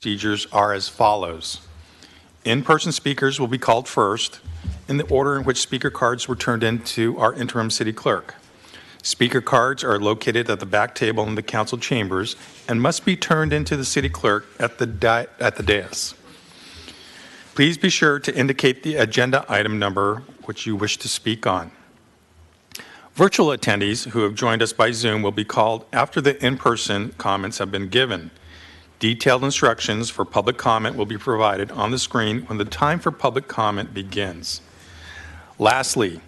Procedures are as follows. In-person speakers will be called first in the order in which speaker cards were turned in to our interim city clerk. Speaker cards are located at the back table in the council chambers and must be turned into the city clerk at the dais. Please be sure to indicate the agenda item number which you wish to speak on. Virtual attendees who have joined us by Zoom will be called after the in-person comments have been given. Detailed instructions for public comment will be provided on the screen when the time for public comment begins. Lastly,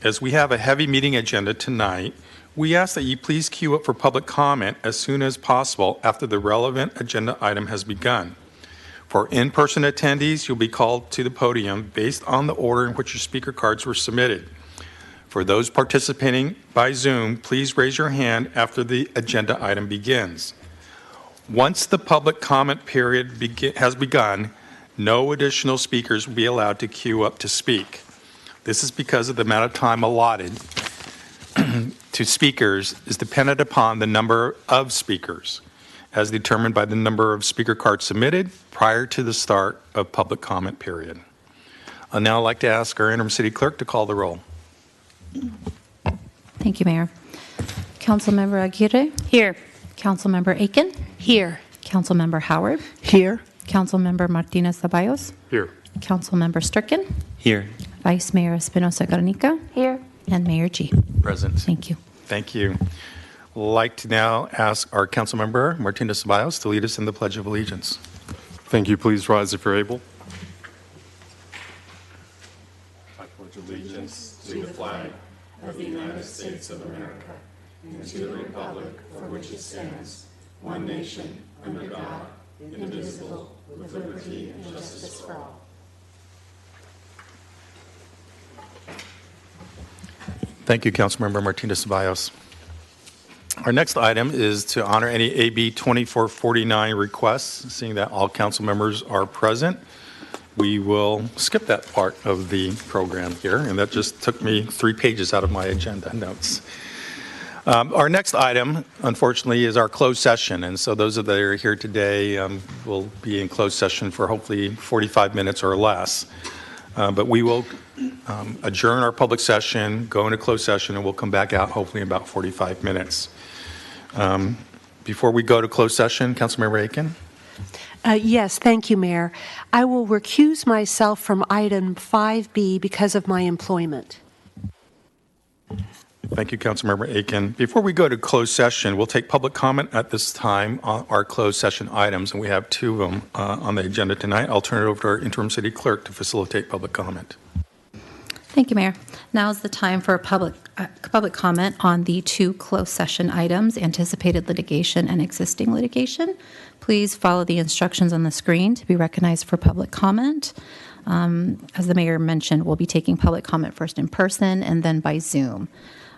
as we have a heavy meeting agenda tonight, we ask that you please queue up for public comment as soon as possible after the relevant agenda item has begun. For in-person attendees, you'll be called to the podium based on the order in which your speaker cards were submitted. For those participating by Zoom, please raise your hand after the agenda item begins. Once the public comment period has begun, no additional speakers will be allowed to queue up to speak. This is because of the amount of time allotted to speakers is dependent upon the number of speakers, as determined by the number of speaker cards submitted prior to the start of public comment period. I'd now like to ask our interim city clerk to call the roll. Thank you, Mayor. Councilmember Aguirre? Here. Councilmember Aiken? Here. Councilmember Howard? Here. Councilmember Martinez Ceballos? Here. Councilmember Stricken? Here. Vice Mayor Espinosa Garnica? Here. And Mayor G. Present. Thank you. Thank you. I'd like to now ask our Councilmember Martinez Ceballos to lead us in the Pledge of Allegiance. Thank you. Please rise if you're able. I pledge allegiance to the flag of the United States of America and to the republic for which it stands, one nation, under God, indivisible, with liberty and justice for all. Thank you, Councilmember Martinez Ceballos. Our next item is to honor any AB 2449 requests. Seeing that all council members are present, we will skip that part of the program here, and that just took me 3 pages out of my agenda notes. Our next item, unfortunately, is our closed session, and so those that are here today will be in closed session for hopefully 45 minutes or less. But we will adjourn our public session, go into closed session, and we'll come back out hopefully in about 45 minutes. Before we go to closed session, Councilmember Aiken? Yes, thank you, Mayor. I will recuse myself from item 5B because of my employment. Thank you, Councilmember Aiken. Before we go to closed session, we'll take public comment at this time on our closed session items, and we have 2 of them on the agenda tonight. I'll turn it over to our interim city clerk to facilitate public comment. Thank you, Mayor. Now is the time for public comment on the 2 closed session items, anticipated litigation and existing litigation. Please follow the instructions on the screen to be recognized for public comment. As the Mayor mentioned, we'll be taking public comment first in person and then by Zoom.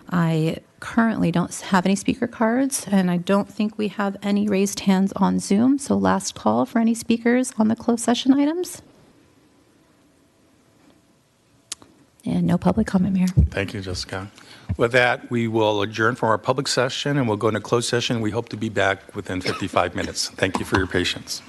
I currently don't have any speaker cards, and I don't think we have any raised hands on Zoom, so last call for any speakers on the closed session items. And no public comment, Mayor. Thank you, Jessica. With that, we will adjourn from our public session and we'll go into closed session. We hope to be back within 55 minutes. Thank you for your patience.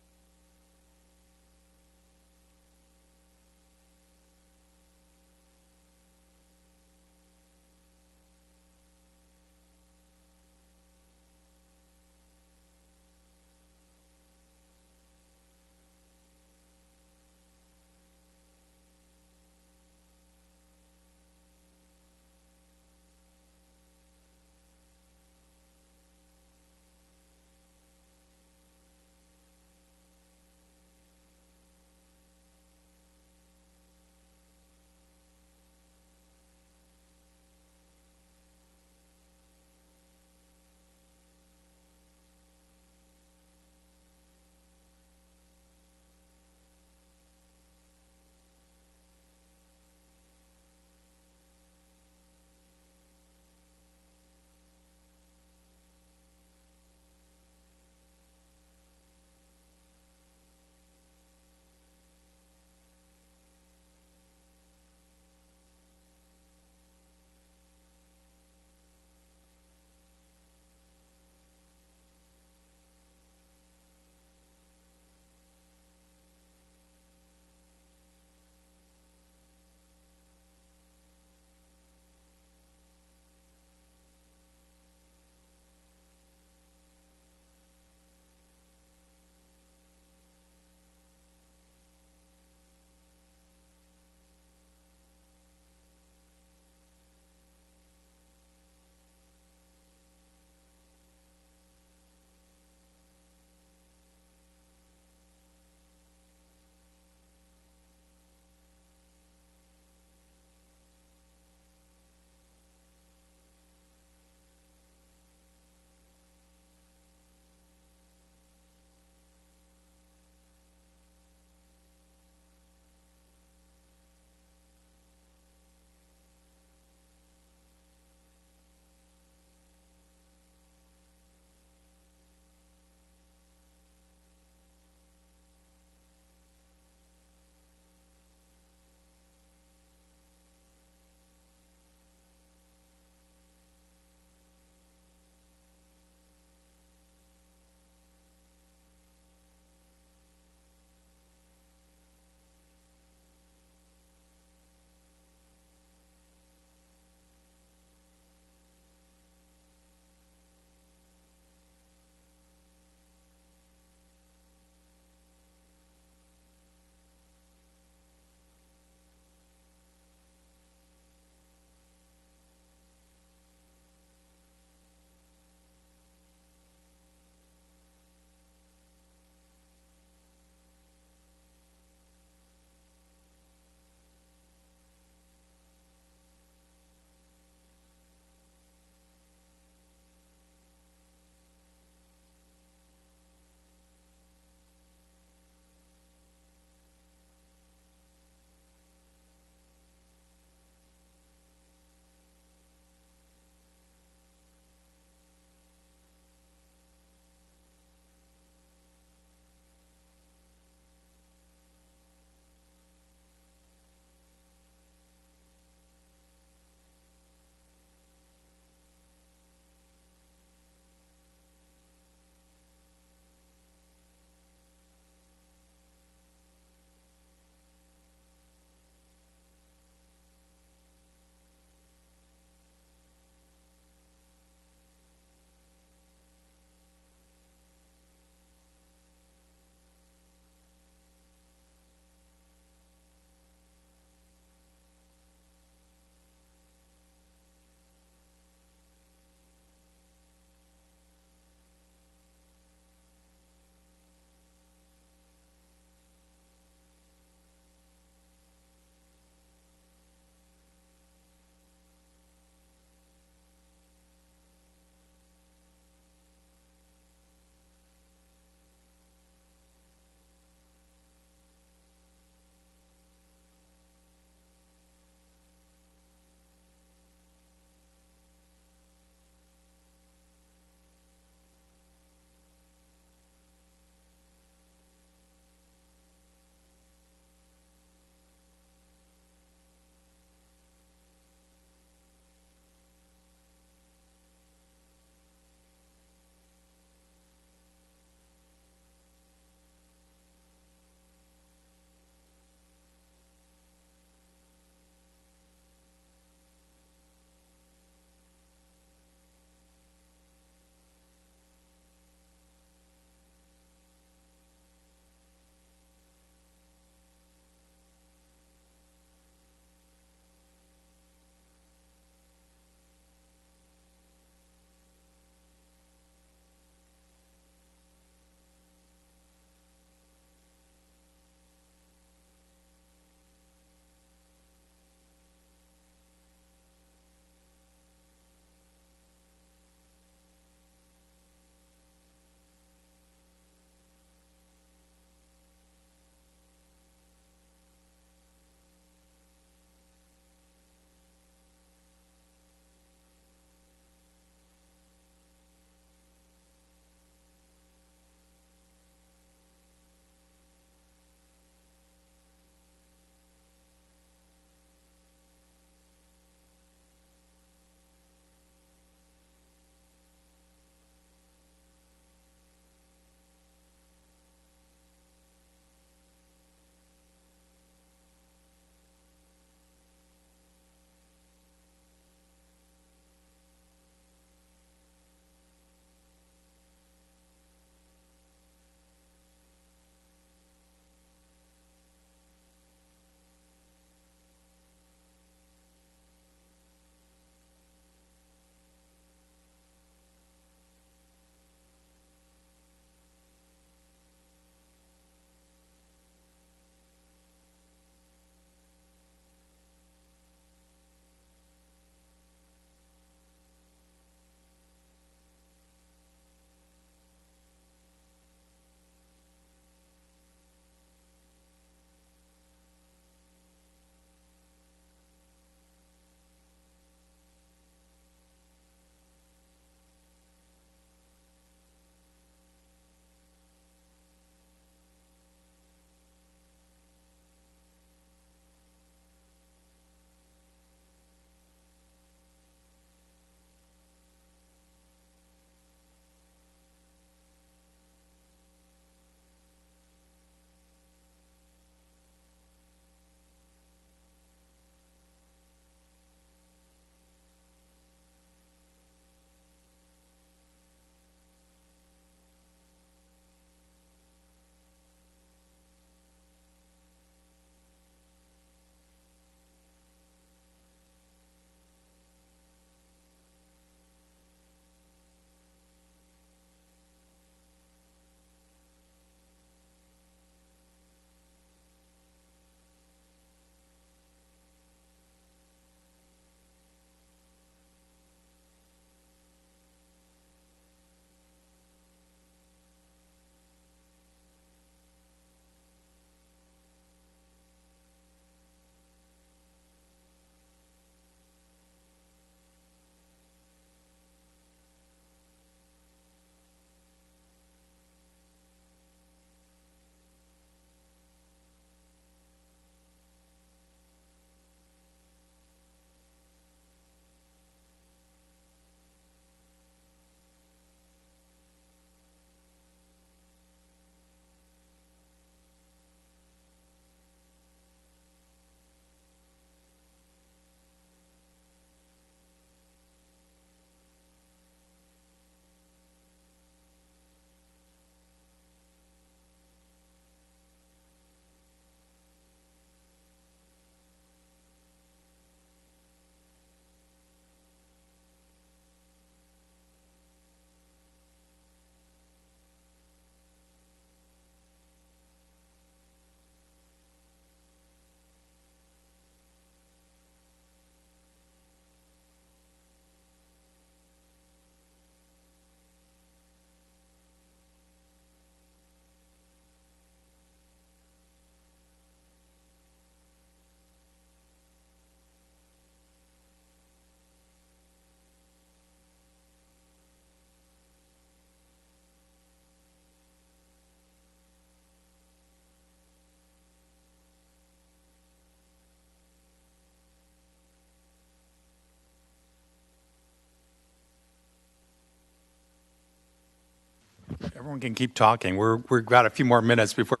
Everyone can keep talking. We've got a few more minutes before.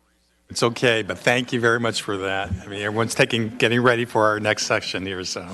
It's okay, but thank you very much for that. I mean, everyone's getting ready for our next section here, so.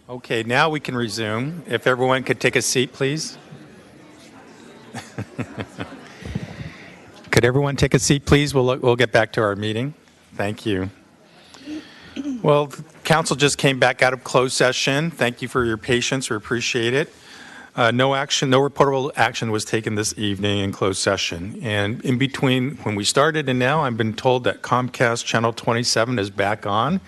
Okay, now we can resume. If everyone could take a seat, please. Could everyone take a seat, please? We'll get back to our meeting. Thank you. Well, the council just came back out of closed session. Thank you for your patience. We appreciate it. No reportable action was taken this evening in closed session. And in between when we started and now, I've been told that Comcast Channel 27 is back on.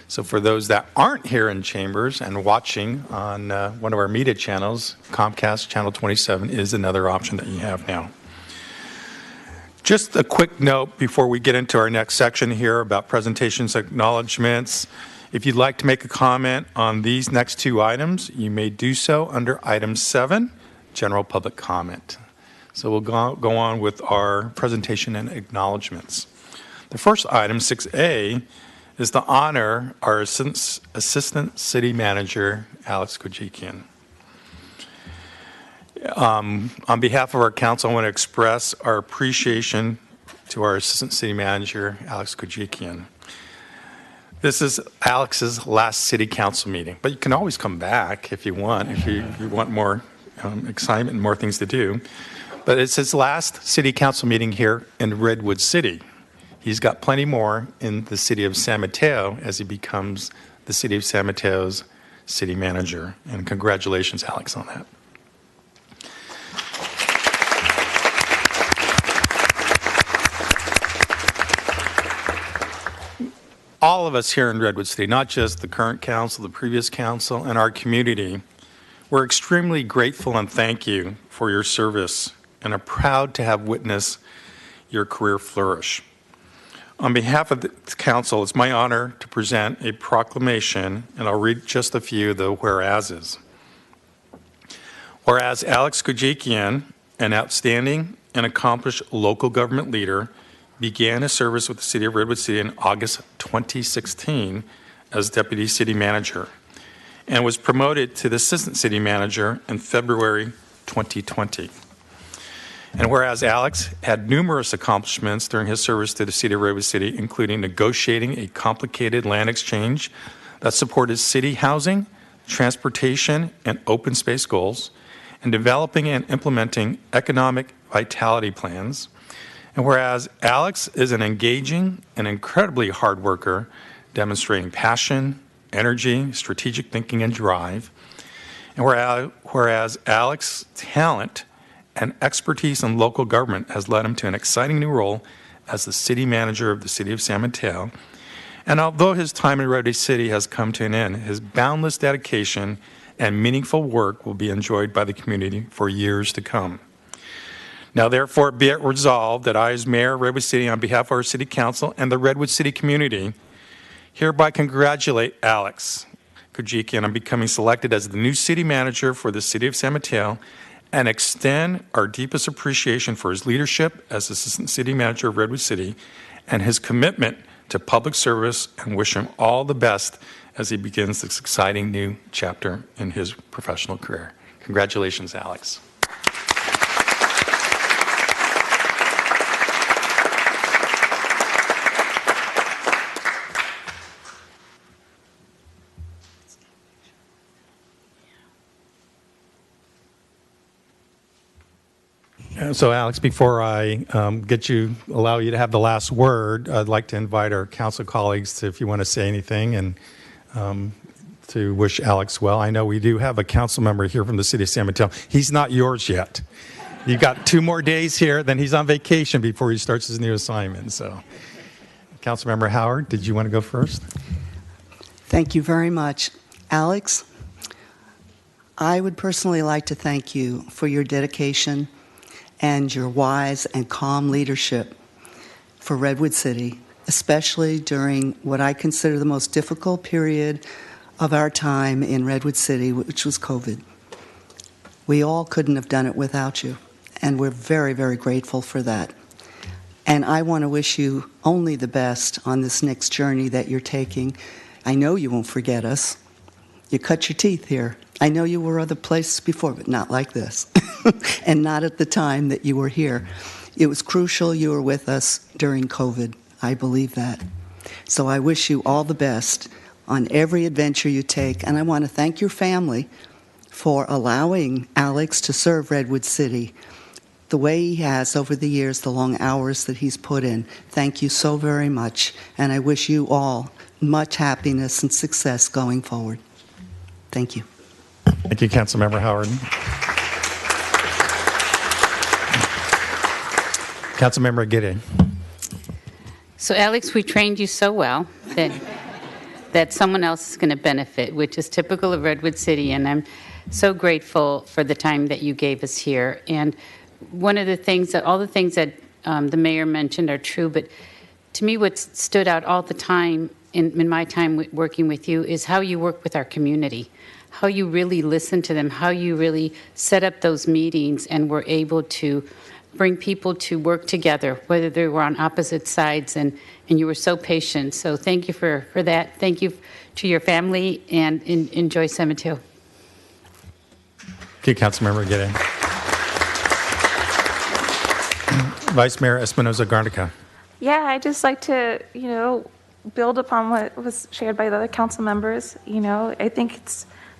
So for those that aren't here in Chambers and watching on one of our media channels, Comcast Channel 27 is another option that you have now. Just a quick note before we get into our next section here about presentations, acknowledgments. If you'd like to make a comment on these next two items, you may do so under item 7, general public comment. So we'll go on with our presentation and acknowledgments. The first item, 6A, is to honor our Assistant City Manager, Alex Kojikian. On behalf of our council, I want to express our appreciation to our Assistant City Manager, Alex Kojikian. This is Alex's last city council meeting, but you can always come back if you want, if you want more excitement and more things to do. But it's his last city council meeting here in Redwood City. He's got plenty more in the city of San Mateo as he becomes the city of San Mateo's city manager. And congratulations, Alex, on that. all of us here in Redwood City, not just the current council, the previous council, and our community, we're extremely grateful and thank you for your service and are proud to have witnessed your career flourish. On behalf of the council, it's my honor to present a proclamation, and I'll read just a few of the whereases. Whereas Alex Kujikian, an outstanding and accomplished local government leader, began his service with the City of Redwood City in August 2016 as Deputy City Manager and was promoted to the Assistant City Manager in February 2020. And whereas Alex had numerous accomplishments during his service to the City of Redwood City, including negotiating a complicated land exchange that supported city housing, transportation, and open space goals, and developing and implementing economic vitality plans. And whereas Alex is an engaging and incredibly hard worker, demonstrating passion, energy, strategic thinking, and drive. And whereas Alex's talent and expertise in local government has led him to an exciting new role as the city manager of the City of San Mateo. And although his time in Redwood City has come to an end, his boundless dedication and meaningful work will be enjoyed by the community for years to come. Now, therefore, be it resolved that I, as Mayor of Redwood City, on behalf of our City Council and the Redwood City community, hereby congratulate Alex Kujikian on becoming selected as the new City Manager for the City of San Mateo and extend our deepest appreciation for his leadership as Assistant City Manager of Redwood City and his commitment to public service, and wish him all the best as he begins this exciting new chapter in his professional career. Congratulations, Alex. So, Alex, before I allow you to have the last word, I'd like to invite our council colleagues to, if you want to say anything, and to wish Alex well. I know we do have a council member here from the City of San Mateo. He's not yours yet. You've got 2 more days here, then he's on vacation before he starts his new assignment. So, Councilmember Howard, did you want to go first? Thank you very much. Alex, I would personally like to thank you for your dedication and your wise and calm leadership for Redwood City, especially during what I consider the most difficult period of our time in Redwood City, which was COVID. We all couldn't have done it without you, and we're very, very grateful for that. And I want to wish you only the best on this next journey that you're taking. I know you won't forget us. You cut your teeth here. I know you were other places before, but not like this. And not at the time that you were here. It was crucial you were with us during COVID. I believe that. So I wish you all the best on every adventure you take. And I want to thank your family for allowing Alex to serve Redwood City the way he has over the years, the long hours that he's put in. Thank you so very much. And I wish you all much happiness and success going forward. Thank you. Thank you, Councilmember Howard. Councilmember Giddy. So, Alex, we trained you so well that someone else is going to benefit, which is typical of Redwood City, and I'm so grateful for the time that you gave us here. And one of the things that, all the things that the mayor mentioned are true, but to me what stood out all the time in my time working with you is how you work with our community, how you really listen to them, how you really set up those meetings and were able to bring people to work together, whether they were on opposite sides, and you were so patient. So thank you for that. Thank you to your family, and enjoy San Mateo. Thank you, Councilmember Giddy. Vice Mayor Espinoza Garnica. Yeah, I'd just like to, build upon what was shared by the other council members. I think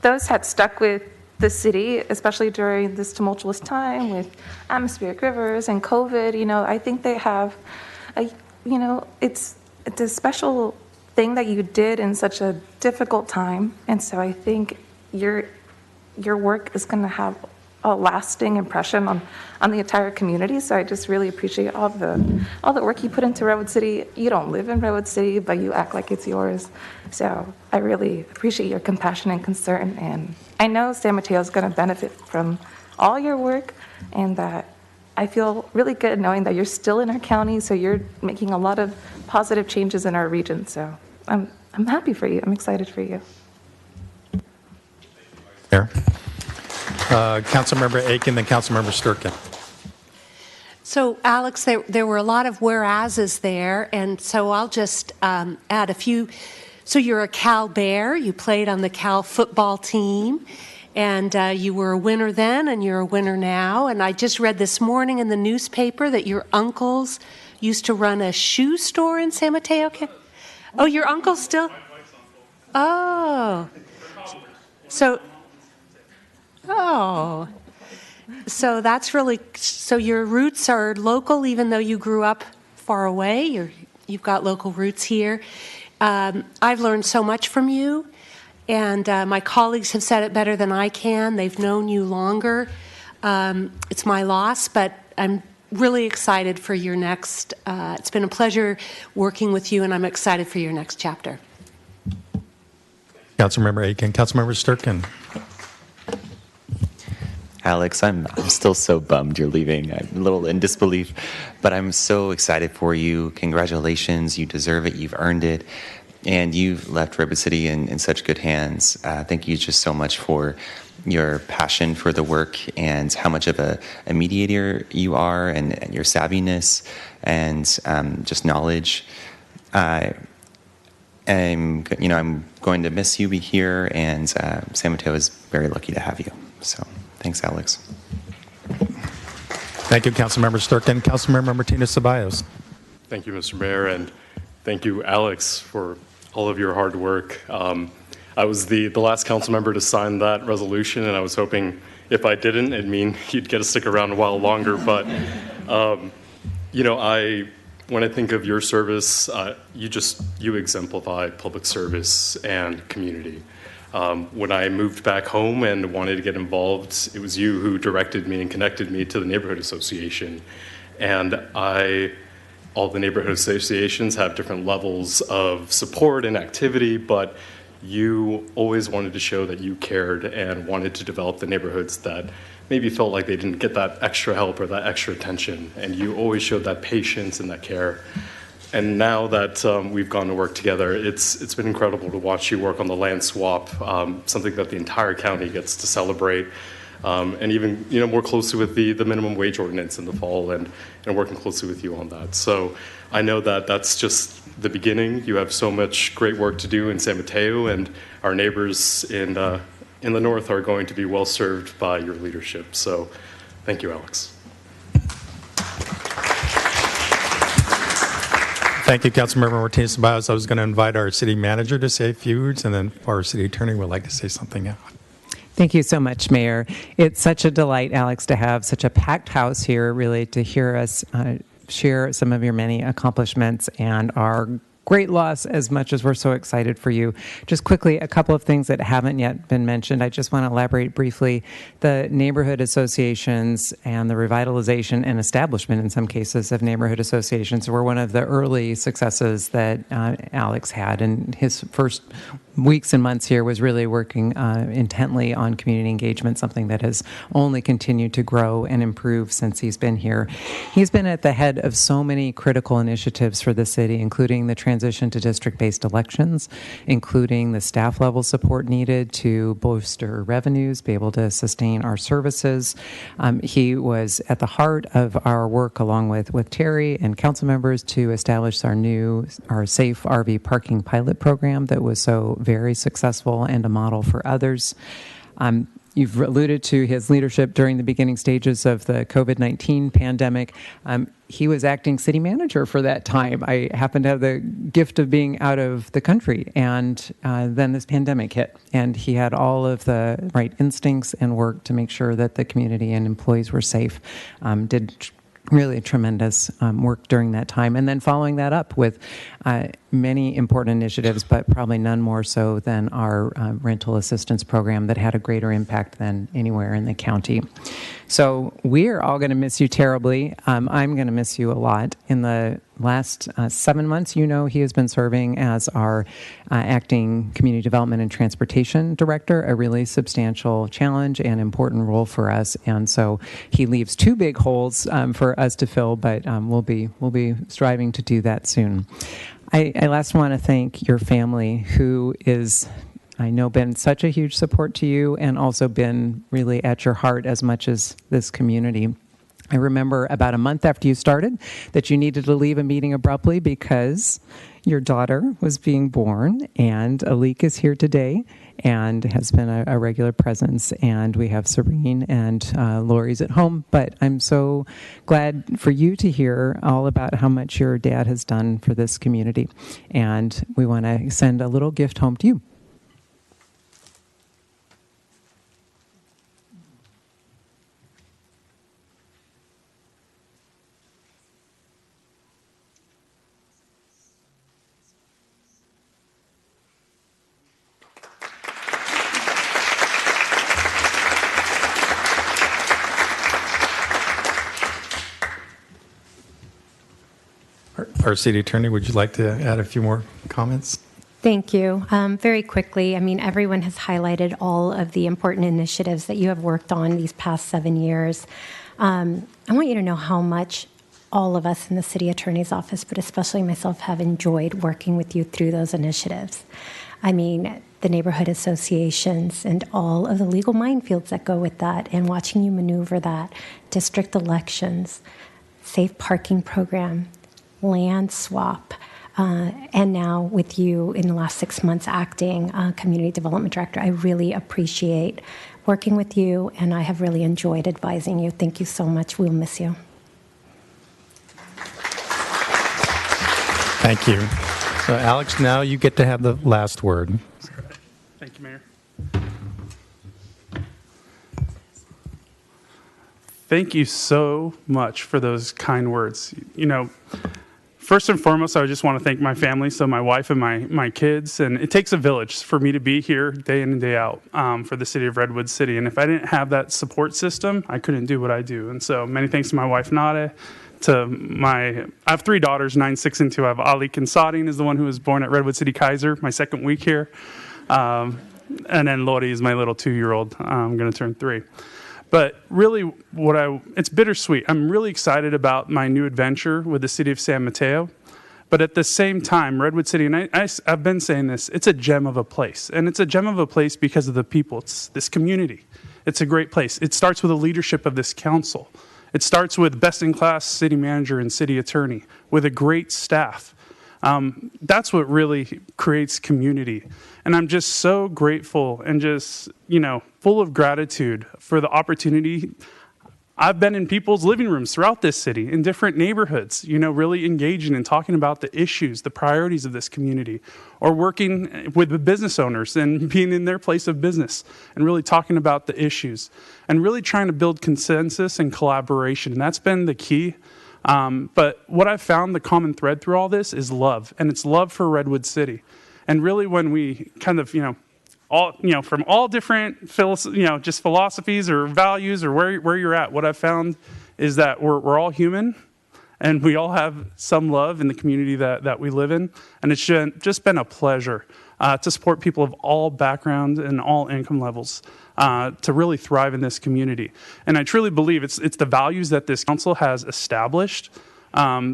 those had stuck with the city, especially during this tumultuous time with atmospheric rivers and COVID. I think they have, it's a special thing that you did in such a difficult time. And so I think your work is going to have a lasting impression on the entire community. So I just really appreciate all the work you put into Redwood City. You don't live in Redwood City, but you act like it's yours. So I really appreciate your compassion and concern. And I know San Mateo is going to benefit from all your work, and that I feel really good knowing that you're still in our county, so you're making a lot of positive changes in our region. So I'm happy for you. I'm excited for you. Mayor. Councilmember Aiken, then Councilmember Sturkin. So, Alex, there were a lot of whereases there, and so I'll just add a few. So you're a Cal Bear. You played on the Cal football team, and you were a winner then, and you're a winner now. And I just read this morning in the newspaper that your uncles used to run a shoe store in San Mateo. Oh, your uncle still? Oh. So that's really, so your roots are local, even though you grew up far away. You've got local roots here. I've learned so much from you, and my colleagues have said it better than I can. They've known you longer. It's my loss, but I'm really excited for your next, it's been a pleasure working with you, and I'm excited for your next chapter. Councilmember Aiken. Councilmember Sturkin. Alex, I'm still so bummed you're leaving. I'm a little in disbelief, but I'm so excited for you. Congratulations. You deserve it. You've earned it. And you've left Redwood City in such good hands. Thank you just so much for your passion for the work and how much of a mediator you are, and your savviness and just knowledge. I'm going to miss you here, and San Mateo is very lucky to have you. So thanks, Alex. Thank you, Councilmember Sturkin. Councilmember Martinez-Ceballos. Thank you, Mr. Mayor, and thank you, Alex, for all of your hard work. I was the last council member to sign that resolution, and I was hoping if I didn't, it'd mean you'd get to stick around a while longer. But, when I think of your service, you exemplify public service and community. When I moved back home and wanted to get involved, it was you who directed me and connected me to the neighborhood association. And all the neighborhood associations have different levels of support and activity, but you always wanted to show that you cared and wanted to develop the neighborhoods that maybe felt like they didn't get that extra help or that extra attention. And you always showed that patience and that care. And now that we've gone to work together, it's been incredible to watch you work on the land swap, something that the entire county gets to celebrate, and even more closely with the minimum wage ordinance in the fall, and working closely with you on that. So I know that that's just the beginning. You have so much great work to do in San Mateo, and our neighbors in the north are going to be well served by your leadership. So thank you, Alex. Thank you, Councilmember Martinez-Ceballos. I was going to invite our city manager to say a few words, and then our city attorney would like to say something else. Thank you so much, Mayor. It's such a delight, Alex, to have such a packed house here, really, to hear us share some of your many accomplishments and our great loss, as much as we're so excited for you. Just quickly, a couple of things that haven't yet been mentioned. I just want to elaborate briefly. The neighborhood associations and the revitalization and establishment, in some cases, of neighborhood associations were one of the early successes that Alex had. And his first weeks and months here was really working intently on community engagement, something that has only continued to grow and improve since he's been here. He's been at the head of so many critical initiatives for the city, including the transition to district-based elections, including the staff level support needed to bolster revenues, be able to sustain our services. He was at the heart of our work, along with Terry and council members, to establish our safe RV parking pilot program that was so very successful and a model for others. You've alluded to his leadership during the beginning stages of the COVID-19 pandemic. He was acting city manager for that time. I happened to have the gift of being out of the country, and then this pandemic hit. And he had all of the right instincts and work to make sure that the community and employees were safe. Did really tremendous work during that time. And then following that up with many important initiatives, but probably none more so than our rental assistance program that had a greater impact than anywhere in the county. So we're all going to miss you terribly. I'm going to miss you a lot. In the last 7 months, he has been serving as our acting community development and transportation director, a really substantial challenge and important role for us. And so he leaves 2 big holes for us to fill, but we'll be striving to do that soon. I last want to thank your family, who is, I know, been such a huge support to you and also been really at your heart as much as this community. I remember about a month after you started that you needed to leave a meeting abruptly because your daughter was being born, and Alik is here today and has been a regular presence, and we have Serene and Lori's at home. But I'm so glad for you to hear all about how much your dad has done for this community, and we want to send a little gift home to you. Our city attorney, would you like to add a few more comments? Thank you. Very quickly, everyone has highlighted all of the important initiatives that you have worked on these past 7 years. I want you to know how much all of us in the city attorney's office, but especially myself, have enjoyed working with you through those initiatives. The neighborhood associations and all of the legal minefields that go with that, and watching you maneuver that, district elections, safe parking program, land swap, and now with you in the last 6 months acting community development director. I really appreciate working with you, and I have really enjoyed advising you. Thank you so much. We'll miss you. Thank you. So, Alex, now you get to have the last word. Thank you, Mayor. Thank you so much for those kind words. First and foremost, I just want to thank my family, so my wife and my kids. And it takes a village for me to be here day in and day out for the city of Redwood City. And if I didn't have that support system, I couldn't do what I do. And so many thanks to my wife, Nada, I have 3 daughters, 9, 6, and 2. I have Alik and Sadine is the one who was born at Redwood City Kaiser, my 2nd week here. And then Lori is my little 2-year-old. I'm going to turn 3. But really, it's bittersweet. I'm really excited about my new adventure with the city of San Mateo. But at the same time, Redwood City, and I've been saying this, it's a gem of a place. And it's a gem of a place because of the people. It's this community. It's a great place. It starts with the leadership of this council. It starts with best-in-class city manager and city attorney with a great staff. That's what really creates community. And I'm just so grateful and just, full of gratitude for the opportunity. I've been in people's living rooms throughout this city, in different neighborhoods, really engaging and talking about the issues, the priorities of this community, or working with the business owners and being in their place of business and really talking about the issues and really trying to build consensus and collaboration. And that's been the key. But what I've found, the common thread through all this is love, and it's love for Redwood City. And really, when we kind of, from all different, just philosophies or values or where you're at, what I've found is that we're all human, and we all have some love in the community that we live in. And it's just been a pleasure to support people of all backgrounds and all income levels to really thrive in this community. And I truly believe it's the values that this council has established.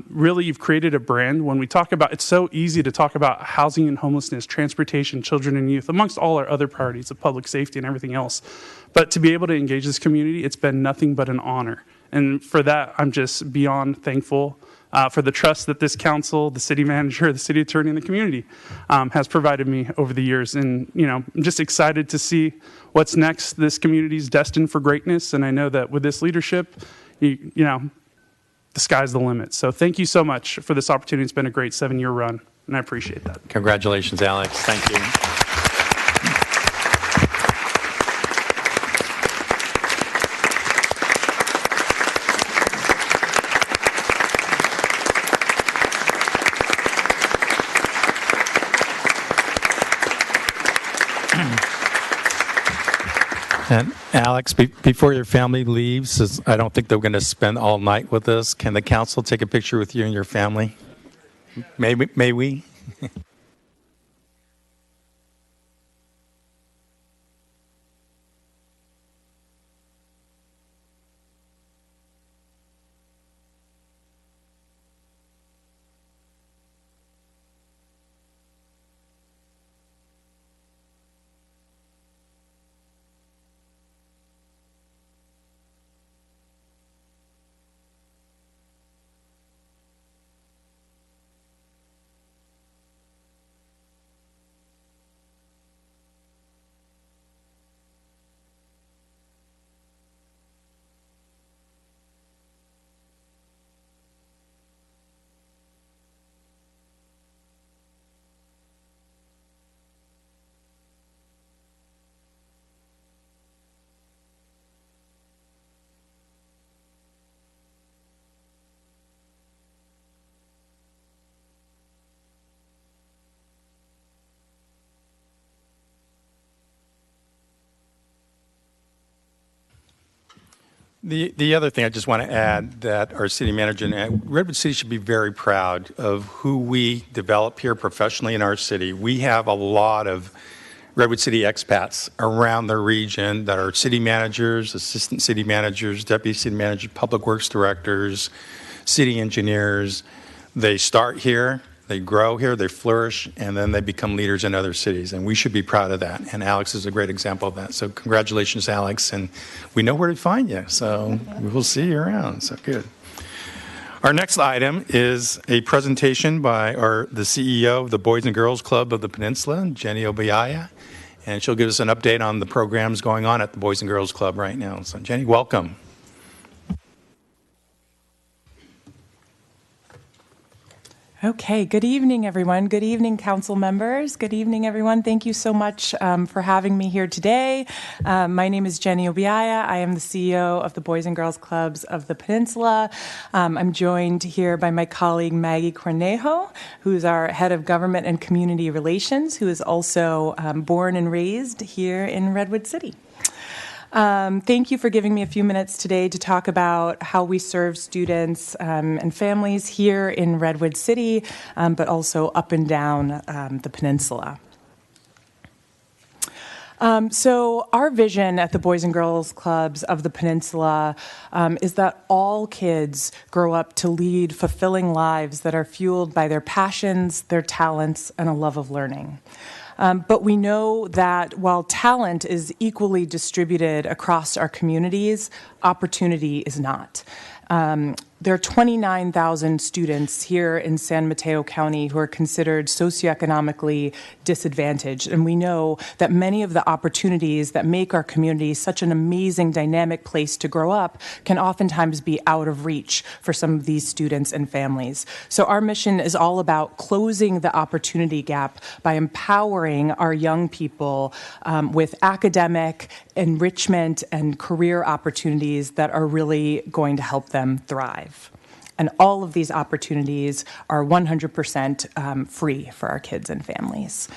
Really, you've created a brand. When we talk about, it's so easy to talk about housing and homelessness, transportation, children and youth, amongst all our other priorities of public safety and everything else. But to be able to engage this community, it's been nothing but an honor. And for that, I'm just beyond thankful for the trust that this council, the city manager, the city attorney, and the community has provided me over the years. And, I'm just excited to see what's next. This community is destined for greatness. And I know that with this leadership, the sky's the limit. So thank you so much for this opportunity. It's been a great 7-year run, and I appreciate that. Congratulations, Alex. Thank you. And Alex, before your family leaves, since I don't think they're going to spend all night with us, can the council take a picture with you and your family? May we? The other thing I just want to add that our city manager and Redwood City should be very proud of who we develop here professionally in our city. We have a lot of Redwood City expats around the region that are city managers, assistant city managers, deputy city managers, public works directors, city engineers. They start here, they grow here, they flourish, and then they become leaders in other cities. And we should be proud of that. And Alex is a great example of that. So congratulations, Alex. And we know where to find you. So we'll see you around. So good. Our next item is a presentation by the CEO of the Boys and Girls Club of the Peninsula, Jenny Obiaya. And she'll give us an update on the programs going on at the Boys and Girls Club right now. So Jenny, welcome. Okay, good evening, everyone. Good evening, council members. Good evening, everyone. Thank you so much for having me here today. My name is Jenny Obiaya. I am the CEO of the Boys and Girls Clubs of the Peninsula. I'm joined here by my colleague, Maggie Cornejo, who's our head of government and community relations, who is also born and raised here in Redwood City. Thank you for giving me a few minutes today to talk about how we serve students and families here in Redwood City, but also up and down the peninsula. So our vision at the Boys and Girls Clubs of the Peninsula is that all kids grow up to lead fulfilling lives that are fueled by their passions, their talents, and a love of learning. But we know that while talent is equally distributed across our communities, opportunity is not. There are 29,000 students here in San Mateo County who are considered socioeconomically disadvantaged. And we know that many of the opportunities that make our community such an amazing, dynamic place to grow up can oftentimes be out of reach for some of these students and families. So our mission is all about closing the opportunity gap by empowering our young people with academic enrichment and career opportunities that are really going to help them thrive. And all of these opportunities are 100% free for our kids and families.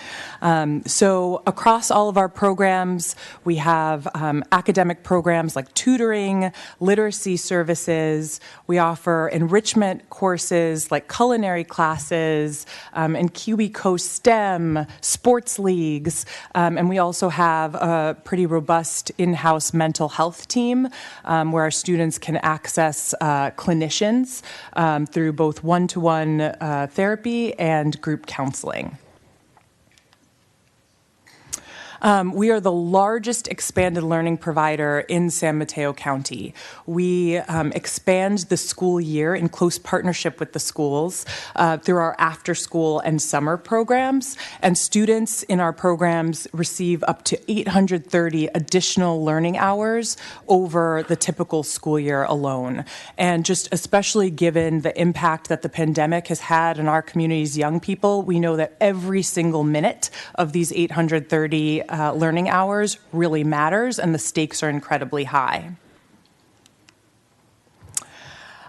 So across all of our programs, we have academic programs like tutoring, literacy services. We offer enrichment courses like culinary classes and Kiwi Coast STEM, sports leagues. And we also have a pretty robust in-house mental health team where our students can access clinicians through both one-to-one therapy and group counseling. We are the largest expanded learning provider in San Mateo County. We expand the school year in close partnership with the schools through our after-school and summer programs, and students in our programs receive up to 830 additional learning hours over the typical school year alone. And just especially given the impact that the pandemic has had on our community's young people, we know that every single minute of these 830 learning hours really matters, and the stakes are incredibly high.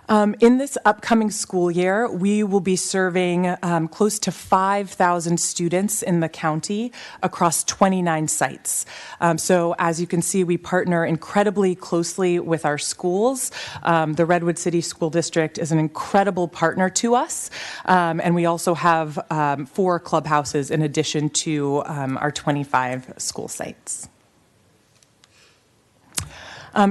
In this upcoming school year, we will be serving close to 5,000 students in the county across 29 sites. So as you can see, we partner incredibly closely with our schools. The Redwood City School District is an incredible partner to us, and we also have 4 clubhouses in addition to our 25 school sites.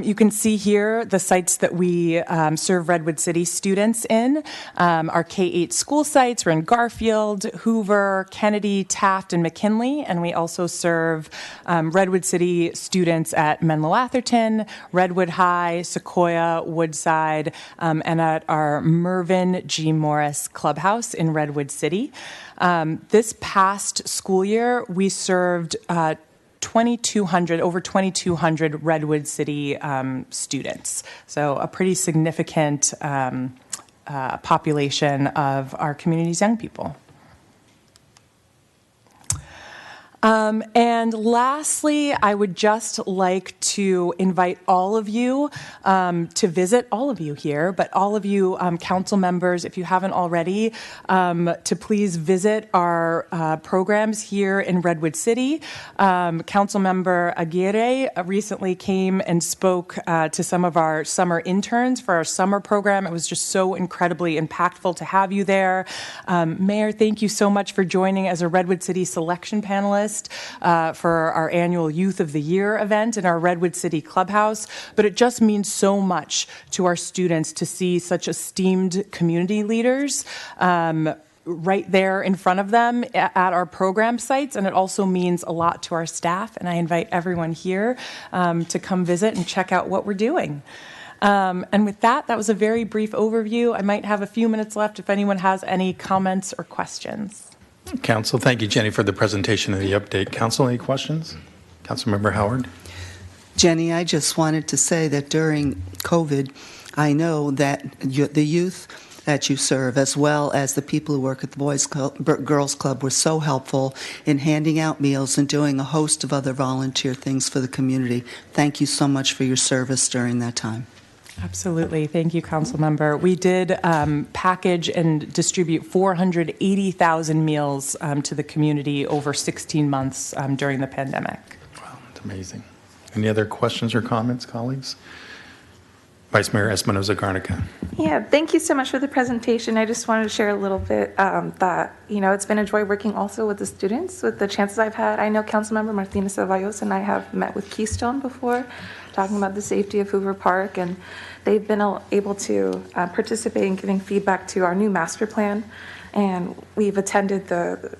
You can see here the sites that we serve Redwood City students in. Our K-8 school sites, we're in Garfield, Hoover, Kennedy, Taft, and McKinley. And we also serve Redwood City students at Menlo Atherton, Redwood High, Sequoia, Woodside, and at our Mervyn G. Morris Clubhouse in Redwood City. This past school year, we served over 2,200 Redwood City students. So a pretty significant population of our community's young people. And lastly, I would just like to invite all of you to visit, all of you here, but all of you council members, if you haven't already, to please visit our programs here in Redwood City. Councilmember Aguirre recently came and spoke to some of our summer interns for our summer program. It was just so incredibly impactful to have you there. Mayor, thank you so much for joining as a Redwood City selection panelist for our annual Youth of the Year event in our Redwood City Clubhouse. But it just means so much to our students to see such esteemed community leaders right there in front of them at our program sites. And it also means a lot to our staff. And I invite everyone here to come visit and check out what we're doing. And with that was a very brief overview. I might have a few minutes left if anyone has any comments or questions. Council, thank you, Jenny, for the presentation and the update. Council, any questions? Councilmember Howard? Jenny, I just wanted to say that during COVID, I know that the youth that you serve, as well as the people who work at the Girls Club, were so helpful in handing out meals and doing a host of other volunteer things for the community. Thank you so much for your service during that time. Absolutely. Thank you, Council Member. We did package and distribute 480,000 meals to the community over 16 months during the pandemic. Wow, that's amazing. Any other questions or comments, colleagues? Vice Mayor Espinoza-Garnica. Yeah, thank you so much for the presentation. I just wanted to share a little bit that, it's been a joy working also with the students, with the chances I've had. I know Councilmember Martina Ceballos and I have met with Keystone before, talking about the safety of Hoover Park, and they've been able to participate in giving feedback to our new master plan. And we've attended the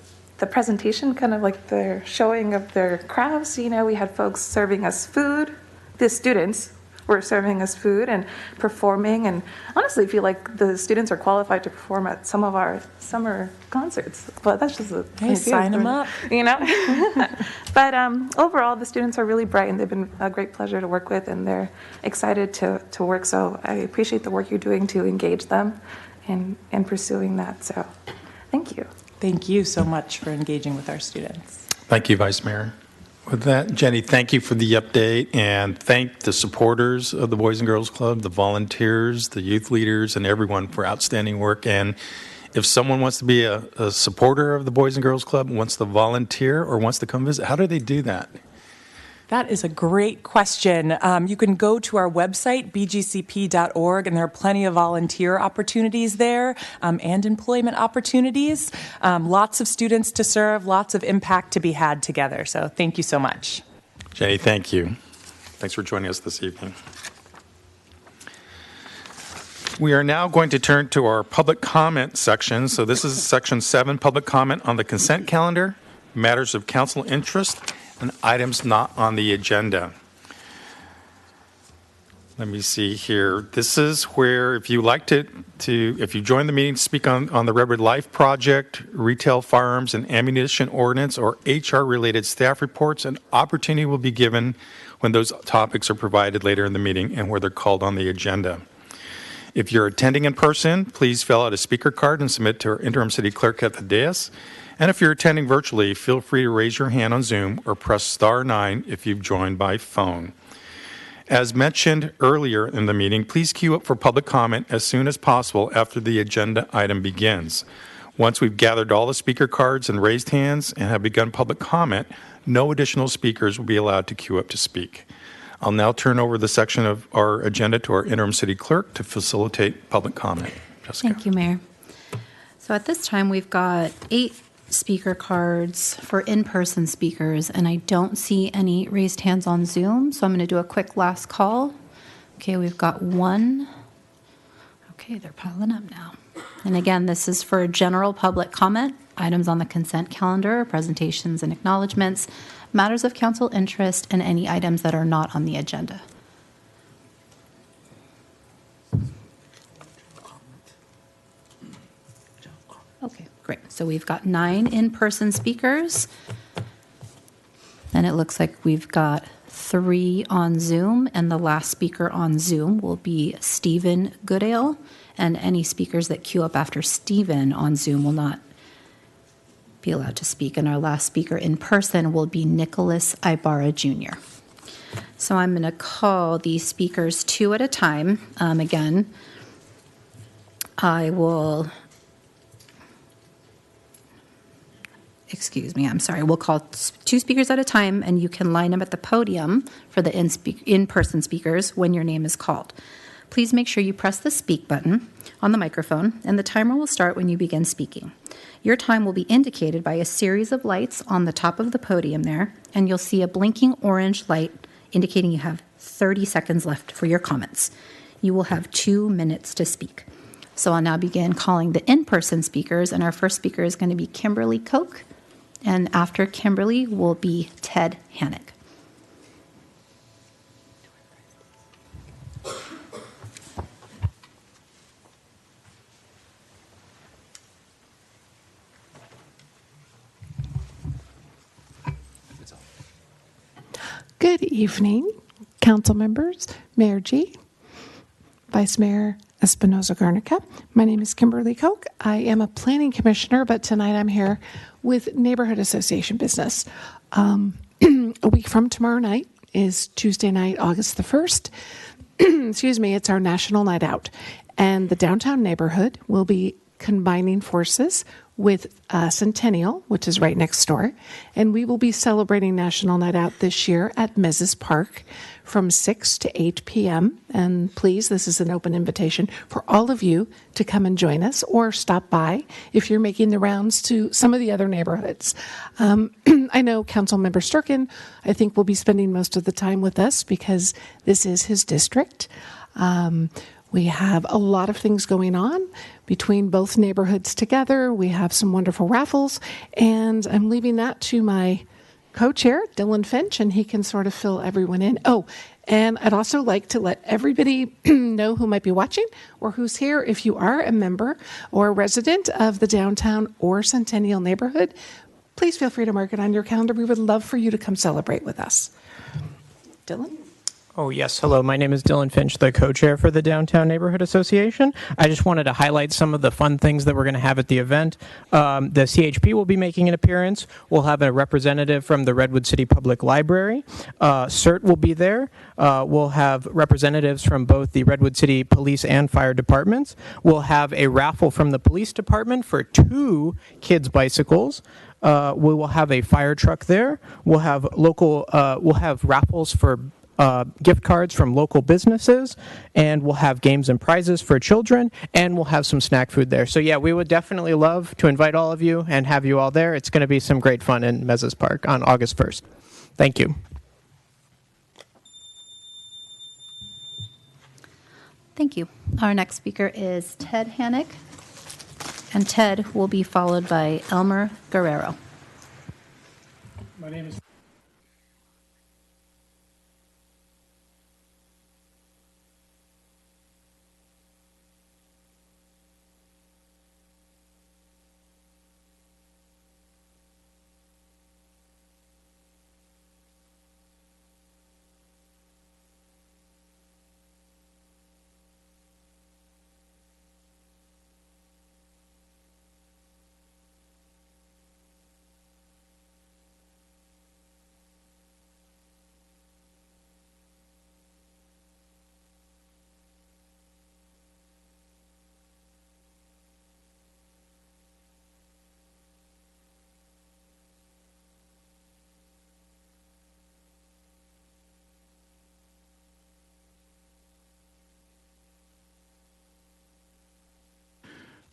presentation, kind of like the showing of their crafts. We had folks serving us food, the students were serving us food and performing, and honestly feel like the students are qualified to perform at some of our summer concerts. But that's just sign them up. But overall, the students are really bright, and they've been a great pleasure to work with, and they're excited to work. So I appreciate the work you're doing to engage them and pursuing that. So thank you. Thank you so much for engaging with our students. Thank you, Vice Mayor. With that, Jenny, thank you for the update, and thank the supporters of the Boys and Girls Club, the volunteers, the youth leaders, and everyone for outstanding work. And if someone wants to be a supporter of the Boys and Girls Club, wants to volunteer or wants to come visit, how do they do that? That is a great question. You can go to our website, bgcp.org, and there are plenty of volunteer opportunities there and employment opportunities. Lots of students to serve, lots of impact to be had together. So thank you so much. Jenny, thank you. Thanks for joining us this evening. We are now going to turn to our public comment section. So this is section 7, public comment on the consent calendar, matters of council interest, and items not on the agenda. Let me see here. This is where, if you like if you join the meeting to speak on the Redwood Life project, retail firearms and ammunition ordinance, or HR-related staff reports, an opportunity will be given when those topics are provided later in the meeting and where they're called on the agenda. If you're attending in person, please fill out a speaker card and submit to our interim city clerk at the dais. And if you're attending virtually, feel free to raise your hand on Zoom or press *9 if you've joined by phone. As mentioned earlier in the meeting, please queue up for public comment as soon as possible after the agenda item begins. Once we've gathered all the speaker cards and raised hands and have begun public comment, no additional speakers will be allowed to queue up to speak. I'll now turn over the section of our agenda to our interim city clerk to facilitate public comment. Jessica. Thank you, Mayor. So at this time, we've got 8 speaker cards for in-person speakers, and I don't see any raised hands on Zoom, so I'm going to do a quick last call. Okay, we've got 1. Okay, they're piling up now. And again, this is for general public comment, items on the consent calendar, presentations and acknowledgments, matters of council interest, and any items that are not on the agenda. Okay, great. So we've got 9 in-person speakers. And it looks like we've got 3 on Zoom, and the last speaker on Zoom will be Stephen Goodale. And any speakers that queue up after Stephen on Zoom will not be allowed to speak. And our last speaker in person will be Nicholas Ibarra Jr. So I'm going to call these speakers 2 at a time. Again, I will... Excuse me, I'm sorry. We'll call 2 speakers at a time, and you can line them at the podium for the in-person speakers when your name is called. Please make sure you press the speak button on the microphone, and the timer will start when you begin speaking. Your time will be indicated by a series of lights on the top of the podium there, and you'll see a blinking orange light indicating you have 30 seconds left for your comments. You will have 2 minutes to speak. So I'll now begin calling the in-person speakers, and our first speaker is going to be Kimberly Koch. And after Kimberly will be Ted Hannock. Good evening, council members, Mayor G, Vice Mayor Espinoza-Garnica. My name is Kimberly Koch. I am a planning commissioner, but tonight I'm here with neighborhood association business. A week from tomorrow night is Tuesday night, August the 1st. Excuse me, it's our national night out. And the downtown neighborhood will be combining forces with Centennial, which is right next door. And we will be celebrating National Night Out this year at Mrs. Park from 6 to 8 p.m. And please, this is an open invitation for all of you to come and join us or stop by if you're making the rounds to some of the other neighborhoods. I know Councilmember Sturkin, I think, will be spending most of the time with us because this is his district. We have a lot of things going on between both neighborhoods together. We have some wonderful raffles, and I'm leaving that to my co-chair, Dylan Finch, and he can sort of fill everyone in. Oh, and I'd also like to let everybody know who might be watching or who's here. If you are a member or a resident of the downtown or Centennial neighborhood, please feel free to mark it on your calendar. We would love for you to come celebrate with us. Dylan? Oh, yes. Hello. My name is Dylan Finch, the co-chair for the Downtown Neighborhood Association. I just wanted to highlight some of the fun things that we're going to have at the event. The CHP will be making an appearance. We'll have a representative from the Redwood City Public Library. CERT will be there. We'll have representatives from both the Redwood City Police and Fire Departments. We'll have a raffle from the Police Department for 2 kids' bicycles. We will have a fire truck there. We'll have raffles for gift cards from local businesses, and we'll have games and prizes for children, and we'll have some snack food there. So yeah, we would definitely love to invite all of you and have you all there. It's going to be some great fun in Mezes Park on August 1st. Thank you. Thank you. Our next speaker is Ted Hannock, and Ted will be followed by Elmer Guerrero. My name is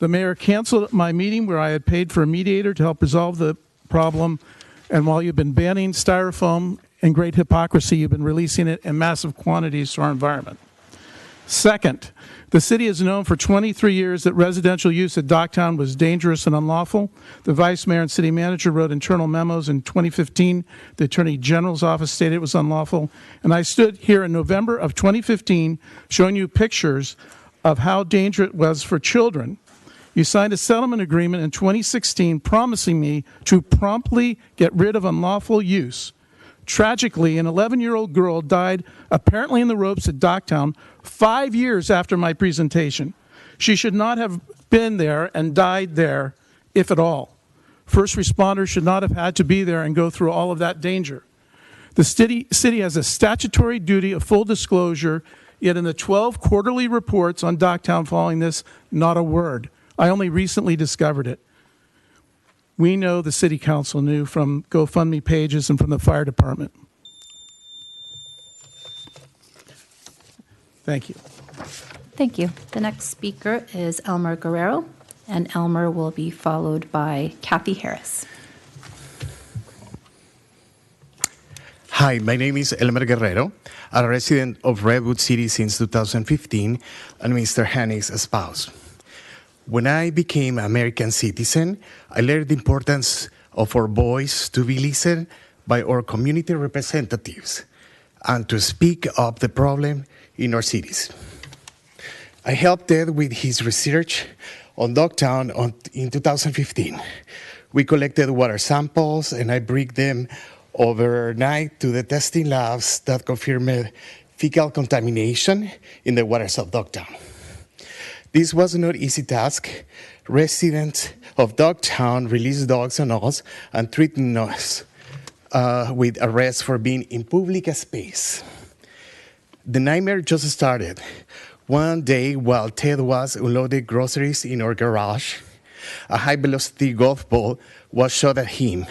The mayor canceled my meeting where I had paid for a mediator to help resolve the problem, and while you've been banning styrofoam in great hypocrisy, you've been releasing it in massive quantities to our environment. Second, the city has known for 23 years that residential use at Docktown was dangerous and unlawful. The vice mayor and city manager wrote internal memos in 2015. The attorney general's office stated it was unlawful. And I stood here in November of 2015 showing you pictures of how dangerous it was for children. You signed a settlement agreement in 2016 promising me to promptly get rid of unlawful use. Tragically, an 11-year-old girl died apparently in the ropes at Docktown 5 years after my presentation. She should not have been there and died there, if at all. First responders should not have had to be there and go through all of that danger. The city has a statutory duty of full disclosure, yet in the 12 quarterly reports on Docktown following this, not a word. I only recently discovered it. We know the city council knew from GoFundMe pages and from the fire department. Thank you. Thank you. The next speaker is Elmer Guerrero, and Elmer will be followed by Kathy Harris. Hi, my name is Elmer Guerrero, a resident of Redwood City since 2015 and Mr. Hanig's spouse. When I became an American citizen, I learned the importance of our voice to be listened by our community representatives and to speak up the problem in our cities. I helped Ted with his research on Docktown in 2015. We collected water samples and I brought them overnight to the testing labs that confirmed fecal contamination in the waters of Docktown. This was not an easy task. Residents of Docktown released dogs on us and threatened us with arrest for being in public space. The nightmare just started. One day, while Ted was unloading groceries in our garage, a high-velocity golf ball was shot at him.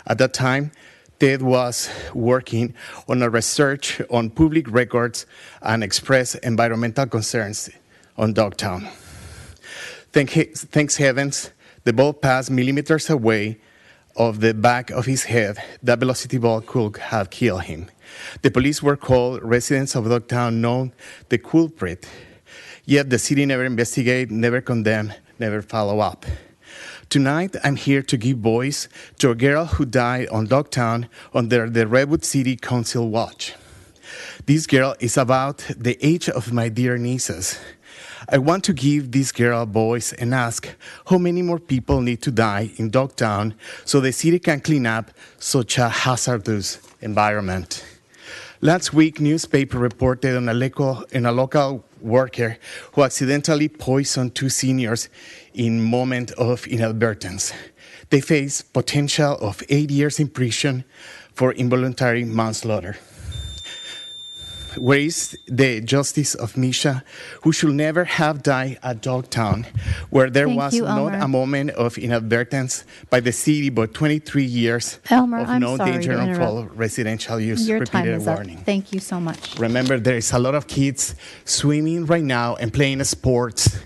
At that time, Ted was working on a research on public records and expressed environmental concerns on Docktown. Thanks heavens, the ball passed millimeters away of the back of his head. That velocity ball could have killed him. The police were called. Residents of Docktown know the culprit, yet the city never investigated, never condemned, never follow up. Tonight, I'm here to give voice to a girl who died on Docktown under the Redwood City Council watch. This girl is about the age of my dear nieces. I want to give this girl a voice and ask how many more people need to die in Docktown so the city can clean up such a hazardous environment. Last week, newspaper reported on a local worker who accidentally poisoned 2 seniors in moment of inadvertence. They face potential of 8 years in prison for involuntary manslaughter. Where is the justice of Misha, who should never have died at Docktown, where there was not a moment of inadvertence by the city, but 23 years of no danger of residential use, Your repeated time is warning. up. Thank you so much. Remember, there is a lot of kids swimming right now and playing sports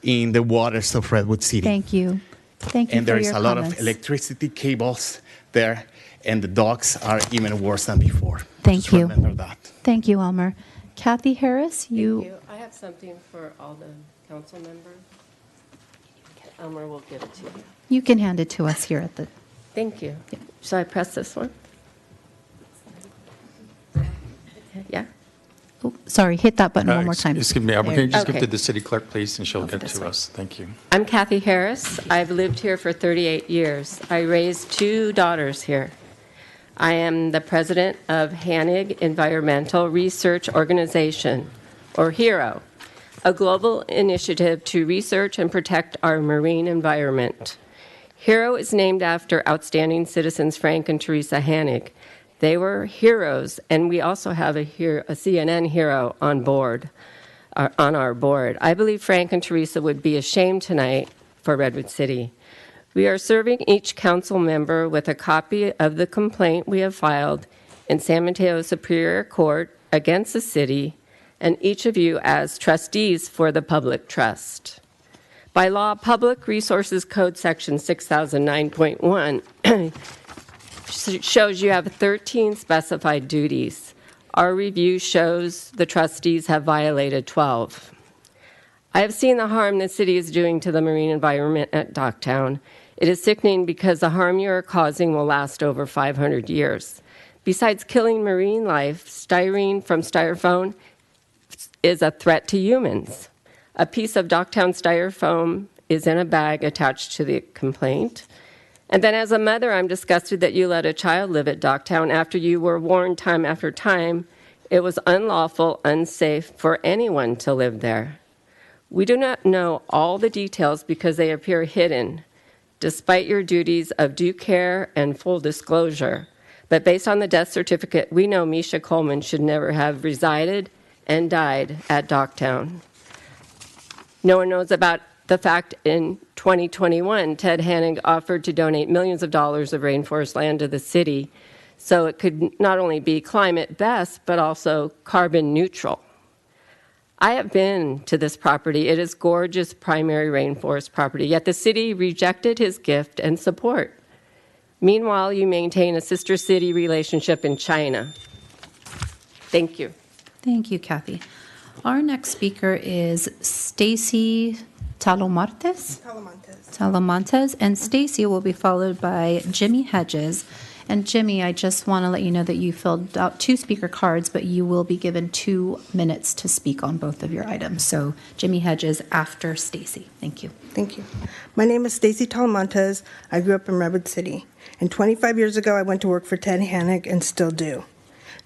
in the waters of Redwood City. Thank you. Thank you And for there is your a lot comments. of electricity cables there, and the docks are even worse than before. Thank Just you. remember that. Thank you, Elmer. Kathy Harris, Thank you. I have something for all the council members. Elmer will give it to you. you can hand it to us here at the. Thank you. Should I press this one? Yeah? Oh, sorry, hit that button one more time. Excuse me, can you just give Okay. to the city clerk, please, and she'll get to us. Thank you. I'm Kathy Harris. I've lived here for 38 years. I raised 2 daughters here. I am the president of Hanig Environmental Research Organization, or HERO, a global initiative to research and protect our marine environment. HERO is named after outstanding citizens Frank and Teresa Hanig. They were heroes, and we also have a CNN hero on board, on our board. I believe Frank and Teresa would be ashamed tonight for Redwood City. We are serving each council member with a copy of the complaint we have filed in San Mateo Superior Court against the city, and each of you as trustees for the public trust. By law, Public Resources Code Section 6009.1 shows you have 13 specified duties. Our review shows the trustees have violated 12. I have seen the harm the city is doing to the marine environment at Docktown. It is sickening because the harm you are causing will last over 500 years. Besides killing marine life, styrene from styrofoam is a threat to humans. A piece of Docktown styrofoam is in a bag attached to the complaint. And then as a mother, I'm disgusted that you let a child live at Docktown after you were warned time after time it was unlawful, unsafe for anyone to live there. We do not know all the details because they appear hidden, despite your duties of due care and full disclosure. But based on the death certificate, we know Misha Coleman should never have resided and died at Docktown. No one knows about the fact in 2021, Ted Hannig offered to donate millions of dollars of rainforest land to the city so it could not only be climate best, but also carbon neutral. I have been to this property. It is gorgeous primary rainforest property, yet the city rejected his gift and support. Meanwhile, you maintain a sister city relationship in China. Thank you. Thank you, Kathy. Our next speaker is Stacy Talamontes, and Stacy will be followed by Jimmy Hedges. And Jimmy, I just want to let you know that you filled out 2 speaker cards, but you will be given 2 minutes to speak on both of your items. So Jimmy Hedges after Stacy. Thank you. Thank you. My name is Stacy Talamontes. I grew up in Redwood City. And 25 years ago, I went to work for Ted Hannig and still do.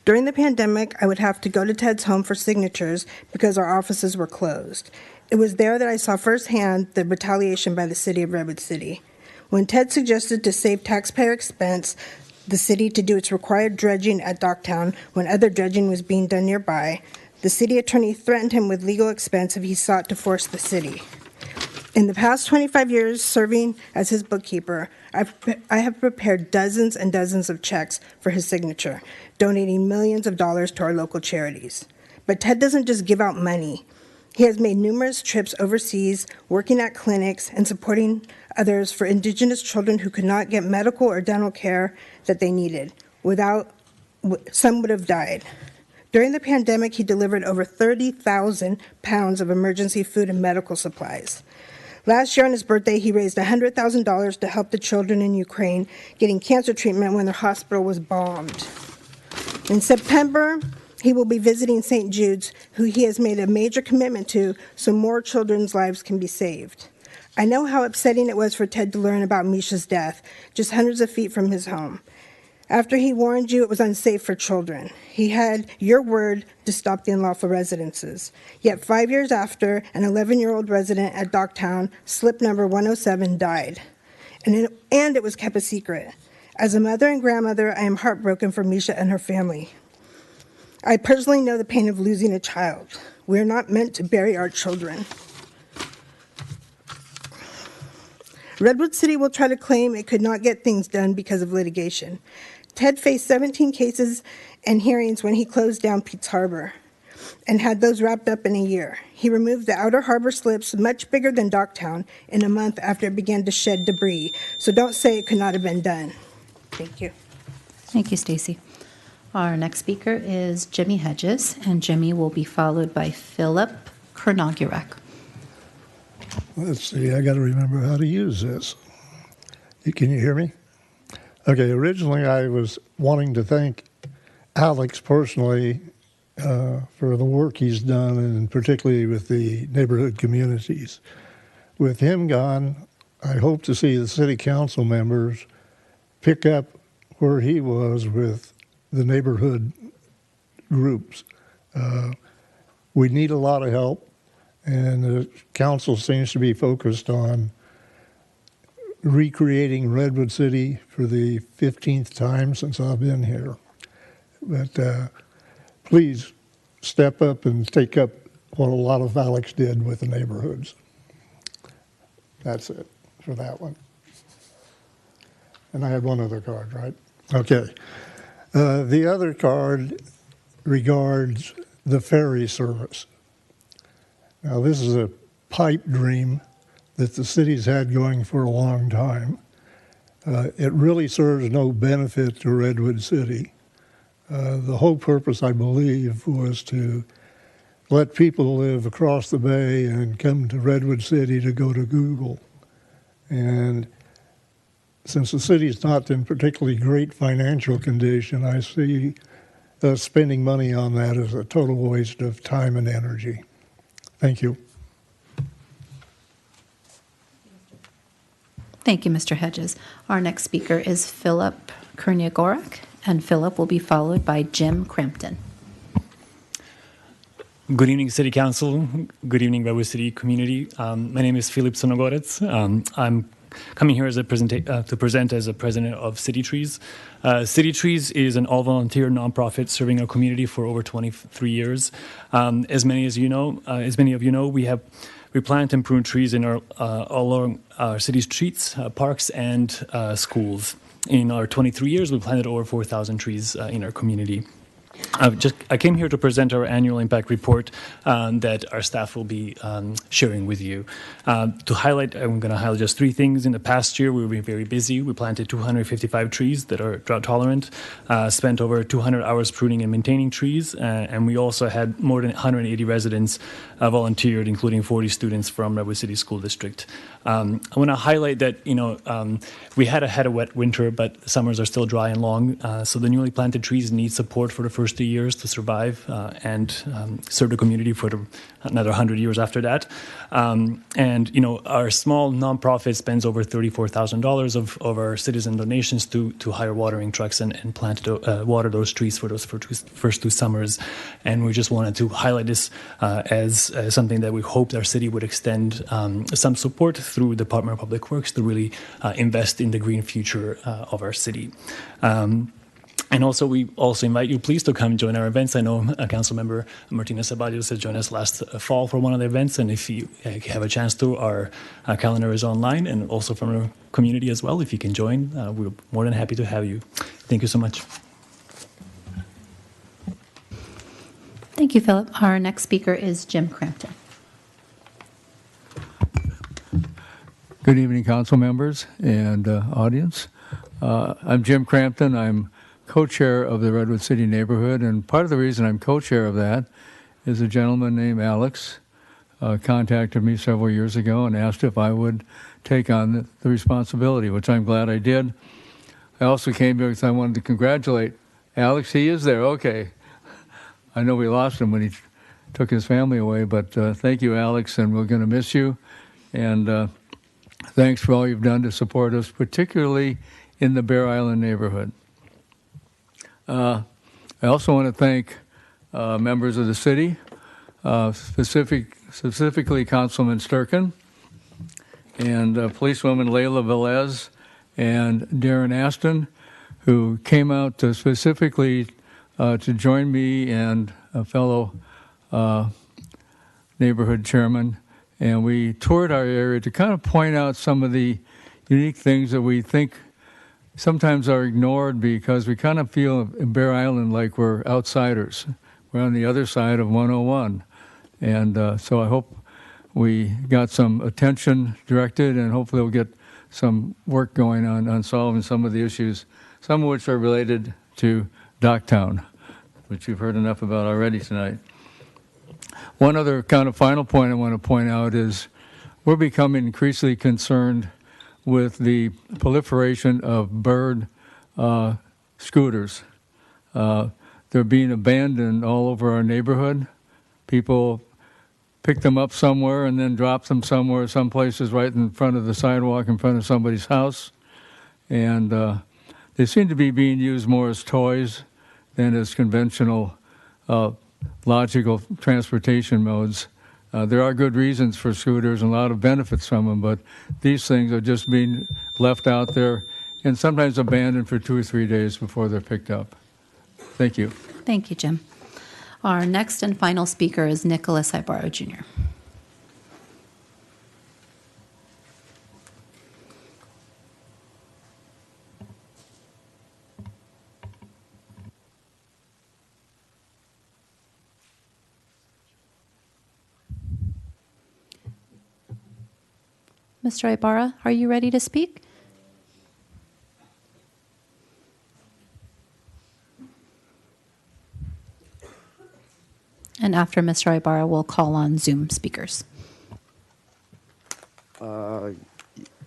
During the pandemic, I would have to go to Ted's home for signatures because our offices were closed. It was there that I saw firsthand the retaliation by the city of Redwood City. When Ted suggested to save taxpayer expense, the city to do its required dredging at Docktown when other dredging was being done nearby, the city attorney threatened him with legal expense if he sought to force the city. In the past 25 years serving as his bookkeeper, I have prepared dozens and dozens of checks for his signature, donating millions of dollars to our local charities. But Ted doesn't just give out money. He has made numerous trips overseas, working at clinics and supporting others for Indigenous children who could not get medical or dental care that they needed. Some would have died. During the pandemic, he delivered over 30,000 pounds of emergency food and medical supplies. Last year on his birthday, he raised $100,000 to help the children in Ukraine getting cancer treatment when their hospital was bombed. In September, he will be visiting St. Jude's, who he has made a major commitment to so more children's lives can be saved. I know how upsetting it was for Ted to learn about Misha's death, just hundreds of feet from his home. After he warned you it was unsafe for children, he had your word to stop the unlawful residences. Yet 5 years after, an 11-year-old resident at Docktown, slip number 107, died. And it was kept a secret. As a mother and grandmother, I am heartbroken for Misha and her family. I personally know the pain of losing a child. We are not meant to bury our children. Redwood City will try to claim it could not get things done because of litigation. Ted faced 17 cases and hearings when he closed down Pete's Harbor and had those wrapped up in a year. He removed the outer harbor slips, much bigger than Docktown, in a month after it began to shed debris. So don't say it could not have been done. Thank you. Thank you, Stacy. Our next speaker is Jimmy Hedges, and Jimmy will be followed by Philip Kernogurek. Let's see, I got to remember how to use this. Can you hear me? Okay, originally I was wanting to thank Alex personally for the work he's done, and particularly with the neighborhood communities. With him gone, I hope to see the city council members pick up where he was with the neighborhood groups. We need a lot of help, and the council seems to be focused on recreating Redwood City for the 15th time since I've been here. But please step up and take up what a lot of Alex did with the neighborhoods. That's it for that one. And I had one other card, right? Okay. The other card regards the ferry service. Now, this is a pipe dream that the city's had going for a long time. It really serves no benefit to Redwood City. The whole purpose, I believe, was to let people live across the bay and come to Redwood City to go to Google. And since the city's not in particularly great financial condition, I see spending money on that as a total waste of time and energy. Thank you. Thank you, Mr. Hedges. Our next speaker is Philip Kurniagorak, and Philip will be followed by Jim Crampton. Good evening, City Council. Good evening, Redwood City community. My name is Filip Sonogorets. I'm coming here as to present as a president of City Trees. City Trees is an all-volunteer nonprofit serving our community for over 23 years. As many of you know, we plant and prune trees in all along our city streets, parks, and schools. In our 23 years, we planted over 4,000 trees in our community. I came here to present our annual impact report that our staff will be sharing with you. To highlight, I'm going to highlight just three things. In the past year, we were very busy. We planted 255 trees that are drought tolerant, spent over 200 hours pruning and maintaining trees, and we also had more than 180 residents volunteered, including 40 students from Redwood City School District. I want to highlight that we had a wet winter, but summers are still dry and long. So the newly planted trees need support for the first 2 years to survive and serve the community for another 100 years after that. Our small nonprofit spends over $34,000 of our citizen donations to hire watering trucks and water those trees for those first 2 summers. And we just wanted to highlight this as something that we hoped our city would extend some support through Department of Public Works to really invest in the green future of our city. And also, we also invite you, please, to come join our events. I know Councilmember Martina Ceballos has joined us last fall for one of the events, and if you have a chance to, our calendar is online, and also from our community as well. If you can join, we're more than happy to have you. Thank you so much. Thank you, Philip. Our next speaker is Jim Crampton. Good evening, council members and audience. I'm Jim Crampton. I'm co-chair of the Redwood City neighborhood, and part of the reason I'm co-chair of that is a gentleman named Alex contacted me several years ago and asked if I would take on the responsibility, which I'm glad I did. I also came here because I wanted to congratulate Alex. He is there. Okay. I know we lost him when he took his family away, but thank you, Alex, and we're going to miss you. And thanks for all you've done to support us, particularly in the Bear Island neighborhood. I also want to thank members of the city, specifically Councilman Sturkin and Policewoman Layla Velez and Darren Aston, who came out specifically to join me and a fellow neighborhood chairman. And we toured our area to kind of point out some of the unique things that we think sometimes are ignored because we kind of feel in Bear Island like we're outsiders. We're on the other side of 101. And so I hope we got some attention directed, and hopefully we'll get some work going on solving some of the issues, some of which are related to Docktown, which you've heard enough about already tonight. One other kind of final point I want to point out is we're becoming increasingly concerned with the proliferation of bird scooters. They're being abandoned all over our neighborhood. People pick them up somewhere and then drop them somewhere, some places right in front of the sidewalk in front of somebody's house. And they seem to be being used more as toys than as conventional logical transportation modes. There are good reasons for scooters and a lot of benefits from them, but these things are just being left out there and sometimes abandoned for 2 or 3 days before they're picked up. Thank you. Thank you, Jim. Our next and final speaker is Nicholas Ibarro Jr. Mr. Ibarra, are you ready to speak? And after Mr. Ibarra, we'll call on Zoom speakers.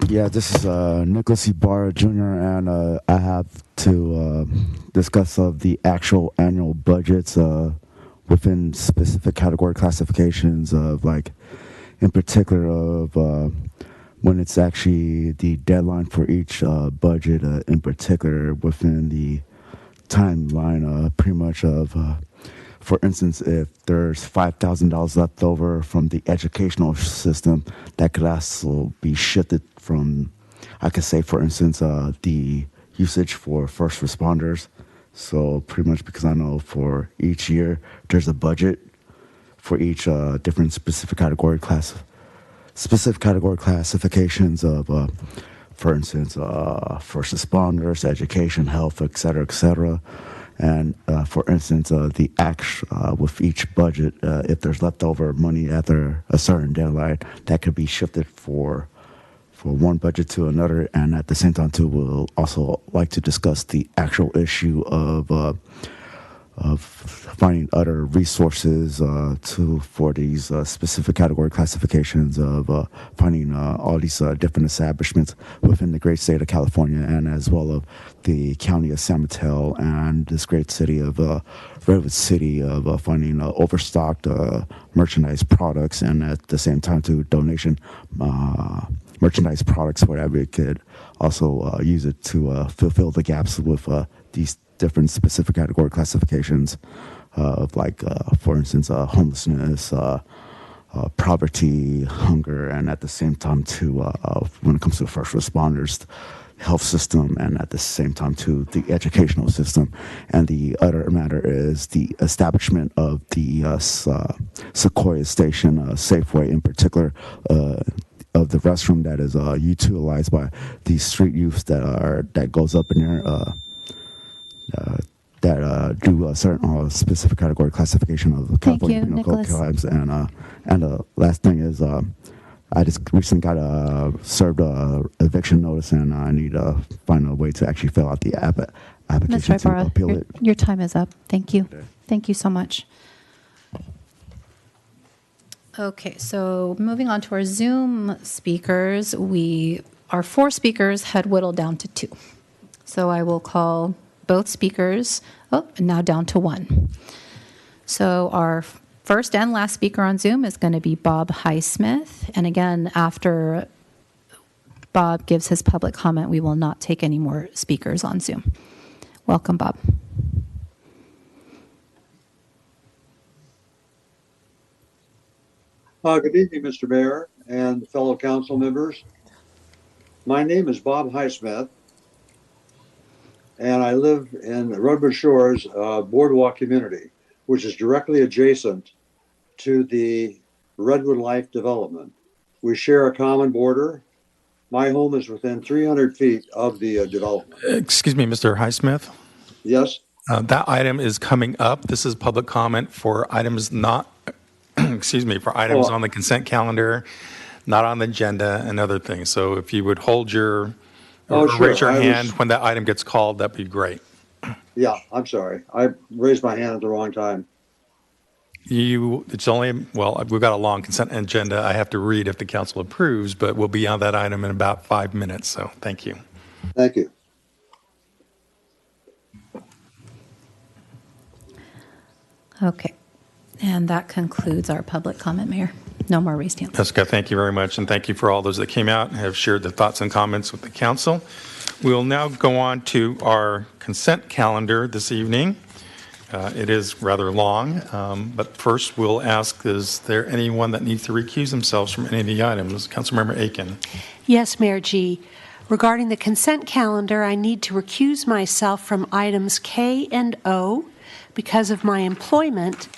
Yeah, this is Nicholas Ibarra Jr., and I have to discuss of the actual annual budgets within specific category classifications of, like, in particular of when it's actually the deadline for each budget, in particular within the timeline, pretty much of, for instance, if there's $5,000 left over from the educational system, that could also be shifted from, I could say, for instance, the usage for first responders. So pretty much because I know for each year there's a budget for each different specific category classifications of, for instance, first responders, education, health, et cetera, and for instance, the with each budget, if there's leftover money after a certain deadline, that could be shifted for one budget to another. And at the same time, too, we'll also like to discuss the actual issue of finding other resources for these specific category classifications of finding all these different establishments within the great state of California, and as well of the county of San Mateo and this great city of Redwood City, of finding overstocked merchandise products, and at the same time to donation merchandise products, whatever it could also use it to fulfill the gaps with these different specific category classifications of, like, for instance, homelessness, poverty, hunger, and at the same time, too, when it comes to first responders, health system, and at the same time, too, the educational system. And the other matter is the establishment of the Sequoia Station, Safeway in particular, of the restroom that is utilized by these street youths that goes up in there. That do a certain specific category classification of California penal code crimes. And the last thing is, I just recently got served a eviction notice, and I need to find a way to actually fill out the application Mr. to Ibarra, appeal it. your time is up. Thank you. Thank you so much. Okay, so moving on to our Zoom speakers, our 4 speakers had whittled down to 2. So I will call both speakers, now down to 1. So our first and last speaker on Zoom is going to be Bob Highsmith. And again, after Bob gives his public comment, we will not take any more speakers on Zoom. Welcome, Bob. Good evening, Mr. Mayor and fellow council members. My name is Bob Highsmith, and I live in Redwood Shores Boardwalk community, which is directly adjacent to the Redwood Life development. We share a common border. My home is within 300 feet of the development. Excuse me, Mr. Highsmith. Yes? That item is coming up. This is public comment for items not, for items on the consent calendar, not on the agenda, and other things. So if you would hold your, raise your hand when that item gets called, that'd be great. Yeah, I'm sorry. I raised my hand at the wrong time. It's only, we've got a long consent agenda I have to read if the council approves, but we'll be on that item in about 5 minutes. So thank you. Thank you. Okay. And that concludes our public comment, Mayor. No more raised hands. Jessica, thank you very much. And thank you for all those that came out and have shared their thoughts and comments with the council. We will now go on to our consent calendar this evening. It is rather long, but first we'll ask, is there anyone that needs to recuse themselves from any of the items? Councilmember Aiken. Yes, Mayor G. Regarding the consent calendar, I need to recuse myself from items K and O because of my employment,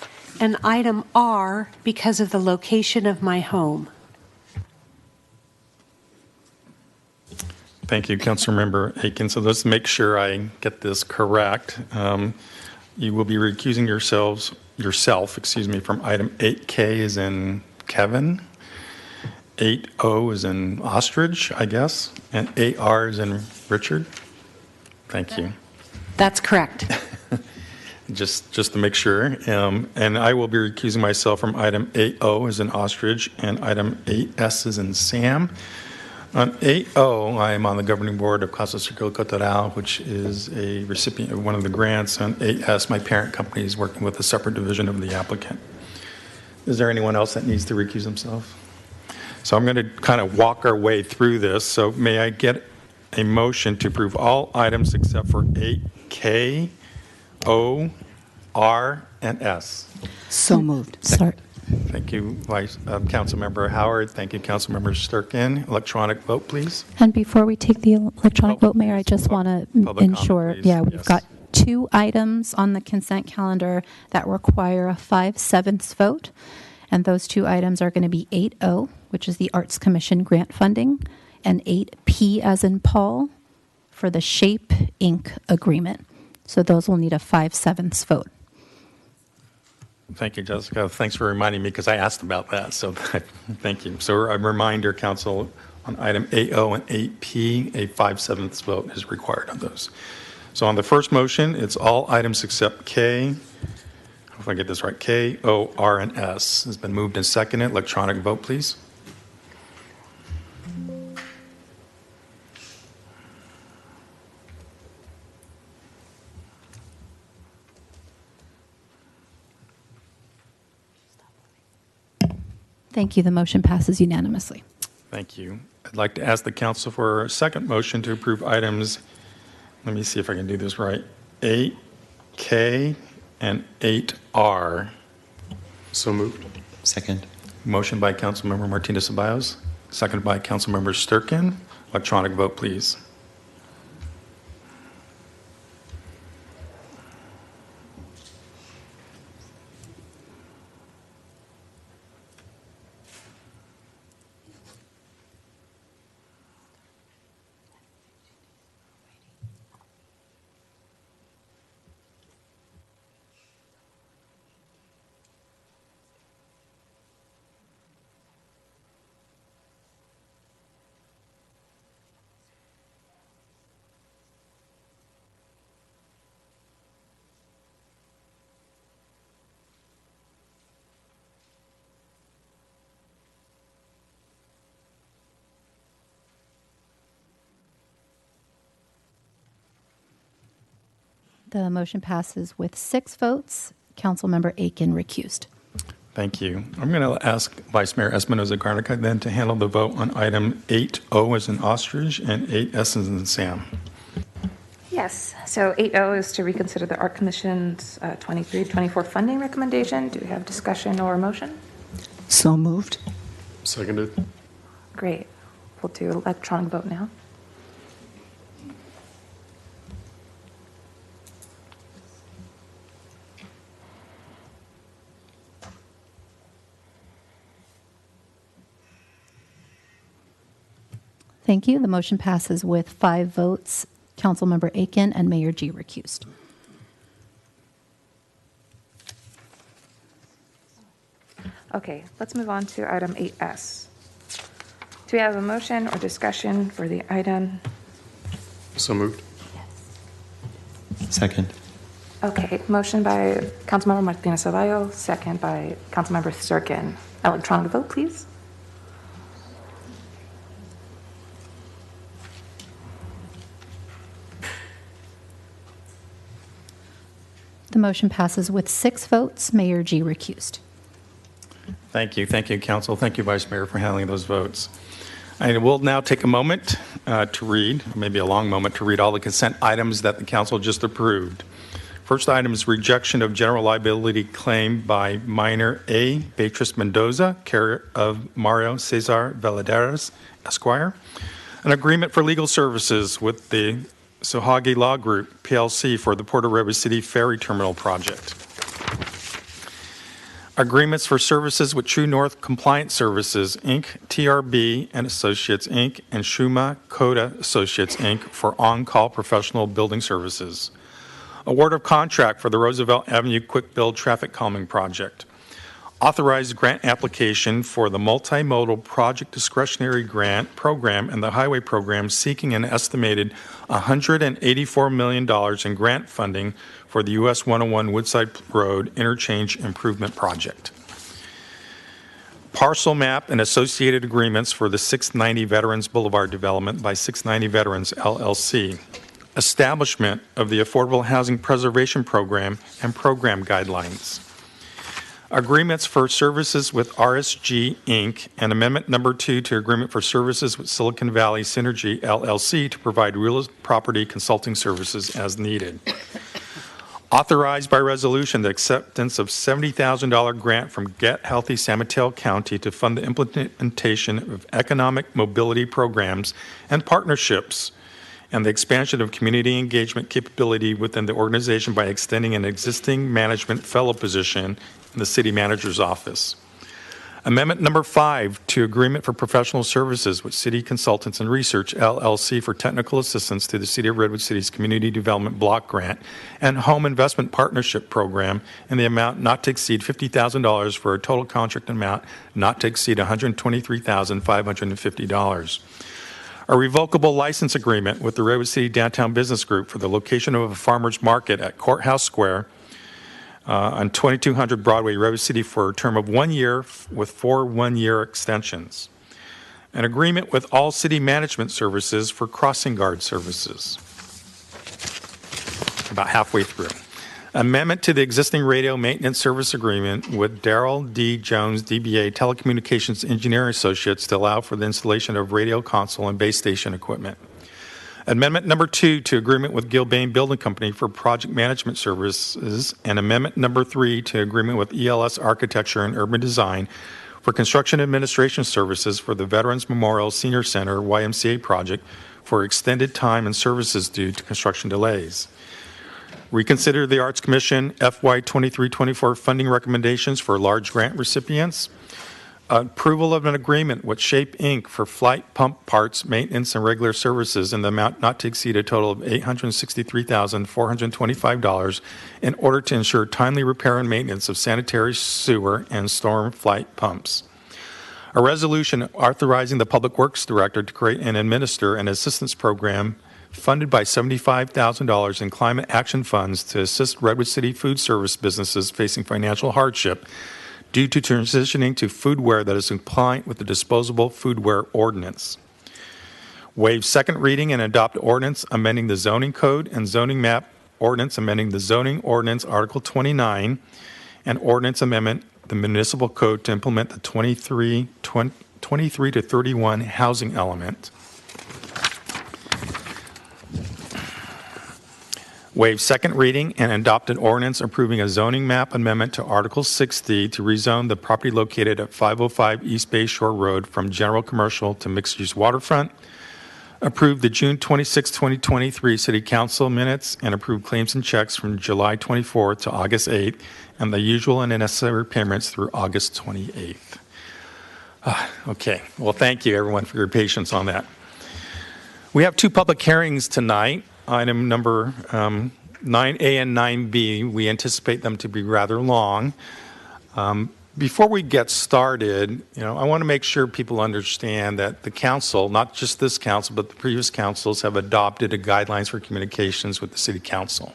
and item R because of the location of my home. Thank you, Councilmember Aiken. So let's make sure I get this correct. You will be recusing yourself, from item 8K as in Kevin, 8O is in ostrich, I guess, and 8R is in Richard. Thank you. That's correct. Just to make sure. And I will be recusing myself from item 8O as in ostrich and item 8S is in Sam. On 8O, I am on the governing board of Casa Circular Cotoral, which is a recipient of one of the grants. On 8S, my parent company is working with a separate division of the applicant. Is there anyone else that needs to recuse himself? So I'm going to kind of walk our way through this. So may I get a motion to approve all items except for 8K, O, R, and S? So moved. Sorry. Thank you, Councilmember Howard. Thank you, Councilmember Sturkin. Electronic vote, please. And before we take the electronic vote, Mayor, I just want to public ensure, comment, please. we've Yes. got 2 items on the consent calendar that require a 5/7 vote. And those 2 items are going to be 8O, which is the Arts Commission grant funding, and 8P as in Paul for the SHAPE Inc. agreement. So those will need a 5/7 vote. Thank you, Jessica. Thanks for reminding me because I asked about that. So thank you. So a reminder, Council, on item 8O and 8P, a 5/7 vote is required on those. So on the first motion, it's all items except K. If I get this right, K, O, R, and S has been moved and seconded. Electronic vote, please. Thank you. The motion passes unanimously. Thank you. I'd like to ask the council for a second motion to approve items, let me see if I can do this right, 8K and 8R. So moved. Second. Motion by Councilmember Martinez Ceballos, seconded by Councilmember Sturkin. Electronic vote, please. The motion passes with 6 votes. Councilmember Aiken recused. Thank you. I'm going to ask Vice Mayor Espinoza Garnica then to handle the vote on item 8O as in ostrich and 8S as in Sam. Yes, so 8O is to reconsider the Art Commission's 23-24 funding recommendation. Do we have discussion or motion? So moved. Seconded. Great. We'll do electronic vote now. Thank you. The motion passes with 5 votes. Councilmember Aiken and Mayor G recused. Okay, let's move on to item 8S. Do we have a motion or discussion for the item? So moved. Second. Okay, motion by Councilmember Martinez Ceballos, second by Councilmember Sturkin. Electronic vote, please. The motion passes with 6 votes. Mayor G recused. Thank you. Thank you, Council. Thank you, Vice Mayor, for handling those votes. I will now take a moment to read, maybe a long moment, to read all the consent items that the Council just approved. First item is rejection of general liability claim by minor A. Beatrice Mendoza, care of Mario Cesar Valadares, Esquire. An agreement for legal services with the Sohagi Law Group, PLC, for the Puerto River City Ferry Terminal Project. Agreements for services with True North Compliance Services, Inc., TRB and Associates, Inc., and Shuma Coda Associates, Inc. for on-call professional building services. Award of contract for the Roosevelt Avenue Quick Build Traffic Calming Project. Authorized grant application for the multimodal project discretionary grant program and the highway program seeking an estimated $184 million in grant funding for the US 101 Woodside Road Interchange Improvement Project. Parcel map and associated agreements for the 690 Veterans Boulevard development by 690 Veterans LLC. Establishment of the Affordable Housing Preservation Program and program guidelines. Agreements for services with RSG Inc. and Amendment Number 2 to Agreement for Services with Silicon Valley Synergy LLC to provide real property consulting services as needed. Authorized by resolution the acceptance of $70,000 grant from Get Healthy San Mateo County to fund the implementation of economic mobility programs and partnerships and the expansion of community engagement capability within the organization by extending an existing management fellow position in the city manager's office. Amendment number 5 to Agreement for Professional Services with City Consultants and Research LLC for technical assistance to the City of Redwood City's Community Development Block Grant and Home Investment Partnership Program in the amount not to exceed $50,000 for a total contract amount not to exceed $123,550. A revocable license agreement with the Redwood City Downtown Business Group for the location of a farmer's market at Courthouse Square on 2200 Broadway, Redwood City for a term of 1 year with 4 one-year extensions. An agreement with All City Management Services for crossing guard services. About halfway through. Amendment to the existing radio maintenance service agreement with Darrell D. Jones, DBA Telecommunications Engineering Associates to allow for the installation of radio console and base station equipment. Amendment number 2 to agreement with Gilbane Building Company for project management services, and amendment number 3 to agreement with ELS Architecture and Urban Design for construction administration services for the Veterans Memorial Senior Center YMCA project for extended time and services due to construction delays. Reconsider the Arts Commission FY 23-24 funding recommendations for large grant recipients. Approval of an agreement with Shape Inc. for flight pump parts, maintenance, and regular services in the amount not to exceed a total of $863,425 in order to ensure timely repair and maintenance of sanitary sewer and storm flight pumps. A resolution authorizing the Public Works Director to create and administer an assistance program funded by $75,000 in climate action funds to assist Redwood City food service businesses facing financial hardship due to transitioning to foodware that is compliant with the disposable foodware ordinance. Waive second reading and adopt ordinance amending the zoning code and zoning map ordinance amending the zoning ordinance Article 29 and ordinance amendment the municipal code to implement the 23 to 31 housing element. Waive second reading and adopt an ordinance approving a zoning map amendment to Article 60 to rezone the property located at 505 East Bay Shore Road from general commercial to mixed-use waterfront. Approve the June 26, 2023 City Council minutes and approve claims and checks from July 24th to August 8th and the usual and necessary payments through August 28th. Okay, well, thank you everyone for your patience on that. We have 2 public hearings tonight. Item number 9A and 9B, we anticipate them to be rather long. Before we get started, I want to make sure people understand that the council, not just this council, but the previous councils have adopted a guidelines for communications with the city council.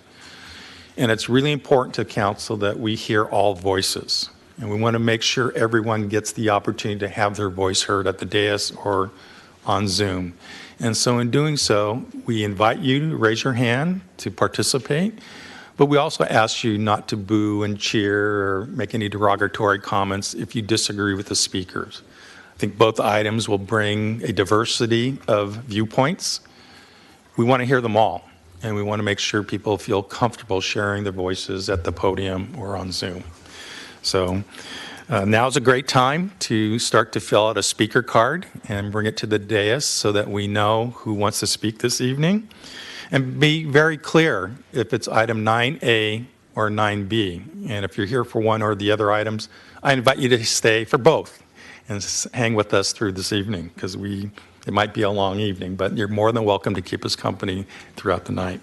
And it's really important to council that we hear all voices. And we want to make sure everyone gets the opportunity to have their voice heard at the dais or on Zoom. And so in doing so, we invite you to raise your hand to participate, but we also ask you not to boo and cheer or make any derogatory comments if you disagree with the speakers. I think both items will bring a diversity of viewpoints. We want to hear them all, and we want to make sure people feel comfortable sharing their voices at the podium or on Zoom. So now's a great time to start to fill out a speaker card and bring it to the dais so that we know who wants to speak this evening. And be very clear if it's item 9A or 9B. And if you're here for one or the other items, I invite you to stay for both and hang with us through this evening because it might be a long evening, but you're more than welcome to keep us company throughout the night.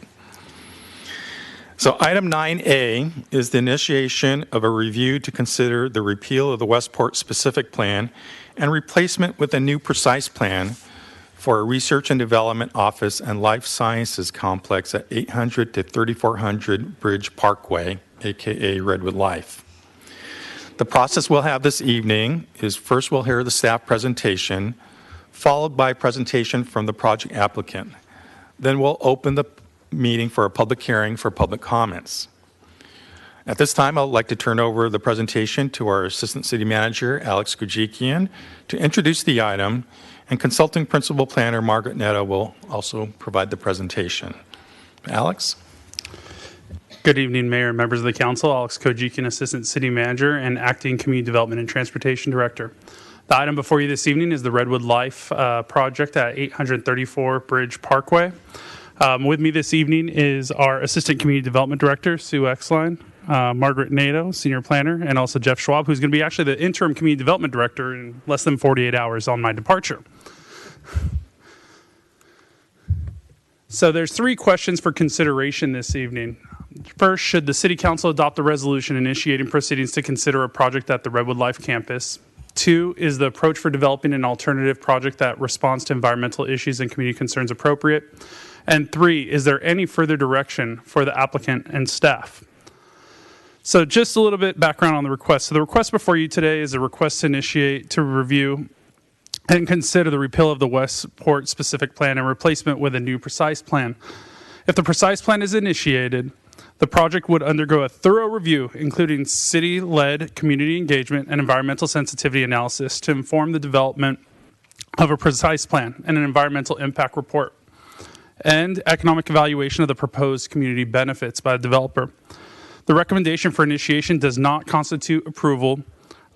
So item 9A is the initiation of a review to consider the repeal of the Westport Specific Plan and replacement with a new precise plan for a research and development office and life sciences complex at 800 to 3400 Bridge Parkway, aka Redwood Life. The process we'll have this evening is first we'll hear the staff presentation, followed by a presentation from the project applicant. Then we'll open the meeting for a public hearing for public comments. At this time, I'd like to turn over the presentation to our Assistant City Manager, Alex Kujikian, to introduce the item, and Consulting Principal Planner Margaret Netto will also provide the presentation. Alex? Good evening, Mayor and members of the Council. Alex Kojikian, Assistant City Manager and Acting Community Development and Transportation Director. The item before you this evening is the Redwood Life project at 834 Bridge Parkway. With me this evening is our Assistant Community Development Director, Sue Exline, Margaret Nato, Senior Planner, and also Jeff Schwab, who's going to be actually the Interim Community Development Director in less than 48 hours on my departure. So there's 3 questions for consideration this evening. First, should the City Council adopt a resolution initiating proceedings to consider a project at the Redwood Life campus? 2, is the approach for developing an alternative project that responds to environmental issues and community concerns appropriate? And 3, is there any further direction for the applicant and staff? So just a little bit background on the request. So the request before you today is a request to initiate, to review, and consider the repeal of the Westport Specific Plan and replacement with a new precise plan. If the precise plan is initiated, the project would undergo a thorough review, including city-led community engagement and environmental sensitivity analysis to inform the development of a precise plan and an environmental impact report, and economic evaluation of the proposed community benefits by the developer. The recommendation for initiation does not constitute approval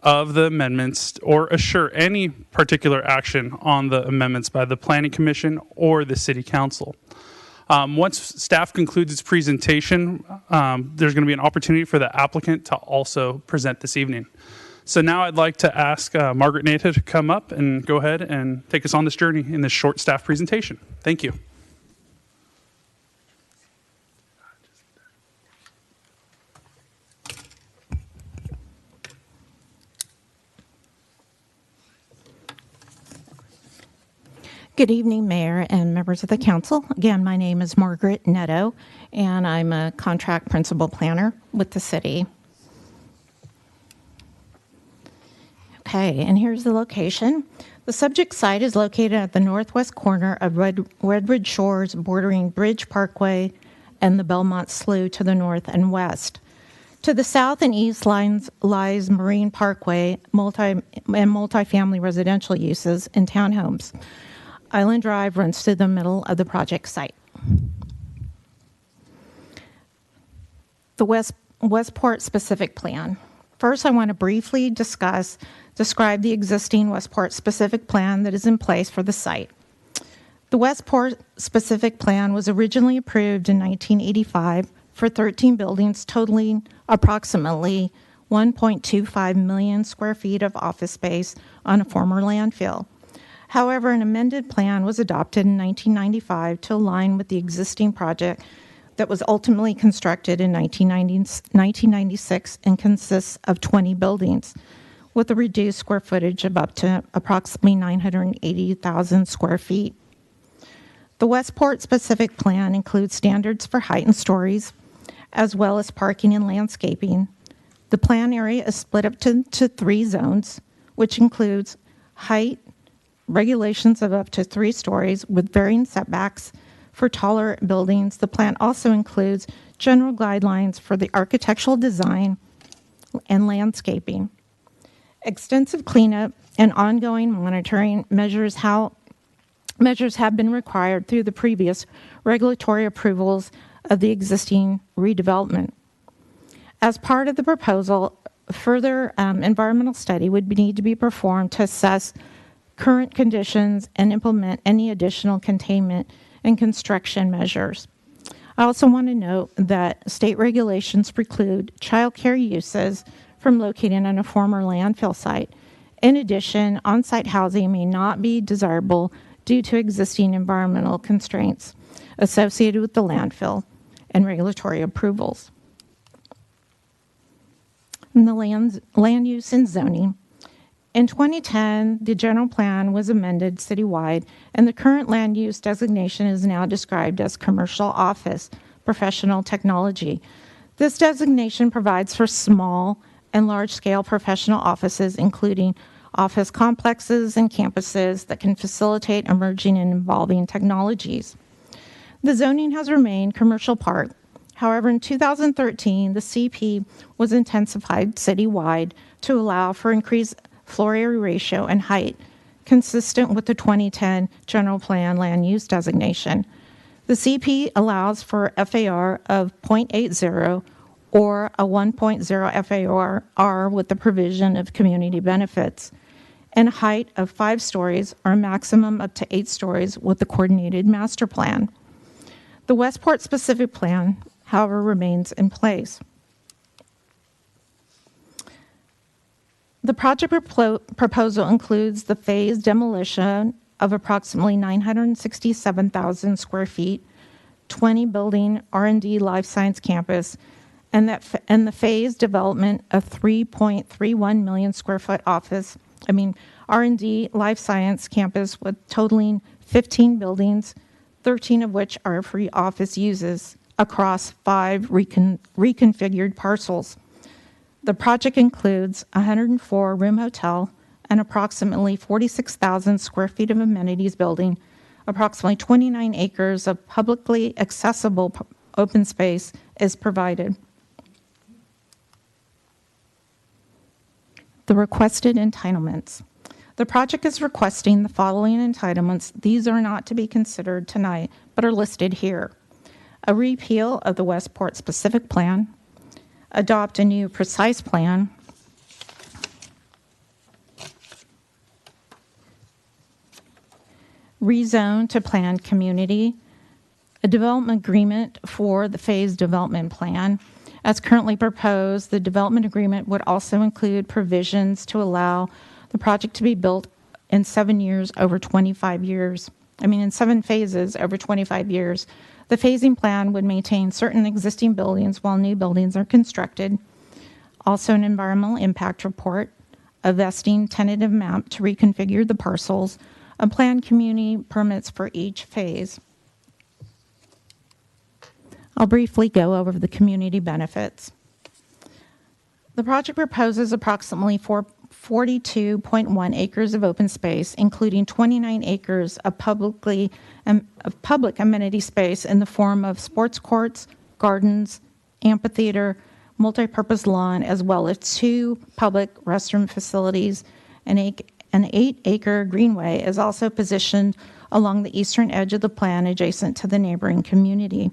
of the amendments or assure any particular action on the amendments by the Planning Commission or the City Council. Once staff concludes its presentation, there's going to be an opportunity for the applicant to also present this evening. So now I'd like to ask Margaret Nato to come up and go ahead and take us on this journey in this short staff presentation. Thank you. Good evening, Mayor and members of the Council. Again, my name is Margaret Netto, and I'm a contract principal planner with the city. Okay, and here's the location. The subject site is located at the northwest corner of Redwood Shores, bordering Bridge Parkway and the Belmont Slough to the north and west. To the south and east lies Marine Parkway and multifamily residential uses and townhomes. Island Drive runs through the middle of the project site. The Westport Specific Plan. First, I want to briefly describe the existing Westport Specific Plan that is in place for the site. The Westport Specific Plan was originally approved in 1985 for 13 buildings totaling approximately 1.25 million square feet of office space on a former landfill. However, an amended plan was adopted in 1995 to align with the existing project that was ultimately constructed in 1996 and consists of 20 buildings with a reduced square footage of up to approximately 980,000 square feet. The Westport Specific Plan includes standards for height and stories, as well as parking and landscaping. The plan area is split up to 3 zones, which includes height, regulations of up to 3 stories with varying setbacks for taller buildings. The plan also includes general guidelines for the architectural design and landscaping. Extensive cleanup and ongoing monitoring measures have been required through the previous regulatory approvals of the existing redevelopment. As part of the proposal, further environmental study would need to be performed to assess current conditions and implement any additional containment and construction measures. I also want to note that state regulations preclude childcare uses from locating on a former landfill site. In addition, on-site housing may not be desirable due to existing environmental constraints associated with the landfill, and regulatory approvals. In the land use and zoning, in 2010, the general plan was amended citywide, and the current land use designation is now described as commercial office, professional technology. This designation provides for small and large-scale professional offices, including office complexes and campuses that can facilitate emerging and evolving technologies. The zoning has remained commercial park. However, in 2013, the CP was intensified citywide to allow for increased floor area ratio and height, consistent with the 2010 general plan land use designation. The CP allows for FAR of 0.80 or a 1.0 FAR with the provision of community benefits, and a height of 5 stories or a maximum up to 8 stories with the coordinated master plan. The Westport Specific Plan, however, remains in place. The project proposal includes the phased demolition of approximately 967,000 square feet, 20 building R&D life science campus, and the phased development of 3.31 million square foot R&D life science campus with totaling 15 buildings, 13 of which are free office uses across 5 reconfigured parcels. The project includes a 104-room hotel and approximately 46,000 square feet of amenities building. Approximately 29 acres of publicly accessible open space is provided. The requested entitlements. The project is requesting the following entitlements. These are not to be considered tonight, but are listed here. A repeal of the Westport Specific Plan, adopt a new precise plan, rezone to planned community, a development agreement for the phased development plan. As currently proposed, the development agreement would also include provisions to allow the project to be built in 7 years over 25 years. In 7 phases over 25 years. The phasing plan would maintain certain existing buildings while new buildings are constructed. Also, an environmental impact report, a vesting tentative map to reconfigure the parcels, a planned community permits for each phase. I'll briefly go over the community benefits. The project proposes approximately 42.1 acres of open space, including 29 acres of public amenity space in the form of sports courts, gardens, amphitheater, multipurpose lawn, as well as 2 public restroom facilities. An 8-acre greenway is also positioned along the eastern edge of the plan adjacent to the neighboring community.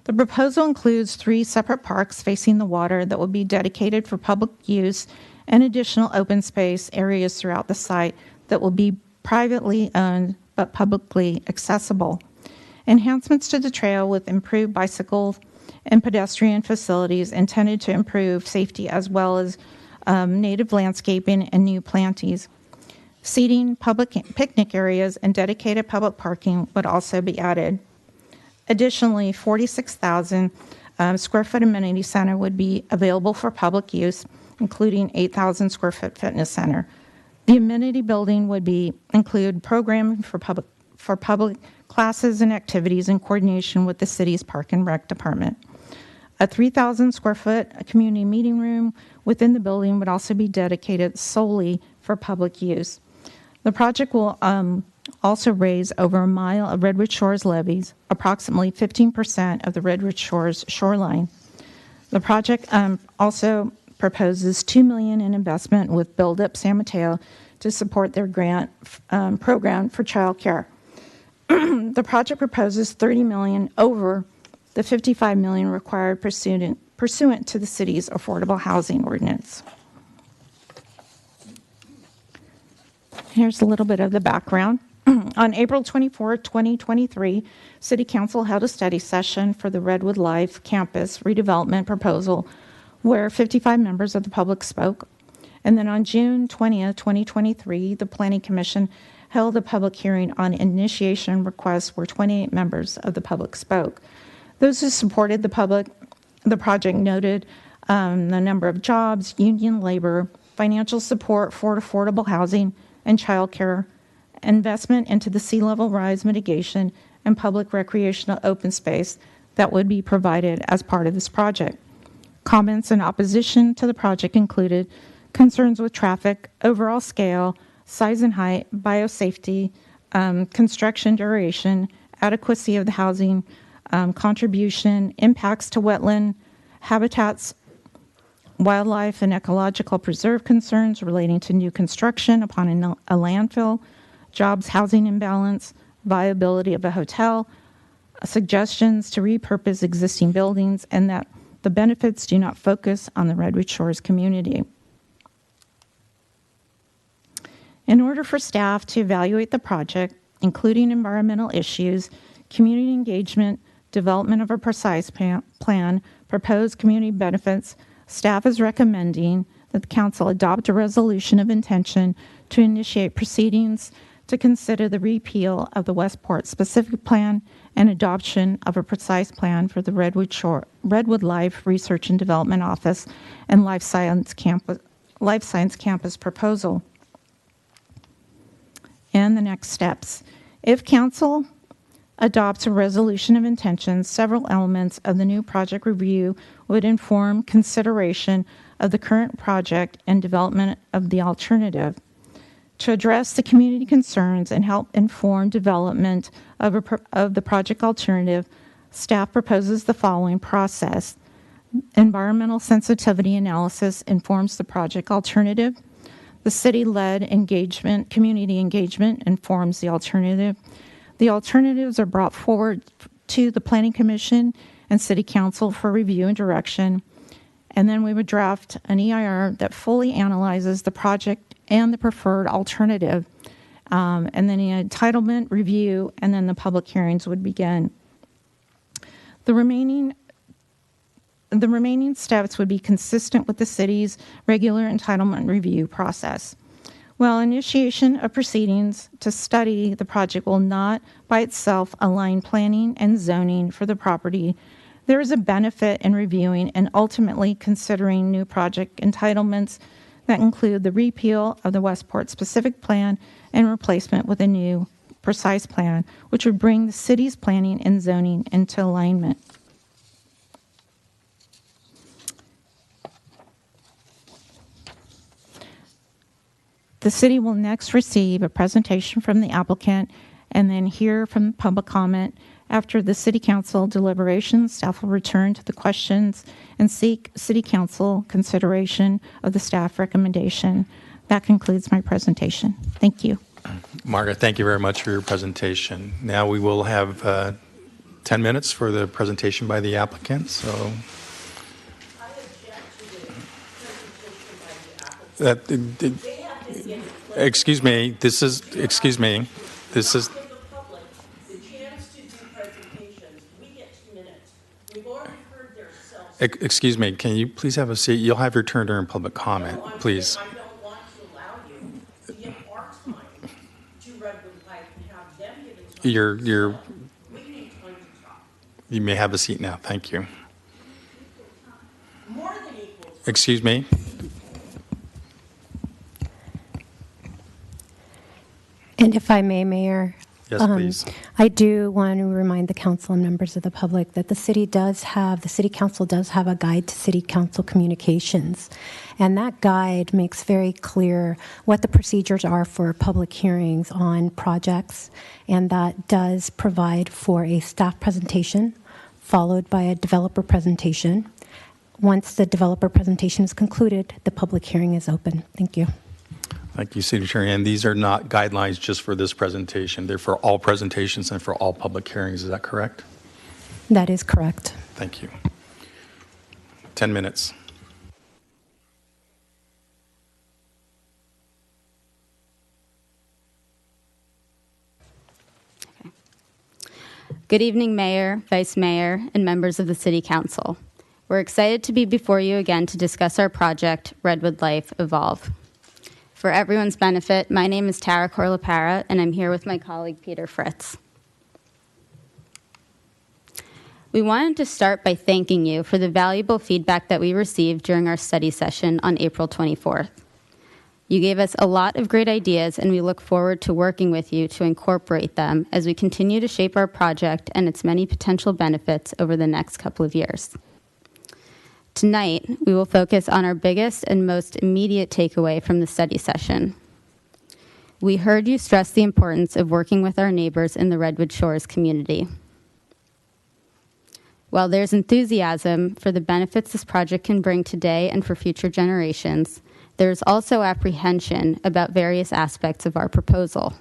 The proposal includes 3 separate parks facing the water that will be dedicated for public use and additional open space areas throughout the site that will be privately owned but publicly accessible. Enhancements to the trail with improved bicycle and pedestrian facilities intended to improve safety, as well as native landscaping and new planties. Seating, public picnic areas, and dedicated public parking would also be added. Additionally, 46,000 square foot amenity center would be available for public use, including 8,000 square foot fitness center. The amenity building would include programming for public classes and activities in coordination with the city's Park and Rec department. A 3,000 square foot community meeting room within the building would also be dedicated solely for public use. The project will also raise over a mile of Redwood Shores levees, approximately 15% of the Redwood Shores shoreline. The project also proposes $2 million in investment with Build Up San Mateo to support their grant program for child care. The project proposes $30 million over the $55 million required pursuant to the city's affordable housing ordinance. Here's a little bit of the background. On April 24, 2023, City Council held a study session for the Redwood Life campus redevelopment proposal where 55 members of the public spoke. And then on June 20, 2023, the Planning Commission held a public hearing on initiation requests where 28 members of the public spoke. Those who supported the project noted the number of jobs, union labor, financial support for affordable housing and childcare, investment into the sea level rise mitigation, and public recreational open space that would be provided as part of this project. Comments in opposition to the project included concerns with traffic, overall scale, size and height, biosafety, construction duration, adequacy of the housing, contribution, impacts to wetland, habitats, wildlife and ecological preserve concerns relating to new construction upon a landfill, jobs, housing imbalance, viability of a hotel, suggestions to repurpose existing buildings, and that the benefits do not focus on the Redwood Shores community. In order for staff to evaluate the project, including environmental issues, community engagement, development of a precise plan, proposed community benefits, staff is recommending that the council adopt a resolution of intention to initiate proceedings to consider the repeal of the Westport Specific Plan and adoption of a precise plan for the Redwood Life Research and Development Office and Life Science Campus proposal. And the next steps. If council adopts a resolution of intention, several elements of the new project review would inform consideration of the current project and development of the alternative. To address the community concerns and help inform development of the project alternative, staff proposes the following process. Environmental sensitivity analysis informs the project alternative. The city-led engagement, community engagement, informs the alternative. The alternatives are brought forward to the Planning Commission and City Council for review and direction. And then we would draft an EIR that fully analyzes the project and the preferred alternative. And then an entitlement review, and then the public hearings would begin. The remaining steps would be consistent with the city's regular entitlement review process. While initiation of proceedings to study the project will not by itself align planning and zoning for the property, there is a benefit in reviewing and ultimately considering new project entitlements that include the repeal of the Westport Specific Plan and replacement with a new precise plan, which would bring the city's planning and zoning into alignment. The city will next receive a presentation from the applicant and then hear from public comment. After the City Council deliberations, staff will return to the questions and seek City Council consideration of the staff recommendation. That concludes my presentation. Thank you. Margaret, thank you very much for your presentation. Now we will have 10 minutes for the presentation by the applicant. So, excuse me. This is. Excuse me, can you please have a seat? You'll have your turn during public comment, please. I don't want to allow you to give our time to Redwood Life and have them give it time. We need time to talk. You may have a seat now. Thank you. More than equal. Excuse me. And if I may, Mayor. Yes, please. I do want to remind the council and members of the public that the City Council does have a guide to City Council communications. And that guide makes very clear what the procedures are for public hearings on projects. And that does provide for a staff presentation followed by a developer presentation. Once the developer presentation is concluded, the public hearing is open. Thank you. Thank you, City Attorney. And these are not guidelines just for this presentation. They're for all presentations and for all public hearings. Is that correct? That is correct. Thank you. 10 minutes. Good evening, Mayor, Vice Mayor, and members of the City Council. We're excited to be before you again to discuss our project, Redwood Life Evolve. For everyone's benefit, my name is Tara Corlapara, and I'm here with my colleague, Peter Fritz. We wanted to start by thanking you for the valuable feedback that we received during our study session on April 24th. You gave us a lot of great ideas, and we look forward to working with you to incorporate them as we continue to shape our project and its many potential benefits over the next couple of years. Tonight, we will focus on our biggest and most immediate takeaway from the study session. We heard you stress the importance of working with our neighbors in the Redwood Shores community. While there's enthusiasm for the benefits this project can bring today and for future generations, there's also apprehension about various aspects of our proposal.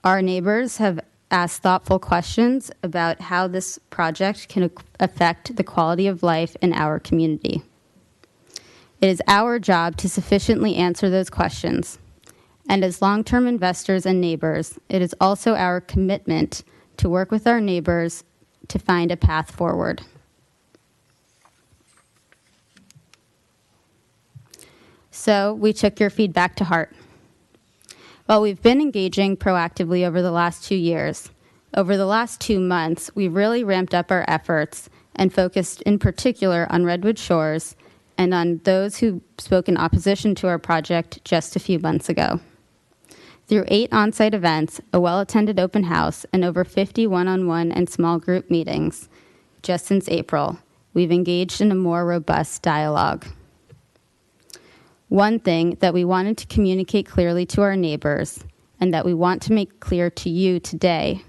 Our neighbors have asked thoughtful questions about how this project can affect the quality of life in our community. It is our job to sufficiently answer those questions. And as long-term investors and neighbors, it is also our commitment to work with our neighbors to find a path forward. So we took your feedback to heart. While we've been engaging proactively over the last 2 years, over the last 2 months, we've really ramped up our efforts and focused in particular on Redwood Shores and on those who spoke in opposition to our project just a few months ago. Through 8 on-site events, a well-attended open house, and over 50 one-on-one and small group meetings, just since April, we've engaged in a more robust dialogue. One thing that we wanted to communicate clearly to our neighbors and that we want to make clear to you today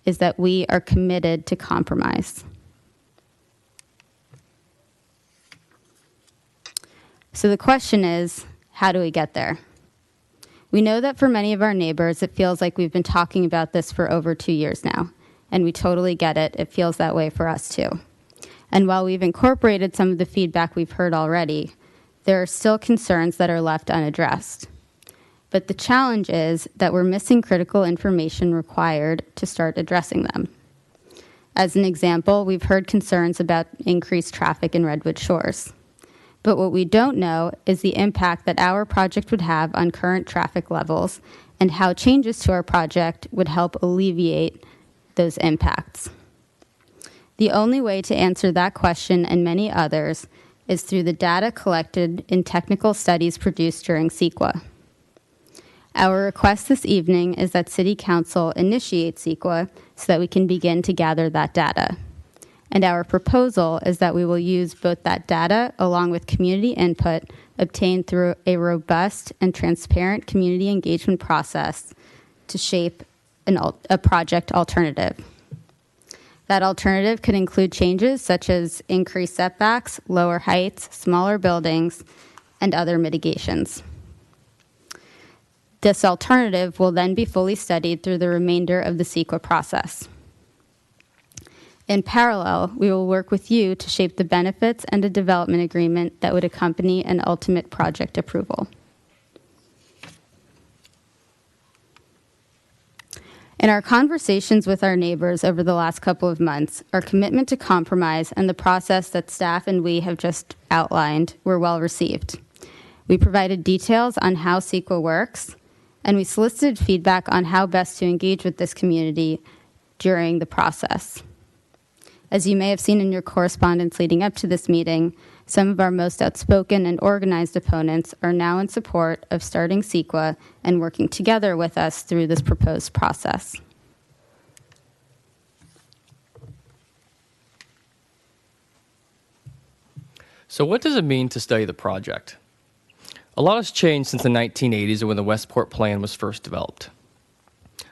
is that we are committed to compromise. So the question is, how do we get there? We know that for many of our neighbors, it feels like we've been talking about this for over 2 years now, and we totally get it. It feels that way for us too. And while we've incorporated some of the feedback we've heard already, there are still concerns that are left unaddressed. But the challenge is that we're missing critical information required to start addressing them. As an example, we've heard concerns about increased traffic in Redwood Shores. But what we don't know is the impact that our project would have on current traffic levels and how changes to our project would help alleviate those impacts. The only way to answer that question and many others is through the data collected in technical studies produced during CEQA. Our request this evening is that City Council initiate CEQA so that we can begin to gather that data. And our proposal is that we will use both that data along with community input obtained through a robust and transparent community engagement process to shape a project alternative. That alternative could include changes such as increased setbacks, lower heights, smaller buildings, and other mitigations. This alternative will then be fully studied through the remainder of the CEQA process. In parallel, we will work with you to shape the benefits and a development agreement that would accompany an ultimate project approval. In our conversations with our neighbors over the last couple of months, our commitment to compromise and the process that staff and we have just outlined were well received. We provided details on how CEQA works, and we solicited feedback on how best to engage with this community during the process. As you may have seen in your correspondence leading up to this meeting, some of our most outspoken and organized opponents are now in support of starting CEQA and working together with us through this proposed process. So what does it mean to study the project? A lot has changed since the 1980s when the Westport Plan was first developed.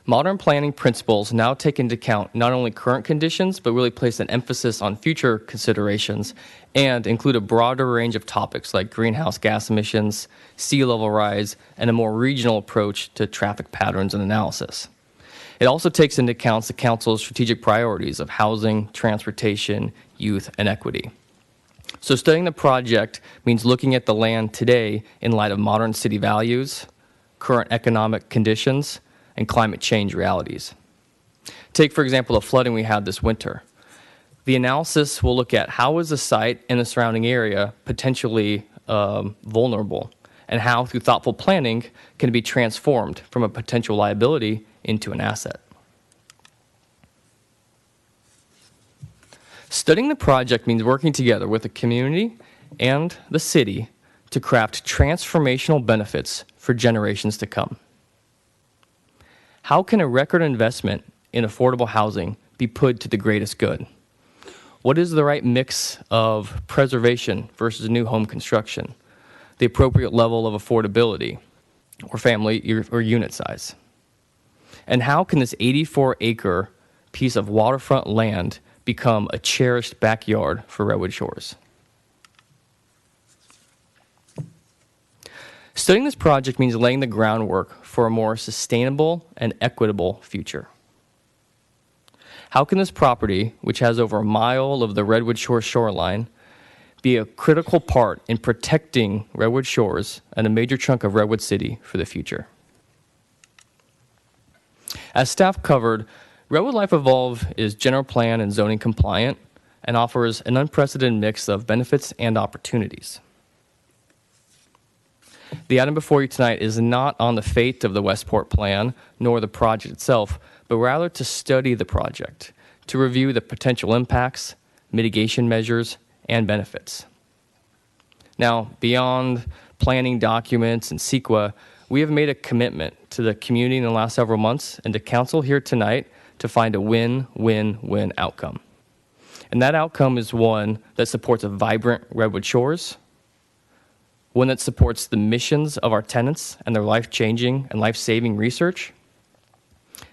Modern planning principles now take into account not only current conditions, but really place an emphasis on future considerations and include a broader range of topics like greenhouse gas emissions, sea level rise, and a more regional approach to traffic patterns and analysis. It also takes into account the Council's strategic priorities of housing, transportation, youth, and equity. So studying the project means looking at the land today in light of modern city values, current economic conditions, and climate change realities. Take, for example, the flooding we had this winter. The analysis will look at how is the site and the surrounding area potentially vulnerable, and how, through thoughtful planning, can it be transformed from a potential liability into an asset. Studying the project means working together with the community and the city to craft transformational benefits for generations to come. How can a record investment in affordable housing be put to the greatest good? What is the right mix of preservation versus new home construction? The appropriate level of affordability or family or unit size? And how can this 84-acre piece of waterfront land become a cherished backyard for Redwood Shores? Studying this project means laying the groundwork for a more sustainable and equitable future. How can this property, which has over a mile of the Redwood Shores shoreline, be a critical part in protecting Redwood Shores and a major chunk of Redwood City for the future? As staff covered, Redwood Life Evolve is general plan and zoning compliant and offers an unprecedented mix of benefits and opportunities. The item before you tonight is not on the fate of the Westport Plan nor the project itself, but rather to study the project, to review the potential impacts, mitigation measures, and benefits. Now, beyond planning documents and CEQA, we have made a commitment to the community in the last several months and to council here tonight to find a win-win-win outcome. And that outcome is one that supports a vibrant Redwood Shores, one that supports the missions of our tenants and their life-changing and life-saving research,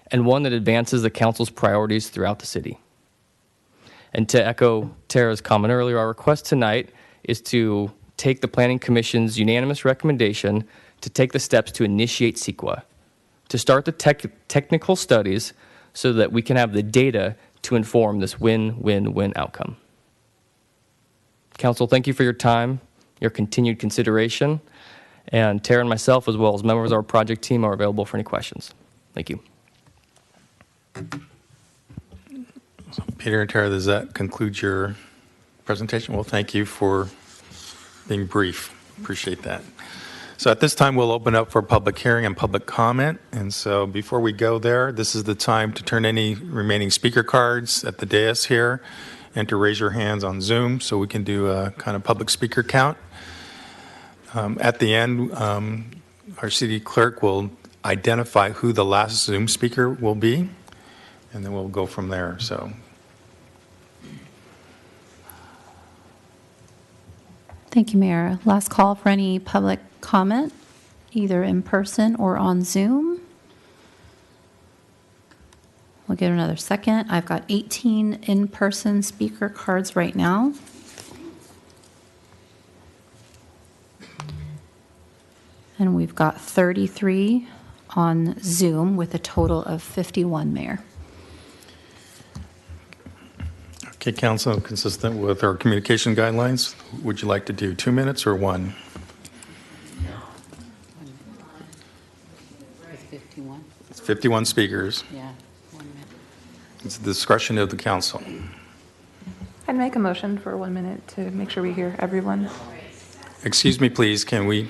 and one that advances the council's priorities throughout the city. And to echo Tara's comment earlier, our request tonight is to take the Planning Commission's unanimous recommendation to take the steps to initiate CEQA, to start the technical studies so that we can have the data to inform this win-win-win outcome. Council, thank you for your time, your continued consideration, and Tara and myself, as well as members of our project team, are available for any questions. Thank you. So Peter and Tara, does that conclude your presentation? Well, thank you for being brief. Appreciate that. So at this time, we'll open up for public hearing and public comment. And so before we go there, this is the time to turn any remaining speaker cards at the dais here and to raise your hands on Zoom so we can do a kind of public speaker count. At the end, our city clerk will identify who the last Zoom speaker will be, and then we'll go from there. So. Thank you, Mayor. Last call for any public comment, either in person or on Zoom. We'll give it another second. I've got 18 in-person speaker cards right now. And we've got 33 on Zoom with a total of 51, Mayor. Okay, Council, consistent with our communication guidelines, would you like to do 2 minutes or 1? It's 51. It's 51 speakers. Yeah, 1 minute. It's the discretion of the council. I'd make a motion for 1 minute to make sure we hear everyone. Excuse me, please, can we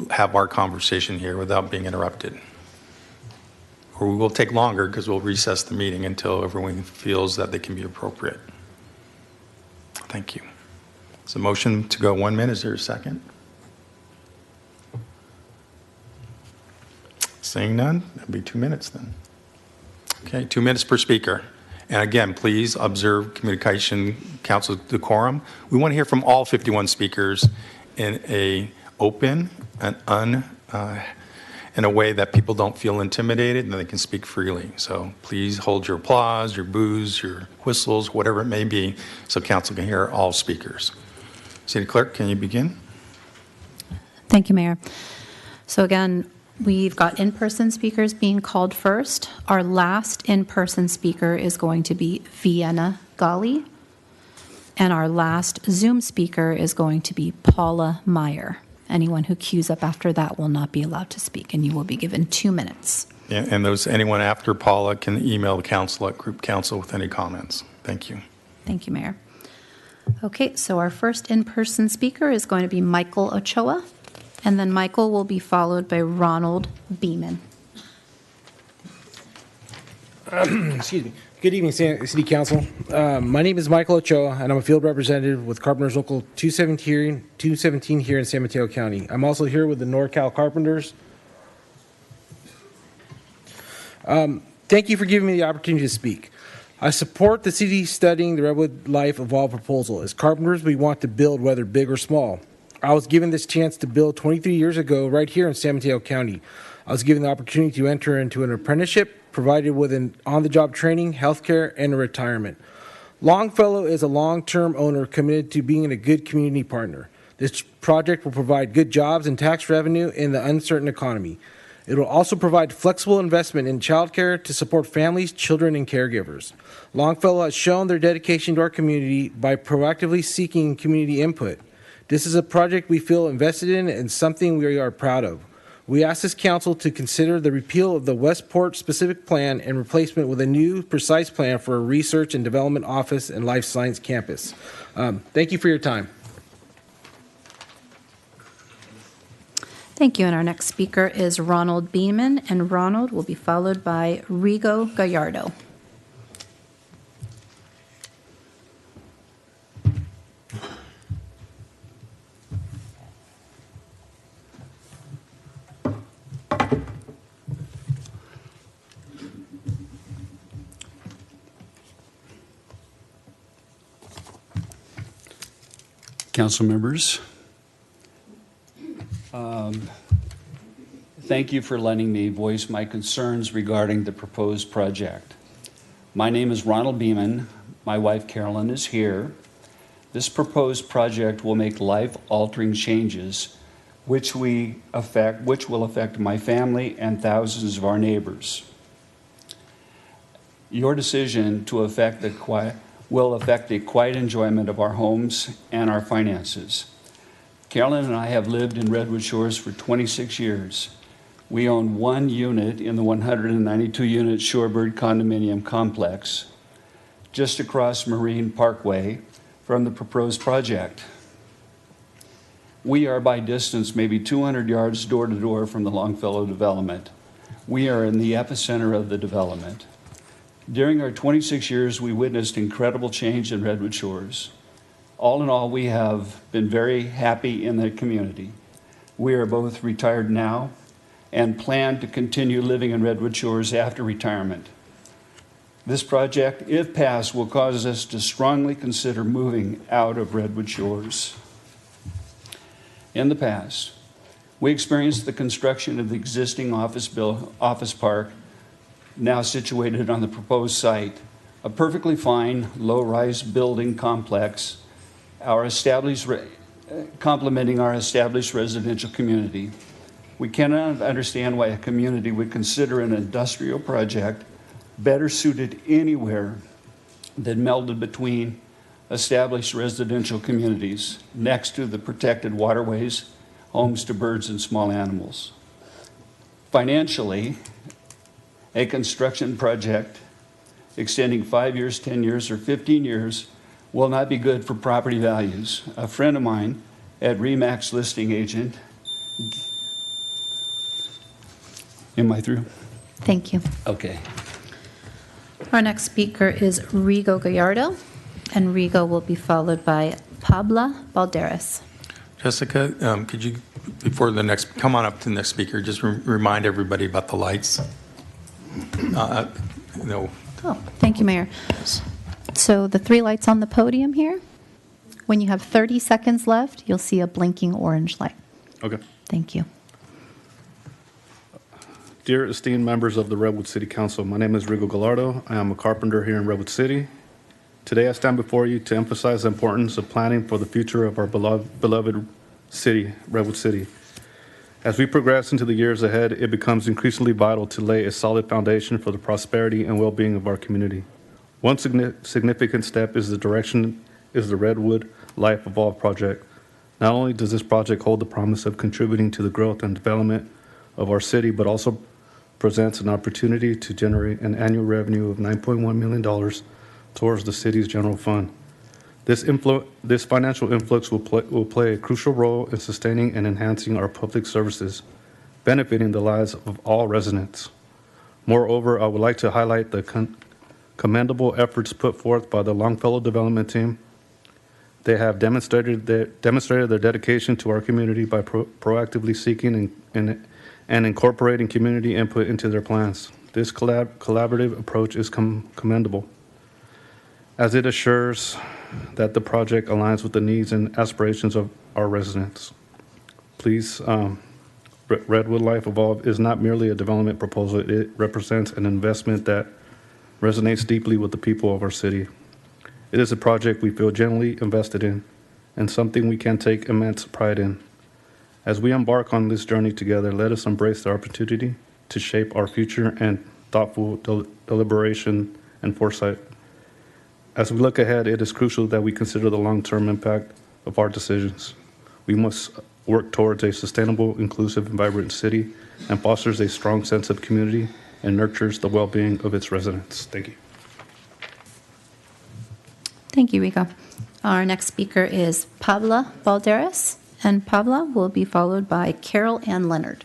have our conversation here without being interrupted? Or we will take longer because we'll recess the meeting until everyone feels that they can be appropriate. Thank you. It's a motion to go 1 minute. Is there a second? Seeing none, that'll be 2 minutes then. Okay, 2 minutes per speaker. And again, please observe communication council decorum. We want to hear from all 51 speakers in a open and in a way that people don't feel intimidated and they can speak freely. So please hold your applause, your boos, your whistles, whatever it may be, so council can hear all speakers. City Clerk, can you begin? Thank you, Mayor. So again, we've got in-person speakers being called first. Our last in-person speaker is going to be Vienna Gali. And our last Zoom speaker is going to be Paula Meyer. Anyone who queues up after that will not be allowed to speak, and you will be given 2 minutes. Yeah, and anyone after Paula can email the council at Group Council with any comments. Thank you. Thank you, Mayor. Okay, so our first in-person speaker is going to be Michael Ochoa, and then Michael will be followed by Ronald Beeman. Excuse me. Good evening, City Council. My name is Michael Ochoa, and I'm a field representative with Carpenters Local 217 here in San Mateo County. I'm also here with the NorCal Carpenters. Thank you for giving me the opportunity to speak. I support the city studying the Redwood Life Evolve proposal. As carpenters, we want to build, whether big or small. I was given this chance to build 23 years ago right here in San Mateo County. I was given the opportunity to enter into an apprenticeship, provided with an on-the-job training, healthcare, and a retirement. Longfellow is a long-term owner committed to being a good community partner. This project will provide good jobs and tax revenue in the uncertain economy. It will also provide flexible investment in childcare to support families, children, and caregivers. Longfellow has shown their dedication to our community by proactively seeking community input. This is a project we feel invested in and something we are proud of. We ask this council to consider the repeal of the Westport Specific Plan and replacement with a new, precise plan for a research and development office and life science campus. Thank you for your time. Thank you. And our next speaker is Ronald Beeman, and Ronald will be followed by Rigo Gallardo. Council members, thank you for letting me voice my concerns regarding the proposed project. My name is Ronald Beeman. My wife Carolyn is here. This proposed project will make life-altering changes which will affect my family and thousands of our neighbors. Your decision will affect the quiet enjoyment of our homes and our finances. Carolyn and I have lived in Redwood Shores for 26 years. We own one unit in the 192-unit Shorebird condominium complex just across Marine Parkway from the proposed project. We are by distance maybe 200 yards door to door from the Longfellow development. We are in the epicenter of the development. During our 26 years, we witnessed incredible change in Redwood Shores. All in all, we have been very happy in the community. We are both retired now and plan to continue living in Redwood Shores after retirement. This project, if passed, will cause us to strongly consider moving out of Redwood Shores. In the past, we experienced the construction of the existing office park, now situated on the proposed site, a perfectly fine low-rise building complex, complementing our established residential community. We cannot understand why a community would consider an industrial project better suited anywhere than melded between established residential communities next to the protected waterways, homes to birds and small animals. Financially, a construction project extending 5 years, 10 years, or 15 years will not be good for property values. A friend of mine at RE/MAX listing agent, am I through? Thank you. Okay. Our next speaker is Rigo Gallardo, and Rigo will be followed by Pabla Balderas. Jessica, could you, come on up to the next speaker, just remind everybody about the lights. No. Oh, thank you, Mayor. So the three lights on the podium here, when you have 30 seconds left, you'll see a blinking orange light. Okay. Thank you. Dear esteemed members of the Redwood City Council, my name is Rigo Gallardo. I am a carpenter here in Redwood City. Today I stand before you to emphasize the importance of planning for the future of our beloved city, Redwood City. As we progress into the years ahead, it becomes increasingly vital to lay a solid foundation for the prosperity and well-being of our community. One significant step is the Redwood Life Evolve project. Not only does this project hold the promise of contributing to the growth and development of our city, but also presents an opportunity to generate an annual revenue of $9.1 million towards the city's general fund. This financial influx will play a crucial role in sustaining and enhancing our public services, benefiting the lives of all residents. Moreover, I would like to highlight the commendable efforts put forth by the Longfellow Development Team. They have demonstrated their dedication to our community by proactively seeking and incorporating community input into their plans. This collaborative approach is commendable, as it assures that the project aligns with the needs and aspirations of our residents. Please, Redwood Life Evolve is not merely a development proposal. It represents an investment that resonates deeply with the people of our city. It is a project we feel genuinely invested in and something we can take immense pride in. As we embark on this journey together, let us embrace the opportunity to shape our future and thoughtful deliberation and foresight. As we look ahead, it is crucial that we consider the long-term impact of our decisions. We must work towards a sustainable, inclusive, and vibrant city and fosters a strong sense of community and nurtures the well-being of its residents. Thank you. Thank you, Rico. Our next speaker is Pabla Valderas, and Pabla will be followed by Carol Ann Leonard.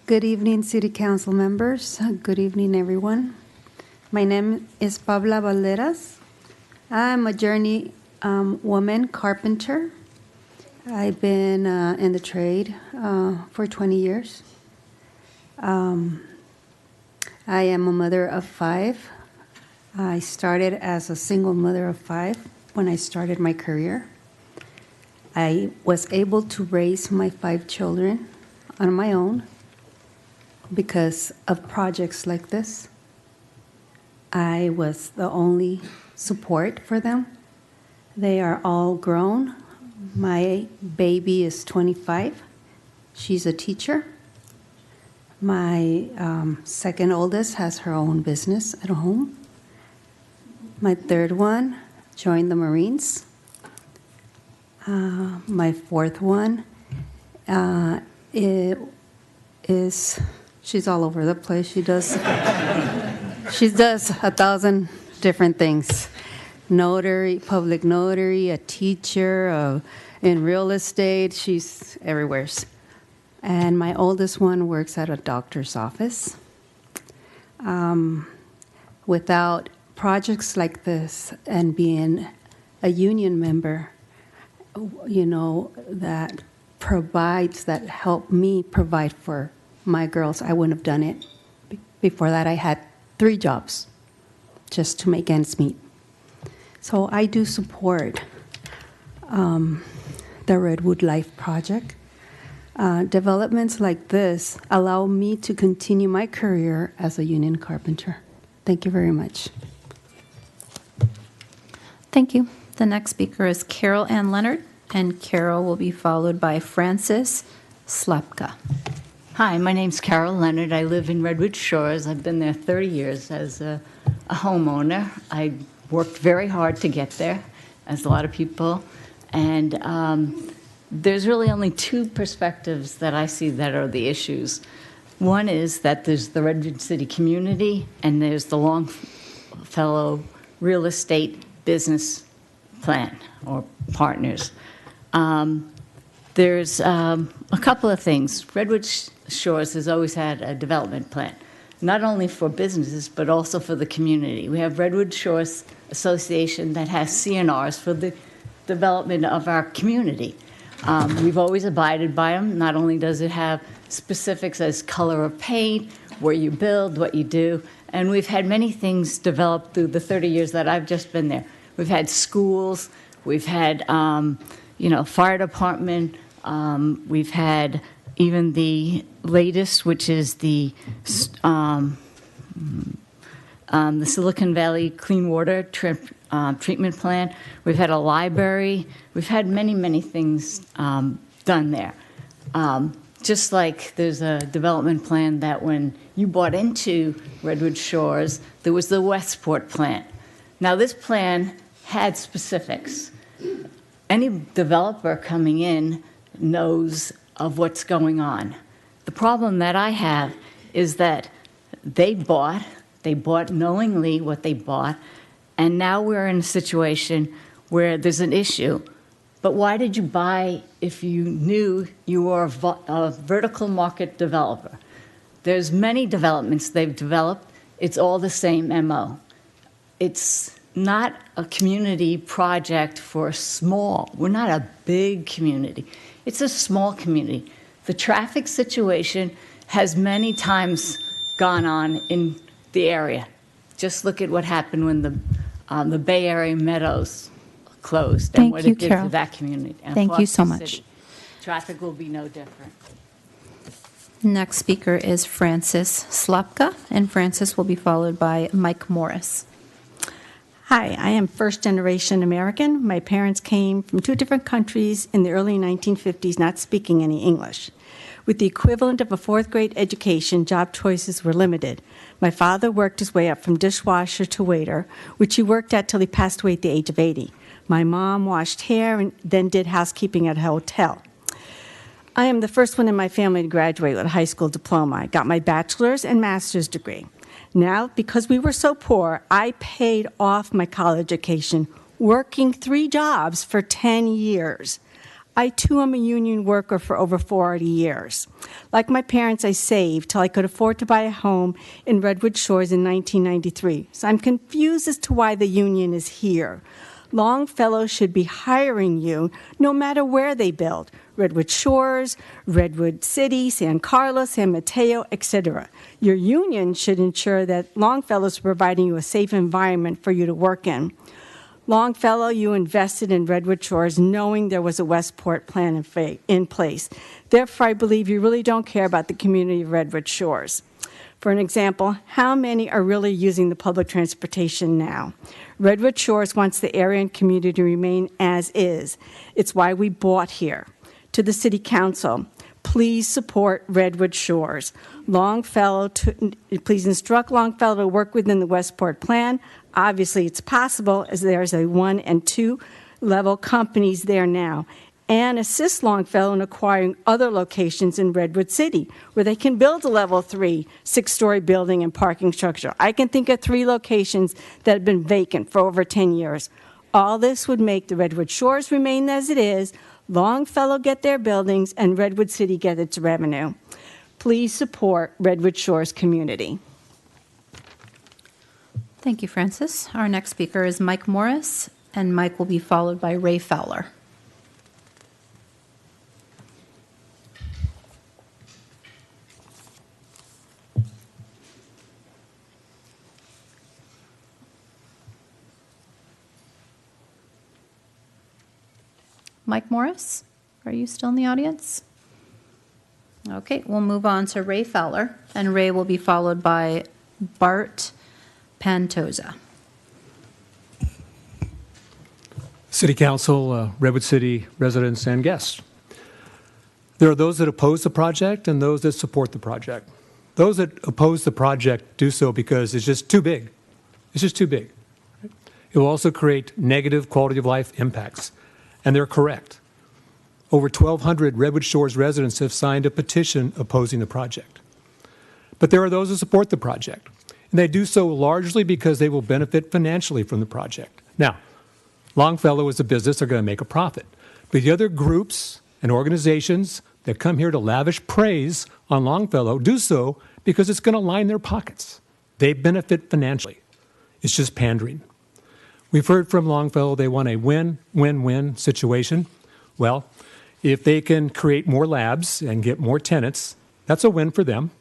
Good evening, City Council members. Good evening, everyone. My name is Pabla Valderas. I'm a journey woman carpenter. I've been in the trade for 20 years. I am a mother of 5. I started as a single mother of 5 when I started my career. I was able to raise my 5 children on my own because of projects like this. I was the only support for them. They are all grown. My baby is 25. She's a teacher. My second oldest has her own business at home. My third one joined the Marines. My fourth one she's all over the place. She does 1,000 different things. Notary, public notary, a teacher, in real estate. She's everywhere. And my oldest one works at a doctor's office. Without projects like this and being a union member, that help me provide for my girls, I wouldn't have done it. Before that, I had 3 jobs just to make ends meet. So I do support the Redwood Life project. Developments like this allow me to continue my career as a union carpenter. Thank you very much. Thank you. The next speaker is Carol Ann Leonard, and Carol will be followed by Francis Slepka. Hi, my name's Carol Leonard. I live in Redwood Shores. I've been there 30 years as a homeowner. I worked very hard to get there, as a lot of people. And there's really only 2 perspectives that I see that are the issues. One is that there's the Redwood City community, and there's the Longfellow real estate business plan or partners. There's a couple of things. Redwood Shores has always had a development plan, not only for businesses, but also for the community. We have Redwood Shores Association that has CNRs for the development of our community. We've always abided by them. Not only does it have specifics as color of paint, where you build, what you do, and we've had many things developed through the 30 years that I've just been there. We've had schools, we've had, fire department, we've had even the latest, which is the Silicon Valley Clean Water Treatment Plant. We've had a library. We've had many, many things done there. Just like there's a development plan that when you bought into Redwood Shores, there was the Westport plant. Now, this plan had specifics. Any developer coming in knows of what's going on. The problem that I have is that they bought knowingly what they bought, and now we're in a situation where there's an issue, But why did you buy if you knew you were a vertical market developer? There's many developments they've developed. It's all the same MO. It's not a community project for small. We're not a big community. It's a small community. The traffic situation has many times gone on in the area. Just look at what happened when the Bay Area Meadows closed and Thank what you, it did Carol. for that community. And Thank you so Foster much. City. Traffic will be no different. Next speaker is Francis Slapka, and Francis will be followed by Mike Morris. Hi, I am first generation American. My parents came from 2 different countries in the early 1950s, not speaking any English. With the equivalent of a 4th grade education, job choices were limited. My father worked his way up from dishwasher to waiter, which he worked at till he passed away at the age of 80. My mom washed hair and then did housekeeping at a hotel. I am the first one in my family to graduate with a high school diploma. I got my bachelor's and master's degree. Now, because we were so poor, I paid off my college education, working 3 jobs for 10 years. I, too, am a union worker for over 40 years. Like my parents, I saved till I could afford to buy a home in Redwood Shores in 1993. So I'm confused as to why the union is here. Longfellow should be hiring you no matter where they build. Redwood Shores, Redwood City, San Carlos, San Mateo, etc. Your union should ensure that Longfellow is providing you a safe environment for you to work in. Longfellow, you invested in Redwood Shores knowing there was a Westport plan in place. Therefore, I believe you really don't care about the community of Redwood Shores. For an example, how many are really using the public transportation now? Redwood Shores wants the area and community to remain as is. It's why we bought here. To the City Council, please support Redwood Shores. Please instruct Longfellow to work within the Westport plan. Obviously, it's possible as there's a 1 and 2 level companies there now. And assist Longfellow in acquiring other locations in Redwood City where they can build a level 3, 6-story building and parking structure. I can think of 3 locations that have been vacant for over 10 years. All this would make the Redwood Shores remain as it is, Longfellow get their buildings, and Redwood City get its revenue. Please support Redwood Shores community. Thank you, Francis. Our next speaker is Mike Morris, and Mike will be followed by Ray Fowler. Mike Morris, are you still in the audience? Okay, we'll move on to Ray Fowler, and Ray will be followed by Bart Pantoza. City Council, Redwood City residents and guests. There are those that oppose the project and those that support the project. Those that oppose the project do so because it's just too big. It's just too big. It will also create negative quality of life impacts. And they're correct. Over 1,200 Redwood Shores residents have signed a petition opposing the project. But there are those who support the project, and they do so largely because they will benefit financially from the project. Now, Longfellow is a business, they're going to make a profit. But the other groups and organizations that come here to lavish praise on Longfellow do so because it's going to line their pockets. They benefit financially. It's just pandering. We've heard from Longfellow they want a win-win-win situation. Well, if they can create more labs and get more tenants, that's a win for them.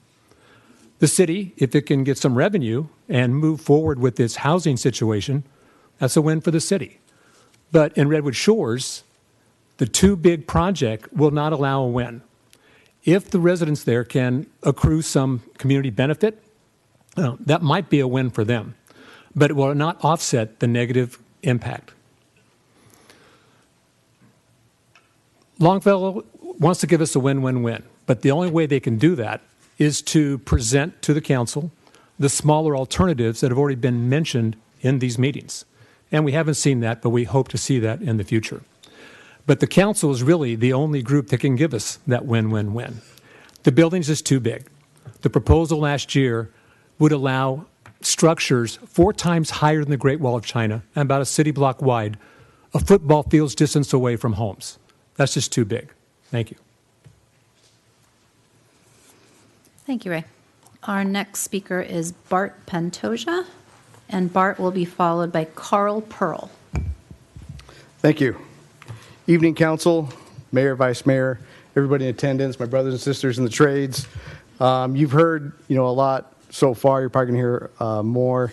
The city, if it can get some revenue and move forward with its housing situation, that's a win for the city. But in Redwood Shores, the too big project will not allow a win. If the residents there can accrue some community benefit, that might be a win for them. But it will not offset the negative impact. Longfellow wants to give us a win-win-win, but the only way they can do that is to present to the council the smaller alternatives that have already been mentioned in these meetings. And we haven't seen that, but we hope to see that in the future. But the council is really the only group that can give us that win-win-win. The building's just too big. The proposal last year would allow structures 4 times higher than the Great Wall of China and about a city block wide a football field's distance away from homes. That's just too big. Thank you. Thank you, Ray. Our next speaker is Bart Pantoja, and Bart will be followed by Carl Pearl. Thank you. Evening, Council, Mayor, Vice Mayor, everybody in attendance, my brothers and sisters in the trades. You've heard, a lot so far. You're probably going to hear more.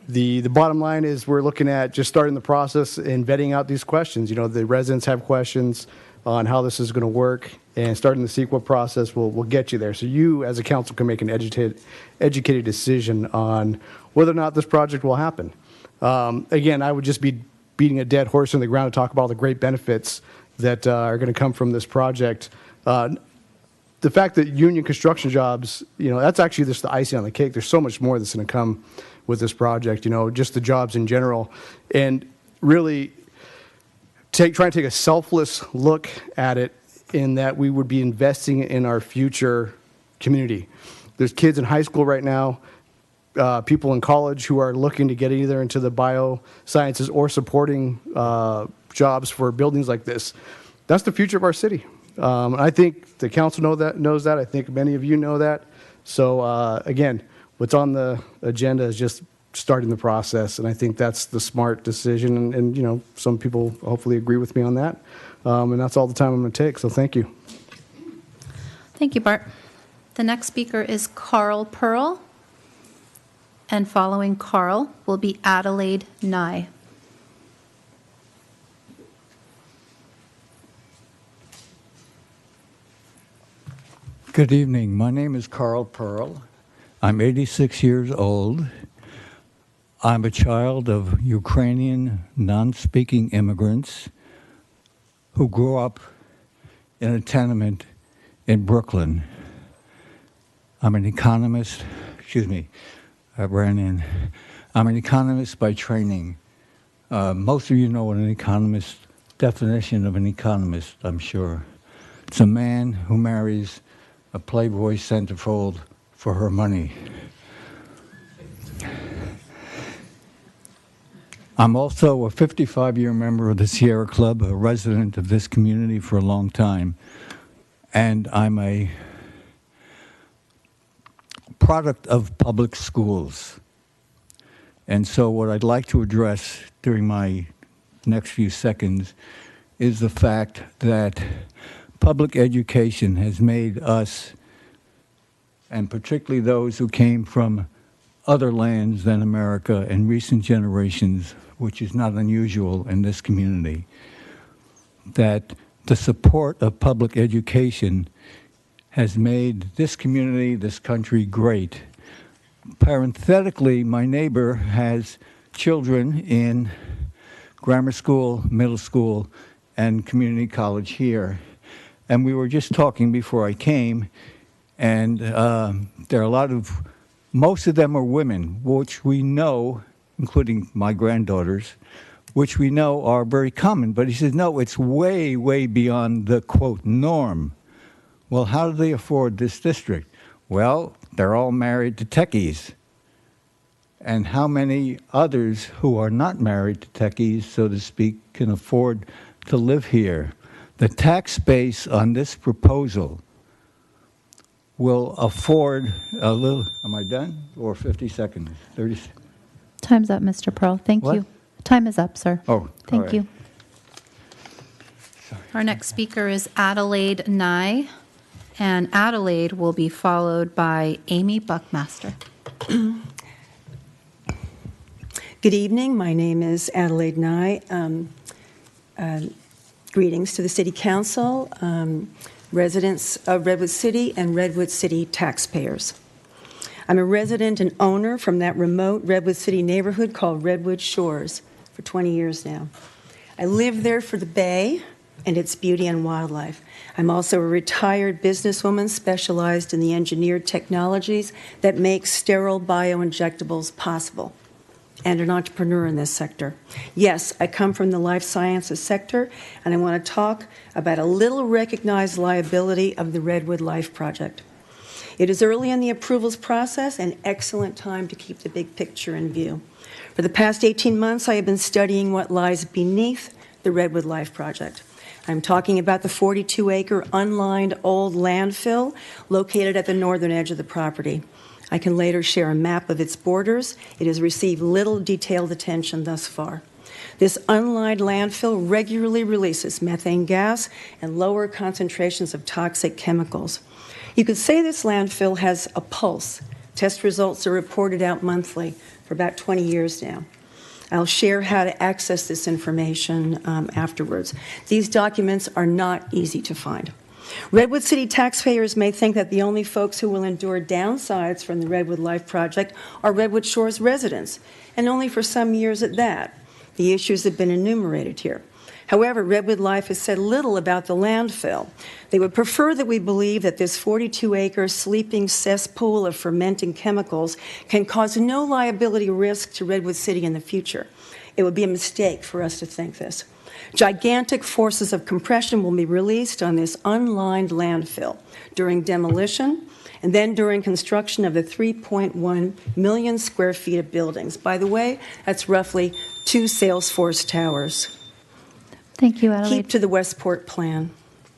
The bottom line is we're looking at just starting the process and vetting out these questions. The residents have questions on how this is going to work, and starting the CEQA process will get you there. So you, as a council, can make an educated decision on whether or not this project will happen. Again, I would just be beating a dead horse in the ground to talk about all the great benefits that are going to come from this project. The fact that union construction jobs, that's actually just the icing on the cake. There's so much more that's going to come with this project, just the jobs in general. And really try and take a selfless look at it in that we would be investing in our future community. There's kids in high school right now, people in college who are looking to get either into the biosciences or supporting jobs for buildings like this. That's the future of our city. I think the council knows that. I think many of you know that. So again, what's on the agenda is just starting the process, and I think that's the smart decision. And some people hopefully agree with me on that. And that's all the time I'm going to take. So thank you. Thank you, Bart. The next speaker is Carl Pearl, and following Carl will be Adelaide Nye. Good evening. My name is Carl Pearl. I'm 86 years old. I'm a child of Ukrainian non-speaking immigrants who grew up in a tenement in Brooklyn. I'm an economist. I'm an economist by training. Most of you know what an economist, definition of an economist, I'm sure. It's a man who marries a Playboy centerfold for her money. I'm also a 55-year member of the Sierra Club, a resident of this community for a long time, and I'm a product of public schools. And so what I'd like to address during my next few seconds is the fact that public education has made us, and particularly those who came from other lands than America in recent generations, which is not unusual in this community, that the support of public education has made this community, this country, great. Parenthetically, my neighbor has children in grammar school, middle school, and community college here. And we were just talking before I came, and there are most of them are women, which we know, including my granddaughters, which we know are very common. But he says, no, it's way, way beyond the, quote, norm. Well, how do they afford this district? Well, they're all married to techies. And how many others who are not married to techies, so to speak, can afford to live here? The tax base on this proposal will afford a little, am I done? Or 50 seconds? 30 seconds? Time's up, Mr. Pearl. Thank you. Time is up, sir. Oh, thank you. Our next speaker is Adelaide Nye, and Adelaide will be followed by Amy Buckmaster. Good evening. My name is Adelaide Nye. Greetings to the City Council, residents of Redwood City, and Redwood City taxpayers. I'm a resident and owner from that remote Redwood City neighborhood called Redwood Shores for 20 years now. I live there for the bay and its beauty and wildlife. I'm also a retired businesswoman specialized in the engineered technologies that make sterile bioinjectables possible, and an entrepreneur in this sector. Yes, I come from the life sciences sector, and I want to talk about a little recognized liability of the Redwood Life project. It is early in the approvals process, an excellent time to keep the big picture in view. For the past 18 months, I have been studying what lies beneath the Redwood Life project. I'm talking about the 42-acre unlined old landfill located at the northern edge of the property. I can later share a map of its borders. It has received little detailed attention thus far. This unlined landfill regularly releases methane gas and lower concentrations of toxic chemicals. You could say this landfill has a pulse. Test results are reported out monthly for about 20 years now. I'll share how to access this information afterwards. These documents are not easy to find. Redwood City taxpayers may think that the only folks who will endure downsides from the Redwood Life project are Redwood Shores residents, and only for some years at that. The issues have been enumerated here. However, Redwood Life has said little about the landfill. They would prefer that we believe that this 42-acre sleeping cesspool of fermenting chemicals can cause no liability risk to Redwood City in the future. It would be a mistake for us to think this. Gigantic forces of compression will be released on this unlined landfill during demolition and then during construction of the 3.1 million square feet of buildings. By the way, that's roughly 2 Salesforce towers. Thank you, Adelaide. Keep to the Westport plan.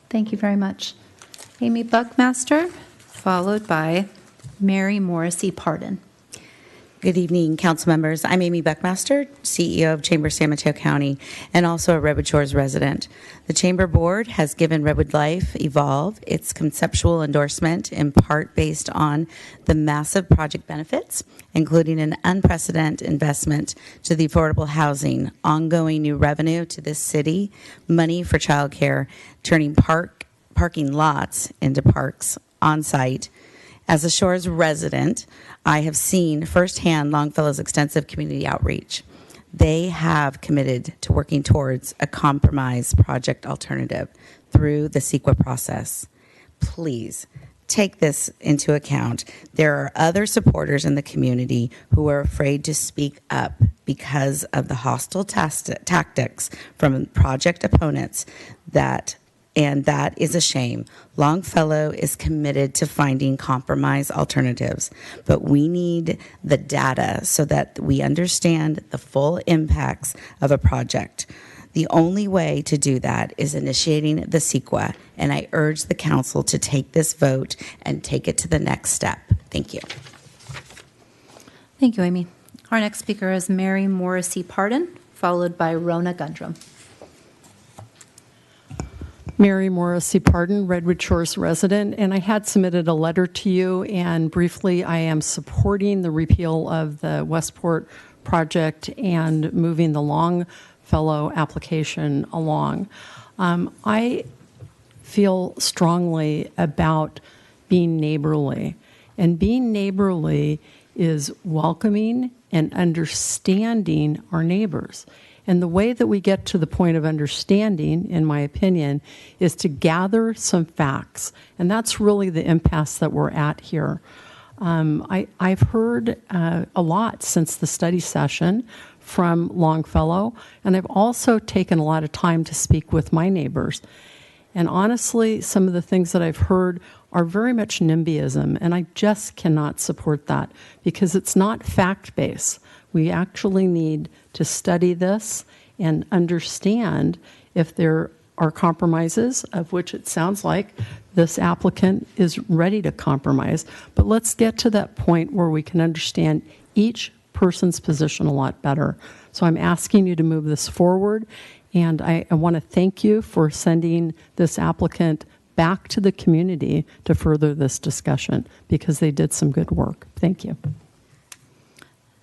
Thank you very much. Amy Buckmaster, followed by Mary Morrissey Pardon. Good evening, council members. I'm Amy Buckmaster, CEO of Chamber San Mateo County, and also a Redwood Shores resident. The Chamber Board has given Redwood Life Evolve its conceptual endorsement, in part based on the massive project benefits, including an unprecedented investment to the affordable housing, ongoing new revenue to this city, money for childcare, turning parking lots into parks on site. As a Shores resident, I have seen firsthand Longfellow's extensive community outreach. They have committed to working towards a compromise project alternative through the CEQA process. Please take this into account. There are other supporters in the community who are afraid to speak up because of the hostile tactics from project opponents and that is a shame. Longfellow is committed to finding compromise alternatives, but we need the data so that we understand the full impacts of a project. The only way to do that is initiating the CEQA, and I urge the council to take this vote and take it to the next step. Thank you. Thank you, Amy. Our next speaker is Mary Morrissey Pardon, followed by Rona Gundrum. Mary Morrissey Pardon, Redwood Shores resident, and I had submitted a letter to you, and briefly I am supporting the repeal of the Westport project and moving the Longfellow application along. I feel strongly about being neighborly, and being neighborly is welcoming and understanding our neighbors. And the way that we get to the point of understanding, in my opinion, is to gather some facts. And that's really the impasse that we're at here. I've heard a lot since the study session from Longfellow, and I've also taken a lot of time to speak with my neighbors. And honestly, some of the things that I've heard are very much NIMBYism, and I just cannot support that because it's not fact-based. We actually need to study this and understand if there are compromises, of which it sounds like this applicant is ready to compromise. But let's get to that point where we can understand each person's position a lot better. So I'm asking you to move this forward, and I want to thank you for sending this applicant back to the community to further this discussion because they did some good work. Thank you.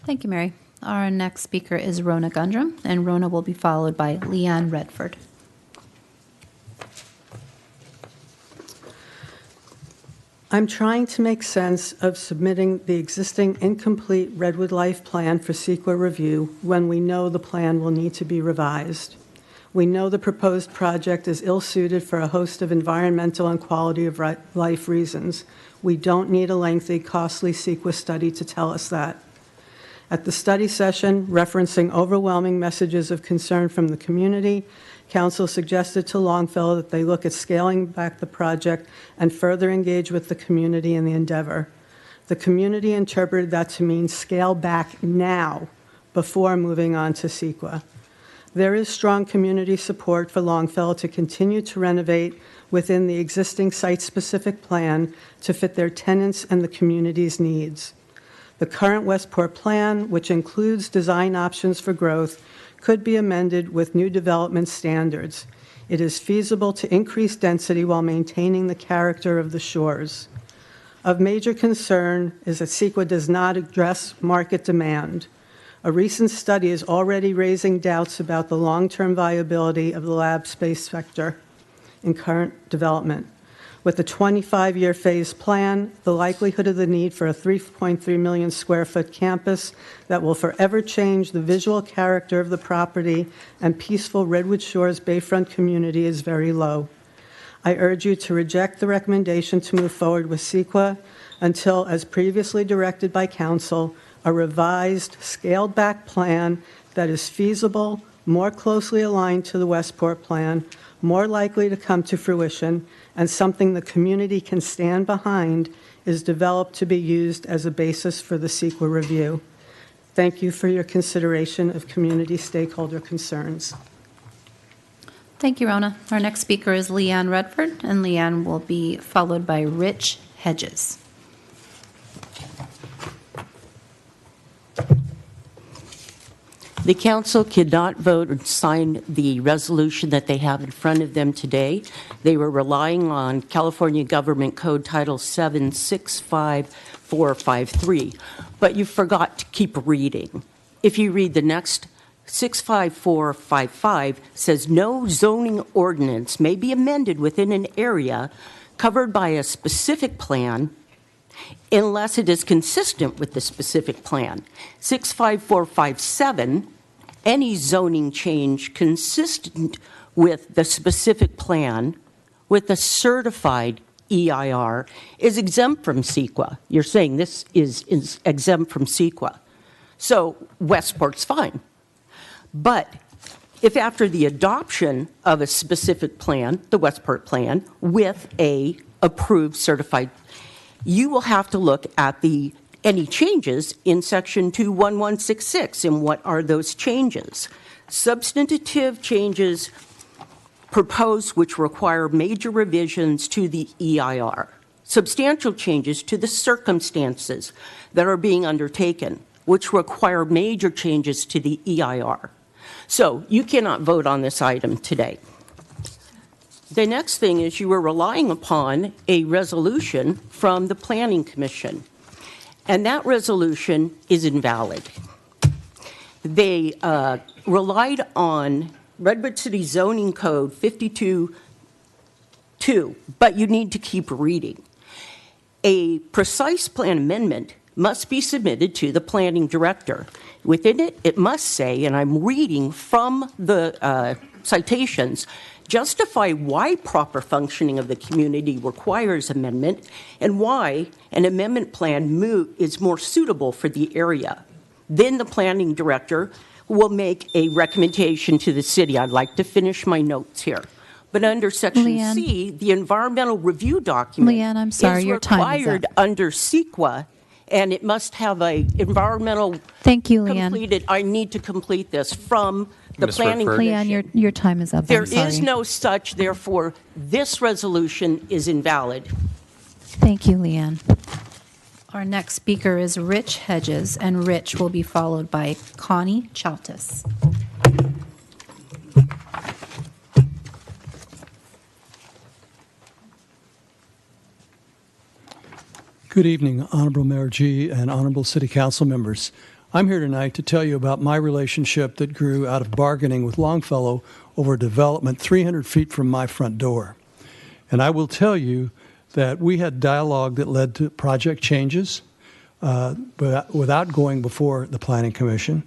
Thank you, Mary. Our next speaker is Rona Gundrum, and Rona will be followed by Leanne Redford. I'm trying to make sense of submitting the existing incomplete Redwood Life plan for CEQA review when we know the plan will need to be revised. We know the proposed project is ill-suited for a host of environmental and quality of life reasons. We don't need a lengthy, costly CEQA study to tell us that. At the study session, referencing overwhelming messages of concern from the community, Council suggested to Longfellow that they look at scaling back the project and further engage with the community in the endeavor. The community interpreted that to mean scale back now before moving on to CEQA. There is strong community support for Longfellow to continue to renovate within the existing site-specific plan to fit their tenants and the community's needs. The current Westport plan, which includes design options for growth, could be amended with new development standards. It is feasible to increase density while maintaining the character of the shores. Of major concern is that CEQA does not address market demand. A recent study is already raising doubts about the long-term viability of the lab space sector in current development. With the 25-year phase plan, the likelihood of the need for a 3.3 million square foot campus that will forever change the visual character of the property and peaceful Redwood Shores Bayfront community is very low. I urge you to reject the recommendation to move forward with CEQA until, as previously directed by Council, a revised, scaled-back plan that is feasible, more closely aligned to the Westport plan, more likely to come to fruition, and something the community can stand behind is developed to be used as a basis for the CEQA review. Thank you for your consideration of community stakeholder concerns. Thank you, Rona. Our next speaker is Leanne Redford, and Leanne will be followed by Rich Hedges. The council could not vote or sign the resolution that they have in front of them today. They were relying on California Government Code Title 765453, but you forgot to keep reading. If you read the next 65455 says no zoning ordinance may be amended within an area covered by a specific plan unless it is consistent with the specific plan. 65457, any zoning change consistent with the specific plan with a certified EIR is exempt from CEQA. You're saying this is exempt from CEQA. So Westport's fine. But if after the adoption of a specific plan, the Westport plan, with a approved certified, you will have to look at any changes in section 21166. And what are those changes? Substantive changes proposed which require major revisions to the EIR. Substantial changes to the circumstances that are being undertaken, which require major changes to the EIR. So you cannot vote on this item today. The next thing is you were relying upon a resolution from the Planning Commission, and that resolution is invalid. They relied on Redwood City Zoning Code 52.2, but you need to keep reading. A precise plan amendment must be submitted to the planning director. Within it, it must say, and I'm reading from the citations, justify why proper functioning of the community requires amendment and why an amendment plan is more suitable for the area. Then the planning director will make a recommendation to the city. I'd like to finish my notes here. But under section Leanne. C, the environmental review document Leanne, I'm sorry, is your time is required up. under CEQA, and it must have a environmental Thank you, Leanne. completed. I need to complete this from the Ms. planning Redford. commission. Leanne, your time is up. There I'm sorry. is no such, therefore, this resolution is invalid. Thank you, Leanne. Our next speaker is Rich Hedges, and Rich will be followed by Connie Chaltis. Good evening, Honorable Mayor G. and Honorable City Council members. I'm here tonight to tell you about my relationship that grew out of bargaining with Longfellow over development 300 feet from my front door. And I will tell you that we had dialogue that led to project changes, but without going before the Planning Commission.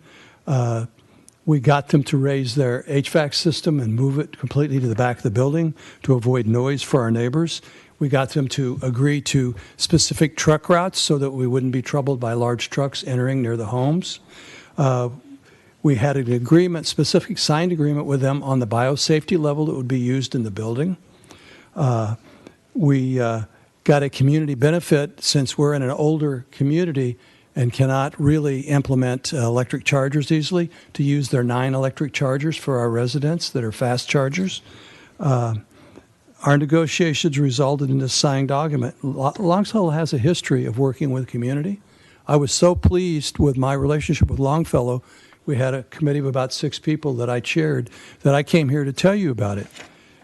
We got them to raise their HVAC system and move it completely to the back of the building to avoid noise for our neighbors. We got them to agree to specific truck routes so that we wouldn't be troubled by large trucks entering near the homes. We had an agreement, specific signed agreement with them on the biosafety level that would be used in the building. We got a community benefit since we're in an older community and cannot really implement electric chargers easily, to use their 9 electric chargers for our residents that are fast chargers. Our negotiations resulted in this signed document. Longfellow has a history of working with the community. I was so pleased with my relationship with Longfellow. We had a committee of about 6 people that I chaired that I came here to tell you about it.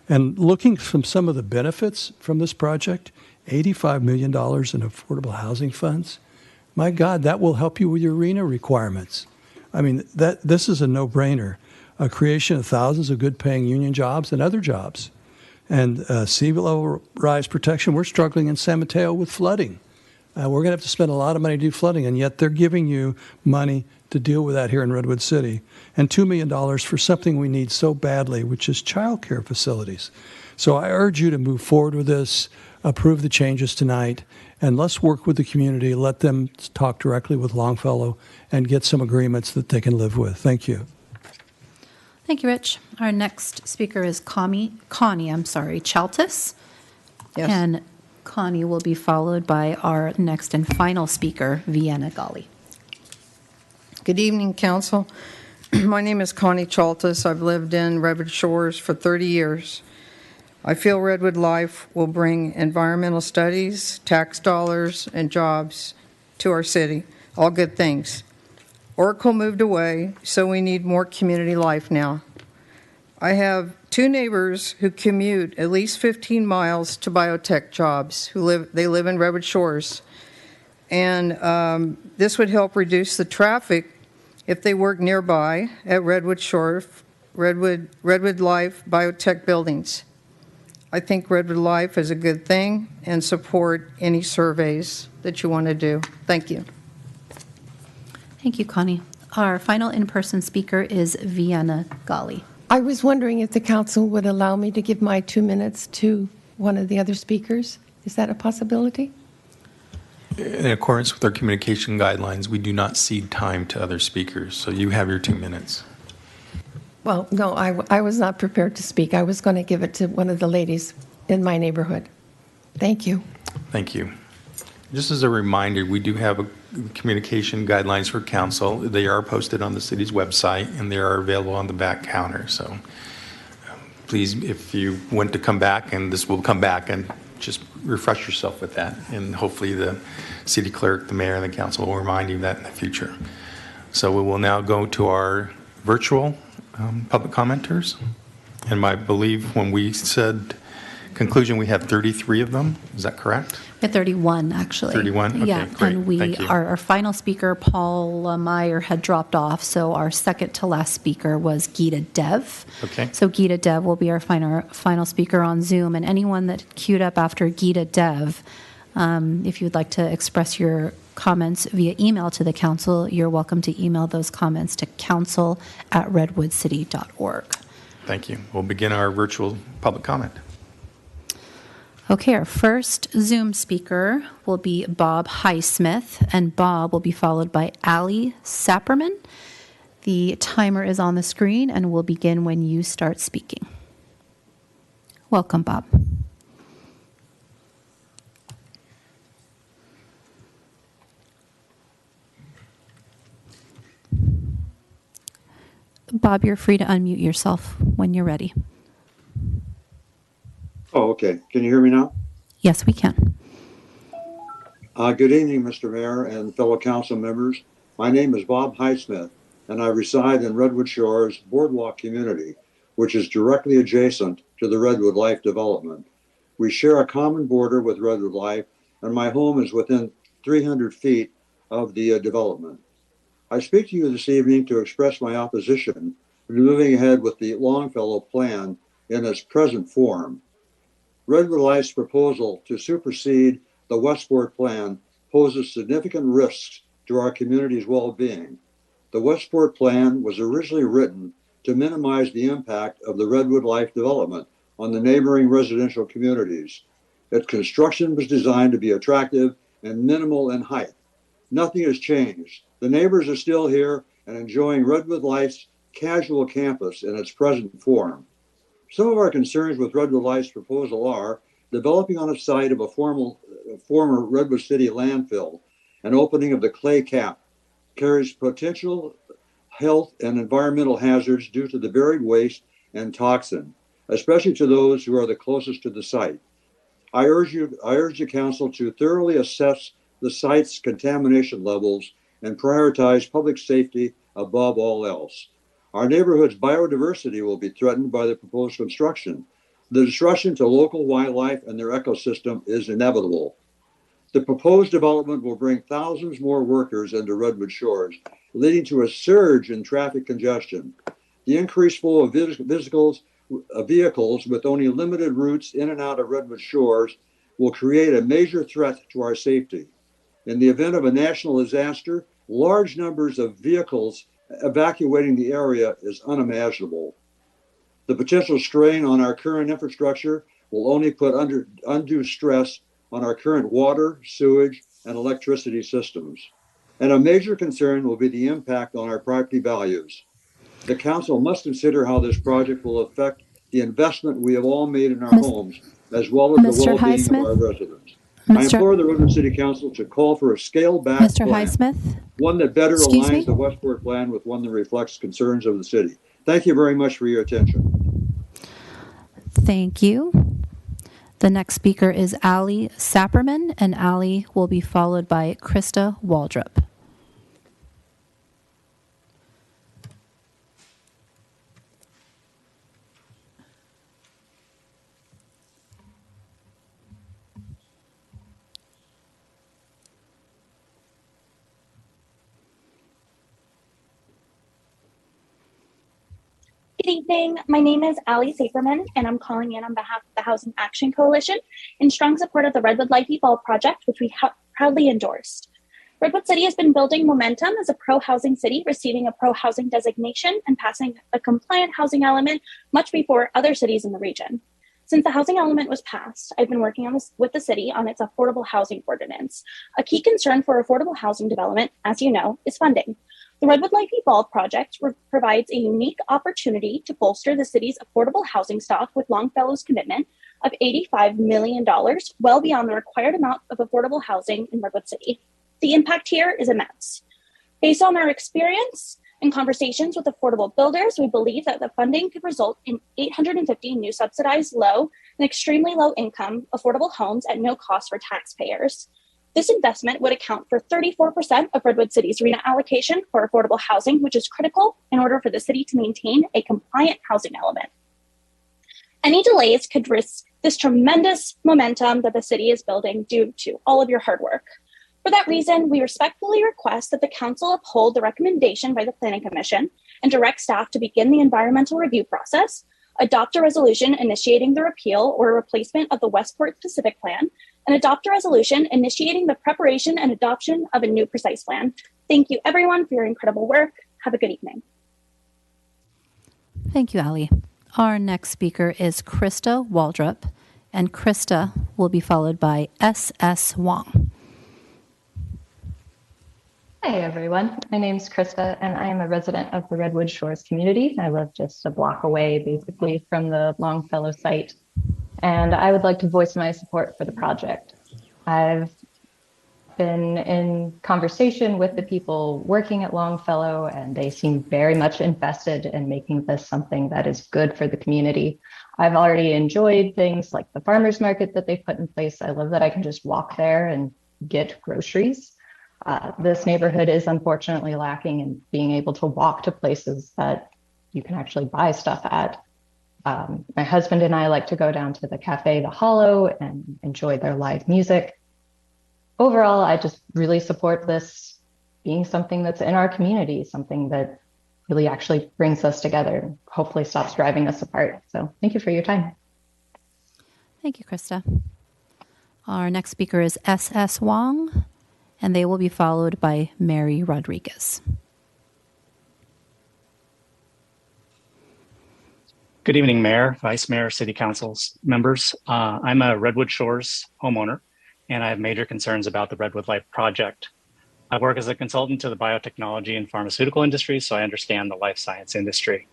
And looking from some of the benefits from this project, $85 million in affordable housing funds, my God, that will help you with your RENA requirements. I mean, this is a no-brainer. A creation of thousands of good-paying union jobs and other jobs. And sea level rise protection, we're struggling in San Mateo with flooding. We're going to have to spend a lot of money to do flooding, and yet they're giving you money to deal with that here in Redwood City. And $2 million for something we need so badly, which is child care facilities. So I urge you to move forward with this, approve the changes tonight, and let's work with the community, let them talk directly with Longfellow, and get some agreements that they can live with. Thank you. Thank you, Rich. Our next speaker is Connie Chaltis. Yes. And Connie will be followed by our next and final speaker, Vienna Gali. Good evening, Council. My name is Connie Chaltis. I've lived in Redwood Shores for 30 years. I feel Redwood Life will bring environmental studies, tax dollars, and jobs to our city. All good things. Oracle moved away, so we need more community life now. I have 2 neighbors who commute at least 15 miles to biotech jobs. They live in Redwood Shores. And this would help reduce the traffic if they work nearby at Redwood Life biotech buildings. I think Redwood Life is a good thing and support any surveys that you want to do. Thank you. Thank you, Connie. Our final in-person speaker is Vienna Gali. I was wondering if the council would allow me to give my 2 minutes to one of the other speakers. Is that a possibility? In accordance with our communication guidelines, we do not cede time to other speakers, so you have your 2 minutes. Well, no, I was not prepared to speak. I was going to give it to one of the ladies in my neighborhood. Thank you. Thank you. Just as a reminder, we do have communication guidelines for council. They are posted on the city's website, and they are available on the back counter. So please, if you want to come back, and this will come back, and just refresh yourself with that. And hopefully the city clerk, the mayor, and the council will remind you of that in the future. So we will now go to our virtual public commenters. And I believe when we said conclusion, we had 33 of them. Is that correct? At 31, actually. 31? Okay, yeah, great. and Thank you. our final speaker, Paul Meyer, had dropped off, so our second to last speaker was Geeta Dev. Okay. So Geeta Dev will be our final speaker on Zoom, and anyone that queued up after Geeta Dev, if you would like to express your comments via email to the council, you're welcome to email those comments to council@redwoodcity.org. Thank you. We'll begin our virtual public comment. Okay, our first Zoom speaker will be Bob Highsmith, and Bob will be followed by Ali Sapperman. The timer is on the screen and will begin when you start speaking. Welcome, Bob. Bob, you're free to unmute yourself when you're ready. Oh, okay. Can you hear me now? Yes, we can. Good evening, Mr. Mayor and fellow council members. My name is Bob Highsmith, and I reside in Redwood Shores Boardwalk community, which is directly adjacent to the Redwood Life development. We share a common border with Redwood Life, and my home is within 300 feet of the development. I speak to you this evening to express my opposition to moving ahead with the Longfellow plan in its present form. Redwood Life's proposal to supersede the Westport plan poses significant risks to our community's well-being. The Westport plan was originally written to minimize the impact of the Redwood Life development on the neighboring residential communities. Its construction was designed to be attractive and minimal in height. Nothing has changed. The neighbors are still here and enjoying Redwood Life's casual campus in its present form. Some of our concerns with Redwood Life's proposal are developing on a site of a former Redwood City landfill and opening of the clay cap carries potential health and environmental hazards due to the buried waste and toxin, especially to those who are the closest to the site. I urge the council to thoroughly assess the site's contamination levels and prioritize public safety above all else. Our neighborhood's biodiversity will be threatened by the proposed construction. The disruption to local wildlife and their ecosystem is inevitable. The proposed development will bring thousands more workers into Redwood Shores, leading to a surge in traffic congestion. The increased flow of vehicles with only limited routes in and out of Redwood Shores will create a major threat to our safety. In the event of a national disaster, large numbers of vehicles evacuating the area is unimaginable. The potential strain on our current infrastructure will only put undue stress on our current water, sewage, and electricity systems. And a major concern will be the impact on our property values. The council must consider how this project will affect the investment we have all made in our homes, as well as the Mr. well-being of our residents. I implore the Redwood City Council to call for a scaled-back Mr. plan, Highsmith? one that better Excuse me? aligns the Westport plan with one that reflects concerns of the city. Thank you very much for your attention. Thank you. The next speaker is Ali Sapperman, and Ali will be followed by Krista Waldrop. Good evening. My name is Ali Saperman, and I'm calling in on behalf of the Housing Action Coalition in strong support of the Redwood Life Evolve project, which we proudly endorsed. Redwood City has been building momentum as a pro-housing city, receiving a pro-housing designation and passing a compliant housing element much before other cities in the region. Since the housing element was passed, I've been working on this with the city on its affordable housing ordinance. A key concern for affordable housing development, as you know, is funding. The Redwood Life Evolve project provides a unique opportunity to bolster the city's affordable housing stock with Longfellow's commitment of $85 million, well beyond the required amount of affordable housing in Redwood City. The impact here is immense. Based on our experience and conversations with affordable builders, we believe that the funding could result in 850 new subsidized low and extremely low income affordable homes at no cost for taxpayers. This investment would account for 34% of Redwood City's RENA allocation for affordable housing, which is critical in order for the city to maintain a compliant housing element. Any delays could risk this tremendous momentum that the city is building due to all of your hard work. For that reason, we respectfully request that the council uphold the recommendation by the Planning Commission and direct staff to begin the environmental review process, adopt a resolution initiating the repeal or replacement of the Westport Specific Plan, and adopt a resolution initiating the preparation and adoption of a new precise plan. Thank you, everyone, for your incredible work. Have a good evening. Thank you, Ali. Our next speaker is Krista Waldrop, and Krista will be followed by S.S. Wong. Hi, everyone. My name is Krista, and I am a resident of the Redwood Shores community. I live just a block away, basically, from the Longfellow site. And I would like to voice my support for the project. I've been in conversation with the people working at Longfellow, and they seem very much invested in making this something that is good for the community. I've already enjoyed things like the farmers market that they've put in place. I love that I can just walk there and get groceries. This neighborhood is unfortunately lacking in being able to walk to places that you can actually buy stuff at. My husband and I like to go down to the Cafe The Hollow and enjoy their live music. Overall, I just really support this being something that's in our community, something that really actually brings us together, hopefully stops driving us apart. So thank you for your time. Thank you, Krista. Our next speaker is S.S. Wong, and they will be followed by Mary Rodriguez. Good evening, Mayor, Vice Mayor, City Council's members. I'm a Redwood Shores homeowner, and I have major concerns about the Redwood Life project. I work as a consultant to the biotechnology and pharmaceutical industry, so I understand the life science industry.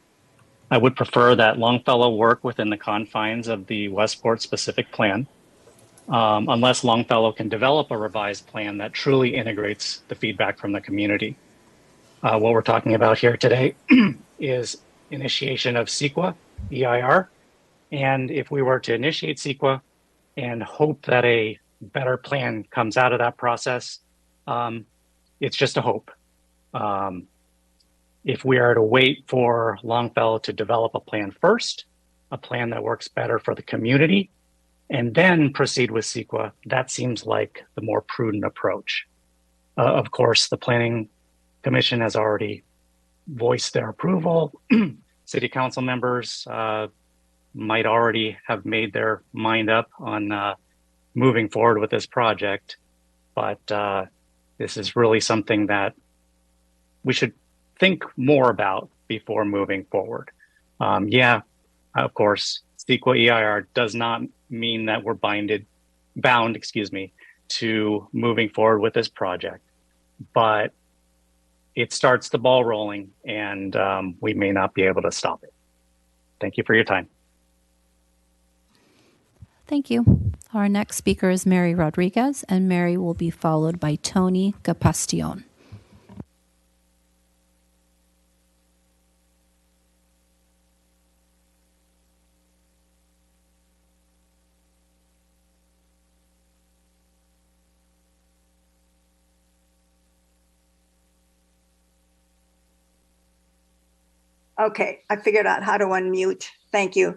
I would prefer that Longfellow work within the confines of the Westport Specific Plan. unless Longfellow can develop a revised plan that truly integrates the feedback from the community. What we're talking about here today is initiation of CEQA, EIR. And if we were to initiate CEQA and hope that a better plan comes out of that process, it's just a hope. If we are to wait for Longfellow to develop a plan first, a plan that works better for the community, and then proceed with CEQA, that seems like the more prudent approach. Of course, the Planning Commission has already voiced their approval. City council members might already have made their mind up on moving forward with this project, but this is really something that we should think more about before moving forward. Yeah, of course, CEQA EIR does not mean that we're bound, to moving forward with this project, but it starts the ball rolling, and we may not be able to stop it. Thank you for your time. Thank you. Our next speaker is Mary Rodriguez, and Mary will be followed by Tony Capastion. Okay, I figured out how to unmute. Thank you.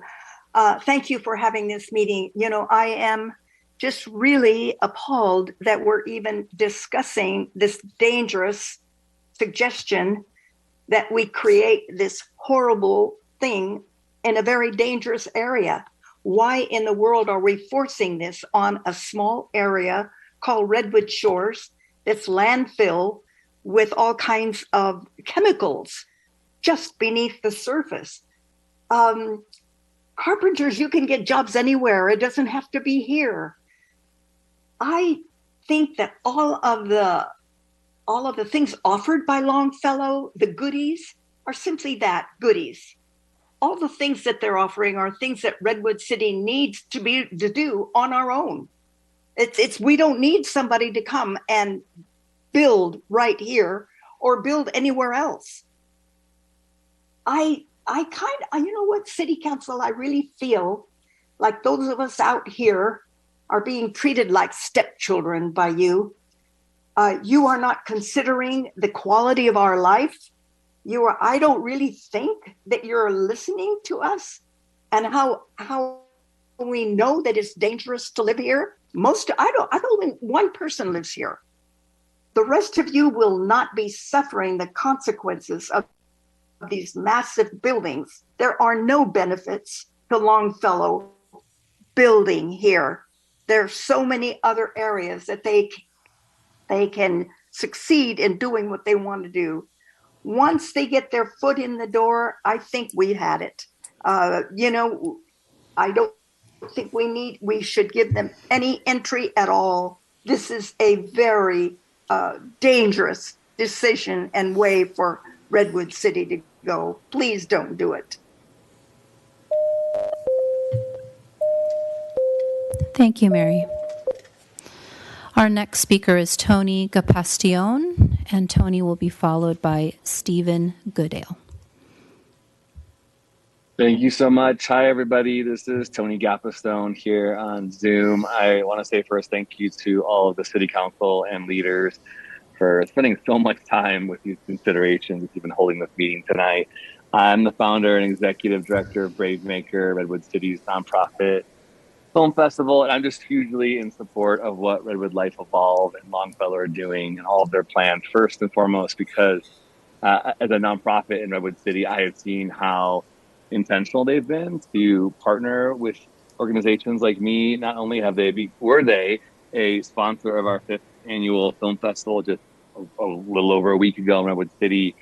Thank you for having this meeting. You know, I am just really appalled that we're even discussing this dangerous suggestion that we create this horrible thing in a very dangerous area. Why in the world are we forcing this on a small area called Redwood Shores that's landfill with all kinds of chemicals just beneath the surface? Carpenters, you can get jobs anywhere. It doesn't have to be here. I think that all of the things offered by Longfellow, the goodies, are simply that, goodies. All the things that they're offering are things that Redwood City needs to do on our own. We don't need somebody to come and build right here or build anywhere else. You know what, City Council, I really feel like those of us out here are being treated like stepchildren by you. You are not considering the quality of our life. I don't really think that you're listening to us and how we know that it's dangerous to live here. I don't think one person lives here. The rest of you will not be suffering the consequences of these massive buildings. There are no benefits to Longfellow building here. There are so many other areas that they can succeed in doing what they want to do. Once they get their foot in the door, I think we had it. I don't think we should give them any entry at all. This is a very dangerous decision and way for Redwood City to go. Please don't do it. Thank you, Mary. Our next speaker is Tony Capastion, and Tony will be followed by Stephen Goodale. Thank you so much. Hi, everybody. This is Tony Capastion here on Zoom. I want to say first thank you to all of the City Council and leaders for spending so much time with these considerations, even holding this meeting tonight. I'm the founder and executive director of Brave Maker, Redwood City's nonprofit film festival, and I'm just hugely in support of what Redwood Life Evolve and Longfellow are doing and all of their plans, first and foremost, because as a nonprofit in Redwood City, I have seen how intentional they've been to partner with organizations like me. Not only were they a sponsor of our 5th annual film festival just a little over a week ago in Redwood City,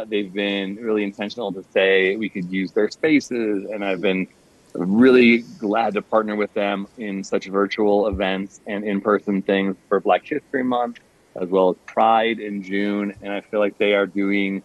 they've been really intentional to say we could use their spaces, and I've been really glad to partner with them in such virtual events and in-person things for Black History Month, as well as Pride in June. And I feel like they are doing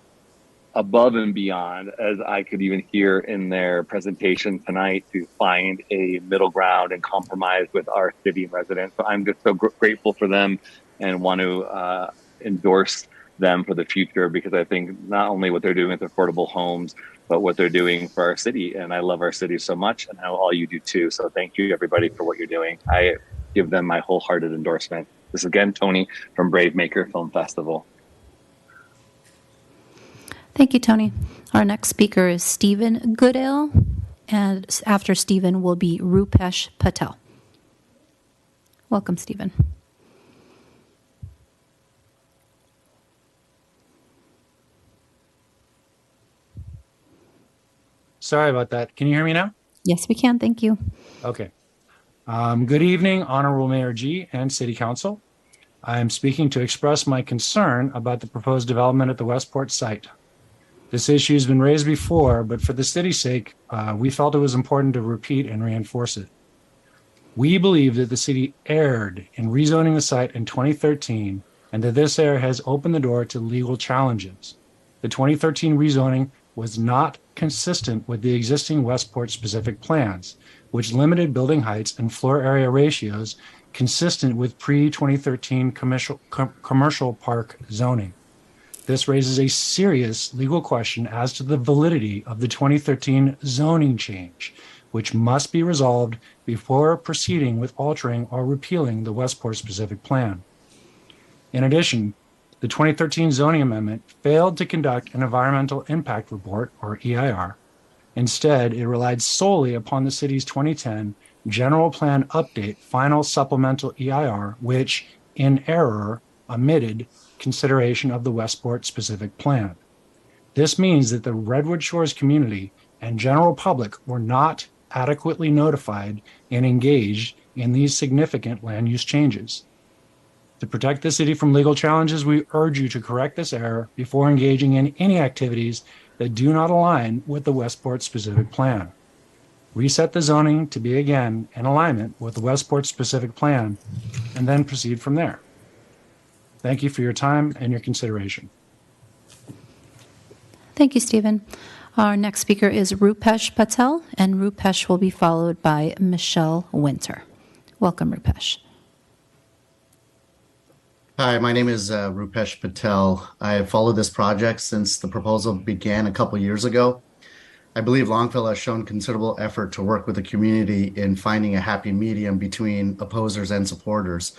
above and beyond, as I could even hear in their presentation tonight, to find a middle ground and compromise with our city residents. So I'm just so grateful for them and want to endorse them for the future, because I think not only what they're doing with affordable homes, but what they're doing for our city. And I love our city so much, and I know all you do too. So thank you, everybody, for what you're doing. I give them my wholehearted endorsement. This is again Tony from Brave Maker Film Festival. Thank you, Tony. Our next speaker is Stephen Goodale, and after Stephen will be Rupesh Patel. Welcome, Stephen. Sorry about that. Can you hear me now? Yes, we can. Thank you. Okay. Good evening, Honorable Mayor G and City Council. I am speaking to express my concern about the proposed development at the Westport site. This issue has been raised before, but for the city's sake, we felt it was important to repeat and reinforce it. We believe that the city erred in rezoning the site in 2013, and that this error has opened the door to legal challenges. The 2013 rezoning was not consistent with the existing Westport specific plans, which limited building heights and floor area ratios consistent with pre-2013 commercial park zoning. This raises a serious legal question as to the validity of the 2013 zoning change, which must be resolved before proceeding with altering or repealing the Westport specific plan. In addition, the 2013 zoning amendment failed to conduct an environmental impact report, or EIR. Instead, it relied solely upon the city's 2010 general plan update final supplemental EIR, which, in error, omitted consideration of the Westport specific plan. This means that the Redwood Shores community and general public were not adequately notified and engaged in these significant land use changes. To protect the city from legal challenges, we urge you to correct this error before engaging in any activities that do not align with the Westport specific plan. Reset the zoning to be again in alignment with the Westport specific plan, and then proceed from there. Thank you for your time and your consideration. Thank you, Stephen. Our next speaker is Rupesh Patel, and Rupesh will be followed by Michelle Winter. Welcome, Rupesh. Hi, my name is Rupesh Patel. I have followed this project since the proposal began a couple years ago. I believe Longfellow has shown considerable effort to work with the community in finding a happy medium between opposers and supporters.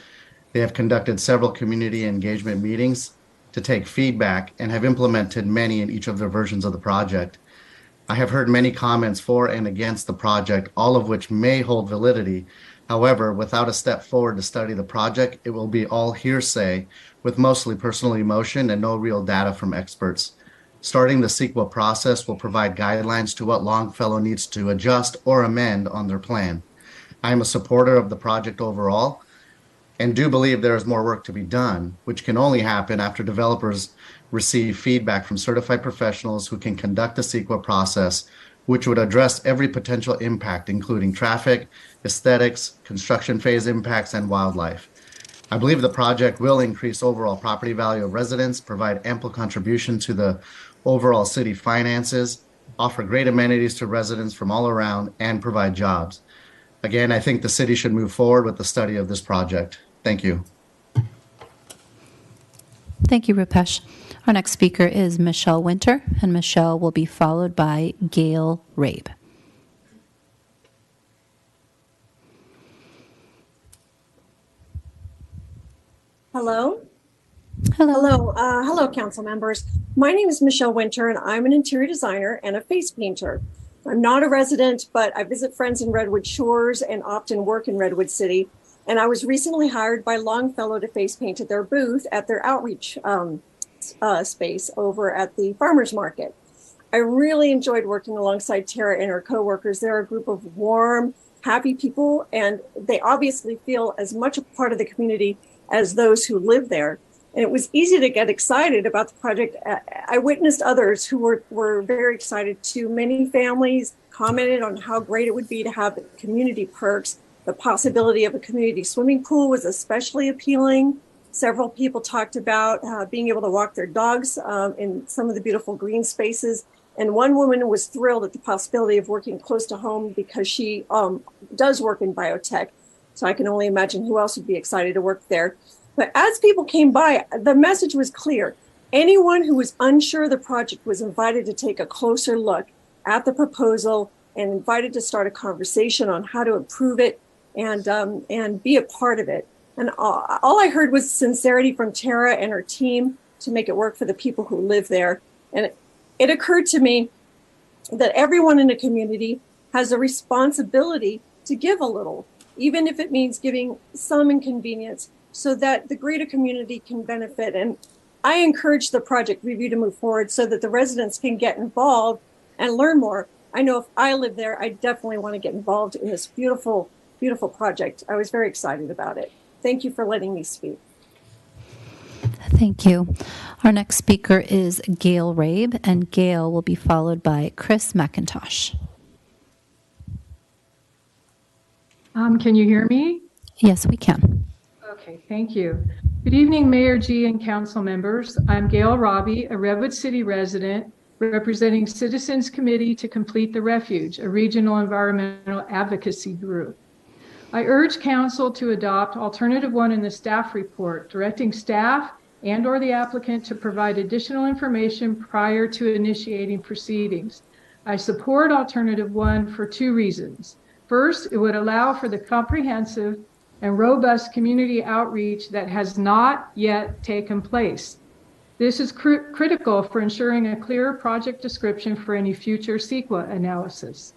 They have conducted several community engagement meetings to take feedback and have implemented many in each of their versions of the project. I have heard many comments for and against the project, all of which may hold validity. However, without a step forward to study the project, it will be all hearsay with mostly personal emotion and no real data from experts. Starting the CEQA process will provide guidelines to what Longfellow needs to adjust or amend on their plan. I am a supporter of the project overall and do believe there is more work to be done, which can only happen after developers receive feedback from certified professionals who can conduct the CEQA process, which would address every potential impact, including traffic, aesthetics, construction phase impacts, and wildlife. I believe the project will increase overall property value of residents, provide ample contribution to the overall city finances, offer great amenities to residents from all around, and provide jobs. Again, I think the city should move forward with the study of this project. Thank you. Thank you, Rupesh. Our next speaker is Michelle Winter, and Michelle will be followed by Gail Rabe. Hello. Hello. Hello, council members. My name is Michelle Winter, and I'm an interior designer and a face painter. I'm not a resident, but I visit friends in Redwood Shores and often work in Redwood City. And I was recently hired by Longfellow to face paint at their booth at their outreach space over at the farmers market. I really enjoyed working alongside Tara and her coworkers. They're a group of warm, happy people, and they obviously feel as much a part of the community as those who live there. And it was easy to get excited about the project. I witnessed others who were very excited too. Many families commented on how great it would be to have community perks. The possibility of a community swimming pool was especially appealing. Several people talked about being able to walk their dogs in some of the beautiful green spaces. And one woman was thrilled at the possibility of working close to home because she does work in biotech. So I can only imagine who else would be excited to work there. But as people came by, the message was clear. Anyone who was unsure of the project was invited to take a closer look at the proposal and invited to start a conversation on how to improve it and be a part of it. And all I heard was sincerity from Tara and her team to make it work for the people who live there. And it occurred to me that everyone in a community has a responsibility to give a little, even if it means giving some inconvenience, so that the greater community can benefit. And I encourage the project review to move forward so that the residents can get involved and learn more. I know if I live there, I definitely want to get involved in this beautiful, beautiful project. I was very excited about it. Thank you for letting me speak. Thank you. Our next speaker is Gail Rabe, and Gail will be followed by Chris McIntosh. Can you hear me? Yes, we can. Okay, thank you. Good evening, Mayor G and council members. I'm Gail Robbie, a Redwood City resident representing Citizens Committee to Complete the Refuge, a regional environmental advocacy group. I urge council to adopt alternative 1 in the staff report, directing staff and/or the applicant to provide additional information prior to initiating proceedings. I support alternative 1 for 2 reasons. First, it would allow for the comprehensive and robust community outreach that has not yet taken place. This is critical for ensuring a clear project description for any future CEQA analysis.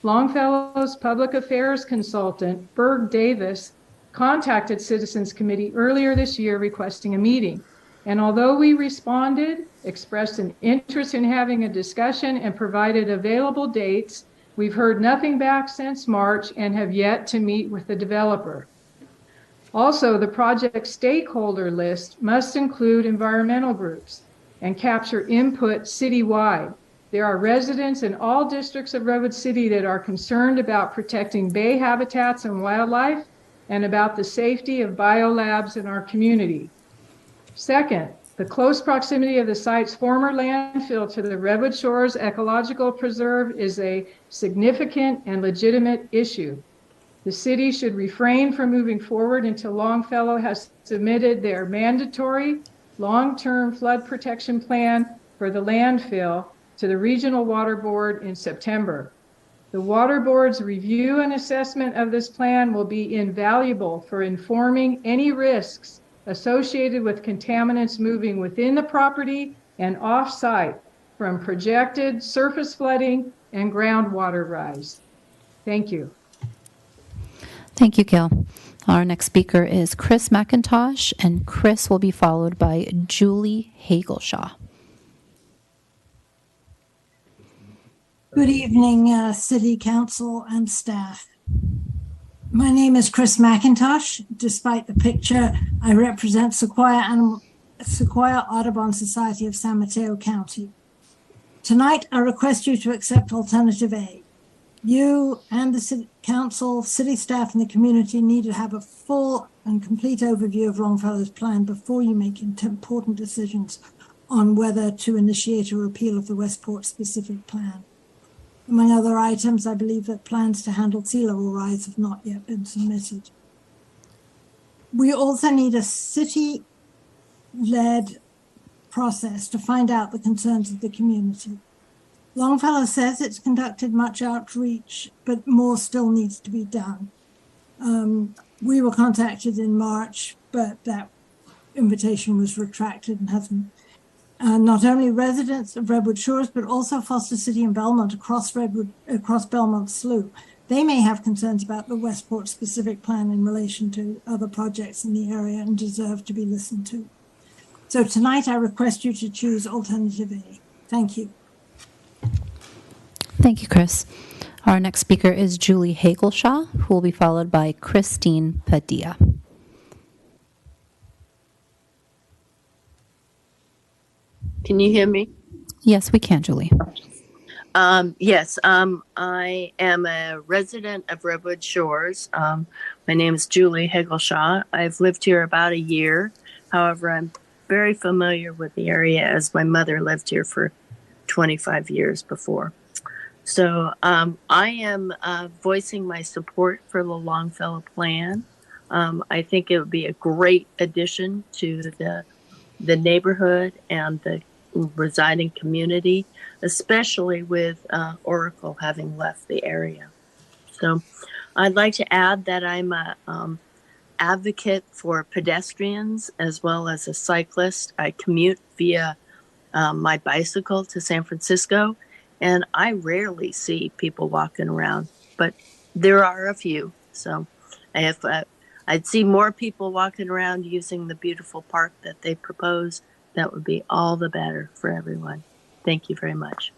Longfellow's public affairs consultant, Berg Davis, contacted Citizens Committee earlier this year requesting a meeting. And although we responded, expressed an interest in having a discussion, and provided available dates, we've heard nothing back since March and have yet to meet with the developer. Also, the project stakeholder list must include environmental groups and capture input citywide. There are residents in all districts of Redwood City that are concerned about protecting bay habitats and wildlife and about the safety of biolabs in our community. Second, the close proximity of the site's former landfill to the Redwood Shores Ecological Preserve is a significant and legitimate issue. The city should refrain from moving forward until Longfellow has submitted their mandatory long-term flood protection plan for the landfill to the Regional Water Board in September. The Water Board's review and assessment of this plan will be invaluable for informing any risks associated with contaminants moving within the property and off-site from projected surface flooding and groundwater rise. Thank you. Thank you, Gail. Our next speaker is Chris McIntosh, and Chris will be followed by Julie Hagelshaw. Good evening, City Council and staff. My name is Chris McIntosh. Despite the picture, I represent Sequoia Audubon Society of San Mateo County. Tonight, I request you to accept Alternative A. You and the City Council, city staff, and the community need to have a full and complete overview of Longfellow's plan before you make important decisions on whether to initiate a repeal of the Westport Specific Plan. Among other items, I believe that plans to handle sea level rise have not yet been submitted. We also need a city-led process to find out the concerns of the community. Longfellow says it's conducted much outreach, but more still needs to be done. We were contacted in March, but that invitation was retracted and hasn't. Not only residents of Redwood Shores, but also Foster City and Belmont across Belmont Slough. They may have concerns about the Westport Specific Plan in relation to other projects in the area and deserve to be listened to. So tonight I request you to choose Alternative A. Thank you. Thank you, Chris. Our next speaker is Julie Hagelshaw, who will be followed by Christine Padilla. Can you hear me? Yes, we can, Julie. Yes, I am a resident of Redwood Shores, My name is Julie Higgleshaw. I've lived here about a year. However, I'm very familiar with the area as my mother lived here for 25 years before. So I am voicing my support for the Longfellow Plan. I think it would be a great addition to the neighborhood and the residing community, especially with Oracle having left the area. So I'd like to add that I'm a advocate for pedestrians as well as a cyclist. I commute via my bicycle to San Francisco, and I rarely see people walking around, but there are a few. So if I'd see more people walking around using the beautiful park that they propose, that would be all the better for everyone. Thank you very much.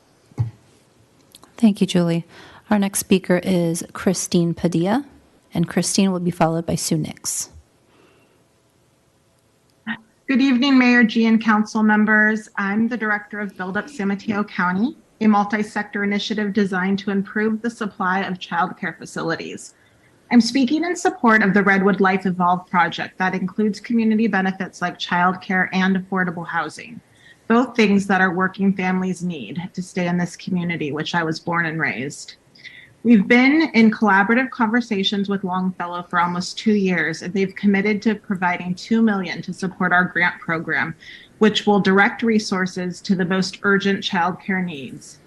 Thank you, Julie. Our next speaker is Christine Padilla, and Christine will be followed by Sue Nix. Good evening, Mayor G and council members. I'm the director of Build Up San Mateo County, a multi-sector initiative designed to improve the supply of childcare facilities. I'm speaking in support of the Redwood Life Evolve project that includes community benefits like childcare and affordable housing, both things that our working families need to stay in this community, which I was born and raised. We've been in collaborative conversations with Longfellow for almost 2 years, and they've committed to providing $2 million to support our grant program, which will direct resources to the most urgent childcare needs,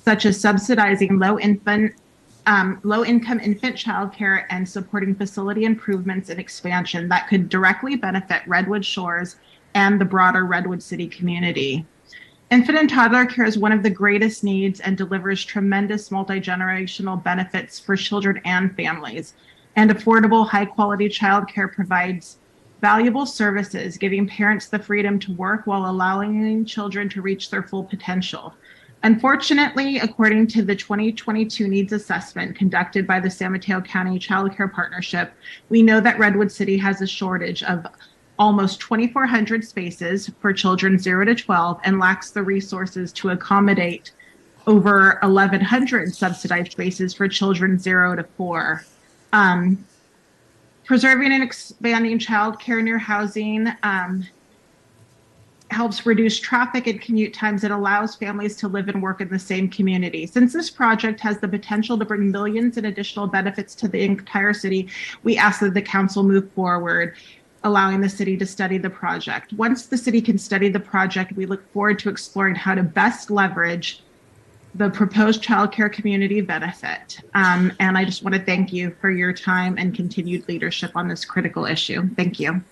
such as subsidizing low-income infant childcare and supporting facility improvements and expansion that could directly benefit Redwood Shores and the broader Redwood City community. Infant and toddler care is one of the greatest needs and delivers tremendous multi-generational benefits for children and families. And affordable, high-quality childcare provides valuable services, giving parents the freedom to work while allowing children to reach their full potential. Unfortunately, according to the 2022 needs assessment conducted by the San Mateo County Child Care Partnership, we know that Redwood City has a shortage of almost 2,400 spaces for children 0 to 12 and lacks the resources to accommodate over 1,100 subsidized spaces for children 0 to 4. Preserving and expanding childcare near housing helps reduce traffic and commute times and allows families to live and work in the same community. Since this project has the potential to bring millions in additional benefits to the entire city, we ask that the council move forward, allowing the city to study the project. Once the city can study the project, we look forward to exploring how to best leverage the proposed childcare community benefit. And I just want to thank you for your time and continued leadership on this critical issue. Thank you.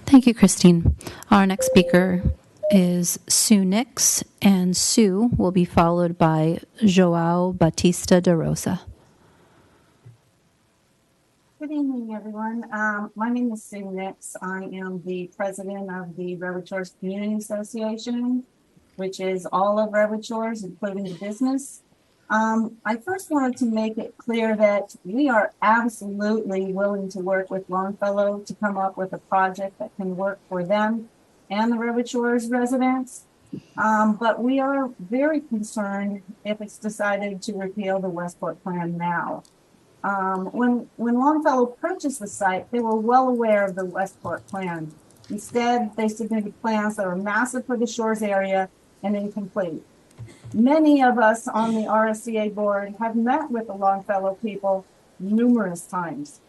Thank you, Christine. Our next speaker is Sue Nix, and Sue will be followed by Joao Batista de Rosa. Good evening, everyone. My name is Sue Nix. I am the president of the Redwood Shores Community Association, which is all of Redwood Shores, including the business. I first wanted to make it clear that we are absolutely willing to work with Longfellow to come up with a project that can work for them and the Redwood Shores residents. But we are very concerned if it's decided to repeal the Westport Plan now. When Longfellow purchased the site, they were well aware of the Westport Plan. Instead, they submitted plans that were massive for the Shores area and incomplete. Many of us on the RSCA board have met with the Longfellow people numerous times.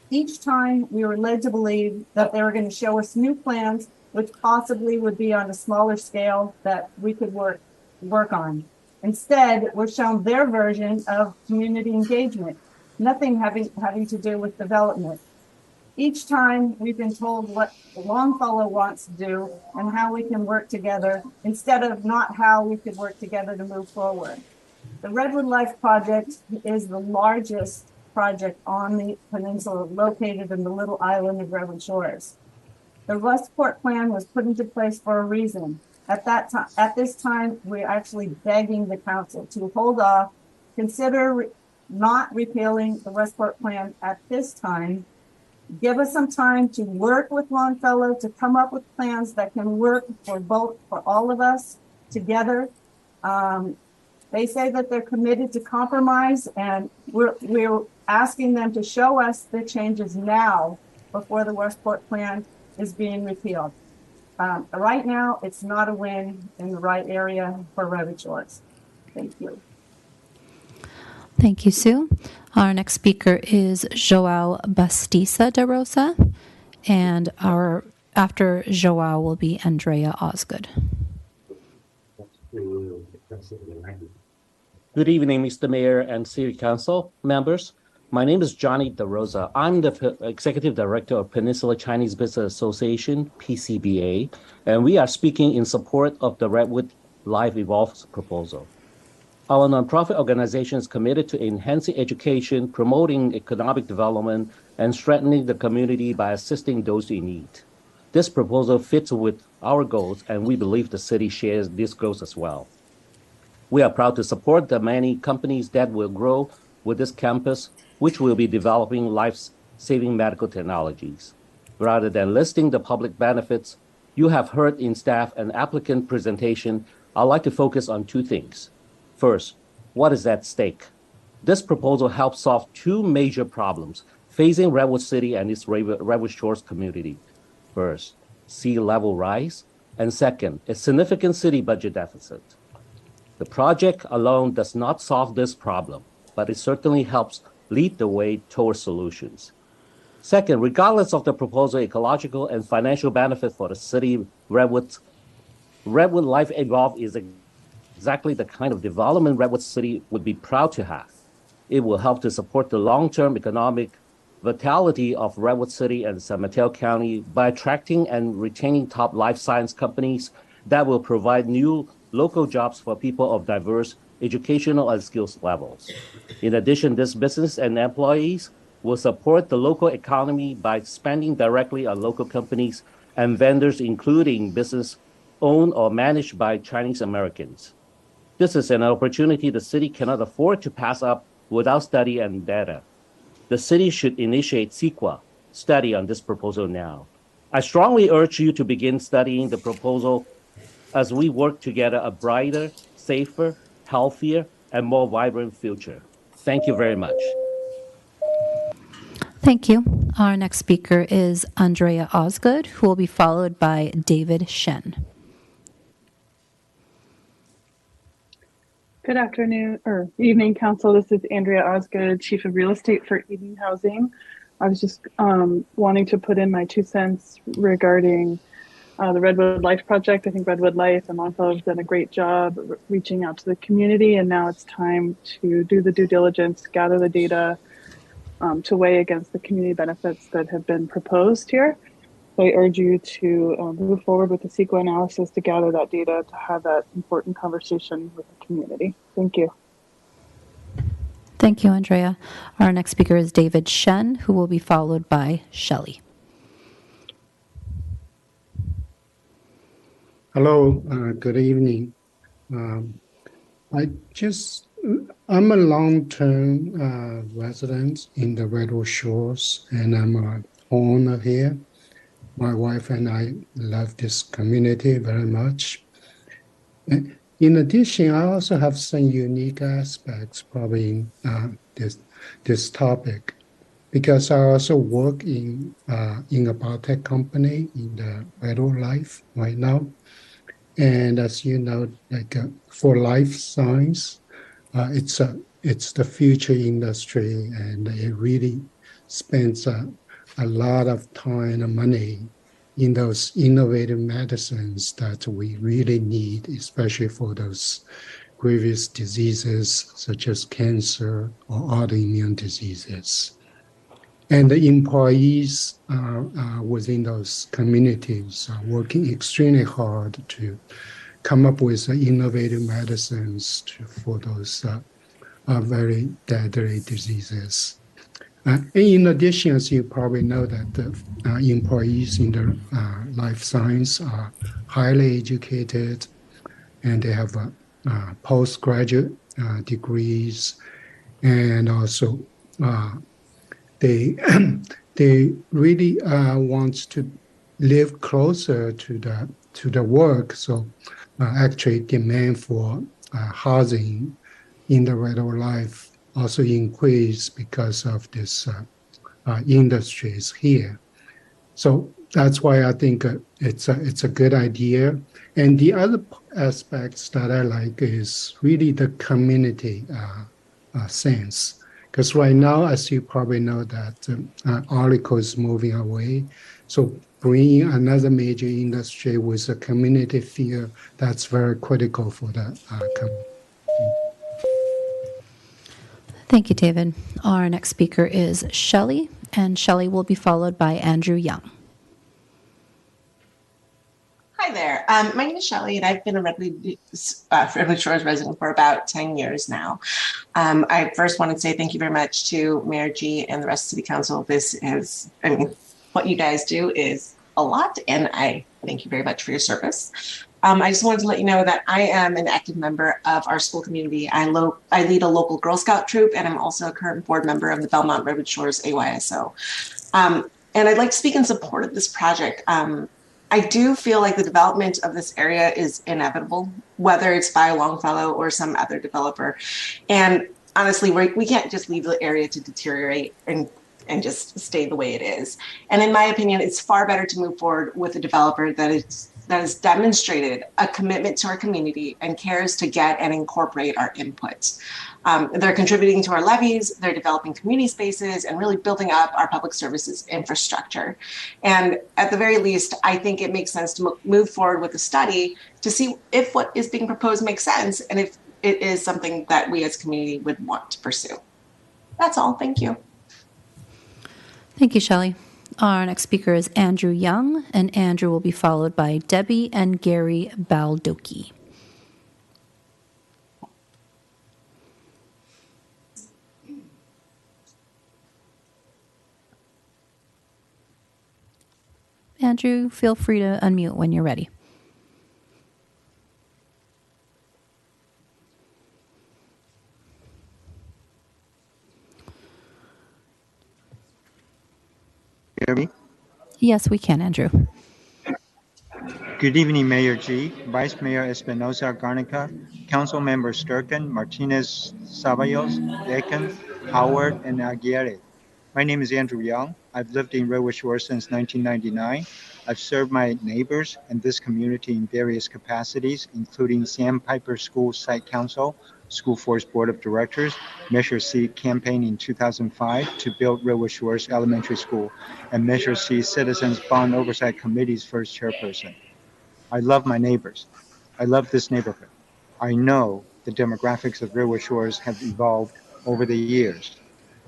Each time we were led to believe that they were going to show us new plans, which possibly would be on a smaller scale that we could work on. Instead, we're shown their version of community engagement, nothing having to do with development. Each time we've been told what Longfellow wants to do and how we can work together instead of not how we could work together to move forward. The Redwood Life project is the largest project on the peninsula located in the little island of Redwood Shores. The Westport Plan was put into place for a reason. At this time, we're actually begging the council to hold off, consider not repealing the Westport Plan at this time. Give us some time to work with Longfellow to come up with plans that can work for all of us together. They say that they're committed to compromise, and we're asking them to show us the changes now before the Westport plan is being repealed. Right now, it's not a win in the right area for Redwood Shores. Thank you. Thank you, Sue. Our next speaker is Joao Bastiza de Rosa, and after Joao will be Andrea Osgood. Good evening, Mr. Mayor and City Council members. My name is Johnny De Rosa. I'm the Executive Director of Peninsula Chinese Business Association, PCBA, and we are speaking in support of the Redwood Life Evolves proposal. Our nonprofit organization is committed to enhancing education, promoting economic development, and strengthening the community by assisting those in need. This proposal fits with our goals, and we believe the city shares these goals as well. We are proud to support the many companies that will grow with this campus, which will be developing life-saving medical technologies. Rather than listing the public benefits you have heard in staff and applicant presentation, I'd like to focus on two things. First, what is at stake? This proposal helps solve two major problems facing Redwood City and its Redwood Shores community. First, sea level rise, and second, a significant city budget deficit. The project alone does not solve this problem, but it certainly helps lead the way towards solutions. Second, regardless of the proposal ecological and financial benefit for the city, Redwood Life Evolve is exactly the kind of development Redwood City would be proud to have. It will help to support the long-term economic vitality of Redwood City and San Mateo County by attracting and retaining top life science companies that will provide new local jobs for people of diverse educational and skills levels. In addition, this business and employees will support the local economy by spending directly on local companies and vendors, including business owned or managed by Chinese Americans. This is an opportunity the city cannot afford to pass up without study and data. The city should initiate CEQA study on this proposal now. I strongly urge you to begin studying the proposal as we work together a brighter, safer, healthier, and more vibrant future. Thank you very much. Thank you. Our next speaker is Andrea Osgood, who will be followed by David Shen. Good afternoon or evening, Council. This is Andrea Osgood, Chief of Real Estate for Eden Housing. I was just wanting to put in my 2 cents regarding the Redwood Life project. I think Redwood Life and Longfellow have done a great job reaching out to the community, and now it's time to do the due diligence, gather the data to weigh against the community benefits that have been proposed here. So I urge you to move forward with the CEQA analysis to gather that data, to have that important conversation with the community. Thank you. Thank you, Andrea. Our next speaker is David Shen, who will be followed by Shelley. Hello, good evening. I'm a long-term resident in the Redwood Shores, and I'm a owner here. My wife and I love this community very much. In addition, I also have some unique aspects probably in this topic, because I also work in a biotech company in the Redwood Life right now. And as you know, for life science, it's the future industry, and it really spends a lot of time and money in those innovative medicines that we really need, especially for those grievous diseases such as cancer or autoimmune diseases. And the employees within those communities are working extremely hard to come up with innovative medicines for those very deadly diseases. In addition, as you probably know, that the employees in the life science are highly educated, and they have postgraduate degrees, and also they really want to live closer to the work. So actually, demand for housing in the Redwood Life also increase because of this industries here. So that's why I think it's a good idea. And the other aspects that I like is really the community sense. Because right now, as you probably know, that Article is moving away. So bringing another major industry with a community feel, that's very critical for the community. Thank you, David. Our next speaker is Shelley, and Shelley will be followed by Andrew Young. Hi there. My name is Shelley, and I've been a Redwood Shores resident for about 10 years now. I first want to say thank you very much to Mayor G and the rest of City Council. What you guys do is a lot, and I thank you very much for your service. I just wanted to let you know that I am an active member of our school community. I lead a local Girl Scout troop, and I'm also a current board member of the Belmont Redwood Shores AYSO. And I'd like to speak in support of this project. I do feel like the development of this area is inevitable, whether it's by Longfellow or some other developer. And honestly, we can't just leave the area to deteriorate and just stay the way it is. And in my opinion, it's far better to move forward with a developer that has demonstrated a commitment to our community and cares to get and incorporate our input. They're contributing to our levies, they're developing community spaces, and really building up our public services infrastructure. And at the very least, I think it makes sense to move forward with a study to see if what is being proposed makes sense and if it is something that we as a community would want to pursue. That's all. Thank you. Thank you, Shelley. Our next speaker is Andrew Young, and Andrew will be followed by Debbie and Gary Baldoki. Andrew, feel free to unmute when you're ready. Hear me? Yes, we can, Andrew. Good evening, Mayor G, Vice Mayor Espinosa Garnica, Council Members Sturkin, Martinez, Sabayos, Deacon, Howard, and Aguirre. My name is Andrew Young. I've lived in Redwood Shores since 1999. I've served my neighbors and this community in various capacities, including Sandpiper School Site Council, School Force Board of Directors, Measure C campaign in 2005 to build Redwood Shores Elementary School, and Measure C Citizens Bond Oversight Committee's first chairperson. I love my neighbors. I love this neighborhood. I know the demographics of Redwood Shores have evolved over the years.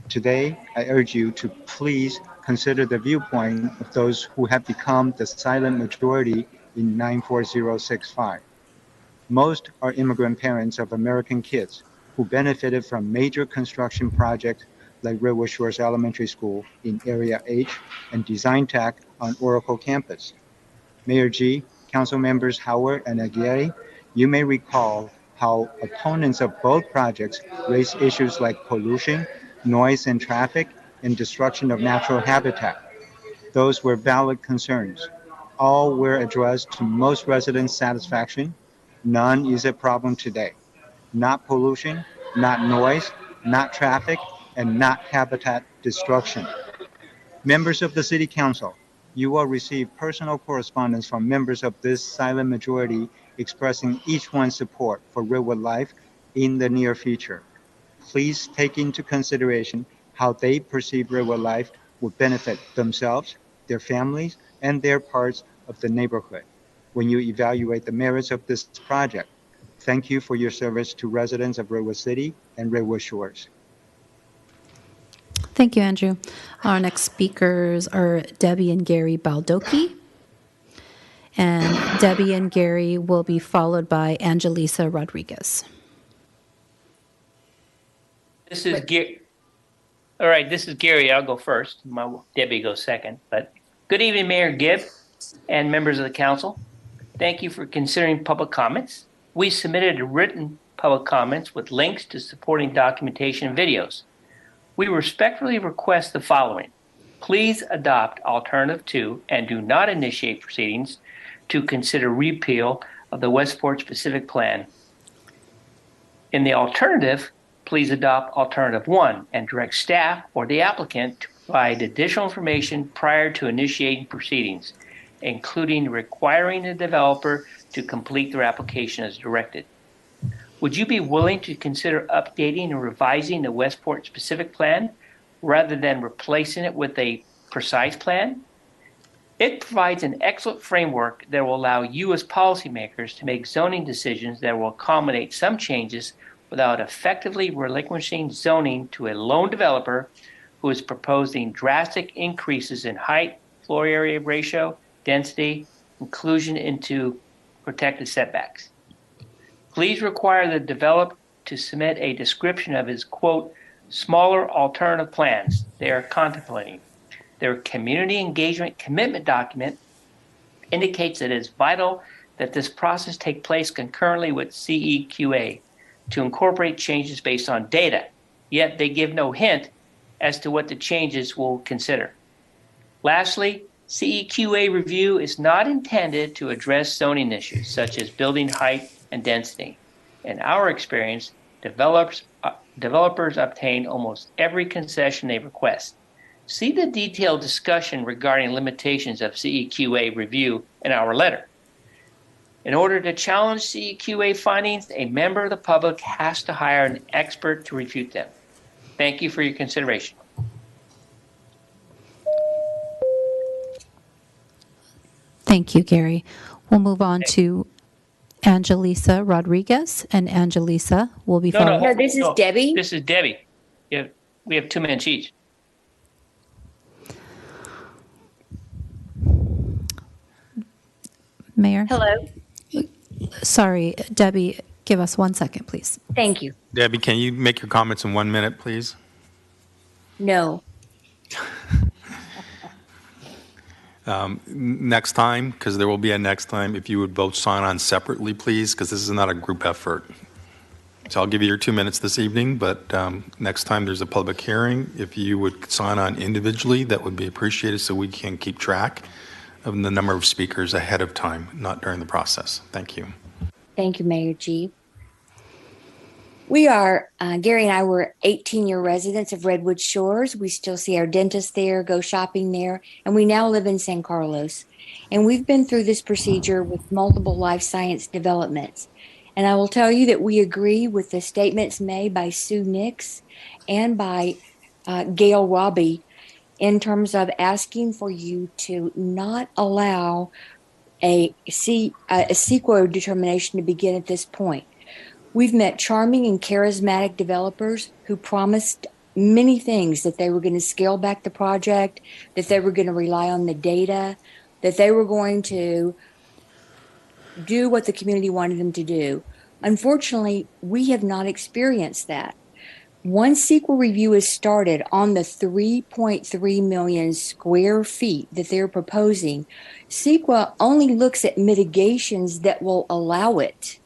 Today, I urge you to please consider the viewpoint of those who have become the silent majority in 94065. Most are immigrant parents of American kids who benefited from major construction projects like Redwood Shores Elementary School in Area H and Design Tech on Oracle campus. Mayor G, Council Members Howard and Aguirre, you may recall how opponents of both projects raised issues like pollution, noise and traffic, and destruction of natural habitat. Those were valid concerns. All were addressed to most residents' satisfaction. None is a problem today. Not pollution, not noise, not traffic, and not habitat destruction. Members of the City Council, you will receive personal correspondence from members of this silent majority expressing each one's support for Redwood Life in the near future. Please take into consideration how they perceive Redwood Life will benefit themselves, their families, and their parts of the neighborhood when you evaluate the merits of this project. Thank you for your service to residents of Redwood City and Redwood Shores. Thank you, Andrew. Our next speakers are Debbie and Gary Baldoki. And Debbie and Gary will be followed by Angelisa Rodriguez. This is Gary. All right, this is Gary. I'll go first. Debbie goes second. But good evening, Mayor Gibb and members of the council. Thank you for considering public comments. We submitted written public comments with links to supporting documentation and videos. We respectfully request the following. Please adopt Alternative 2 and do not initiate proceedings to consider repeal of the Westport Specific Plan. In the alternative, please adopt alternative 1 and direct staff or the applicant to provide additional information prior to initiating proceedings, including requiring the developer to complete their application as directed. Would you be willing to consider updating and revising the Westport Specific Plan rather than replacing it with a precise plan? It provides an excellent framework that will allow you as policymakers to make zoning decisions that will accommodate some changes without effectively relinquishing zoning to a lone developer who is proposing drastic increases in height, floor area ratio, density, inclusion into protected setbacks. Please require the developer to submit a description of his, quote, smaller alternative plans they are contemplating. Their community engagement commitment document indicates that it is vital that this process take place concurrently with CEQA to incorporate changes based on data, yet they give no hint as to what the changes will consider. Lastly, CEQA review is not intended to address zoning issues such as building height and density. In our experience, developers obtain almost every concession they request. See the detailed discussion regarding limitations of CEQA review in our letter. In order to challenge CEQA findings, a member of the public has to hire an expert to refute them. Thank you for your consideration. Thank you, Gary. We'll move on to Angelisa Rodriguez, and Angelisa will be followed. No, this is Debbie. This is Debbie. Yeah, we have 2 minutes each. Mayor? Hello. Sorry, Debbie, give us 1 second, please. Thank you. Debbie, can you make your comments in 1 minute, please? No. Next time, because there will be a next time, if you would both sign on separately, please, because this is not a group effort. So I'll give you your 2 minutes this evening, but next time there's a public hearing, if you would sign on individually, that would be appreciated so we can keep track of the number of speakers ahead of time, not during the process. Thank you. Thank you, Mayor G. We are, Gary and I were 18-year residents of Redwood Shores. We still see our dentist there, go shopping there, and we now live in San Carlos. And we've been through this procedure with multiple life science developments. And I will tell you that we agree with the statements made by Sue Nix and by Gail Robbie in terms of asking for you to not allow a CEQA determination to begin at this point. We've met charming and charismatic developers who promised many things, that they were going to scale back the project, that they were going to rely on the data, that they were going to do what the community wanted them to do. Unfortunately, we have not experienced that. Once CEQA review is started on the 3.3 million square feet that they're proposing, CEQA only looks at mitigations that will allow it,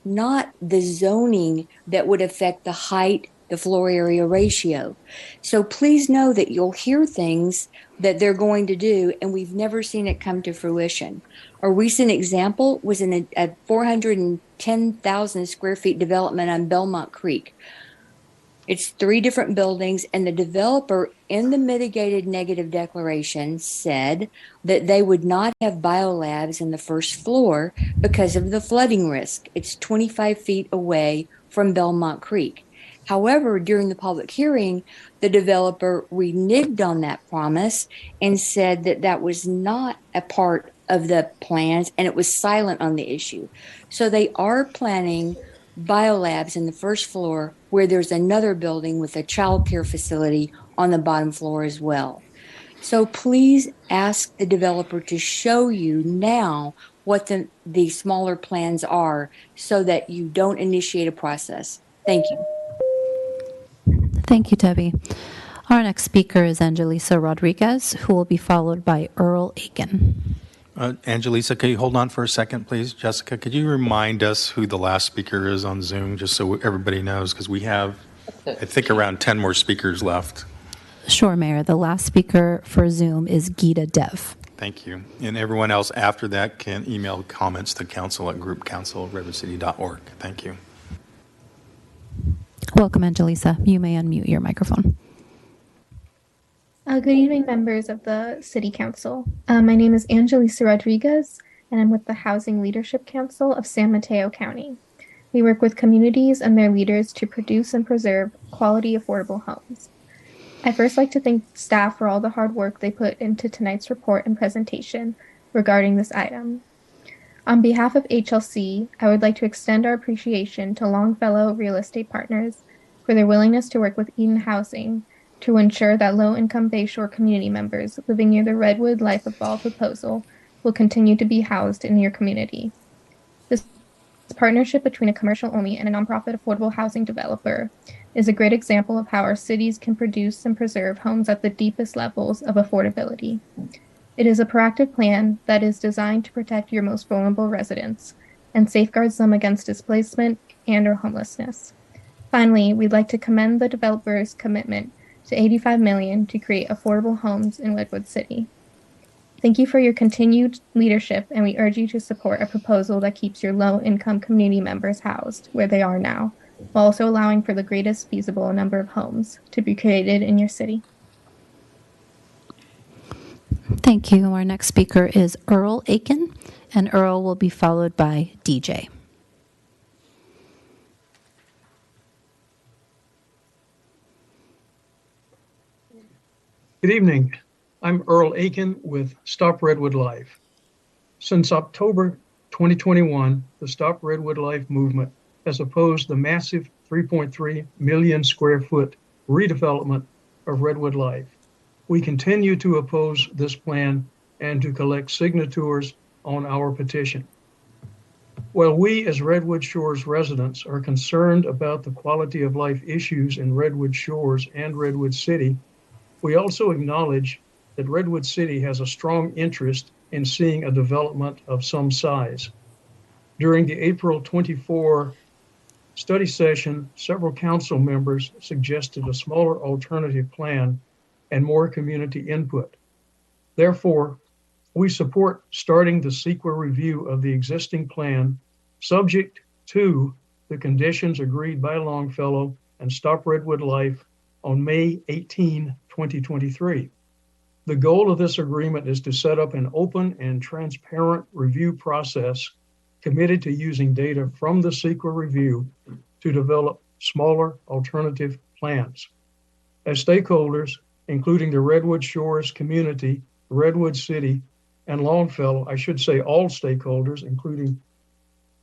not the zoning that would affect the height, the floor area ratio. So please know that you'll hear things that they're going to do, and we've never seen it come to fruition. A recent example was in a 410,000 square feet development on Belmont Creek. It's 3 different buildings, and the developer in the mitigated negative declaration said that they would not have biolabs in the first floor because of the flooding risk. It's 25 feet away from Belmont Creek. However, during the public hearing, the developer reneged on that promise and said that that was not a part of the plans, and it was silent on the issue. So they are planning biolabs in the first floor, where there's another building with a child care facility on the bottom floor as well. So please ask the developer to show you now what the smaller plans are so that you don't initiate a process. Thank you. Thank you, Debbie. Our next speaker is Angelisa Rodriguez, who will be followed by Earl Aiken. Angelisa, can you hold on for a second, please? Jessica, could you remind us who the last speaker is on Zoom, just so everybody knows? Because we have, I think, around 10 more speakers left. Sure, Mayor. The last speaker for Zoom is Geeta Dev. Thank you. And everyone else after that can email comments to council@groupcouncil@redwoodcity.org. Thank you. Welcome, Angelisa. You may unmute your microphone. Good evening, members of the City Council. My name is Angelisa Rodriguez, and I'm with the Housing Leadership Council of San Mateo County. We work with communities and their leaders to produce and preserve quality, affordable homes. I'd first like to thank staff for all the hard work they put into tonight's report and presentation regarding this item. On behalf of HLC, I would like to extend our appreciation to Longfellow Real Estate Partners for their willingness to work with Eden Housing to ensure that low-income Bayshore community members living near the Redwood Life Evolve proposal will continue to be housed in your community. This partnership between a commercial-only and a nonprofit affordable housing developer is a great example of how our cities can produce and preserve homes at the deepest levels of affordability. It is a proactive plan that is designed to protect your most vulnerable residents and safeguards them against displacement and/or homelessness. Finally, we'd like to commend the developer's commitment to $85 million to create affordable homes in Redwood City. Thank you for your continued leadership, and we urge you to support a proposal that keeps your low-income community members housed where they are now, while also allowing for the greatest feasible number of homes to be created in your city. Thank you. Our next speaker is Earl Aiken, and Earl will be followed by DJ. Good evening. I'm Earl Aiken with Stop Redwood Life. Since October 2021, the Stop Redwood Life movement has opposed the massive 3.3 million square foot redevelopment of Redwood Life. We continue to oppose this plan and to collect signatures on our petition. While we as Redwood Shores residents are concerned about the quality of life issues in Redwood Shores and Redwood City, we also acknowledge that Redwood City has a strong interest in seeing a development of some size. During the April 24 study session, several council members suggested a smaller alternative plan and more community input. Therefore, we support starting the CEQA review of the existing plan, subject to the conditions agreed by Longfellow and Stop Redwood Life on May 18, 2023. The goal of this agreement is to set up an open and transparent review process committed to using data from the CEQA review to develop smaller alternative plans. As stakeholders, including the Redwood Shores community, Redwood City, and Longfellow, I should say all stakeholders, including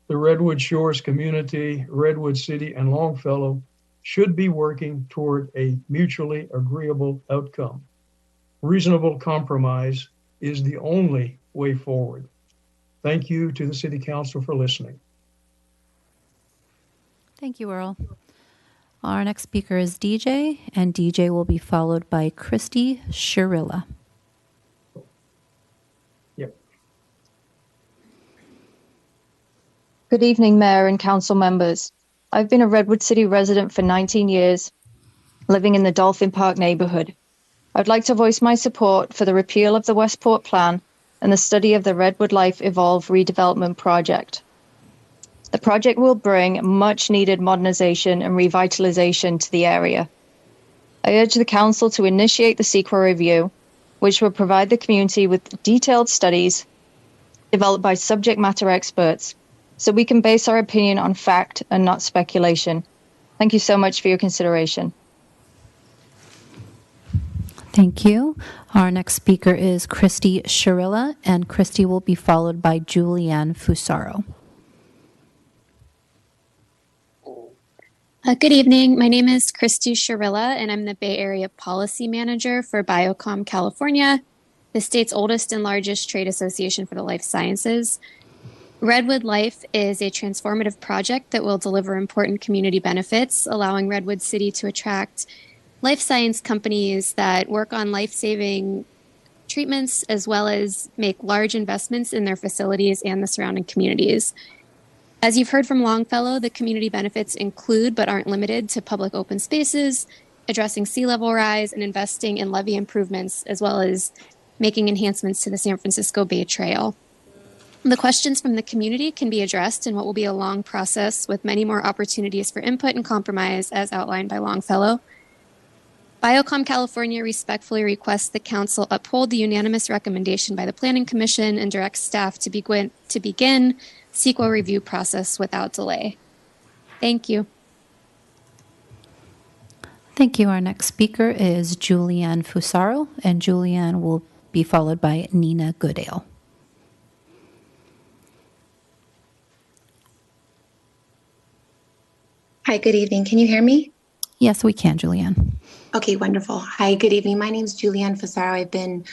the Redwood Shores community, Redwood City, and Longfellow, should be working toward a mutually agreeable outcome. Reasonable compromise is the only way forward. Thank you to the City Council for listening. Thank you, Earl. Our next speaker is DJ, and DJ will be followed by Christy Shirilla. Yep. Good evening, Mayor and Council members. I've been a Redwood City resident for 19 years, living in the Dolphin Park neighborhood. I'd like to voice my support for the repeal of the Westport Plan and the study of the Redwood Life Evolve redevelopment project. The project will bring much needed modernization and revitalization to the area. I urge the Council to initiate the CEQA review, which will provide the community with detailed studies developed by subject matter experts, so we can base our opinion on fact and not speculation. Thank you so much for your consideration. Thank you. Our next speaker is Christy Shirilla, and Christy will be followed by Julianne Fusaro. Good evening. My name is Christy Shirilla, and I'm the Bay Area Policy Manager for Biocom California, the state's oldest and largest trade association for the life sciences. Redwood Life is a transformative project that will deliver important community benefits, allowing Redwood City to attract life science companies that work on life-saving treatments, as well as make large investments in their facilities and the surrounding communities. As you've heard from Longfellow, the community benefits include but aren't limited to public open spaces, addressing sea level rise, and investing in levee improvements, as well as making enhancements to the San Francisco Bay Trail. The questions from the community can be addressed in what will be a long process with many more opportunities for input and compromise as outlined by Longfellow. Biocom California respectfully requests the Council uphold the unanimous recommendation by the Planning Commission and direct staff to begin CEQA review process without delay. Thank you. Thank you. Our next speaker is Julianne Fusaro, and Julianne will be followed by Nina Goodale. Hi, good evening. Can you hear me? Yes, we can, Julianne. Okay, wonderful. Hi, good evening. My name is Julianne Fusaro. I've been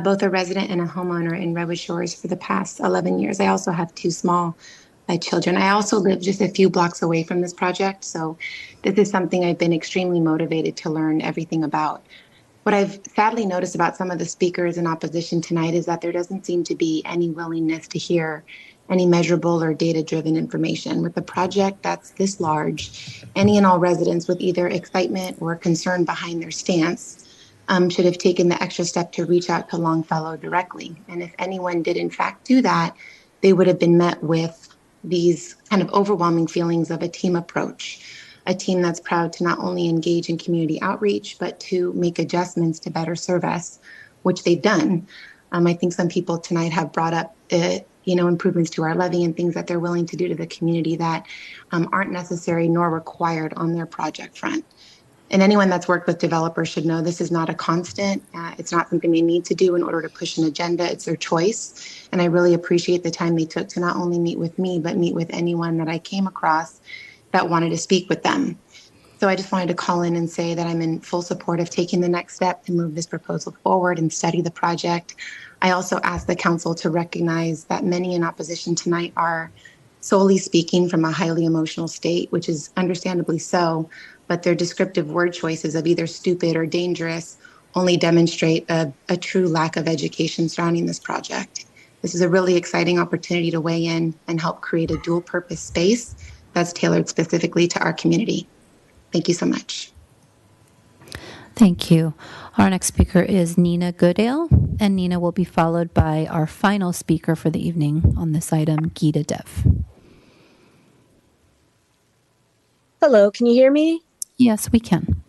both a resident and a homeowner in Redwood Shores for the past 11 years. I also have two small children. I also live just a few blocks away from this project, so this is something I've been extremely motivated to learn everything about. What I've sadly noticed about some of the speakers in opposition tonight is that there doesn't seem to be any willingness to hear any measurable or data-driven information. With a project that's this large, any and all residents with either excitement or concern behind their stance should have taken the extra step to reach out to Longfellow directly. And if anyone did in fact do that, they would have been met with these kind of overwhelming feelings of a team approach, a team that's proud to not only engage in community outreach, but to make adjustments to better serve us, which they've done. I think some people tonight have brought up, improvements to our levy and things that they're willing to do to the community that aren't necessary nor required on their project front. And anyone that's worked with developers should know this is not a constant. It's not something they need to do in order to push an agenda. It's their choice. And I really appreciate the time they took to not only meet with me, but meet with anyone that I came across that wanted to speak with them. So I just wanted to call in and say that I'm in full support of taking the next step to move this proposal forward and study the project. I also ask the council to recognize that many in opposition tonight are solely speaking from a highly emotional state, which is understandably so, but their descriptive word choices of either stupid or dangerous only demonstrate a true lack of education surrounding this project. This is a really exciting opportunity to weigh in and help create a dual purpose space that's tailored specifically to our community. Thank you so much. Thank you. Our next speaker is Nina Goodale, and Nina will be followed by our final speaker for the evening on this item, Geeta Dev. Hello, can you hear me? Yes, we can.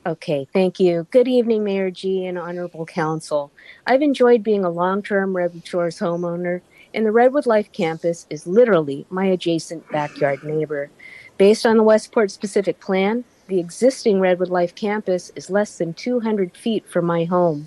Okay, thank you. Good evening, Mayor G and Honorable Council. I've enjoyed being a long-term Redwood Shores homeowner, and the Redwood Life campus is literally my adjacent backyard neighbor. Based on the Westport Specific Plan, the existing Redwood Life campus is less than 200 feet from my home.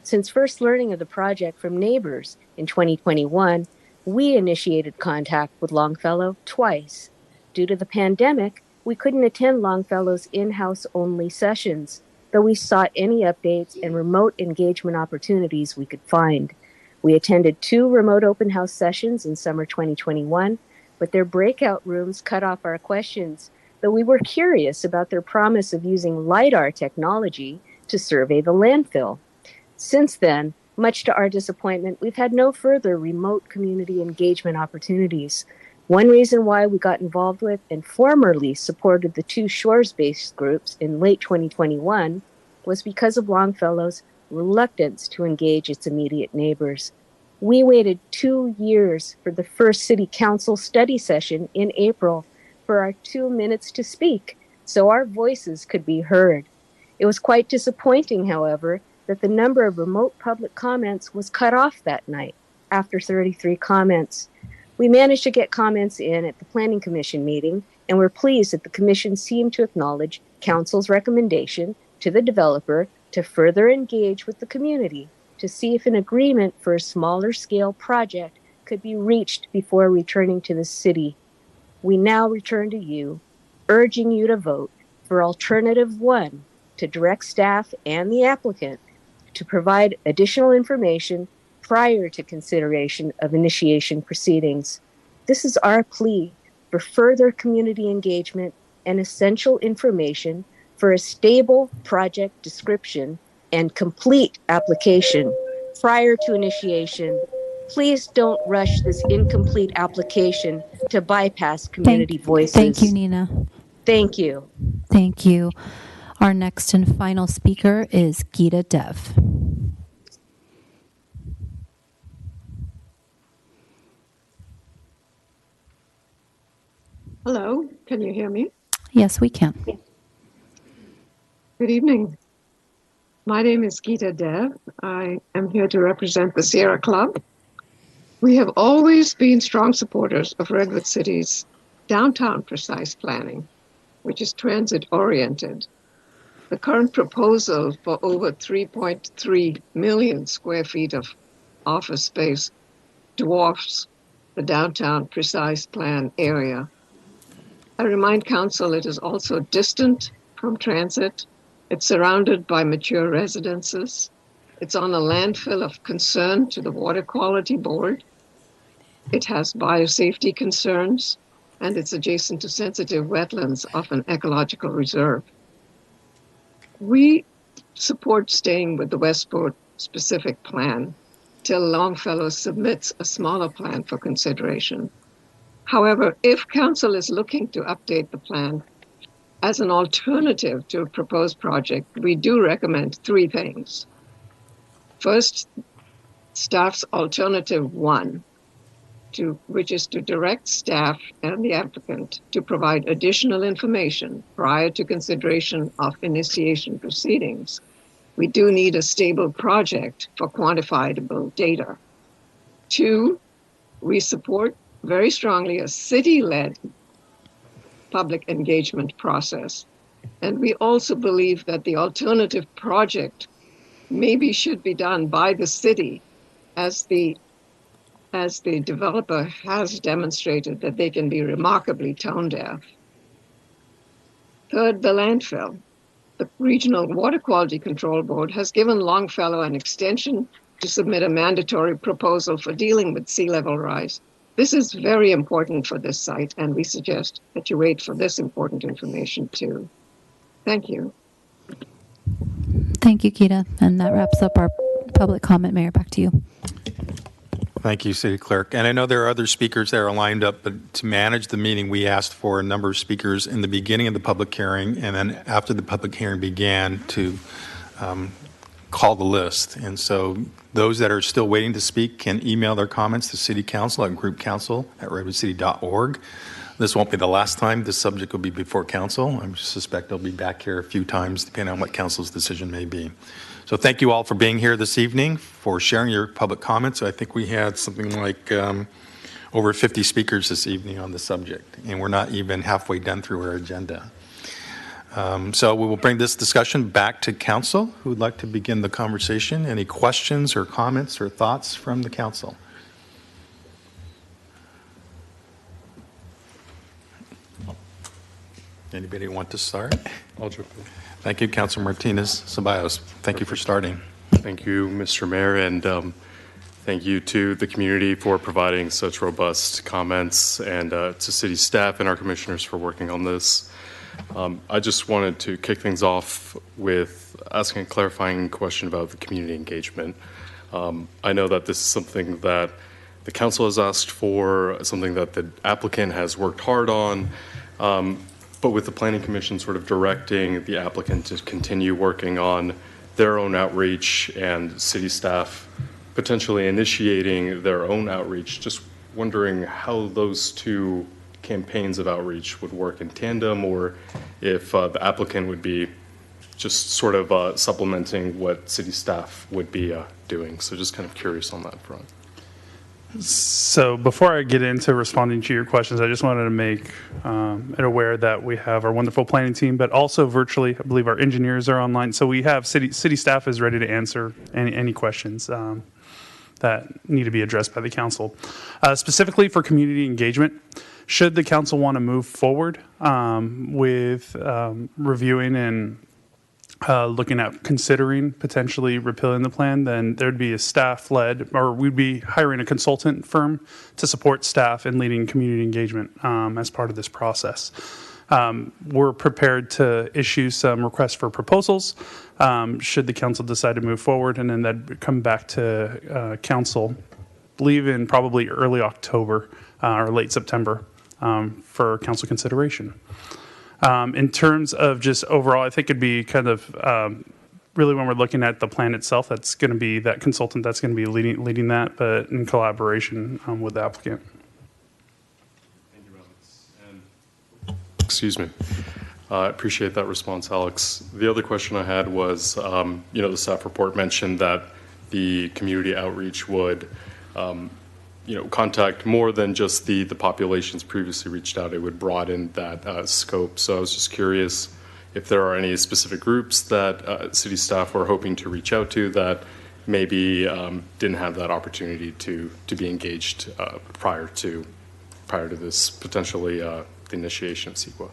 Since first learning of the project from neighbors in 2021, we initiated contact with Longfellow twice. Due to the pandemic, we couldn't attend Longfellow's in-house only sessions, though we sought any updates and remote engagement opportunities we could find. We attended 2 remote open house sessions in summer 2021, but their breakout rooms cut off our questions, though we were curious about their promise of using LiDAR technology to survey the landfill. Since then, much to our disappointment, we've had no further remote community engagement opportunities. One reason why we got involved with and formerly supported the 2 shores-based groups in late 2021 was because of Longfellow's reluctance to engage its immediate neighbors. We waited 2 years for the first City Council study session in April for our 2 minutes to speak, so our voices could be heard. It was quite disappointing, however, that the number of remote public comments was cut off that night after 33 comments. We managed to get comments in at the Planning Commission meeting, and we're pleased that the Commission seemed to acknowledge Council's recommendation to the developer to further engage with the community to see if an agreement for a smaller scale project could be reached before returning to the city. We now return to you, urging you to vote for Alternative 1 to direct staff and the applicant to provide additional information prior to consideration of initiation proceedings. This is our plea for further community engagement and essential information for a stable project description and complete application prior to initiation. Please don't rush this incomplete application to bypass community voices. Thank you, Nina. Thank you. Thank you. Our next and final speaker is Geeta Dev. Hello, can you hear me? Yes, we can. Good evening. My name is Geeta Dev. I am here to represent the Sierra Club. We have always been strong supporters of Redwood City's downtown precise planning, which is transit oriented. The current proposal for over 3.3 million square feet of office space dwarfs the downtown precise plan area. I remind Council it is also distant from transit. It's surrounded by mature residences. It's on a landfill of concern to the Water Quality Board. It has biosafety concerns, and it's adjacent to sensitive wetlands of an ecological reserve. We support staying with the Westport Specific Plan till Longfellow submits a smaller plan for consideration. However, if Council is looking to update the plan as an alternative to a proposed project, we do recommend three things. First, staff's alternative one, which is to direct staff and the applicant to provide additional information prior to consideration of initiation proceedings. We do need a stable project for quantifiable data. Two, we support very strongly a city-led public engagement process. And we also believe that the alternative project maybe should be done by the city as the developer has demonstrated that they can be remarkably tone deaf. Third, the landfill. The Regional Water Quality Control Board has given Longfellow an extension to submit a mandatory proposal for dealing with sea level rise. This is very important for this site, and we suggest that you wait for this important information too. Thank you. Thank you, Geeta. And that wraps up our public comment. Mayor, back to you. Thank you, City Clerk. And I know there are other speakers that are lined up, but to manage the meeting, we asked for a number of speakers in the beginning of the public hearing, and then after the public hearing began to call the list. And so those that are still waiting to speak can email their comments to City Council at groupcouncil@redwoodcity.org. This won't be the last time this subject will be before Council. I suspect they'll be back here a few times, depending on what Council's decision may be. So thank you all for being here this evening, for sharing your public comments. I think we had something like over 50 speakers this evening on the subject, and we're not even halfway done through our agenda. So we will bring this discussion back to Council. Who would like to begin the conversation? Any questions or comments or thoughts from the Council? Anybody want to start? I'll jump in. Thank you, Councilor Martinez-Ceballos. Thank you for starting. Thank you, Mr. Mayor, and thank you to the community for providing such robust comments, and to city staff and our commissioners for working on this. I just wanted to kick things off with asking a clarifying question about the community engagement. I know that this is something that the council has asked for, something that the applicant has worked hard on, but with the Planning Commission sort of directing the applicant to continue working on their own outreach and city staff potentially initiating their own outreach, just wondering how those two campaigns of outreach would work in tandem, or if the applicant would be just sort of supplementing what city staff would be doing. So just kind of curious on that front. So before I get into responding to your questions, I just wanted to make it aware that we have our wonderful planning team, but also virtually, I believe our engineers are online. So we have city staff is ready to answer any questions that need to be addressed by the council. Specifically for community engagement, should the council want to move forward with reviewing and looking at considering potentially repealing the plan, then there'd be a staff-led, or we'd be hiring a consultant firm to support staff in leading community engagement as part of this process. We're prepared to issue some requests for proposals should the council decide to move forward, and then that'd come back to council, I believe in probably early October or late September for council consideration. In terms of just overall, I think it'd be kind of really when we're looking at the plan itself, that's going to be that consultant that's going to be leading that, but in collaboration with the applicant. Thank you, Alex. And Excuse me. I appreciate that response, Alex. The other question I had was, the staff report mentioned that the community outreach would, contact more than just the populations previously reached out. It would broaden that scope. So I was just curious if there are any specific groups that city staff were hoping to reach out to that maybe didn't have that opportunity to be engaged prior to this potentially the initiation of CEQA.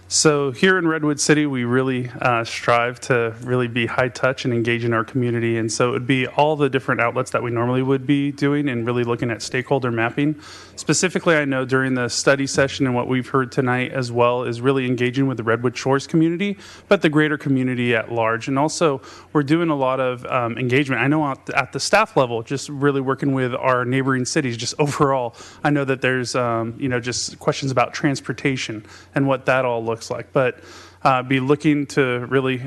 So here in Redwood City, we really strive to really be high touch and engage in our community. And so it would be all the different outlets that we normally would be doing and really looking at stakeholder mapping. Specifically, I know during the study session and what we've heard tonight as well is really engaging with the Redwood Shores community, but the greater community at large. And also we're doing a lot of engagement. I know at the staff level, just really working with our neighboring cities, just overall, I know that there's, just questions about transportation and what that all looks like, but be looking to really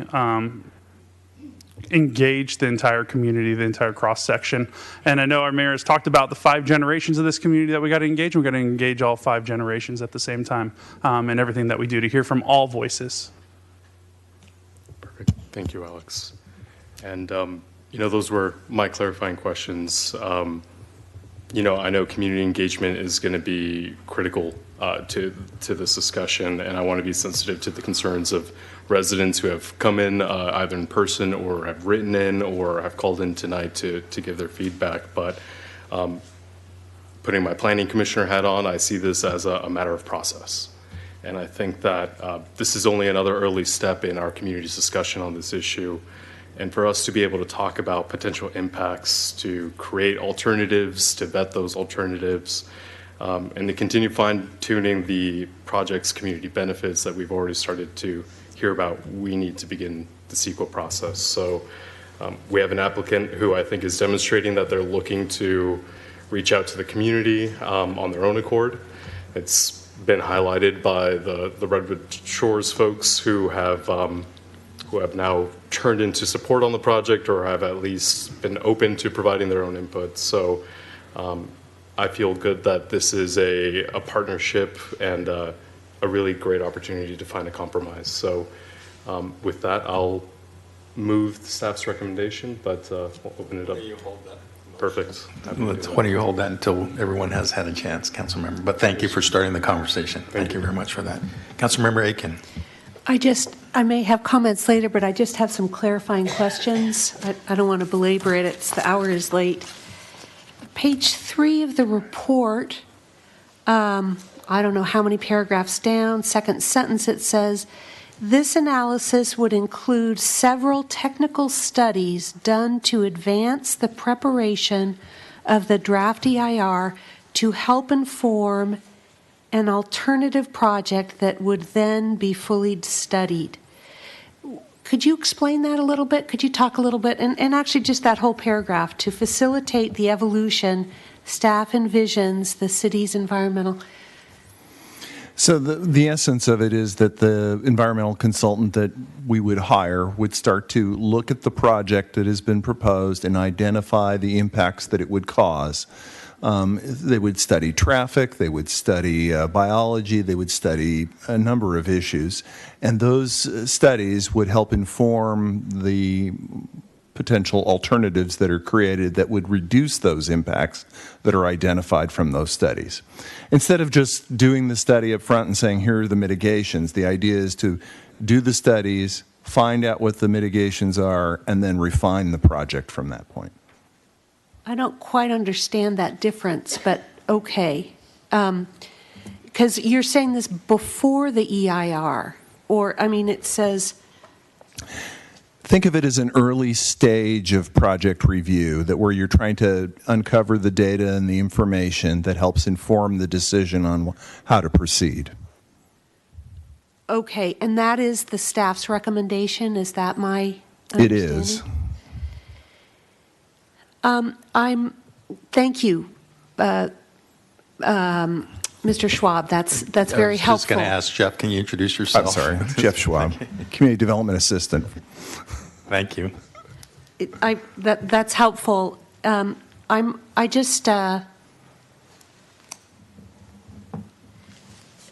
engage the entire community, the entire cross section. And I know our mayor has talked about the 5 generations of this community that we got to engage. We got to engage all 5 generations at the same time, and everything that we do to hear from all voices. Perfect. Thank you, Alex. And those were my clarifying questions. I know community engagement is going to be critical to this discussion, and I want to be sensitive to the concerns of residents who have come in either in person or have written in or have called in tonight to give their feedback. But putting my planning commissioner hat on, I see this as a matter of process. And I think that this is only another early step in our community's discussion on this issue. And for us to be able to talk about potential impacts, to create alternatives, to vet those alternatives, and to continue fine-tuning the project's community benefits that we've already started to hear about, we need to begin the CEQA process. So we have an applicant who I think is demonstrating that they're looking to reach out to the community on their own accord. It's been highlighted by the Redwood Shores folks who have now turned into support on the project or have at least been open to providing their own input. So I feel good that this is a partnership and a really great opportunity to find a compromise. So with that, I'll move the staff's recommendation, but we'll open it up. You hold that. Perfect. Why don't you hold that until everyone has had a chance, Councilmember. But thank you for starting the conversation. Thank you very much for that. Councilmember Aiken. I may have comments later, but I just have some clarifying questions. I don't want to belabor it. The hour is late. Page 3 of the report, I don't know how many paragraphs down, second sentence it says, this analysis would include several technical studies done to advance the preparation of the draft EIR to help inform an alternative project that would then be fully studied. Could you explain that a little bit? Could you talk a little bit? And actually just that whole paragraph, to facilitate the evolution, staff envisions the city's environmental. So the essence of it is that the environmental consultant that we would hire would start to look at the project that has been proposed and identify the impacts that it would cause. They would study traffic, they would study biology, they would study a number of issues, and those studies would help inform the potential alternatives that are created that would reduce those impacts that are identified from those studies. Instead of just doing the study up front and saying, here are the mitigations, the idea is to do the studies, find out what the mitigations are, and then refine the project from that point. I don't quite understand that difference, but okay. Because you're saying this before the EIR, or, it says... Think of it as an early stage of project review, that where you're trying to uncover the data and the information that helps inform the decision on how to proceed. Okay, and that is the staff's recommendation? Is that my understanding? It is. Thank you, Mr. Schwab. That's very helpful. I was just going to ask Jeff, can you introduce yourself? I'm sorry, Jeff Schwab, Community Development Assistant. Thank you. That's helpful. The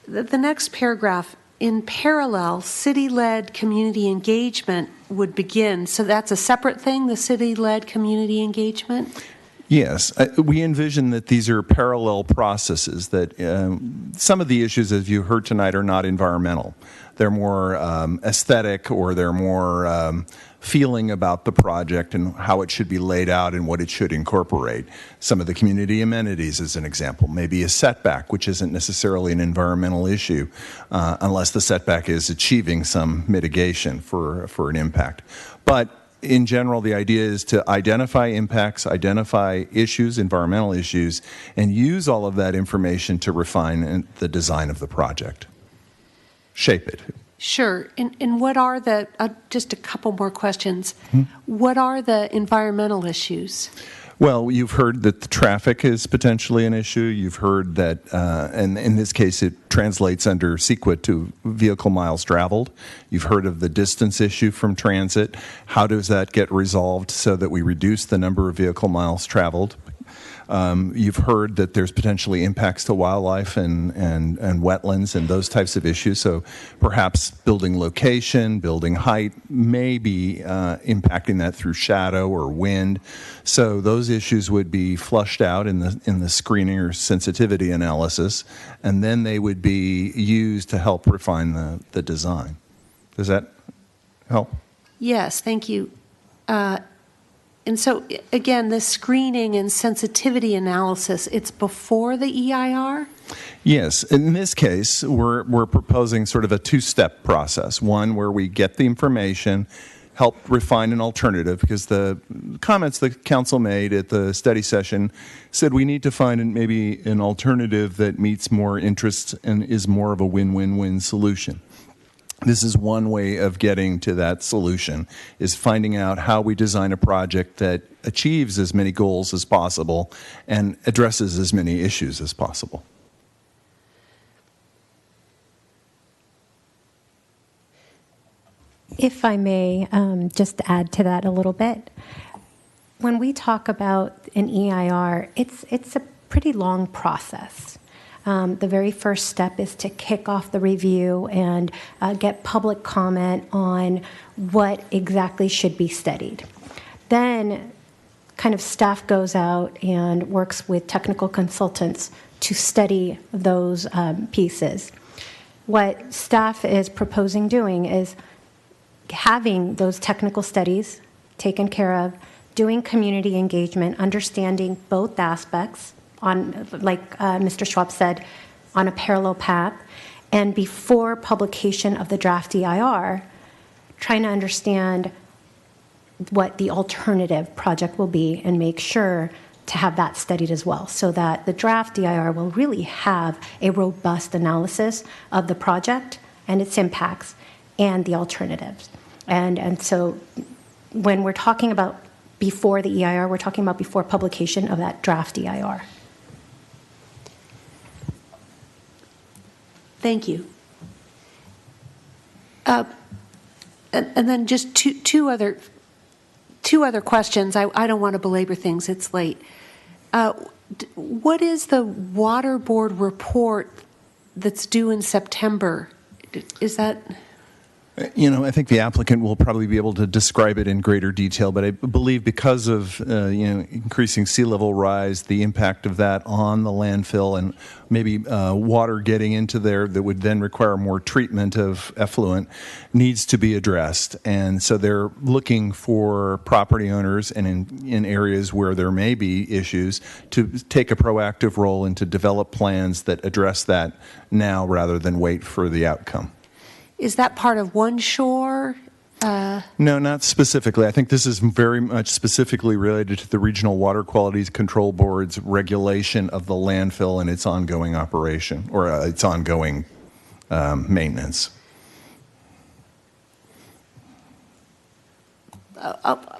next paragraph in parallel, city-led community engagement would begin. So that's a separate thing, the city-led community engagement? Yes, we envision that these are parallel processes, that some of the issues, as you heard tonight, are not environmental. They're more aesthetic, or they're more feeling about the project and how it should be laid out and what it should incorporate. Some of the community amenities, as an example, maybe a setback, which isn't necessarily an environmental issue unless the setback is achieving some mitigation for an impact. But in general, the idea is to identify impacts, identify issues, environmental issues, and use all of that information to refine the design of the project. Shape it. Sure. And what are the, just a couple more questions. What are the environmental issues? Well, you've heard that the traffic is potentially an issue. You've heard that, and in this case, it translates under CEQA to vehicle miles traveled. You've heard of the distance issue from transit. How does that get resolved so that we reduce the number of vehicle miles traveled? You've heard that there's potentially impacts to wildlife and wetlands and those types of issues. So perhaps building location, building height may be impacting that through shadow or wind. So those issues would be flushed out in the screening or sensitivity analysis, and then they would be used to help refine the design. Does that help? Yes, thank you. And so, again, the screening and sensitivity analysis, it's before the EIR? Yes. In this case, we're proposing sort of a two-step process. One where we get the information, help refine an alternative, because the comments the council made at the study session said we need to find maybe an alternative that meets more interests and is more of a win-win-win solution. This is one way of getting to that solution, is finding out how we design a project that achieves as many goals as possible and addresses as many issues as possible. If I may just add to that a little bit. When we talk about an EIR, it's a pretty long process. The very first step is to kick off the review and get public comment on what exactly should be studied. Then kind of staff goes out and works with technical consultants to study those pieces. What staff is proposing doing is having those technical studies taken care of, doing community engagement, understanding both aspects, on, like Mr. Schwab said, on a parallel path, and before publication of the draft EIR, trying to understand what the alternative project will be and make sure to have that studied as well, so that the draft EIR will really have a robust analysis of the project and its impacts and the alternatives. And so when we're talking about before the EIR, we're talking about before publication of that draft EIR. Thank you. And then just two other questions. I don't want to belabor things. It's late. What is the water board report that's due in September? Is that? I think the applicant will probably be able to describe it in greater detail, but I believe because of increasing sea level rise, the impact of that on the landfill and maybe water getting into there that would then require more treatment of effluent needs to be addressed. And so they're looking for property owners and in areas where there may be issues to take a proactive role and to develop plans that address that now rather than wait for the outcome. Is that part of One Shore? No, not specifically. I think this is very much specifically related to the Regional Water Quality Control Board's regulation of the landfill and its ongoing operation, or its ongoing maintenance.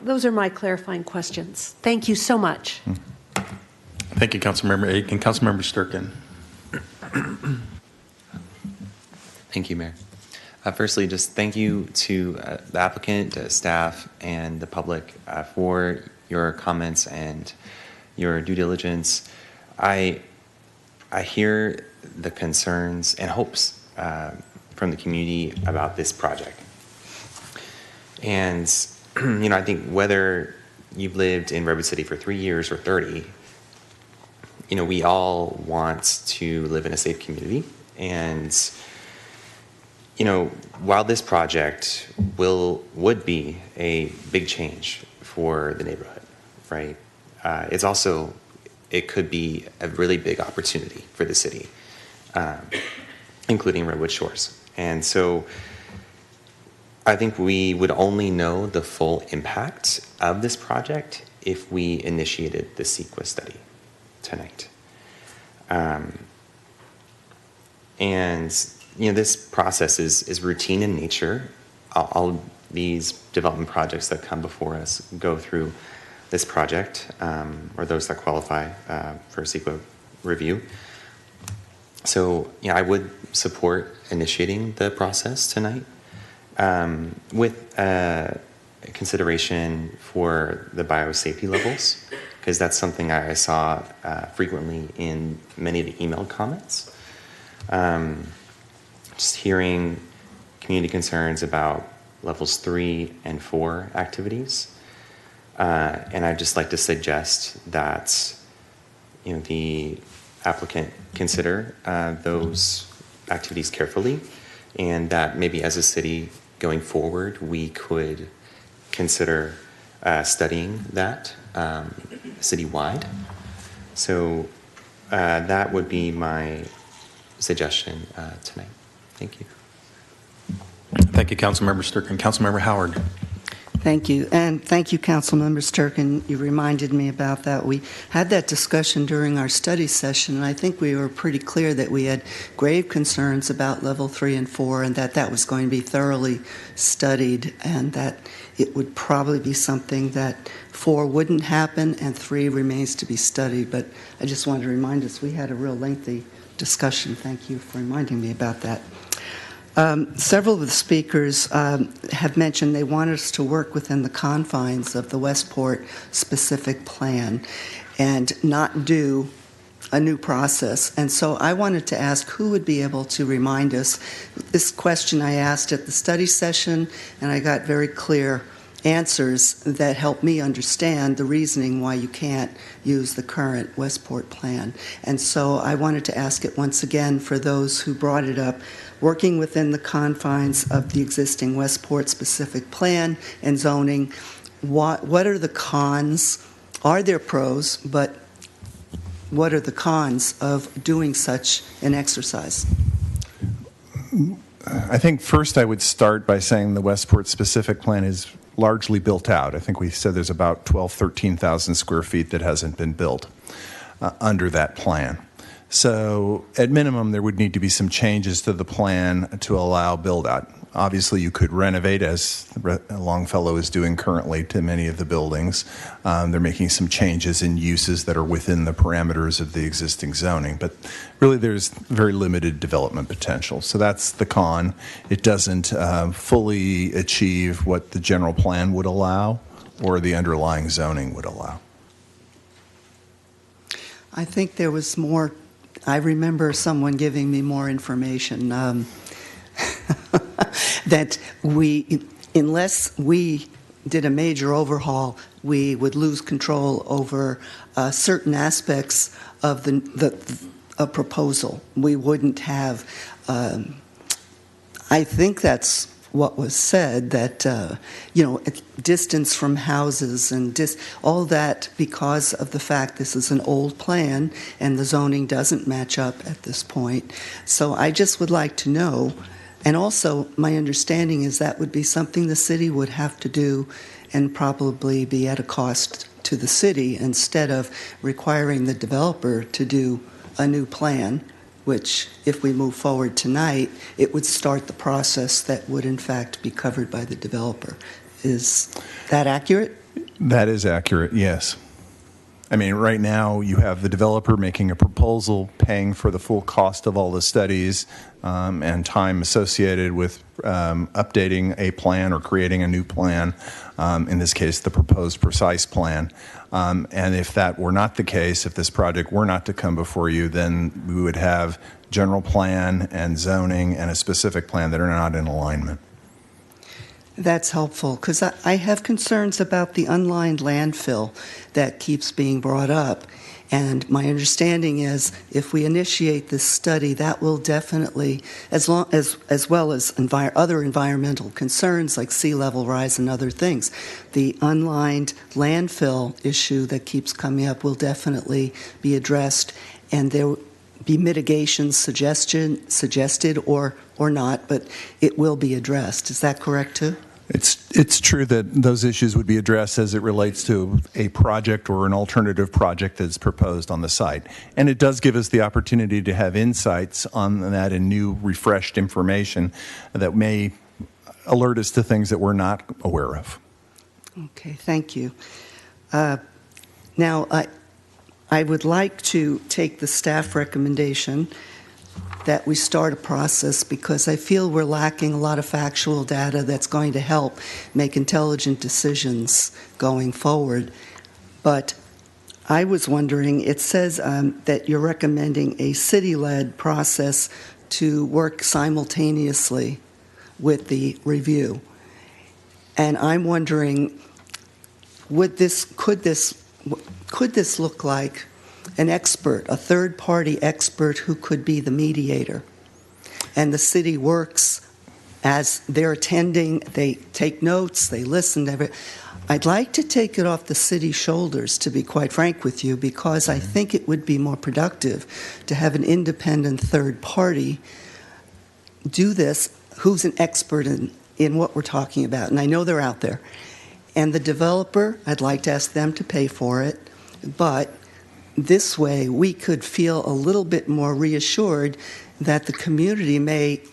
Those are my clarifying questions. Thank you so much. Thank you, Councilmember Aiken. Councilmember Sturkin. Thank you, Mayor. Firstly, just thank you to the applicant, staff, and the public for your comments and your due diligence. I hear the concerns and hopes from the community about this project. And, I think whether you've lived in Redwood City for 3 years or 30, we all want to live in a safe community. And, while this project would be a big change for the neighborhood, right? It could be a really big opportunity for the city, including Redwood Shores. And so I think we would only know the full impact of this project if we initiated the CEQA study tonight. And this process is routine in nature. All these development projects that come before us go through this project, or those that qualify for CEQA review. So, I would support initiating the process tonight with consideration for the biosafety levels, because that's something I saw frequently in many of the emailed comments. Just hearing community concerns about levels 3 and 4 activities. And I'd just like to suggest that the applicant consider those activities carefully, and that maybe as a city going forward, we could consider studying that citywide. So that would be my suggestion tonight. Thank you. Thank you, Councilmember Sturkin. Councilmember Howard. Thank you. And thank you, Councilmember Sturkin. You reminded me about that. We had that discussion during our study session, and I think we were pretty clear that we had grave concerns about level 3 and 4, and that was going to be thoroughly studied, and that it would probably be something that 4 wouldn't happen and 3 remains to be studied. But I just wanted to remind us we had a real lengthy discussion. Thank you for reminding me about that. Several of the speakers have mentioned they want us to work within the confines of the Westport Specific Plan and not do a new process. And so I wanted to ask who would be able to remind us. This question I asked at the study session, and I got very clear answers that help me understand the reasoning why you can't use the current Westport plan. And so I wanted to ask it once again for those who brought it up. Working within the confines of the existing Westport Specific Plan and zoning, what are the cons? Are there pros, but what are the cons of doing such an exercise? I think first I would start by saying the Westport Specific Plan is largely built out. I think we said there's about 13,000 square feet that hasn't been built under that plan. So at minimum, there would need to be some changes to the plan to allow build-out. Obviously, you could renovate, as Longfellow is doing currently to many of the buildings. They're making some changes in uses that are within the parameters of the existing zoning. But really, there's very limited development potential. So that's the con. It doesn't fully achieve what the general plan would allow or the underlying zoning would allow. I think there was more. I remember someone giving me more information that unless we did a major overhaul, we would lose control over certain aspects of a proposal. We wouldn't have. I think that's what was said, that distance from houses and all that, because of the fact this is an old plan and the zoning doesn't match up at this point. So I just would like to know, and also my understanding is that would be something the city would have to do and probably be at a cost to the city instead of requiring the developer to do a new plan, which, if we move forward tonight, it would start the process that would, in fact, be covered by the developer. Is that accurate? That is accurate, yes. I mean, right now you have the developer making a proposal, paying for the full cost of all the studies and time associated with updating a plan or creating a new plan, in this case, the proposed precise plan. And if that were not the case, if this project were not to come before you, then we would have general plan and zoning and a specific plan that are not in alignment. That's helpful, because I have concerns about the unlined landfill that keeps being brought up. And my understanding is if we initiate this study, that will definitely, as well as other environmental concerns like sea level rise and other things, the unlined landfill issue that keeps coming up will definitely be addressed, and there will be mitigation suggested or not, but it will be addressed. Is that correct too? It's true that those issues would be addressed as it relates to a project or an alternative project that's proposed on the site. And it does give us the opportunity to have insights on that and new, refreshed information that may alert us to things that we're not aware of. Okay, thank you. Now, I would like to take the staff recommendation that we start a process, because I feel we're lacking a lot of factual data that's going to help make intelligent decisions going forward. But I was wondering, it says that you're recommending a city-led process to work simultaneously with the review. And I'm wondering, could this look like an expert, a third-party expert who could be the mediator? And the city works as they're attending, they take notes, they listen to everything. I'd like to take it off the city's shoulders, to be quite frank with you, because I think it would be more productive to have an independent third party do this, who's an expert in what we're talking about. And I know they're out there. And the developer, I'd like to ask them to pay for it, but this way, we could feel a little bit more reassured that the community may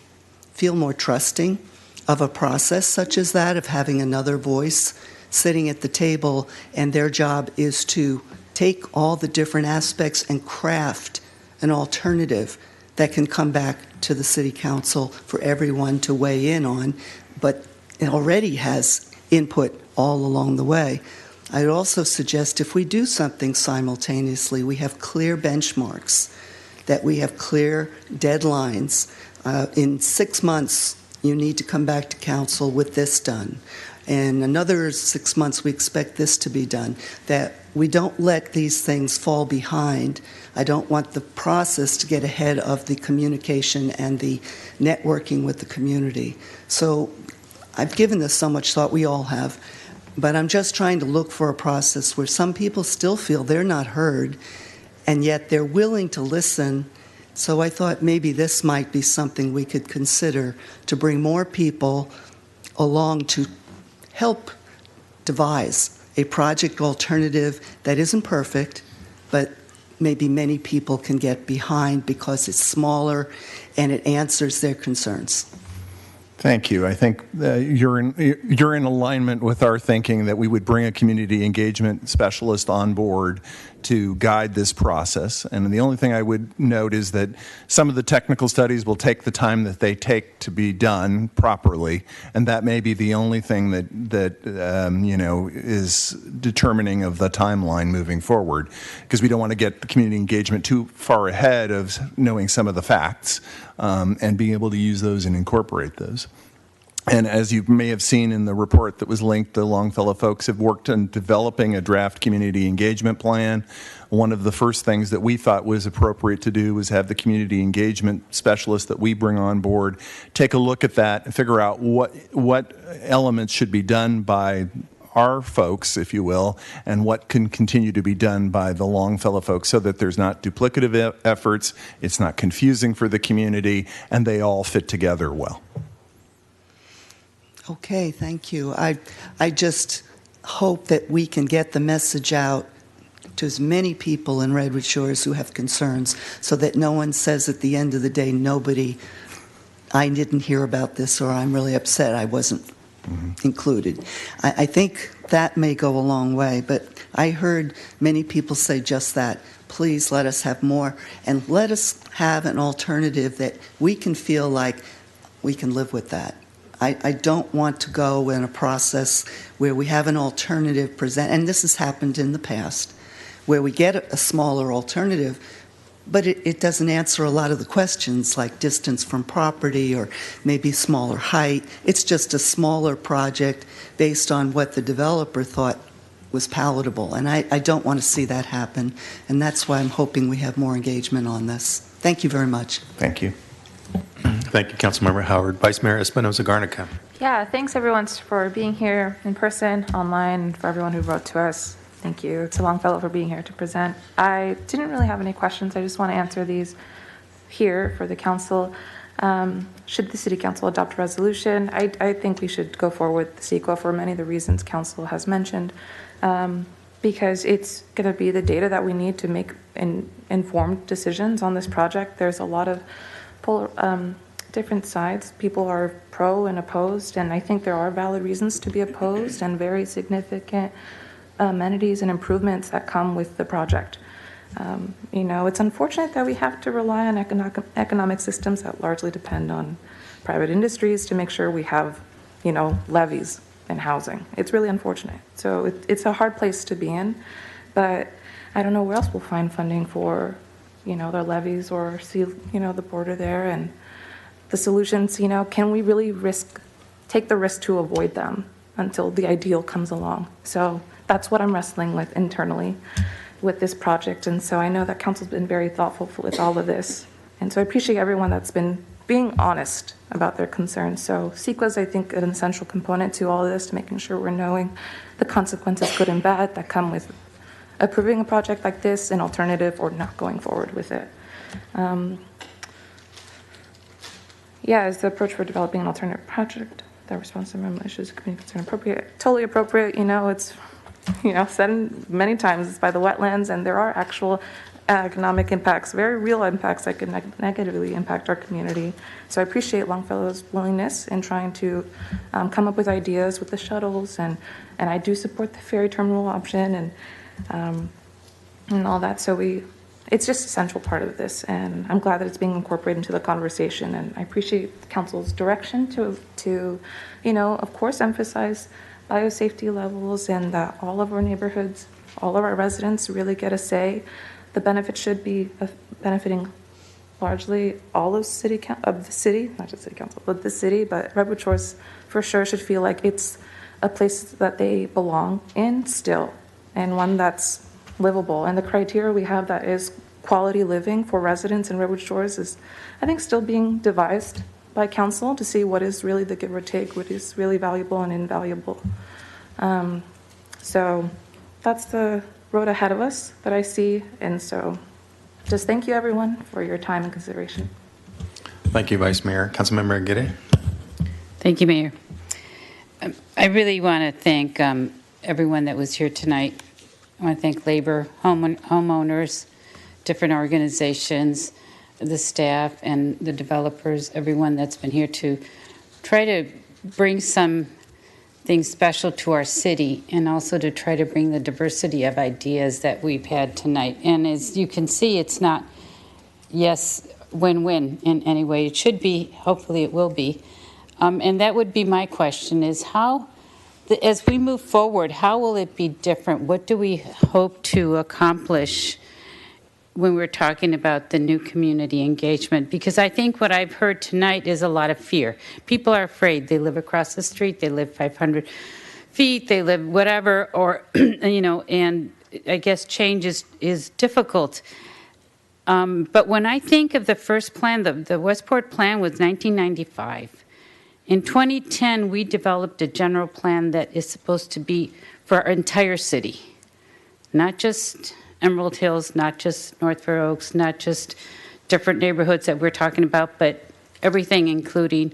feel more trusting of a process such as that, of having another voice sitting at the table, and their job is to take all the different aspects and craft an alternative that can come back to the City Council for everyone to weigh in on, but it already has input all along the way. I'd also suggest if we do something simultaneously, we have clear benchmarks, that we have clear deadlines. In 6 months, you need to come back to council with this done. In another 6 months, we expect this to be done. That we don't let these things fall behind. I don't want the process to get ahead of the communication and the networking with the community. So I've given this so much thought, we all have. But I'm just trying to look for a process where some people still feel they're not heard, and yet they're willing to listen. So I thought maybe this might be something we could consider to bring more people along to help devise a project alternative that isn't perfect, but maybe many people can get behind because it's smaller and it answers their concerns. Thank you. I think you're in alignment with our thinking that we would bring a community engagement specialist on board to guide this process. And the only thing I would note is that some of the technical studies will take the time that they take to be done properly, and that may be the only thing that is determining of the timeline moving forward, because we don't want to get the community engagement too far ahead of knowing some of the facts and being able to use those and incorporate those. And as you may have seen in the report that was linked, the Longfellow folks have worked on developing a draft community engagement plan. One of the first things that we thought was appropriate to do was have the community engagement specialist that we bring on board take a look at that and figure out what elements should be done by our folks, if you will, and what can continue to be done by the Longfellow folks, so that there's not duplicative efforts, it's not confusing for the community, and they all fit together well. Okay, thank you. I just hope that we can get the message out to as many people in Redwood Shores who have concerns, so that no one says at the end of the day, I didn't hear about this, or I'm really upset I wasn't included. I think that may go a long way. But I heard many people say just that. Please let us have more, and let us have an alternative that we can feel like we can live with that. I don't want to go in a process where we have an alternative present, and this has happened in the past, where we get a smaller alternative, but it doesn't answer a lot of the questions like distance from property or maybe smaller height. It's just a smaller project based on what the developer thought was palatable, and I don't want to see that happen, and that's why I'm hoping we have more engagement on this. Thank you very much. Thank you. Thank you, Councilmember Howard. Vice Mayor Espinoza Garnica. Yeah, thanks everyone for being here in person, online, and for everyone who wrote to us. Thank you to Longfellow for being here to present. I didn't really have any questions. I just want to answer these here for the council. Should the city council adopt a resolution? I think we should go forward with the CEQA for many of the reasons council has mentioned, because it's going to be the data that we need to make informed decisions on this project. There's a lot of different sides. People are pro and opposed, and I think there are valid reasons to be opposed and very significant amenities and improvements that come with the project. It's unfortunate that we have to rely on economic systems that largely depend on private industries to make sure we have, levies and housing. It's really unfortunate. So it's a hard place to be in, but I don't know where else we'll find funding for, their levies or see, the border there and the solutions. Can we really take the risk to avoid them until the ideal comes along? So that's what I'm wrestling with internally with this project. And so I know that council's been very thoughtful with all of this. And so I appreciate everyone that's been being honest about their concerns. So CEQA is, I think, an essential component to all of this, to making sure we're knowing the consequences, good and bad, that come with approving a project like this, an alternative, or not going forward with it. Is the approach for developing an alternative project that responds to environmental issues of community concern appropriate? Totally appropriate. It's said many times by the wetlands, and there are actual economic impacts, very real impacts that could negatively impact our community. So I appreciate Longfellow's willingness in trying to come up with ideas with the shuttles, and I do support the ferry terminal option and all that. So it's just an essential part of this, and I'm glad that it's being incorporated into the conversation. And I appreciate the council's direction to of course, emphasize biosafety levels, and that all of our neighborhoods, all of our residents really get a say. The benefit should be benefiting largely all of the city, not just city council, but the city. But Redwood Shores for sure should feel like it's a place that they belong in still, and one that's livable. And the criteria we have that is quality living for residents in Redwood Shores is, I think, still being devised by council to see what is really the give or take, what is really valuable and invaluable. So that's the road ahead of us that I see. And so just thank you, everyone, for your time and consideration. Thank you, Vice Mayor. Councilmember Aguirre. Thank you, Mayor. I really want to thank everyone that was here tonight. I want to thank labor, homeowners, different organizations, the staff and the developers, everyone that's been here to try to bring some things special to our city, and also to try to bring the diversity of ideas that we've had tonight. And as you can see, it's not, yes, win-win in any way. It should be, hopefully it will be. And that would be my question is as we move forward, how will it be different? What do we hope to accomplish when we're talking about the new community engagement? Because I think what I've heard tonight is a lot of fear. People are afraid. They live across the street. They live 500 feet. They live whatever, or, and I guess change is difficult. But when I think of the first plan, the Westport plan was 1995. In 2010, we developed a general plan that is supposed to be for our entire city, not just Emerald Hills, not just North Fair Oaks, not just different neighborhoods that we're talking about, but everything including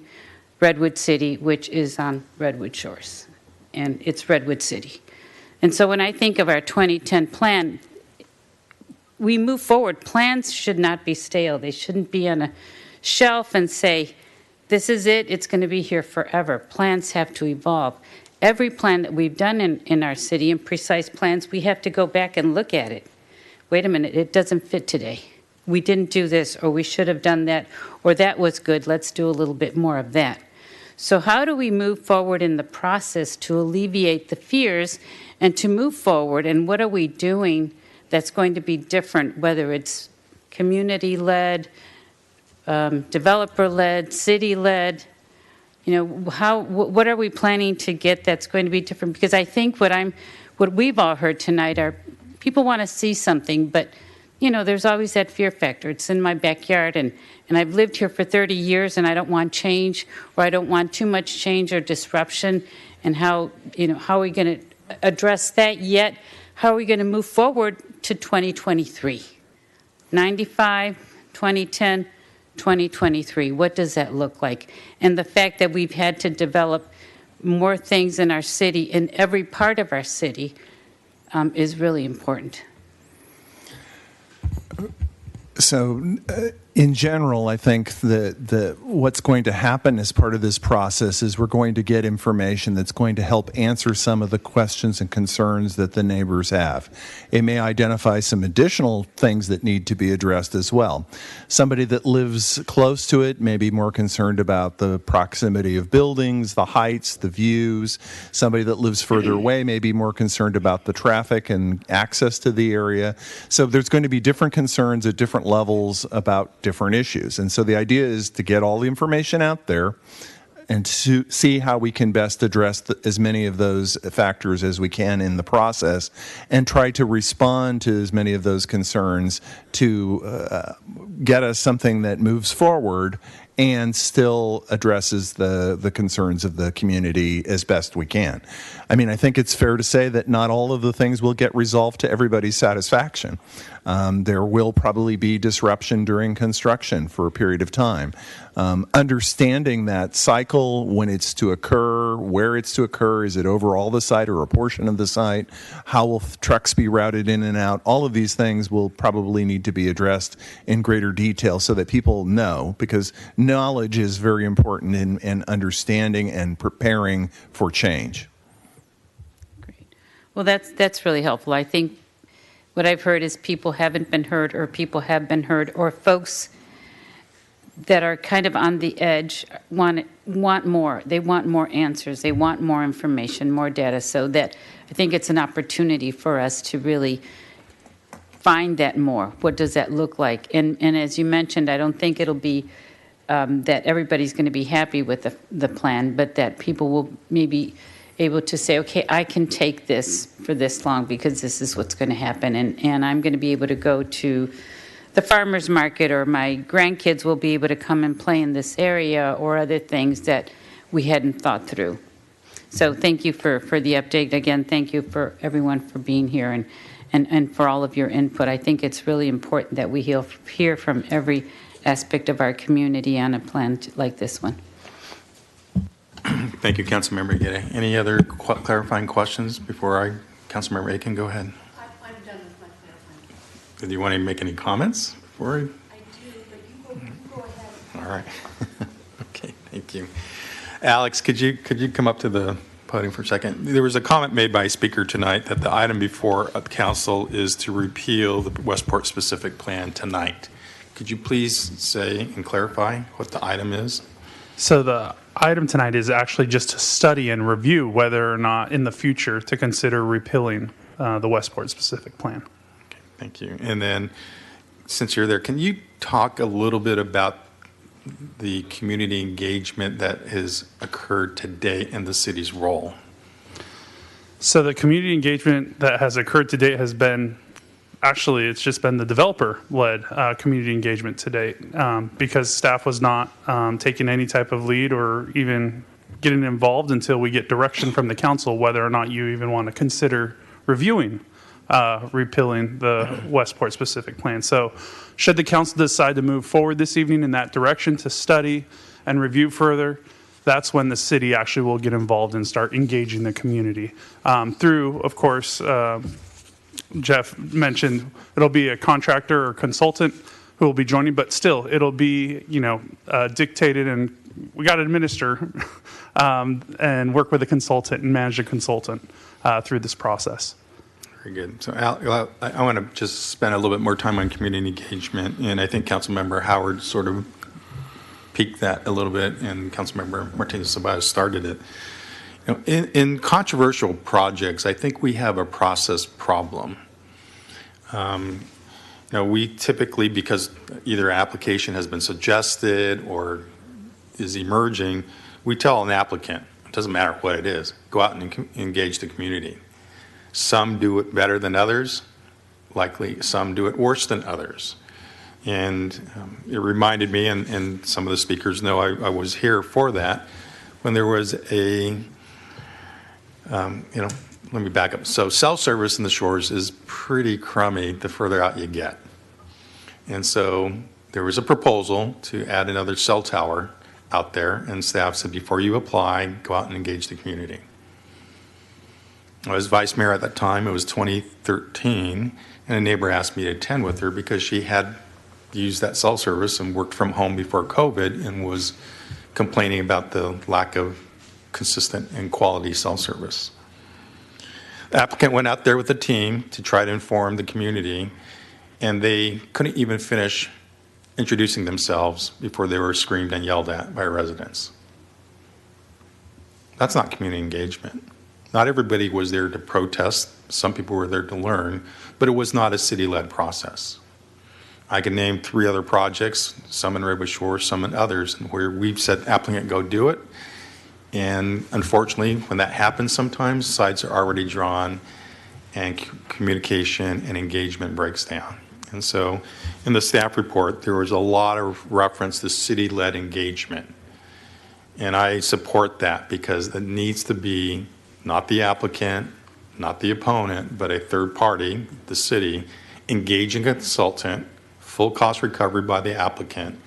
Redwood City, which is on Redwood Shores, and it's Redwood City. And so when I think of our 2010 plan, we move forward. Plans should not be stale. They shouldn't be on a shelf and say, this is it, it's going to be here forever. Plans have to evolve. every plan that we've done in our city, and precise plans, we have to go back and look at it. Wait a minute, it doesn't fit today. We didn't do this, or we should have done that, or that was good, let's do a little bit more of that. So how do we move forward in the process to alleviate the fears and to move forward, and what are we doing that's going to be different, whether it's community-led, developer-led, city-led? What are we planning to get that's going to be different? Because I think what we've all heard tonight are people want to see something, but there's always that fear factor. It's in my backyard, and I've lived here for 30 years, and I don't want change, or I don't want too much change or disruption. And how are we going to address that? Yet, how are we going to move forward to 2023? 95, 2010, 2023. What does that look like? And the fact that we've had to develop more things in our city, in every part of our city, is really important. So, in general, I think that what's going to happen as part of this process is we're going to get information that's going to help answer some of the questions and concerns that the neighbors have. It may identify some additional things that need to be addressed as well. Somebody that lives close to it may be more concerned about the proximity of buildings, the heights, the views. Somebody that lives further away may be more concerned about the traffic and access to the area. So there's going to be different concerns at different levels about different issues. And so the idea is to get all the information out there and to see how we can best address as many of those factors as we can in the process, and try to respond to as many of those concerns to get us something that moves forward and still addresses the concerns of the community as best we can. I mean, I think it's fair to say that not all of the things will get resolved to everybody's satisfaction. There will probably be disruption during construction for a period of time. Understanding that cycle, when it's to occur, where it's to occur, is it over all the site or a portion of the site? How will trucks be routed in and out? All of these things will probably need to be addressed in greater detail so that people know, because knowledge is very important in understanding and preparing for change. Great. Well, that's really helpful. I think what I've heard is people haven't been heard, or people have been heard, or folks that are kind of on the edge want more. They want more answers. They want more information, more data. So that I think it's an opportunity for us to really find that more. What does that look like? And as you mentioned, I don't think it'll be that everybody's going to be happy with the plan, but that people will maybe able to say, okay, I can take this for this long because this is what's going to happen, and I'm going to be able to go to the farmer's market, or my grandkids will be able to come and play in this area, or other things that we hadn't thought through. So thank you for the update. Again, thank you for everyone for being here and for all of your input. I think it's really important that we hear from every aspect of our community on a plan like this one. Thank you, Councilmember Gede. Any other clarifying questions before Councilmember Aiken, go ahead. I'm done with my clarifying. Do you want to make any comments before? I do, but you go ahead. All right. Okay, thank you. Alex, could you come up to the podium for a second? There was a comment made by a speaker tonight that the item before council is to repeal the Westport Specific Plan tonight. Could you please say and clarify what the item is? So the item tonight is actually just to study and review whether or not in the future to consider repealing the Westport Specific Plan. Okay, thank you. And then, since you're there, can you talk a little bit about the community engagement that has occurred to date and the city's role? So the community engagement that has occurred to date has been, actually, it's just been the developer-led community engagement to date, because staff was not taking any type of lead or even getting involved until we get direction from the council whether or not you even want to consider reviewing repealing the Westport Specific Plan. So should the council decide to move forward this evening in that direction to study and review further, that's when the city actually will get involved and start engaging the community through, of course, Jeff mentioned it'll be a contractor or consultant who will be joining, but still it'll be, dictated and we got to administer and work with a consultant and manage a consultant through this process. Very good. So I want to just spend a little bit more time on community engagement, and I think Councilmember Howard sort of peaked that a little bit, and Councilmember Martinez-Ceballos started it. You know, in controversial projects, I think we have a process problem. You know, we typically, because either application has been suggested or is emerging, we tell an applicant, it doesn't matter what it is, go out and engage the community. Some do it better than others, likely some do it worse than others. And it reminded me, and some of the speakers know I was here for that, when there was a, you know, let me back up. So cell service in the shores is pretty crummy the further out you get. And so there was a proposal to add another cell tower out there, and staff said, before you apply, go out and engage the community. I was vice mayor at that time. It was 2013, and a neighbor asked me to attend with her because she had used that cell service and worked from home before COVID and was complaining about the lack of consistent and quality cell service. The applicant went out there with a team to try to inform the community, and they couldn't even finish introducing themselves before they were screamed and yelled at by residents. That's not community engagement. Not everybody was there to protest. Some people were there to learn, but it was not a city-led process. I can name 3 other projects, some in Redwood Shores, some in others, where we've said, applicant, go do it. And unfortunately, when that happens sometimes, sides are already drawn and communication and engagement breaks down. And so in the staff report, there was a lot of reference to city-led engagement. And I support that because it needs to be not the applicant, not the opponent, but a third party, the city, engaging a consultant, full cost recovery by the applicant,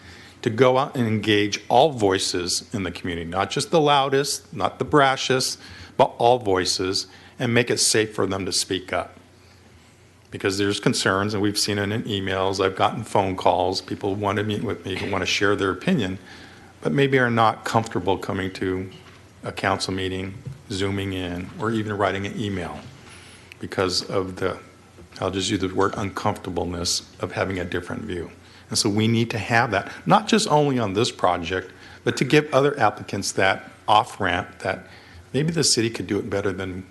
to go out and engage all voices in the community, not just the loudest, not the brashest, but all voices, and make it safe for them to speak up. Because there's concerns, and we've seen it in emails, I've gotten phone calls, people want to meet with me, who want to share their opinion, but maybe are not comfortable coming to a council meeting, Zooming in, or even writing an email because of the, I'll just use the word uncomfortableness of having a different view. And so we need to have that, not just only on this project, but to give other applicants that off-ramp that maybe the city could do it better than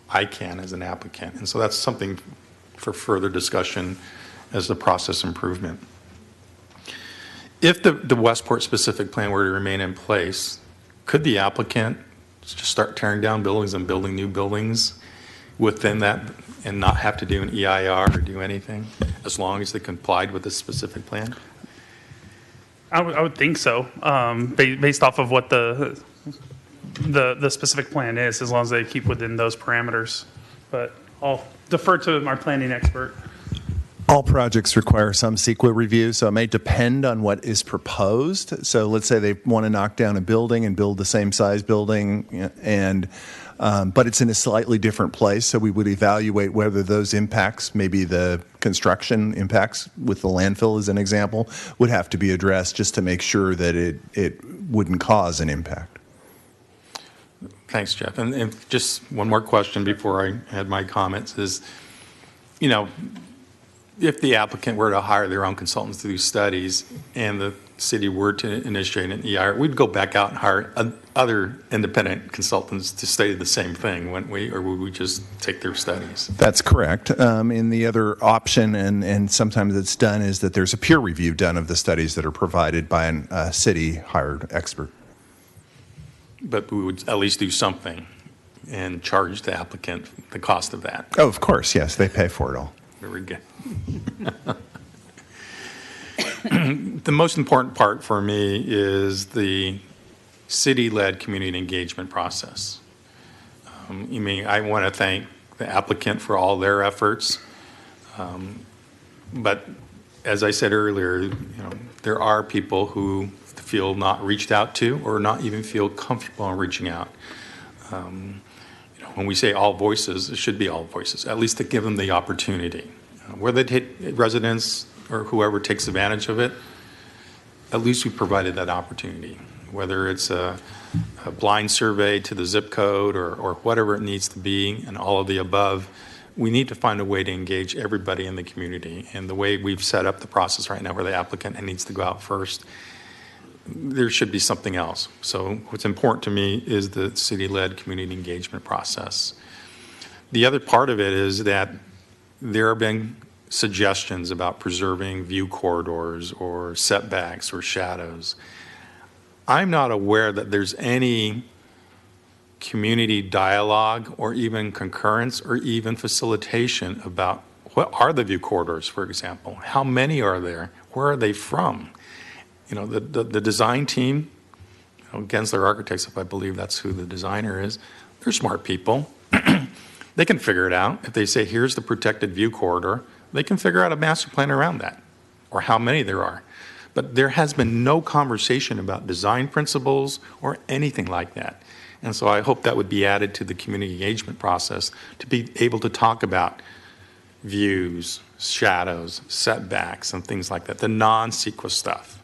I can as an applicant. And so that's something for further discussion as the process improvement. If the Westport Specific Plan were to remain in place, could the applicant just start tearing down buildings and building new buildings within that and not have to do an EIR or do anything as long as they complied with the specific plan? I would think so, based off of what the specific plan is, as long as they keep within those parameters. But I'll defer to my planning expert. All projects require some CEQA review, so it may depend on what is proposed. So let's say they want to knock down a building and build the same size building, and but it's in a slightly different place. So we would evaluate whether those impacts, maybe the construction impacts with the landfill as an example, would have to be addressed just to make sure that it wouldn't cause an impact. Thanks, Jeff. And just one more question before I add my comments is, you know, if the applicant were to hire their own consultants to do studies and the city were to initiate an EIR, we'd go back out and hire other independent consultants to study the same thing, wouldn't we? Or would we just take their studies? That's correct. And the other option, and sometimes it's done, is that there's a peer review done of the studies that are provided by a city-hired expert. But we would at least do something and charge the applicant the cost of that. Oh, of course, yes. They pay for it all. Very good. The most important part for me is the city-led community engagement process. I want to thank the applicant for all their efforts, but as I said earlier, there are people who feel not reached out to or not even feel comfortable in reaching out. When we say all voices, it should be all voices, at least to give them the opportunity. Whether residents or whoever takes advantage of it, at least we provided that opportunity. whether it's a blind survey to the zip code or whatever it needs to be, and all of the above. We need to find a way to engage everybody in the community. And the way we've set up the process right now, where the applicant needs to go out first, there should be something else. So what's important to me is the city-led community engagement process. The other part of it is that there have been suggestions about preserving view corridors or setbacks or shadows. I'm not aware that there's any community dialogue or even concurrence or even facilitation about what are the view corridors, for example. How many are there? Where are they from? You know, the design team, Gensler Architects, if I believe that's who the designer is, they're smart people. They can figure it out. If they say, here's the protected view corridor, they can figure out a master plan around that, or how many there are. But there has been no conversation about design principles or anything like that. And so I hope that would be added to the community engagement process to be able to talk about views, shadows, setbacks, and things like that, the non-CEQA stuff,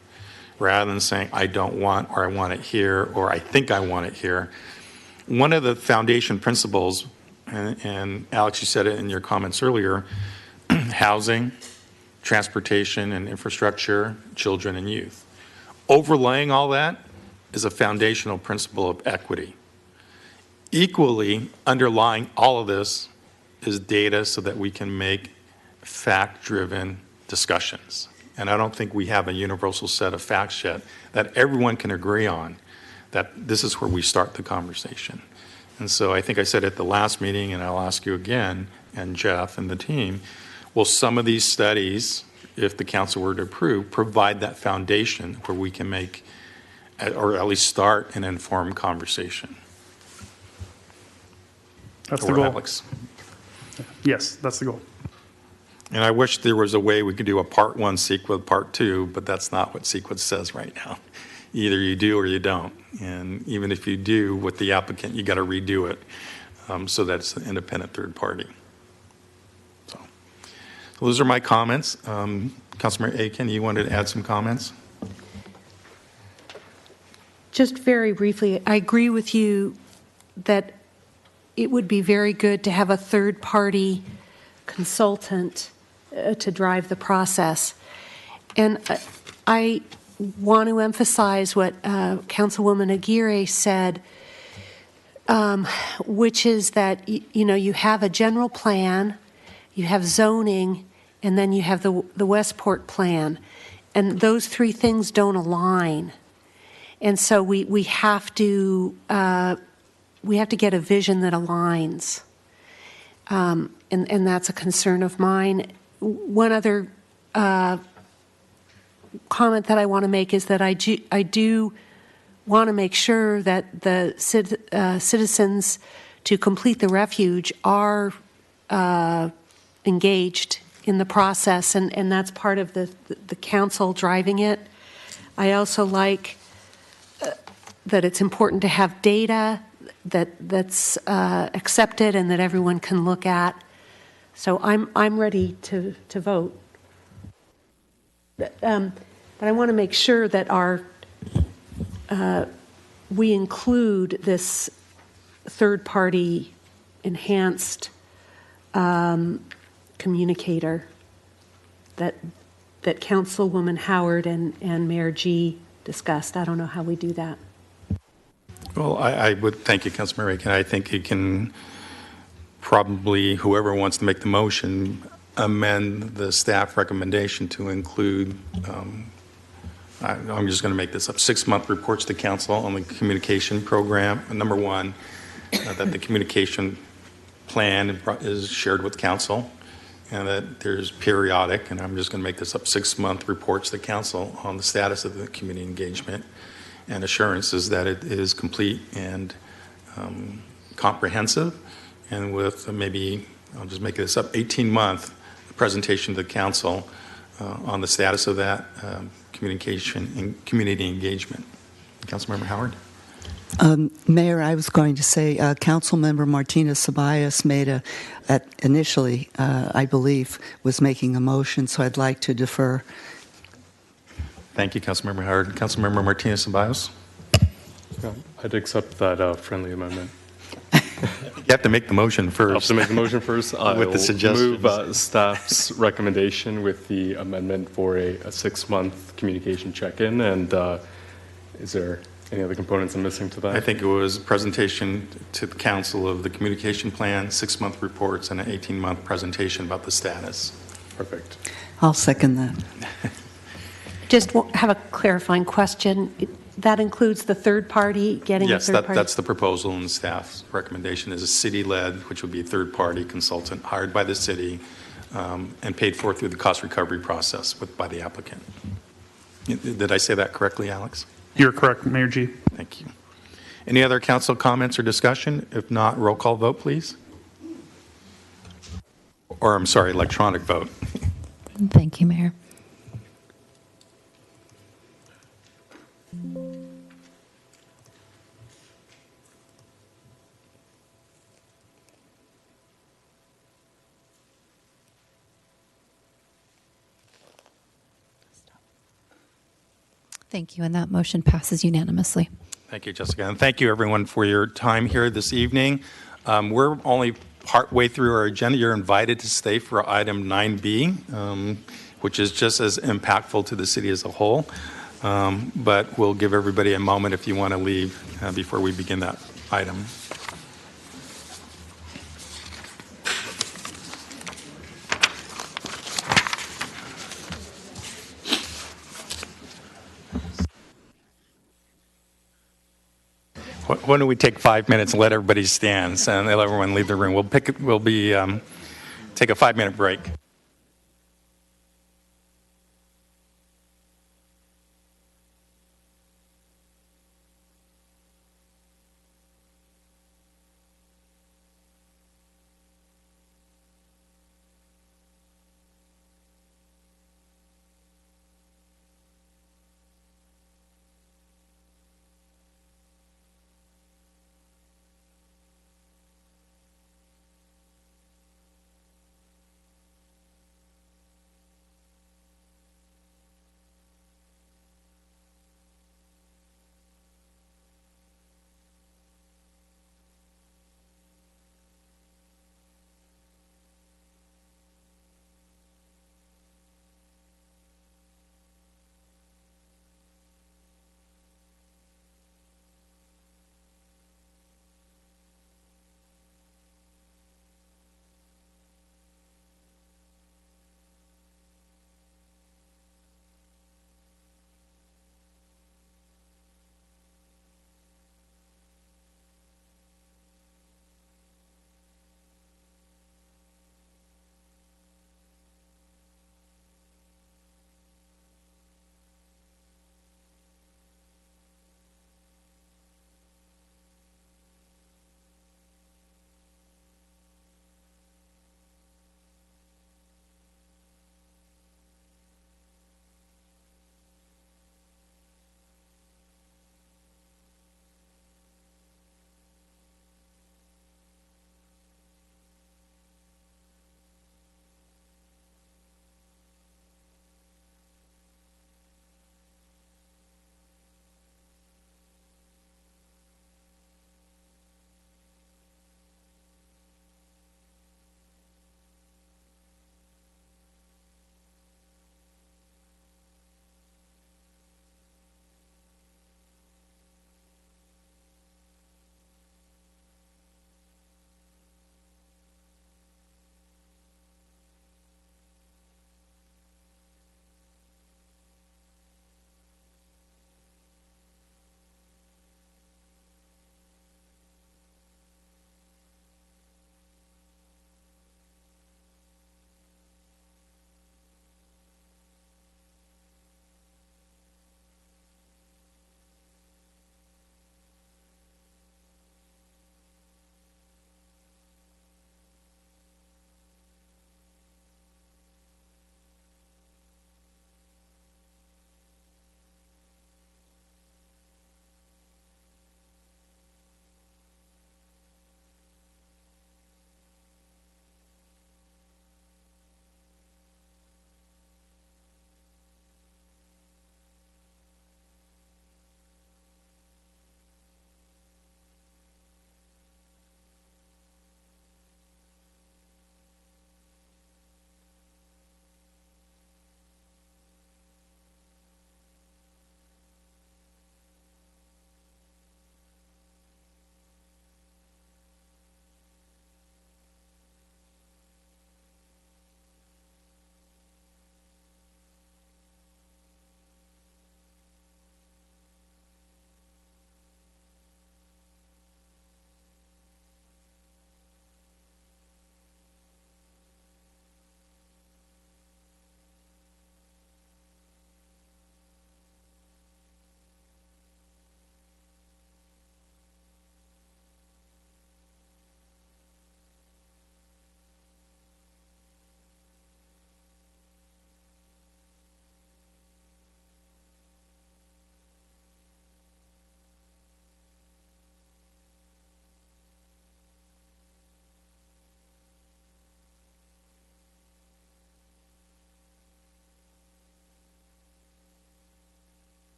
rather than saying, I don't want, or I want it here, or I think I want it here. One of the foundation principles, and Alex, you said it in your comments earlier, housing, transportation and infrastructure, children and youth. Overlaying all that is a foundational principle of equity. Equally, underlying all of this is data so that we can make fact-driven discussions. And I don't think we have a universal set of facts yet that everyone can agree on, that this is where we start the conversation. And so I think I said at the last meeting, and I'll ask you again, and Jeff and the team, will some of these studies, if the council were to approve, provide that foundation where we can make, or at least start an informed conversation? That's the goal. Alex. Yes, that's the goal. And I wish there was a way we could do a part one CEQA, part two, but that's not what CEQA says right now. Either you do or you don't. And even if you do with the applicant, you got to redo it so that it's an independent third party. So those are my comments. Councilmember Aiken, you wanted to add some comments? Just very briefly, I agree with you that it would be very good to have a third-party consultant to drive the process. And I want to emphasize what Councilwoman Aguirre said, which is that, you have a general plan, you have zoning, and then you have the Westport plan. And those three things don't align. And so we have to get a vision that aligns. And that's a concern of mine. One other comment that I want to make is that I do want to make sure that the citizens to complete the refuge are engaged in the process, and that's part of the council driving it. I also like that it's important to have data that's accepted and that everyone can look at. So I'm ready to vote. But I want to make sure that we include this third-party enhanced communicator that Councilwoman Howard and Mayor G discussed. I don't know how we do that. Well, I would thank you, Councilmember Aiken. I think you can probably, whoever wants to make the motion, amend the staff recommendation to include, I'm just going to make this up, 6-month reports to council on the communication program. Number one, that the communication plan is shared with council, and that there's periodic, and I'm just going to make this up, 6-month reports to council on the status of the community engagement and assurances that it is complete and comprehensive, and with maybe, I'll just make this up, 18-month presentation to the council on the status of that communication and community engagement. Councilmember Howard? Mayor, I was going to say, Councilmember Martinez Ceballos made initially, I believe, was making a motion, so I'd like to defer. Thank you, Councilmember Howard. Councilmember Martinez Ceballos? I'd accept that friendly amendment. You have to make the motion first. I'll have to make the motion first. With the suggestions. Move staff's recommendation with the amendment for a 6-month communication check-in. And is there any other components I'm missing to that? I think it was a presentation to the council of the communication plan, 6-month reports, and an 18-month presentation about the status. Perfect. I'll second that. Just have a clarifying question. That includes the third party getting Yes, a third party? that's the proposal, and staff's recommendation is a city-led, which would be a third-party consultant hired by the city and paid for through the cost recovery process by the applicant. Did I say that correctly, Alex? You're correct, Mayor G. Thank you. Any other council comments or discussion? If not, roll call vote, please. Or, I'm sorry, electronic vote. Thank you, Mayor. Thank you, and that motion passes unanimously. Thank you, Jessica. And thank you, everyone, for your time here this evening. We're only partway through our agenda. You're invited to stay for item 9B, which is just as impactful to the city as a whole. But we'll give everybody a moment if you want to leave before we begin that item. Why don't we take 5 minutes and let everybody stand and let everyone leave the room? We'll take a 5-minute break.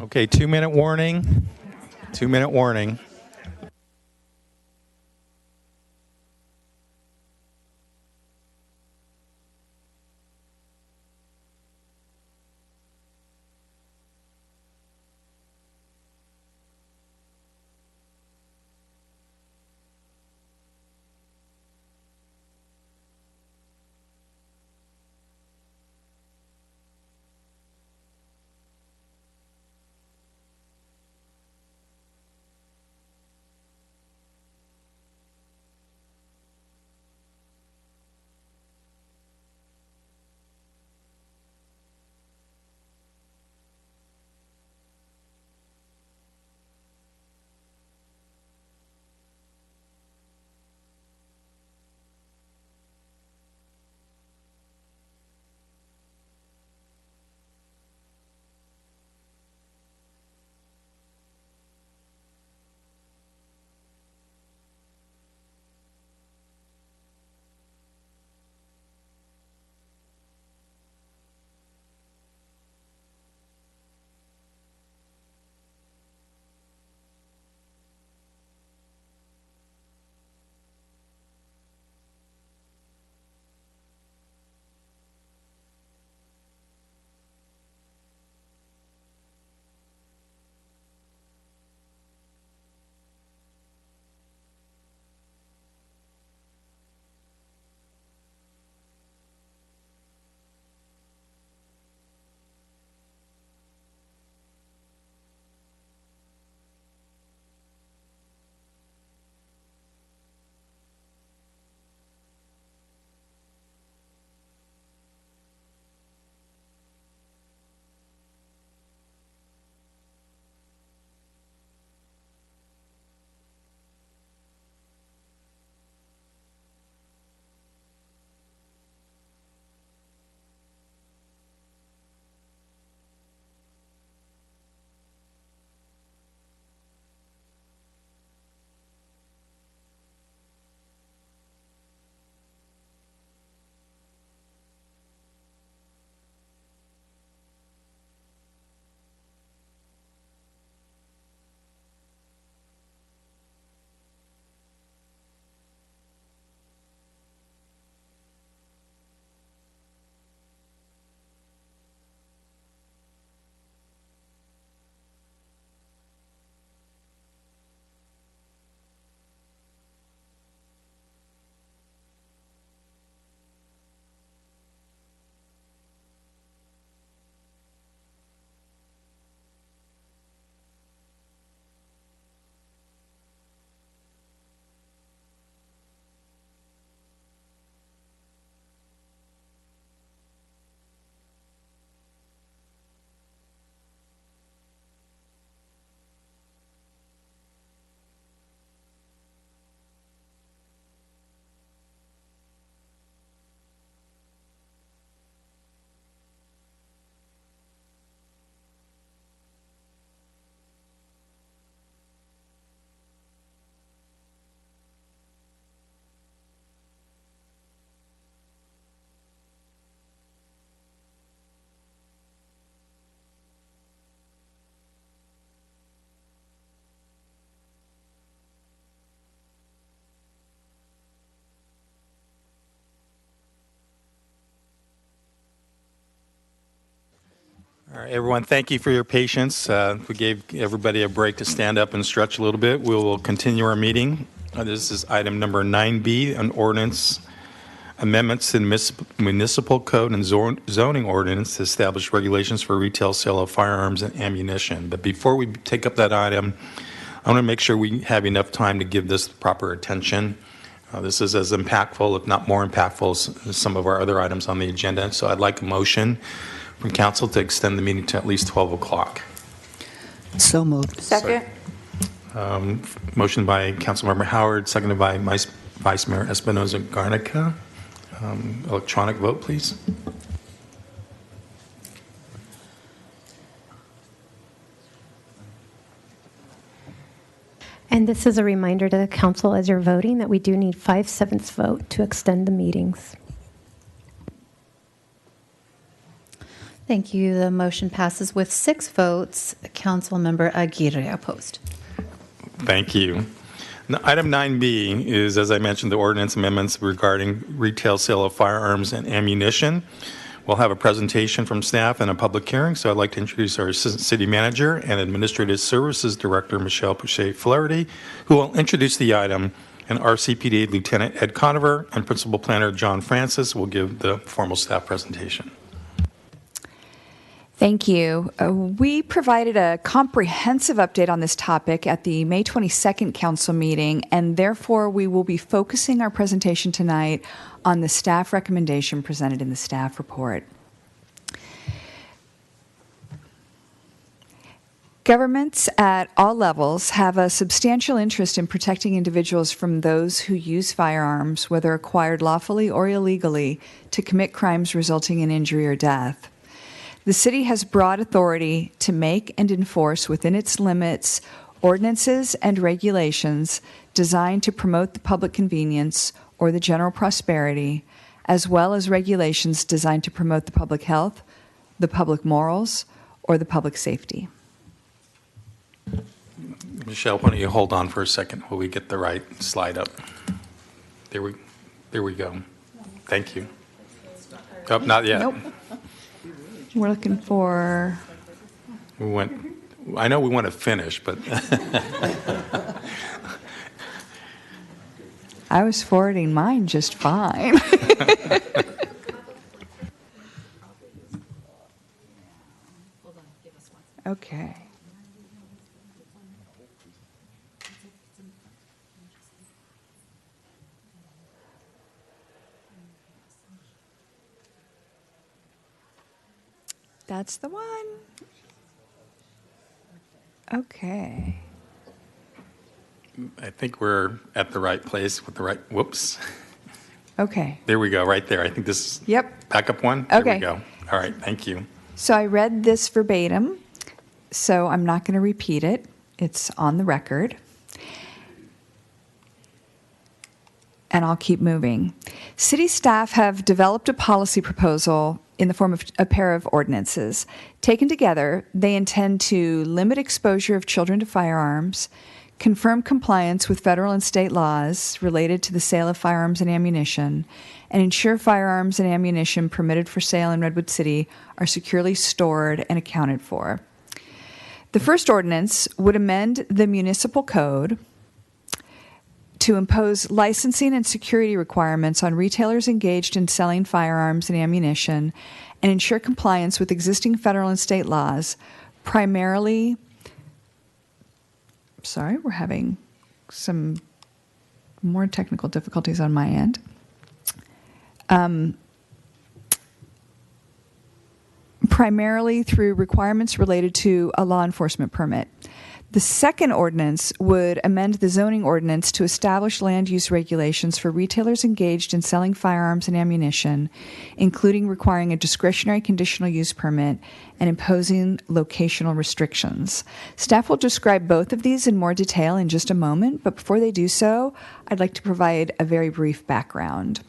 Okay, 2-minute warning. 2-minute warning. All right, everyone, thank you for your patience. We gave everybody a break to stand up and stretch a little bit. We will continue our meeting. This is item number 9B, an ordinance amendments to the municipal code and zoning ordinance to establish regulations for retail sale of firearms and ammunition. But before we take up that item, I want to make sure we have enough time to give this proper attention. This is as impactful, if not more impactful, as some of our other items on the agenda. So I'd like a motion from council to extend the meeting to at least 12 o'clock. So moved. Second. Motion by Councilmember Howard, seconded by Vice Mayor Espinoza Garnica. Electronic vote, please. And this is a reminder to the council as you're voting that we do need 5/7 vote to extend the meetings. Thank you. The motion passes with 6 votes. Councilmember Aguirre opposed. Thank you. Now, item 9B is, as I mentioned, the ordinance amendments regarding retail sale of firearms and ammunition. We'll have a presentation from staff and a public hearing, so I'd like to introduce our Assistant City Manager and Administrative Services Director, Michelle Pouchet-Flaherty, who will introduce the item, and RCPD Lieutenant Ed Conover and Principal Planner John Francis will give the formal staff presentation. Thank you. We provided a comprehensive update on this topic at the May 22nd council meeting, and therefore we will be focusing our presentation tonight on the staff recommendation presented in the staff report. Governments at all levels have a substantial interest in protecting individuals from those who use firearms, whether acquired lawfully or illegally, to commit crimes resulting in injury or death. The city has broad authority to make and enforce within its limits ordinances and regulations designed to promote the public convenience or the general prosperity, as well as regulations designed to promote the public health, the public morals, or the public safety. Michelle, why don't you hold on for a second while we get the right slide up. There we go. Thank you. Oh, not yet. Nope. We're looking for... I know we want to finish, but... I was forwarding mine just fine. Okay. That's the one. Okay. I think we're at the right place with the right, whoops. Okay. There we go, right there. I think this is Yep. backup one. Okay. There we go. All right, thank you. So I read this verbatim, so I'm not going to repeat it. It's on the record. And I'll keep moving. City staff have developed a policy proposal in the form of a pair of ordinances. Taken together, they intend to limit exposure of children to firearms, confirm compliance with federal and state laws related to the sale of firearms and ammunition, and ensure firearms and ammunition permitted for sale in Redwood City are securely stored and accounted for. The first ordinance would amend the municipal code to impose licensing and security requirements on retailers engaged in selling firearms and ammunition and ensure compliance with existing federal and state laws, primarily... Sorry, we're having some more technical difficulties on my end. Primarily through requirements related to a law enforcement permit. The second ordinance would amend the zoning ordinance to establish land use regulations for retailers engaged in selling firearms and ammunition, including requiring a discretionary conditional use permit and imposing locational restrictions. Staff will describe both of these in more detail in just a moment, but before they do so, I'd like to provide a very brief background.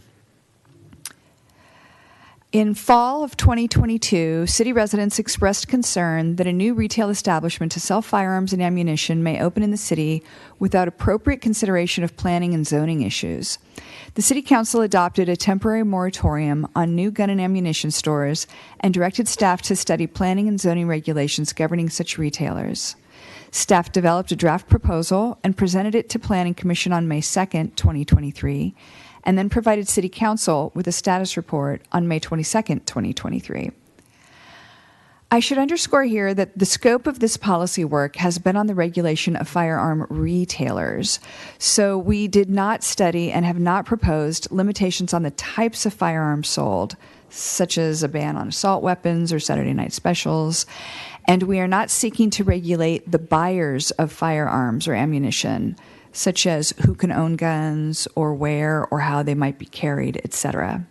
In fall of 2022, city residents expressed concern that a new retail establishment to sell firearms and ammunition may open in the city without appropriate consideration of planning and zoning issues. The City Council adopted a temporary moratorium on new gun and ammunition stores and directed staff to study planning and zoning regulations governing such retailers. Staff developed a draft proposal and presented it to Planning Commission on May 2nd, 2023, and then provided City Council with a status report on May 22nd, 2023. I should underscore here that the scope of this policy work has been on the regulation of firearm retailers. So we did not study and have not proposed limitations on the types of firearms sold, such as a ban on assault weapons or Saturday night specials. And we are not seeking to regulate the buyers of firearms or ammunition, such as who can own guns or where or how they might be carried, etc.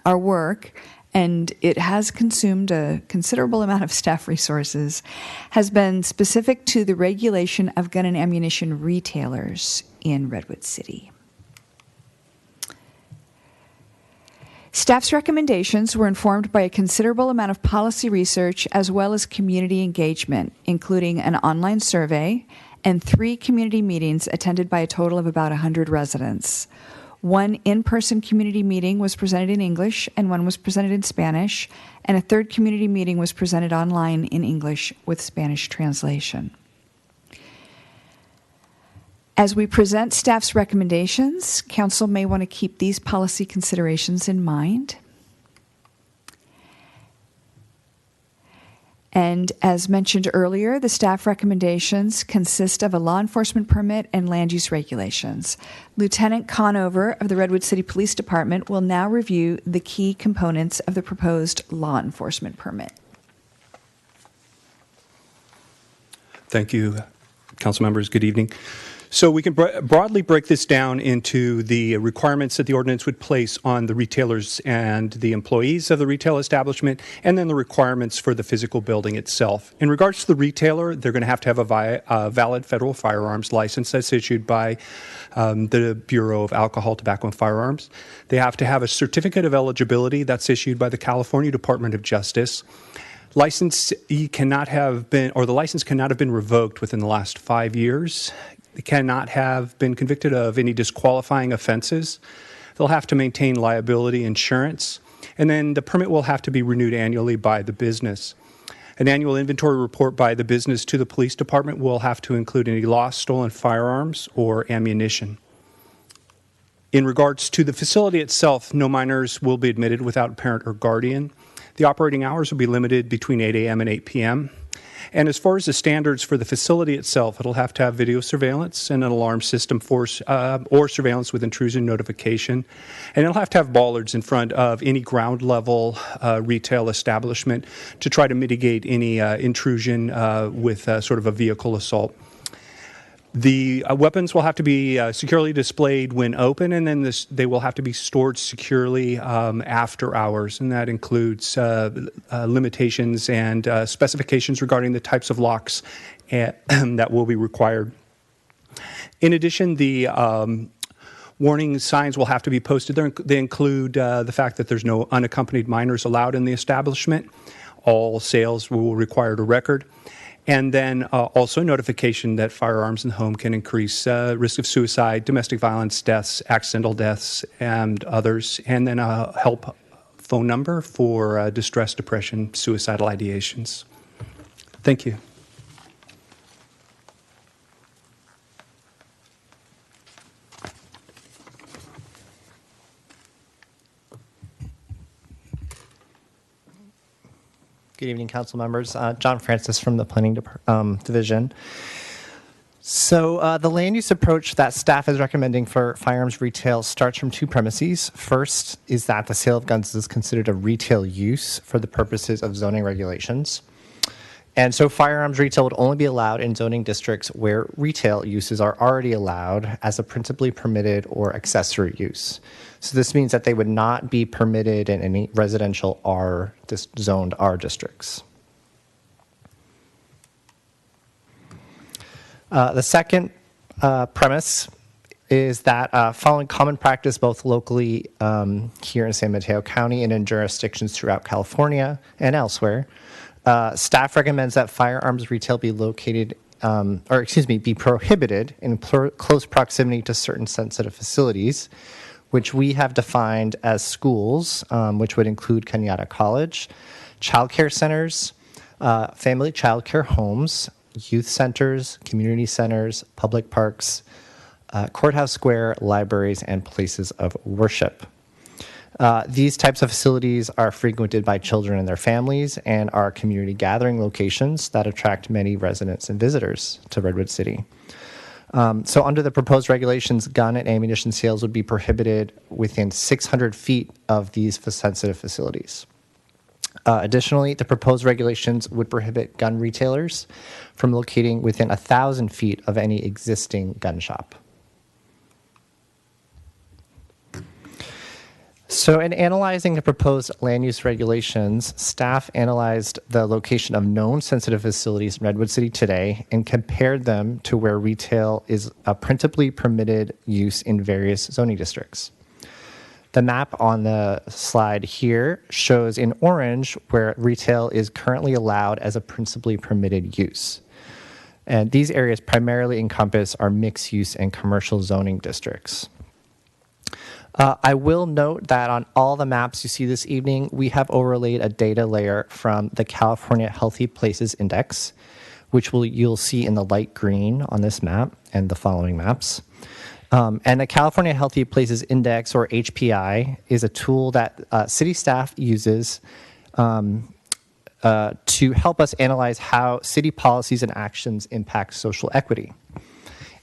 Our work, and it has consumed a considerable amount of staff resources, has been specific to the regulation of gun and ammunition retailers in Redwood City. Staff's recommendations were informed by a considerable amount of policy research as well as community engagement, including an online survey and 3 community meetings attended by a total of about 100 residents. 1 in-person community meeting was presented in English and 1 was presented in Spanish, and a 3rd community meeting was presented online in English with Spanish translation. As we present staff's recommendations, council may want to keep these policy considerations in mind. And as mentioned earlier, the staff recommendations consist of a law enforcement permit and land use regulations. Lieutenant Conover of the Redwood City Police Department will now review the key components of the proposed law enforcement permit. Thank you, council members. Good evening. So we can broadly break this down into the requirements that the ordinance would place on the retailers and the employees of the retail establishment, and then the requirements for the physical building itself. In regards to the retailer, they're going to have a valid federal firearms license that's issued by the Bureau of Alcohol, Tobacco, and Firearms. They have to have a certificate of eligibility that's issued by the California Department of Justice. The license cannot have been revoked within the last 5 years. They cannot have been convicted of any disqualifying offenses. They'll have to maintain liability insurance. And then the permit will have to be renewed annually by the business. An annual inventory report by the business to the police department will have to include any lost, stolen firearms or ammunition. In regards to the facility itself, no minors will be admitted without a parent or guardian. The operating hours will be limited between 8 a.m. and 8 p.m. And as far as the standards for the facility itself, it'll have to have video surveillance and an alarm system for or surveillance with intrusion notification. And it'll have to have bollards in front of any ground level retail establishment to try to mitigate any intrusion with sort of a vehicle assault. The weapons will have to be securely displayed when open, and then they will have to be stored securely after hours, and that includes limitations and specifications regarding the types of locks that will be required. In addition, the warning signs will have to be posted. They include the fact that there's no unaccompanied minors allowed in the establishment. All sales will require a record. And then also notification that firearms in the home can increase risk of suicide, domestic violence, deaths, accidental deaths, and others. And then a help phone number for distress, depression, suicidal ideations. Thank you. Good evening, council members. John Francis from the Planning Division. So the land use approach that staff is recommending for firearms retail starts from 2 premises. First is that the sale of guns is considered a retail use for the purposes of zoning regulations. And so firearms retail would only be allowed in zoning districts where retail uses are already allowed as a principally permitted or accessory use. So this means that they would not be permitted in any residential zoned R districts. The second premise is that following common practice both locally here in San Mateo County and in jurisdictions throughout California and elsewhere, staff recommends that firearms retail be located, be prohibited in close proximity to certain sensitive facilities, which we have defined as schools, which would include Cañada College, childcare centers, family childcare homes, youth centers, community centers, public parks, courthouse square, libraries, and places of worship. These types of facilities are frequented by children and their families and are community gathering locations that attract many residents and visitors to Redwood City. So under the proposed regulations, gun and ammunition sales would be prohibited within 600 feet of these sensitive facilities. Additionally, the proposed regulations would prohibit gun retailers from locating within 1,000 feet of any existing gun shop. So in analyzing the proposed land use regulations, staff analyzed the location of known sensitive facilities in Redwood City today and compared them to where retail is a principally permitted use in various zoning districts. The map on the slide here shows in orange where retail is currently allowed as a principally permitted use. And these areas primarily encompass our mixed use and commercial zoning districts. I will note that on all the maps you see this evening, we have overlaid a data layer from the California Healthy Places Index, which you'll see in the light green on this map and the following maps. And the California Healthy Places Index, or HPI, is a tool that city staff uses to help us analyze how city policies and actions impact social equity.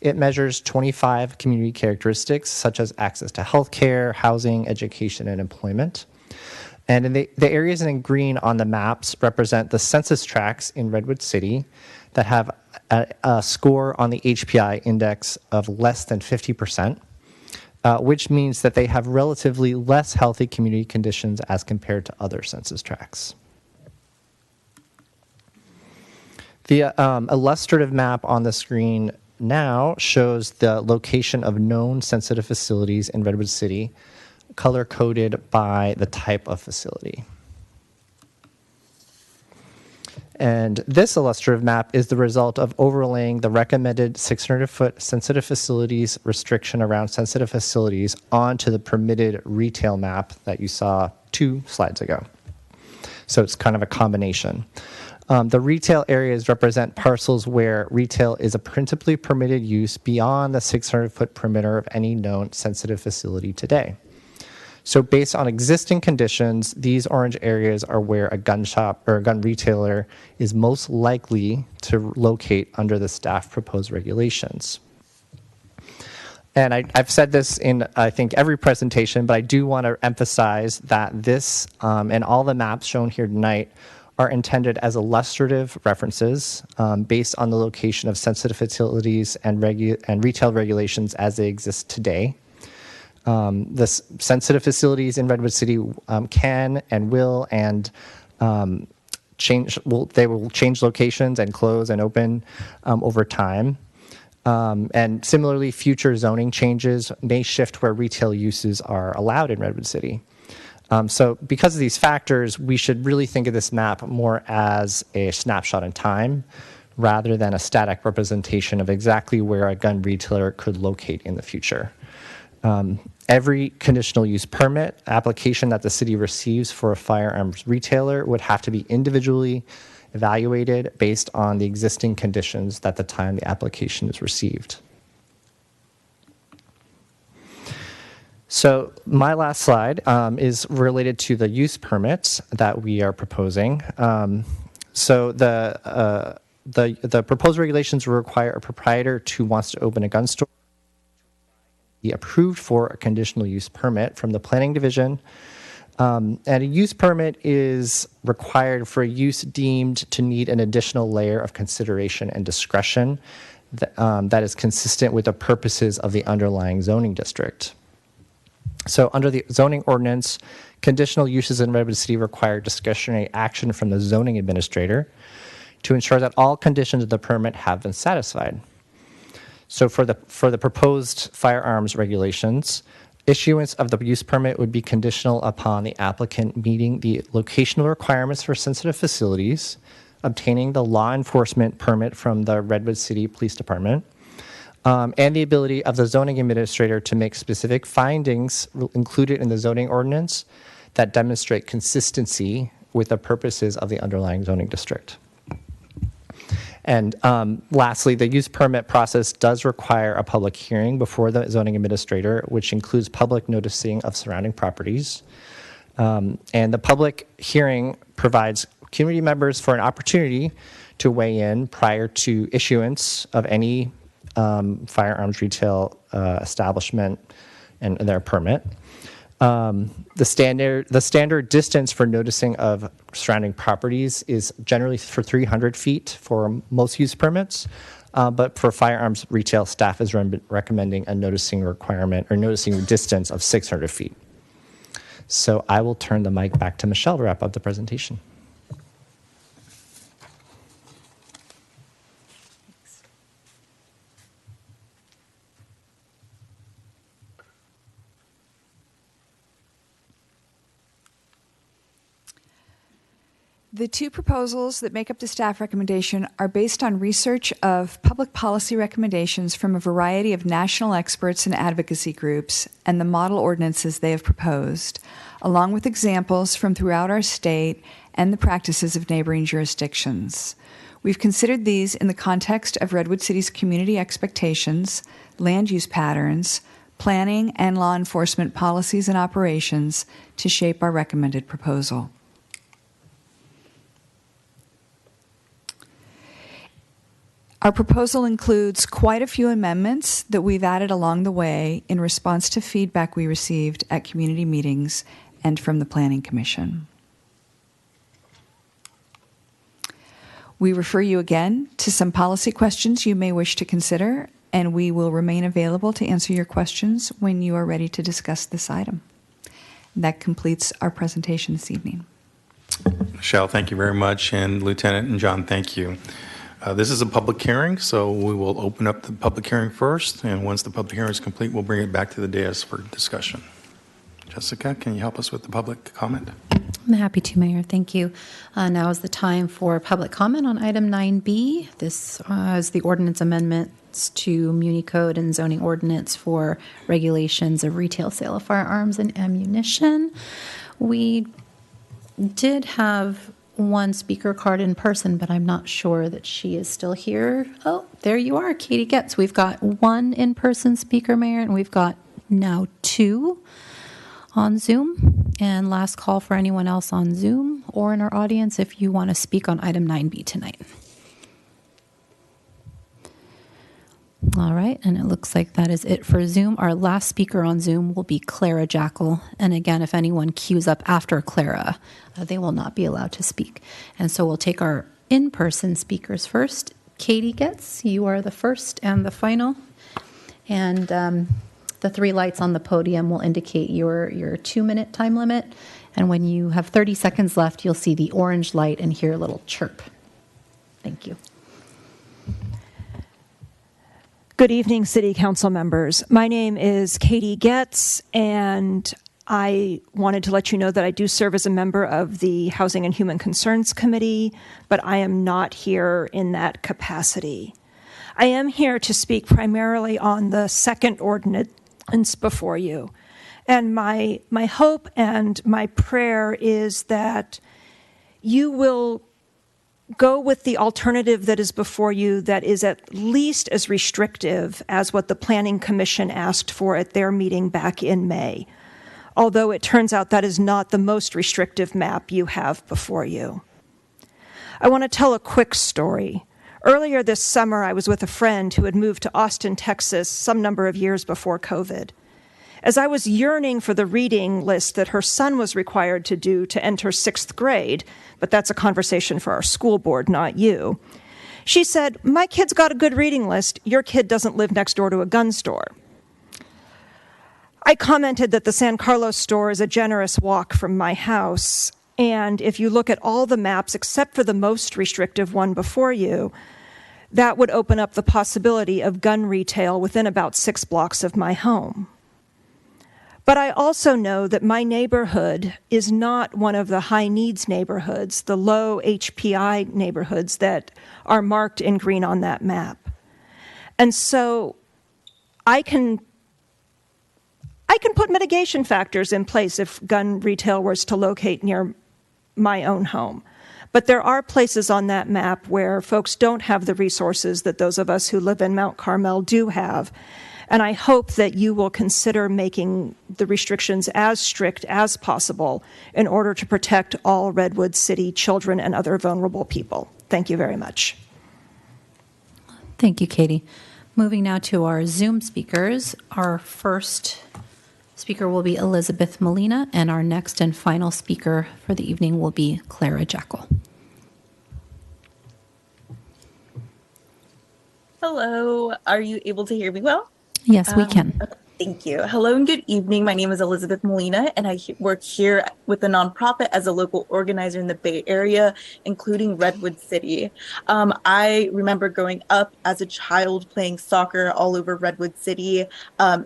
It measures 25 community characteristics such as access to healthcare, housing, education, and employment. And in the areas in green on the maps represent the census tracts in Redwood City that have a score on the HPI index of less than 50%, which means that they have relatively less healthy community conditions as compared to other census tracts. The illustrative map on the screen now shows the location of known sensitive facilities in Redwood City, color-coded by the type of facility. And this illustrative map is the result of overlaying the recommended 600-foot sensitive facilities restriction around sensitive facilities onto the permitted retail map that you saw 2 slides ago. So it's kind of a combination. The retail areas represent parcels where retail is a principally permitted use beyond the 600-foot perimeter of any known sensitive facility today. So based on existing conditions, these orange areas are where a gun shop or a gun retailer is most likely to locate under the staff proposed regulations. And I've said this in, I think, every presentation, but I do want to emphasize that this and all the maps shown here tonight are intended as illustrative references based on the location of sensitive facilities and retail regulations as they exist today. The sensitive facilities in Redwood City can and will change. They will change locations and close and open over time. And similarly, future zoning changes may shift where retail uses are allowed in Redwood City. So because of these factors, we should really think of this map more as a snapshot in time rather than a static representation of exactly where a gun retailer could locate in the future. Every conditional use permit application that the city receives for a firearms retailer would have to be individually evaluated based on the existing conditions at the time the application is received. So my last slide is related to the use permits that we are proposing. So the proposed regulations will require a proprietor who wants to open a gun store be approved for a conditional use permit from the planning division. And a use permit is required for a use deemed to need an additional layer of consideration and discretion that is consistent with the purposes of the underlying zoning district. So under the zoning ordinance, conditional uses in Redwood City require discretionary action from the zoning administrator to ensure that all conditions of the permit have been satisfied. So for the proposed firearms regulations, issuance of the use permit would be conditional upon the applicant meeting the locational requirements for sensitive facilities, obtaining the law enforcement permit from the Redwood City Police Department, and the ability of the zoning administrator to make specific findings included in the zoning ordinance that demonstrate consistency with the purposes of the underlying zoning district. And lastly, the use permit process does require a public hearing before the zoning administrator, which includes public noticing of surrounding properties. And the public hearing provides community members for an opportunity to weigh in prior to issuance of any firearms retail establishment and their permit. The standard distance for noticing of surrounding properties is generally for 300 feet for most use permits, but for firearms retail, staff is recommending a noticing requirement or noticing distance of 600 feet. So I will turn the mic back to Michelle to wrap up the presentation. The two proposals that make up the staff recommendation are based on research of public policy recommendations from a variety of national experts and advocacy groups and the model ordinances they have proposed, along with examples from throughout our state and the practices of neighboring jurisdictions. We've considered these in the context of Redwood City's community expectations, land use patterns, planning, and law enforcement policies and operations to shape our recommended proposal. Our proposal includes quite a few amendments that we've added along the way in response to feedback we received at community meetings and from the Planning Commission. We refer you again to some policy questions you may wish to consider, and we will remain available to answer your questions when you are ready to discuss this item. That completes our presentation this evening. Michelle, thank you very much, and Lieutenant and John, thank you. This is a public hearing, so we will open up the public hearing first, and once the public hearing is complete, we'll bring it back to the dais for discussion. Jessica, can you help us with the public comment? I'm happy to, Mayor. Thank you. Now is the time for public comment on item 9B. This is the ordinance amendments to Muni Code and zoning ordinance for regulations of retail sale of firearms and ammunition. We did have one speaker card in person, but I'm not sure that she is still here. Oh, there you are, Katie Getz. We've got one in-person speaker, Mayor, and we've got now two on Zoom. And last call for anyone else on Zoom or in our audience if you want to speak on item 9B tonight. All right, and it looks like that is it for Zoom. Our last speaker on Zoom will be Clara Jackal. And again, if anyone queues up after Clara, they will not be allowed to speak. And so we'll take our in-person speakers first. Katie Getz, you are the first and the final. And the three lights on the podium will indicate your 2-minute time limit. And when you have 30 seconds left, you'll see the orange light and hear a little chirp. Thank you. Good evening, City Council members. My name is Katie Getz, and I wanted to let you know that I do serve as a member of the Housing and Human Concerns Committee, but I am not here in that capacity. I am here to speak primarily on the second ordinance before you. And my hope and my prayer is that you will go with the alternative that is before you that is at least as restrictive as what the Planning Commission asked for at their meeting back in May. Although it turns out that is not the most restrictive map you have before you. I want to tell a quick story. Earlier this summer, I was with a friend who had moved to Austin, Texas some number of years before COVID. As I was yearning for the reading list that her son was required to do to enter 6th grade, but that's a conversation for our school board, not you, she said, "My kid's got a good reading list. Your kid doesn't live next door to a gun store." I commented that the San Carlos store is a generous walk from my house, and if you look at all the maps except for the most restrictive one before you, that would open up the possibility of gun retail within about 6 blocks of my home. But I also know that my neighborhood is not one of the high needs neighborhoods, the low HPI neighborhoods that are marked in green on that map. And so I can put mitigation factors in place if gun retail was to locate near my own home. But there are places on that map where folks don't have the resources that those of us who live in Mount Carmel do have. And I hope that you will consider making the restrictions as strict as possible in order to protect all Redwood City children and other vulnerable people. Thank you very much. Thank you, Katie. Moving now to our Zoom speakers. Our first speaker will be Elizabeth Molina, and our next and final speaker for the evening will be Clara Jackal. Hello, are you able to hear me well? Yes, we can. Thank you. Hello and good evening. My name is Elizabeth Molina, and I work here with a nonprofit as a local organizer in the Bay Area, including Redwood City. I remember growing up as a child playing soccer all over Redwood City,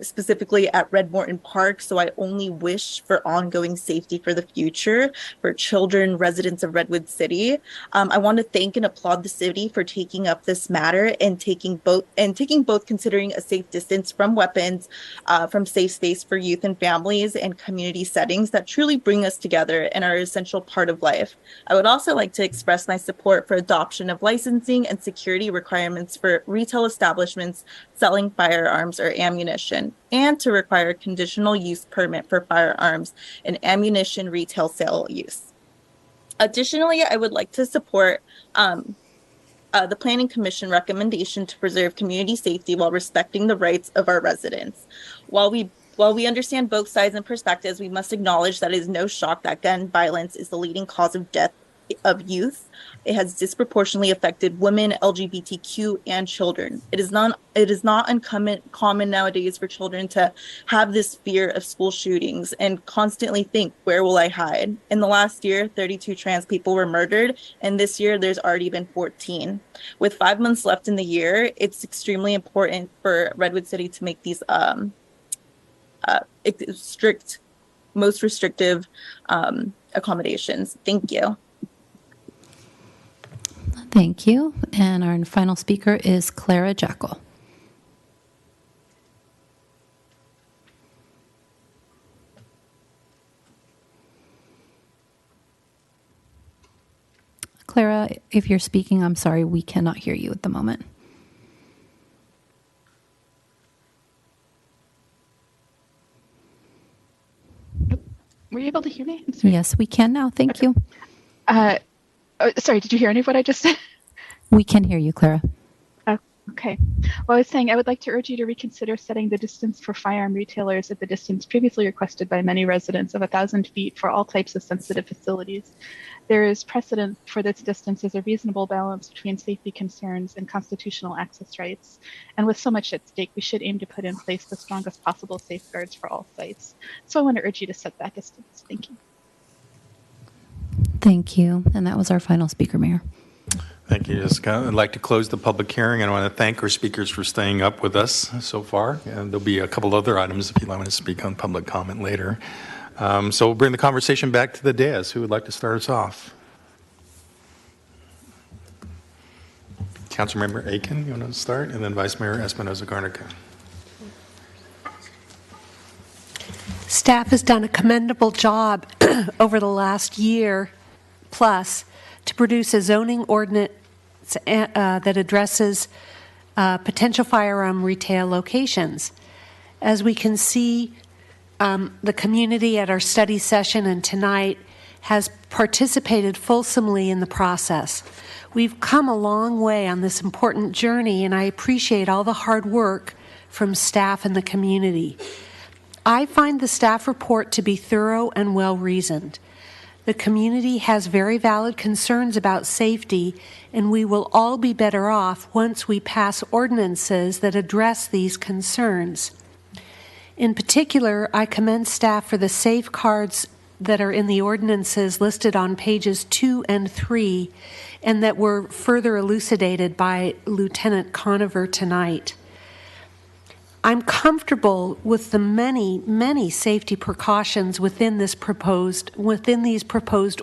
specifically at Red Morton Park. So I only wish for ongoing safety for the future for children, residents of Redwood City. I want to thank and applaud the city for taking up this matter and taking both considering a safe distance from weapons, from safe space for youth and families and community settings that truly bring us together and are an essential part of life. I would also like to express my support for adoption of licensing and security requirements for retail establishments selling firearms or ammunition, and to require a conditional use permit for firearms and ammunition retail sale use. Additionally, I would like to support the Planning Commission recommendation to preserve community safety while respecting the rights of our residents. While we understand both sides and perspectives, we must acknowledge that it is no shock that gun violence is the leading cause of death of youth. It has disproportionately affected women, LGBTQ, and children. It is not uncommon nowadays for children to have this fear of school shootings and constantly think, where will I hide? In the last year, 32 trans people were murdered, and this year there's already been 14. With 5 months left in the year, it's extremely important for Redwood City to make these most restrictive accommodations. Thank you. Thank you. And our final speaker is Clara Jackal. Clara, if you're speaking, I'm sorry, we cannot hear you at the moment. Were you able to hear me? Yes, we can now. Thank you. Sorry, did you hear any of what I just said? We can hear you, Clara. Okay. Well, I was saying I would like to urge you to reconsider setting the distance for firearm retailers at the distance previously requested by many residents of 1,000 feet for all types of sensitive facilities. There is precedent for this distance as a reasonable balance between safety concerns and constitutional access rights. And with so much at stake, we should aim to put in place the strongest possible safeguards for all sites. So I want to urge you to set that distance. Thank you. Thank you. And that was our final speaker, Mayor. Thank you, Jessica. I'd like to close the public hearing, and I want to thank our speakers for staying up with us so far. And there'll be a couple other items if you'd like me to speak on public comment later. So we'll bring the conversation back to the dais. Who would like to start us off? Councilmember Aiken, you want to start? And then Vice Mayor Espinoza-Garnica. Staff has done a commendable job over the last year plus to produce a zoning ordinance that addresses potential firearm retail locations. As we can see, the community at our study session and tonight has participated fulsomely in the process. We've come a long way on this important journey, and I appreciate all the hard work from staff and the community. I find the staff report to be thorough and well-reasoned. The community has very valid concerns about safety, and we will all be better off once we pass ordinances that address these concerns. In particular, I commend staff for the safeguards that are in the ordinances listed on pages 2 and 3, and that were further elucidated by Lieutenant Conover tonight. I'm comfortable with the many safety precautions within these proposed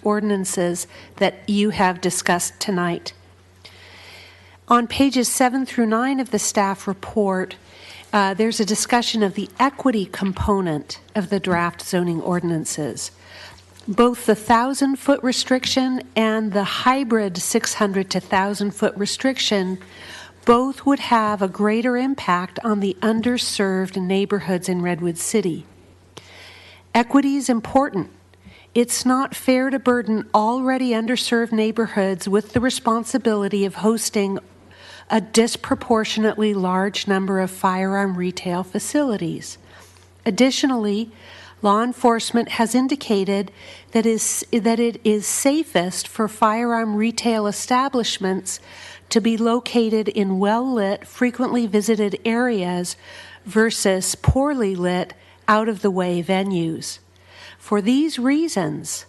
ordinances that you have discussed tonight. On pages 7 through 9 of the staff report, there's a discussion of the equity component of the draft zoning ordinances. Both the 1,000-foot restriction and the hybrid 600 to 1,000-foot restriction both would have a greater impact on the underserved neighborhoods in Redwood City. Equity is important. It's not fair to burden already underserved neighborhoods with the responsibility of hosting a disproportionately large number of firearm retail facilities. Additionally, law enforcement has indicated that it is safest for firearm retail establishments to be located in well-lit, frequently visited areas versus poorly lit, out-of-the-way venues. For these reasons,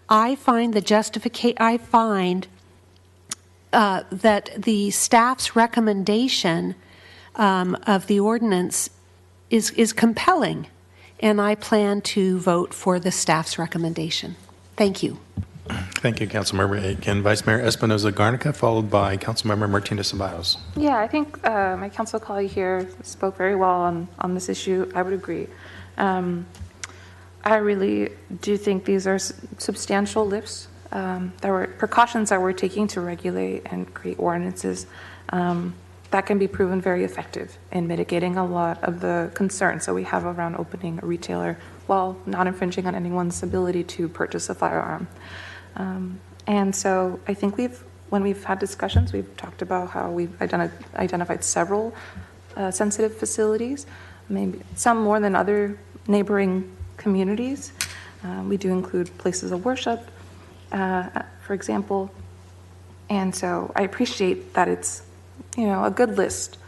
I find that the staff's recommendation of the ordinance is compelling, and I plan to vote for the staff's recommendation. Thank you. Thank you, Councilmember Aiken. Vice Mayor Espinoza-Garnica, followed by Councilmember Martinez-Ceballos. Yeah, I think my council colleague here spoke very well on this issue. I would agree. I really do think these are substantial lifts precautions that we're taking to regulate and create ordinances that can be proven very effective in mitigating a lot of the concerns that we have around opening a retailer while not infringing on anyone's ability to purchase a firearm. And so I think when we've had discussions, we've talked about how we've identified several sensitive facilities, maybe some more than other neighboring communities. We do include places of worship, for example. And so I appreciate that it's, a good list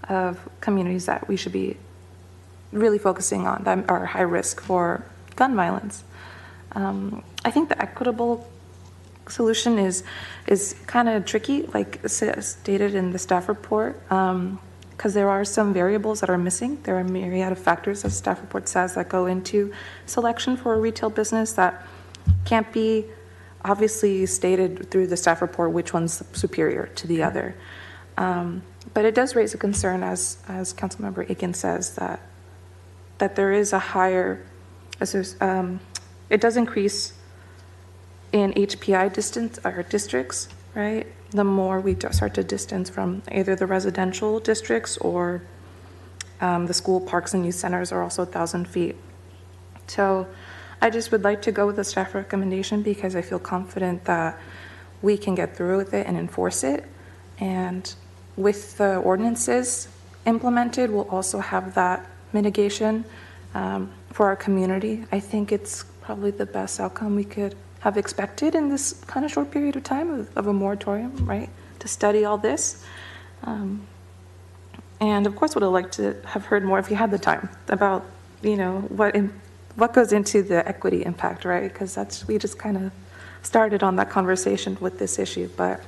of communities that we should be really focusing on that are high risk for gun violence. I think the equitable solution is kind of tricky, like stated in the staff report, because there are some variables that are missing. There are a myriad of factors, as the staff report says, that go into selection for a retail business that can't be obviously stated through the staff report which one's superior to the other. But it does raise a concern, as Councilmember Aiken says, that there is a higher, it does increase in HPI distance or districts, right? The more we start to distance from either the residential districts or the school parks and youth centers are also 1,000 feet. So I just would like to go with the staff recommendation because I feel confident that we can get through with it and enforce it. And with the ordinances implemented, we'll also have that mitigation for our community. I think it's probably the best outcome we could have expected in this kind of short period of time of a moratorium, right? To study all this. And of course, would have liked to have heard more if you had the time about, what goes into the equity impact, right? Because we just kind of started on that conversation with this issue, but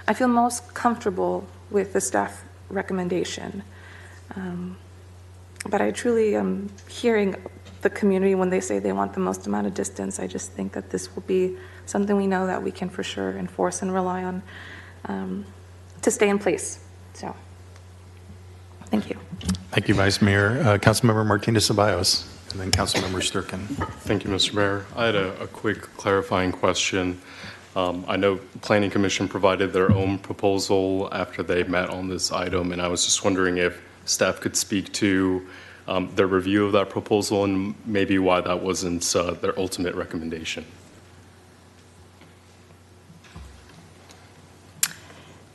I feel most comfortable with the staff recommendation. But I truly am hearing the community when they say they want the most amount of distance. I just think that this will be something we know that we can for sure enforce and rely on to stay in place. So, thank you. Thank you, Vice Mayor. Councilmember Martinez-Ceballos, and then Councilmember Sturkin. Thank you, Mr. Mayor. I had a quick clarifying question. I know Planning Commission provided their own proposal after they met on this item, and I was just wondering if staff could speak to their review of that proposal and maybe why that wasn't their ultimate recommendation.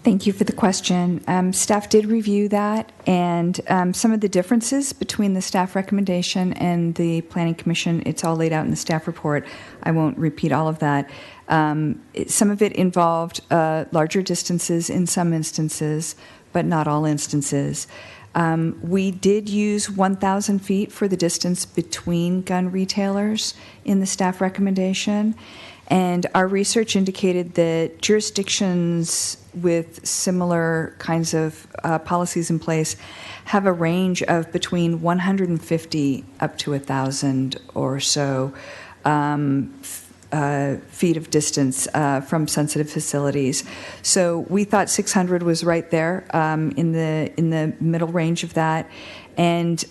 Thank you for the question. Staff did review that, and some of the differences between the staff recommendation and the Planning Commission, it's all laid out in the staff report. I won't repeat all of that. Some of it involved larger distances in some instances, but not all instances. We did use 1,000 feet for the distance between gun retailers in the staff recommendation. And our research indicated that jurisdictions with similar kinds of policies in place have a range of between 150 up to 1,000 or so feet of distance from sensitive facilities. So we thought 600 was right there in the middle range of that. And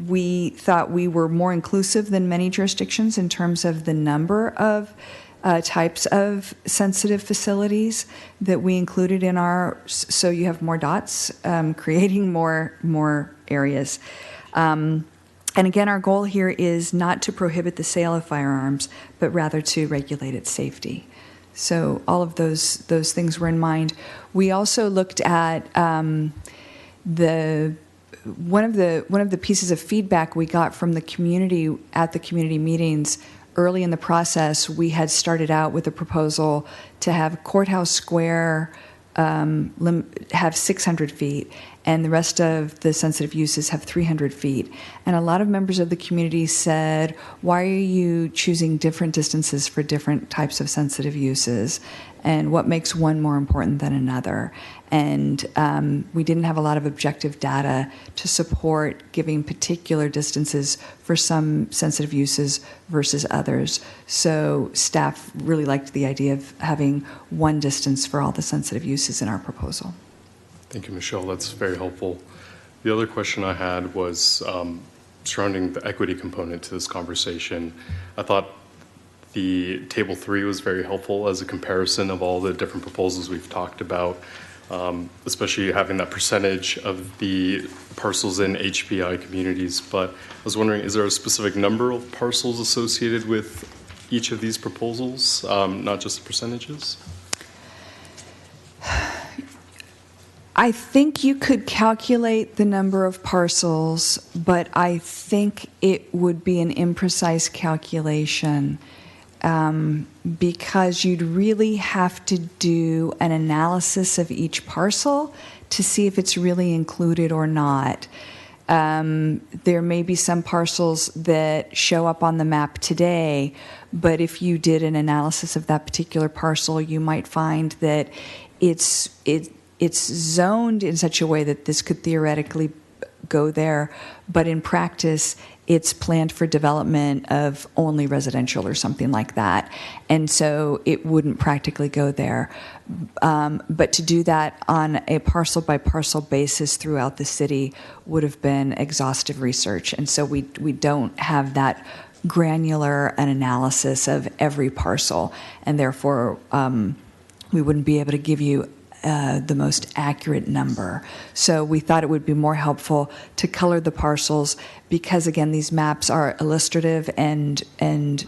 we thought we were more inclusive than many jurisdictions in terms of the number of types of sensitive facilities that we included in our, so you have more dots, creating more areas. And again, our goal here is not to prohibit the sale of firearms, but rather to regulate its safety. So all of those things were in mind. We also looked at one of the pieces of feedback we got from the community at the community meetings. Early in the process, we had started out with a proposal to have Courthouse Square have 600 feet, and the rest of the sensitive uses have 300 feet. And a lot of members of the community said, why are you choosing different distances for different types of sensitive uses? And what makes one more important than another? And we didn't have a lot of objective data to support giving particular distances for some sensitive uses versus others. So staff really liked the idea of having one distance for all the sensitive uses in our proposal. Thank you, Michelle. That's very helpful. The other question I had was surrounding the equity component to this conversation. I thought the table 3 was very helpful as a comparison of all the different proposals we've talked about, especially having that percentage of the parcels in HPI communities. But I was wondering, is there a specific number of parcels associated with each of these proposals, not just the percentages? I think you could calculate the number of parcels, but I think it would be an imprecise calculation because you'd really have to do an analysis of each parcel to see if it's really included or not. There may be some parcels that show up on the map today, but if you did an analysis of that particular parcel, you might find that it's zoned in such a way that this could theoretically go there, but in practice, it's planned for development of only residential or something like that. And so it wouldn't practically go there. But to do that on a parcel by parcel basis throughout the city would have been exhaustive research. And so we don't have that granular an analysis of every parcel. And therefore, we wouldn't be able to give you the most accurate number. So we thought it would be more helpful to color the parcels because, again, these maps are illustrative and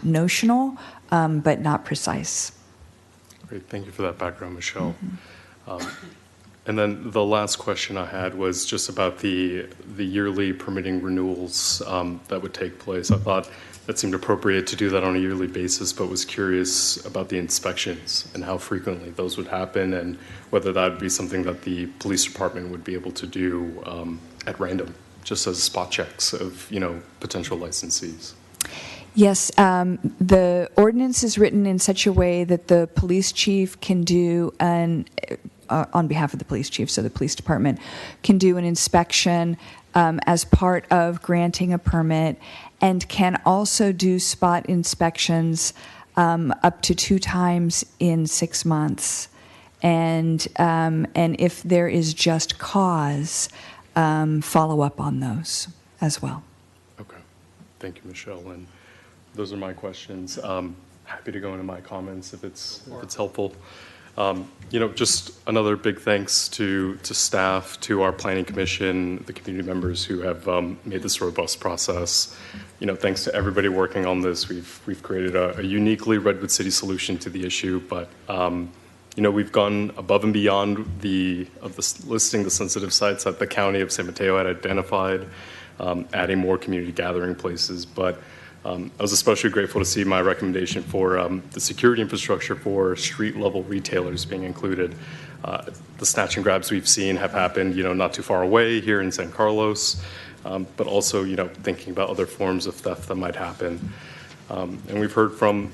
notional, but not precise. Great. Thank you for that background, Michelle. And then the last question I had was just about the yearly permitting renewals that would take place. I thought that seemed appropriate to do that on a yearly basis, but was curious about the inspections and how frequently those would happen and whether that would be something that the police department would be able to do at random, just as spot checks of, potential licensees. Yes, the ordinance is written in such a way that the police chief can do on behalf of the police chief, so the police department can do an inspection as part of granting a permit and can also do spot inspections up to 2 times in 6 months. And if there is just cause, follow up on those as well. Okay. Thank you, Michelle. And those are my questions. Happy to go into my comments if it's helpful. Just another big thanks to staff, to our planning commission, the community members who have made this a robust process. Thanks to everybody working on this, we've created a uniquely Redwood City solution to the issue. But we've gone above and beyond listing the sensitive sites that the county of San Mateo had identified, adding more community gathering places. But I was especially grateful to see my recommendation for the security infrastructure for street-level retailers being included. The snatch and grabs we've seen have happened, not too far away here in San Carlos, but also, thinking about other forms of theft that might happen. And we've heard from,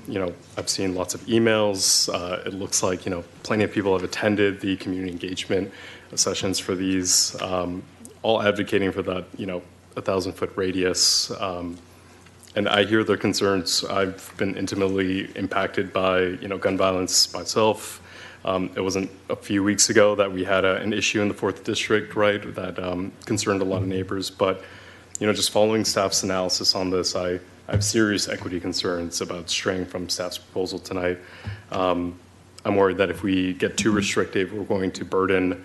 I've seen lots of emails. It looks like, plenty of people have attended the community engagement sessions for these, all advocating for that, 1,000-foot radius. And I hear their concerns. I've been intimately impacted by, gun violence myself. It wasn't a few weeks ago that we had an issue in the 4th District, right, that concerned a lot of neighbors. But, just following staff's analysis on this, I have serious equity concerns about straying from staff's proposal tonight. I'm worried that if we get too restrictive, we're going to burden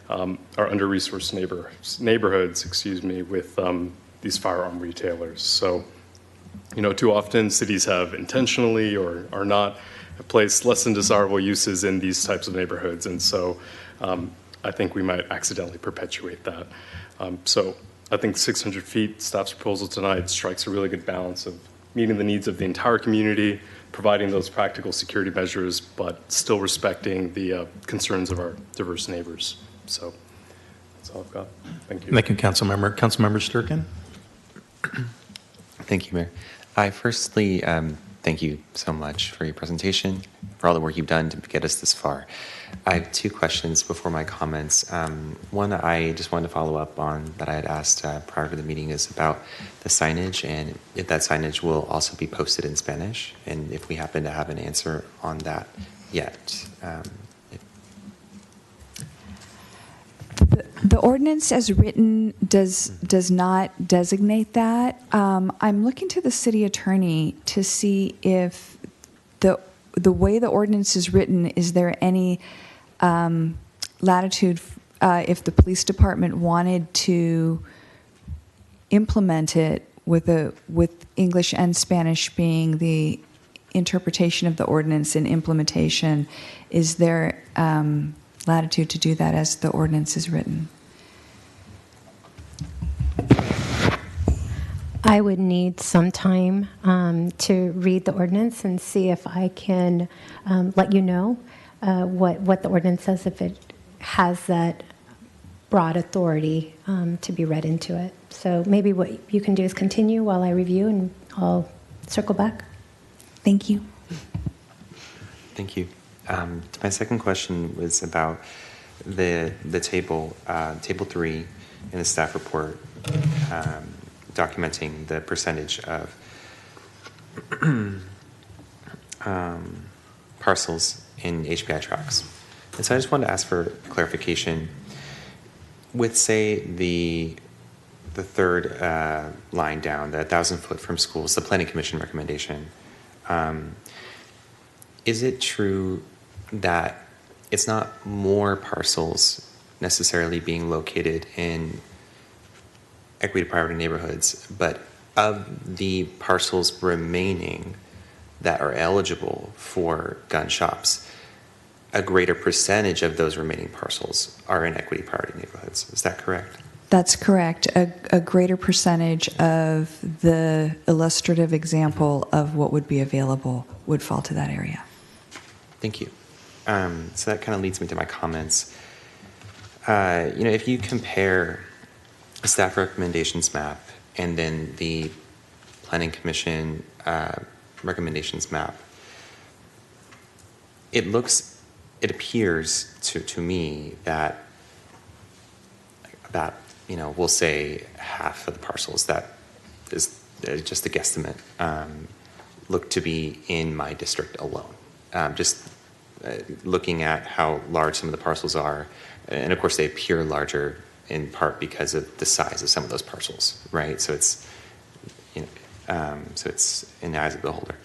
our under-resourced neighborhoods, with these firearm retailers. So, too often cities have intentionally or are not placed less than desirable uses in these types of neighborhoods. And so I think we might accidentally perpetuate that. So I think 600 feet, staff's proposal tonight, strikes a really good balance of meeting the needs of the entire community, providing those practical security measures, but still respecting the concerns of our diverse neighbors. So that's all I've got. Thank you. Thank you, Councilmember. Councilmember Sturkin? Thank you, Mayor. I firstly thank you so much for your presentation, for all the work you've done to get us this far. I have two questions before my comments. One I just wanted to follow up on that I had asked prior to the meeting is about the signage, and if that signage will also be posted in Spanish, and if we happen to have an answer on that yet. The ordinance as written does not designate that. I'm looking to the city attorney to see if the way the ordinance is written, is there any latitude if the police department wanted to implement it with English and Spanish being the interpretation of the ordinance and implementation, is there latitude to do that as the ordinance is written? I would need some time to read the ordinance and see if I can let you know what the ordinance says, if it has that broad authority to be read into it. So maybe what you can do is continue while I review, and I'll circle back. Thank you. Thank you. My second question was about the table 3 in the staff report, documenting the percentage of parcels in HPI tracts. And so I just wanted to ask for clarification. With, say, the third line down, the 1,000 foot from schools, the Planning Commission recommendation, is it true that it's not more parcels necessarily being located in equity priority neighborhoods, but of the parcels remaining that are eligible for gun shops, a greater percentage of those remaining parcels are in equity priority neighborhoods? Is that correct? That's correct. A greater percentage of the illustrative example of what would be available would fall to that area. Thank you. So that kind of leads me to my comments. If you compare a staff recommendations map and then the Planning Commission recommendations map, it appears to me that about, we'll say half of the parcels, that is just a guesstimate, look to be in my district alone. Just looking at how large some of the parcels are, and of course they appear larger in part because of the size of some of those parcels, right? So it's, so it's in the eyes of the beholder.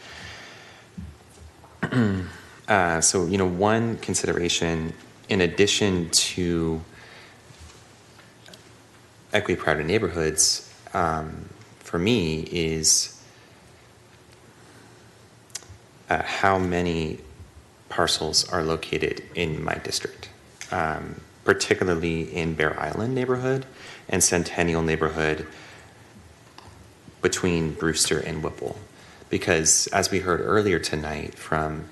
So, one consideration in addition to equity priority neighborhoods, for me, is how many parcels are located in my district, particularly in Bear Island neighborhood and Centennial neighborhood between Brewster and Whipple. Because as we heard earlier tonight from,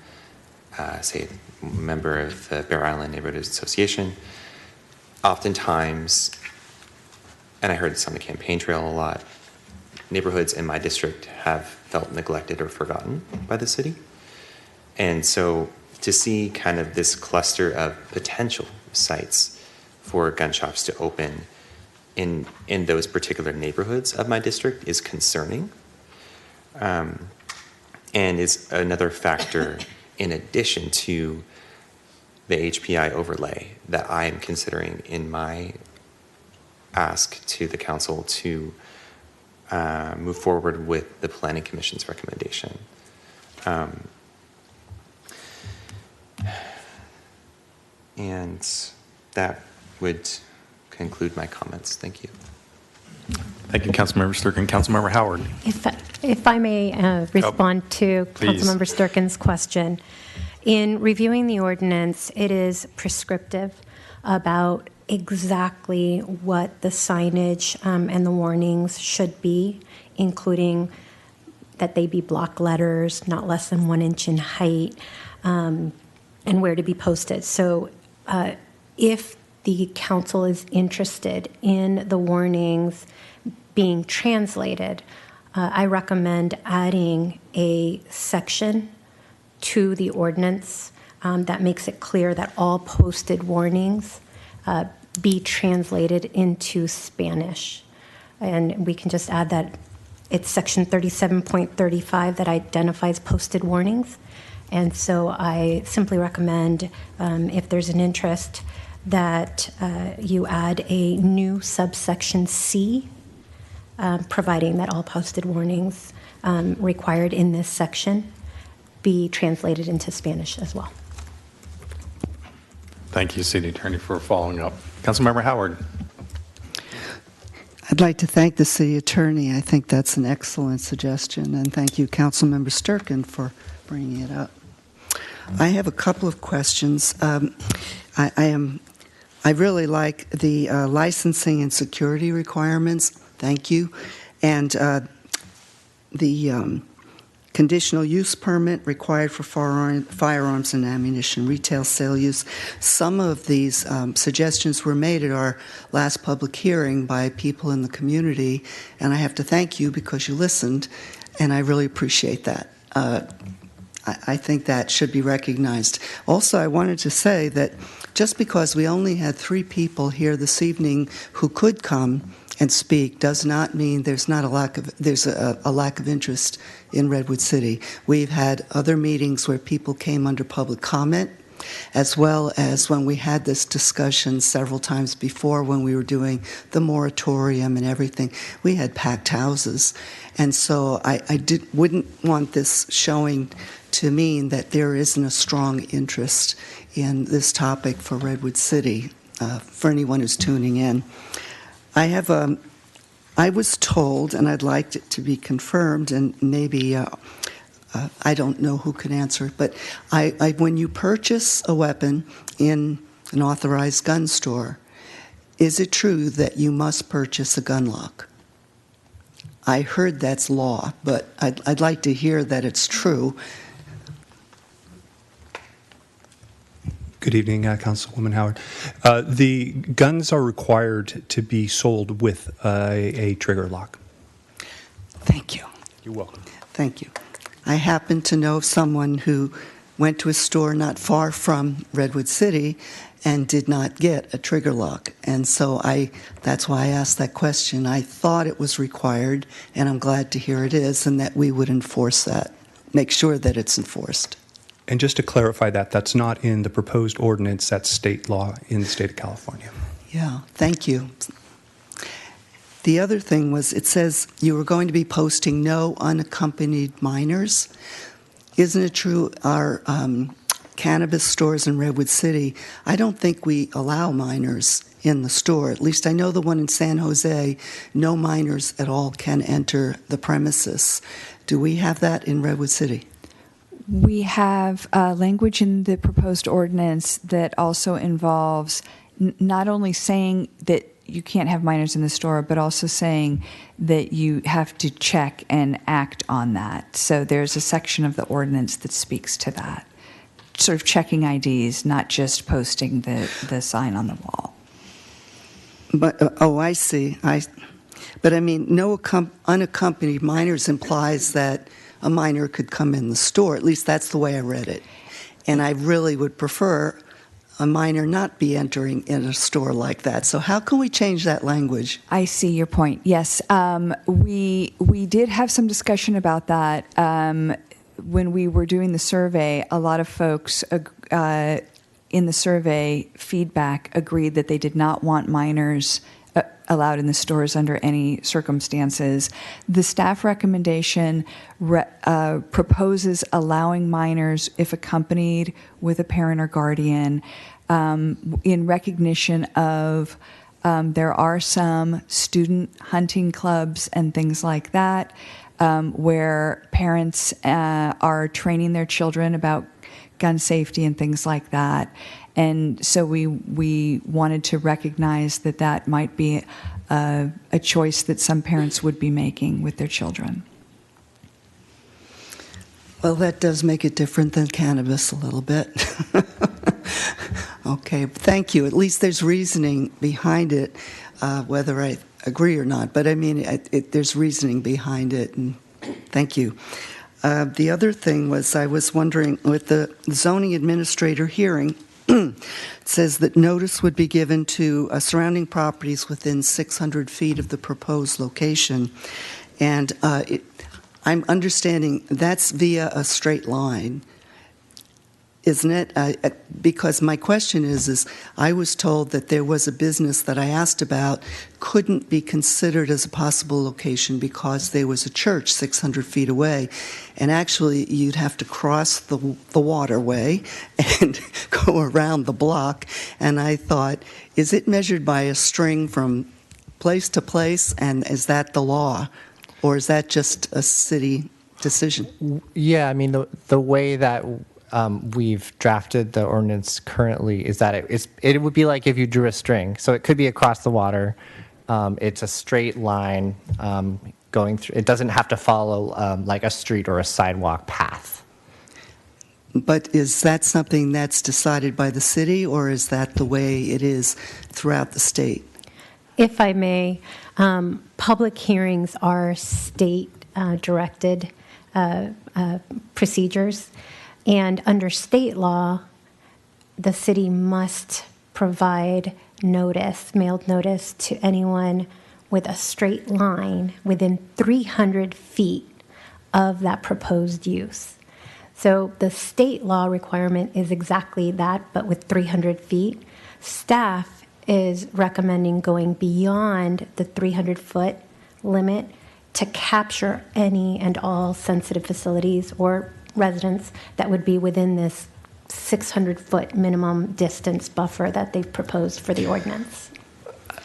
say, a member of the Bear Island Neighborhood Association, oftentimes, and I heard this on the campaign trail a lot, neighborhoods in my district have felt neglected or forgotten by the city. And so to see kind of this cluster of potential sites for gun shops to open in those particular neighborhoods of my district is concerning, and is another factor in addition to the HPI overlay that I am considering in my ask to the council to move forward with the Planning Commission's recommendation. And that would conclude my comments. Thank you. Thank you, Councilmember Sturkin. Councilmember Howard. If I may respond to please. Councilmember Sturkin's question. In reviewing the ordinance, it is prescriptive about exactly what the signage and the warnings should be, including that they be block letters, not less than 1 inch in height, and where to be posted. So if the council is interested in the warnings being translated, I recommend adding a section to the ordinance that makes it clear that all posted warnings be translated into Spanish. And we can just add that it's section 37.35 that identifies posted warnings. And so I simply recommend, if there's an interest, that you add a new subsection C, providing that all posted warnings required in this section be translated into Spanish as well. Thank you, City Attorney, for following up. Councilmember Howard. I'd like to thank the City Attorney. I think that's an excellent suggestion, and thank you, Councilmember Sturkin, for bringing it up. I have a couple of questions. I really like the licensing and security requirements. Thank you. And the conditional use permit required for firearms and ammunition retail sale use. Some of these suggestions were made at our last public hearing by people in the community, and I have to thank you because you listened, and I really appreciate that. I think that should be recognized. Also, I wanted to say that just because we only had 3 people here this evening who could come and speak does not mean there's a lack of interest in Redwood City. We've had other meetings where people came under public comment, as well as when we had this discussion several times before when we were doing the moratorium and everything. We had packed houses. And so I wouldn't want this showing to mean that there isn't a strong interest in this topic for Redwood City, for anyone who's tuning in. I was told, and I'd like it to be confirmed, and maybe I don't know who can answer it, but when you purchase a weapon in an authorized gun store, is it true that you must purchase a gun lock? I heard that's law, but I'd like to hear that it's true. Good evening, Councilwoman Howard. The guns are required to be sold with a trigger lock. Thank you. You're welcome. Thank you. I happen to know of someone who went to a store not far from Redwood City and did not get a trigger lock. And so that's why I asked that question. I thought it was required, and I'm glad to hear it is, and that we would enforce that, make sure that it's enforced. And just to clarify that, that's not in the proposed ordinance, that's state law in the state of California. Yeah, thank you. The other thing was, it says you were going to be posting no unaccompanied minors. Isn't it true our cannabis stores in Redwood City, I don't think we allow minors in the store. At least I know the one in San Jose, no minors at all can enter the premises. Do we have that in Redwood City? We have language in the proposed ordinance that also involves not only saying that you can't have minors in the store, but also saying that you have to check and act on that. So there's a section of the ordinance that speaks to that. Sort of checking IDs, not just posting the sign on the wall. But, I see. But I mean, no unaccompanied minors implies that a minor could come in the store. At least that's the way I read it. And I really would prefer a minor not be entering in a store like that. So how can we change that language? I see your point. Yes. We did have some discussion about that. When we were doing the survey, a lot of folks in the survey feedback agreed that they did not want minors allowed in the stores under any circumstances. The staff recommendation proposes allowing minors, if accompanied with a parent or guardian, in recognition of there are some student hunting clubs and things like that, where parents are training their children about gun safety and things like that. And so we wanted to recognize that might be a choice that some parents would be making with their children. Well, that does make it different than cannabis a little bit. Okay, thank you. At least there's reasoning behind it, whether I agree or not. But I mean, there's reasoning behind it, and thank you. The other thing was I was wondering, with the zoning administrator hearing, it says that notice would be given to surrounding properties within 600 feet of the proposed location. And I'm understanding that's via a straight line, isn't it? Because my question is I was told that there was a business that I asked about couldn't be considered as a possible location because there was a church 600 feet away. And actually, you'd have to cross the waterway and go around the block. And I thought, is it measured by a string from place to place? And is that the law? Or is that just a city decision? Yeah, I mean, the way that we've drafted the ordinance currently is that it would be like if you drew a string. So it could be across the water. It's a straight line going through. It doesn't have to follow like a street or a sidewalk path. But is that something that's decided by the city, or is that the way it is throughout the state? If I may, public hearings are state-directed procedures, and under state law, the city must provide notice, mailed notice, to anyone with a straight line within 300 feet of that proposed use. So the state law requirement is exactly that, but with 300 feet. Staff is recommending going beyond the 300-foot limit to capture any and all sensitive facilities or residents that would be within this 600-foot minimum distance buffer that they've proposed for the ordinance.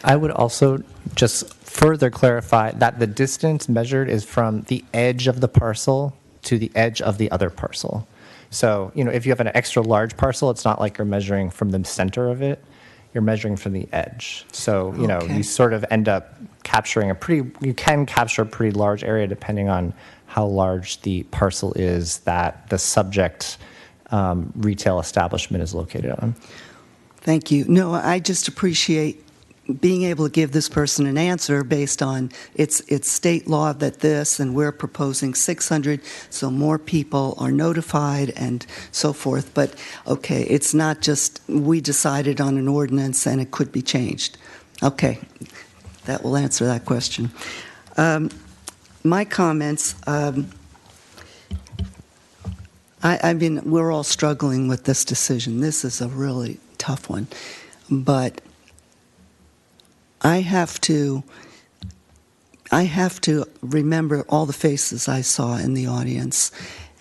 I would also just further clarify that the distance measured is from the edge of the parcel to the edge of the other parcel. So, if you have an extra large parcel, it's not like you're measuring from the center of it. You're measuring from the edge. So, you sort of end up capturing you can capture a pretty large area depending on how large the parcel is that the subject retail establishment is located on. Thank you. No, I just appreciate being able to give this person an answer based on it's state law that this, and we're proposing 600, so more people are notified and so forth. But, okay, it's not just we decided on an ordinance and it could be changed. Okay, that will answer that question. My comments, I mean, we're all struggling with this decision. This is a really tough one. But I have to remember all the faces I saw in the audience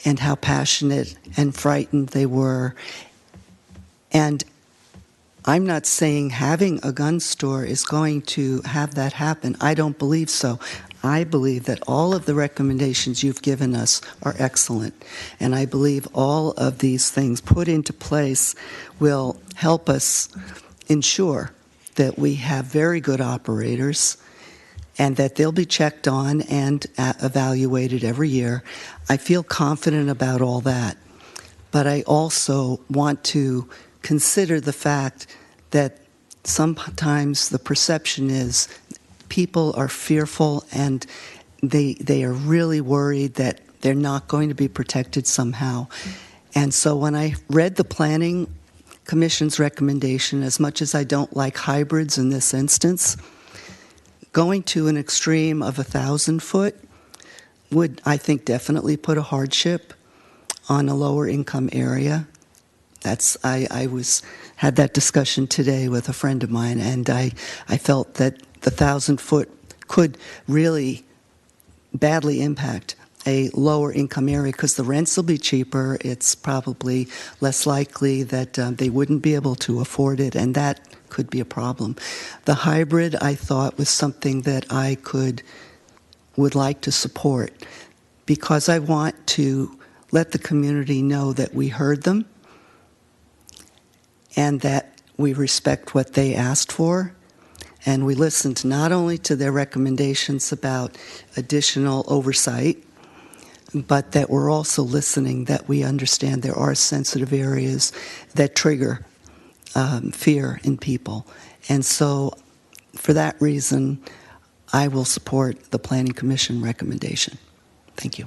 and how passionate and frightened they were. And I'm not saying having a gun store is going to have that happen. I don't believe so. I believe that all of the recommendations you've given us are excellent. And I believe all of these things put into place will help us ensure that we have very good operators and that they'll be checked on and evaluated every year. I feel confident about all that. But I also want to consider the fact that sometimes the perception is people are fearful and they are really worried that they're not going to be protected somehow. And so when I read the Planning Commission's recommendation, as much as I don't like hybrids in this instance, going to an extreme of 1,000 foot would, I think, definitely put a hardship on a lower income area. I had that discussion today with a friend of mine, and I felt that the 1,000 foot could really badly impact a lower income area because the rents will be cheaper. It's probably less likely that they wouldn't be able to afford it, and that could be a problem. The hybrid, I thought, was something that I would like to support because I want to let the community know that we heard them and that we respect what they asked for. And we listened not only to their recommendations about additional oversight, but that we're also listening, that we understand there are sensitive areas that trigger fear in people. And so for that reason, I will support the Planning Commission recommendation. Thank you.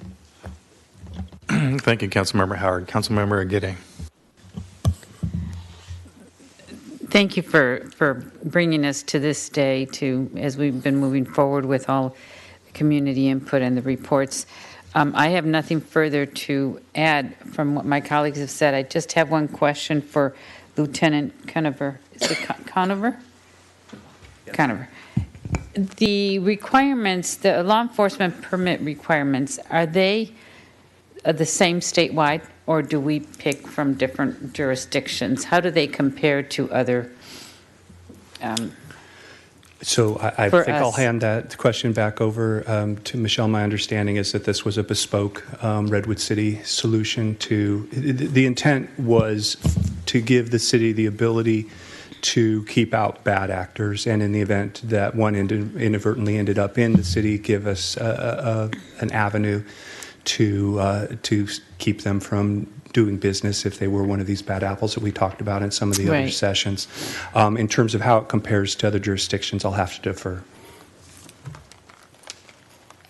Thank you, Councilmember Howard. Councilmember Aguirre. Thank you for bringing us to this day as we've been moving forward with all the community input and the reports. I have nothing further to add from what my colleagues have said. I just have one question for Lieutenant Conover. Is it Conover? Conover. The requirements, the law enforcement permit requirements, are they the same statewide, or do we pick from different jurisdictions? How do they compare to other? So I think I'll hand that question back over to Michelle. My understanding is that this was a bespoke Redwood City solution to, the intent was to give the city the ability to keep out bad actors, and in the event that one inadvertently ended up in the city, give us an avenue to keep them from doing business if they were one of these bad apples that we talked about in some of the other sessions. In terms of how it compares to other jurisdictions, I'll have to defer.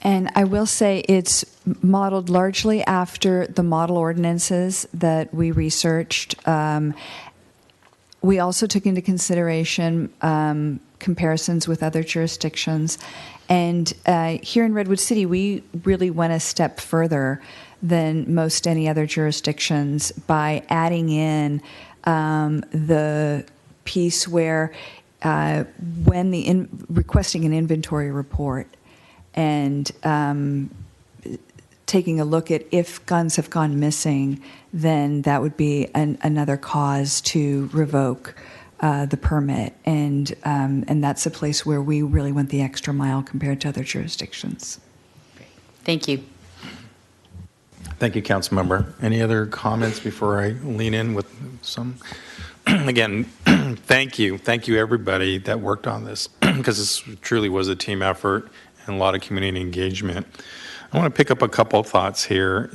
And I will say it's modeled largely after the model ordinances that we researched. We also took into consideration comparisons with other jurisdictions. And here in Redwood City, we really went a step further than most any other jurisdictions by adding in the piece where when requesting an inventory report and taking a look at if guns have gone missing, then that would be another cause to revoke the permit, and that's a place where we really went the extra mile compared to other jurisdictions. Thank you. Thank you, Councilmember. Any other comments before I lean in with some? Again, thank you everybody that worked on this, because this truly was a team effort and a lot of community engagement. I want to pick up a couple of thoughts here.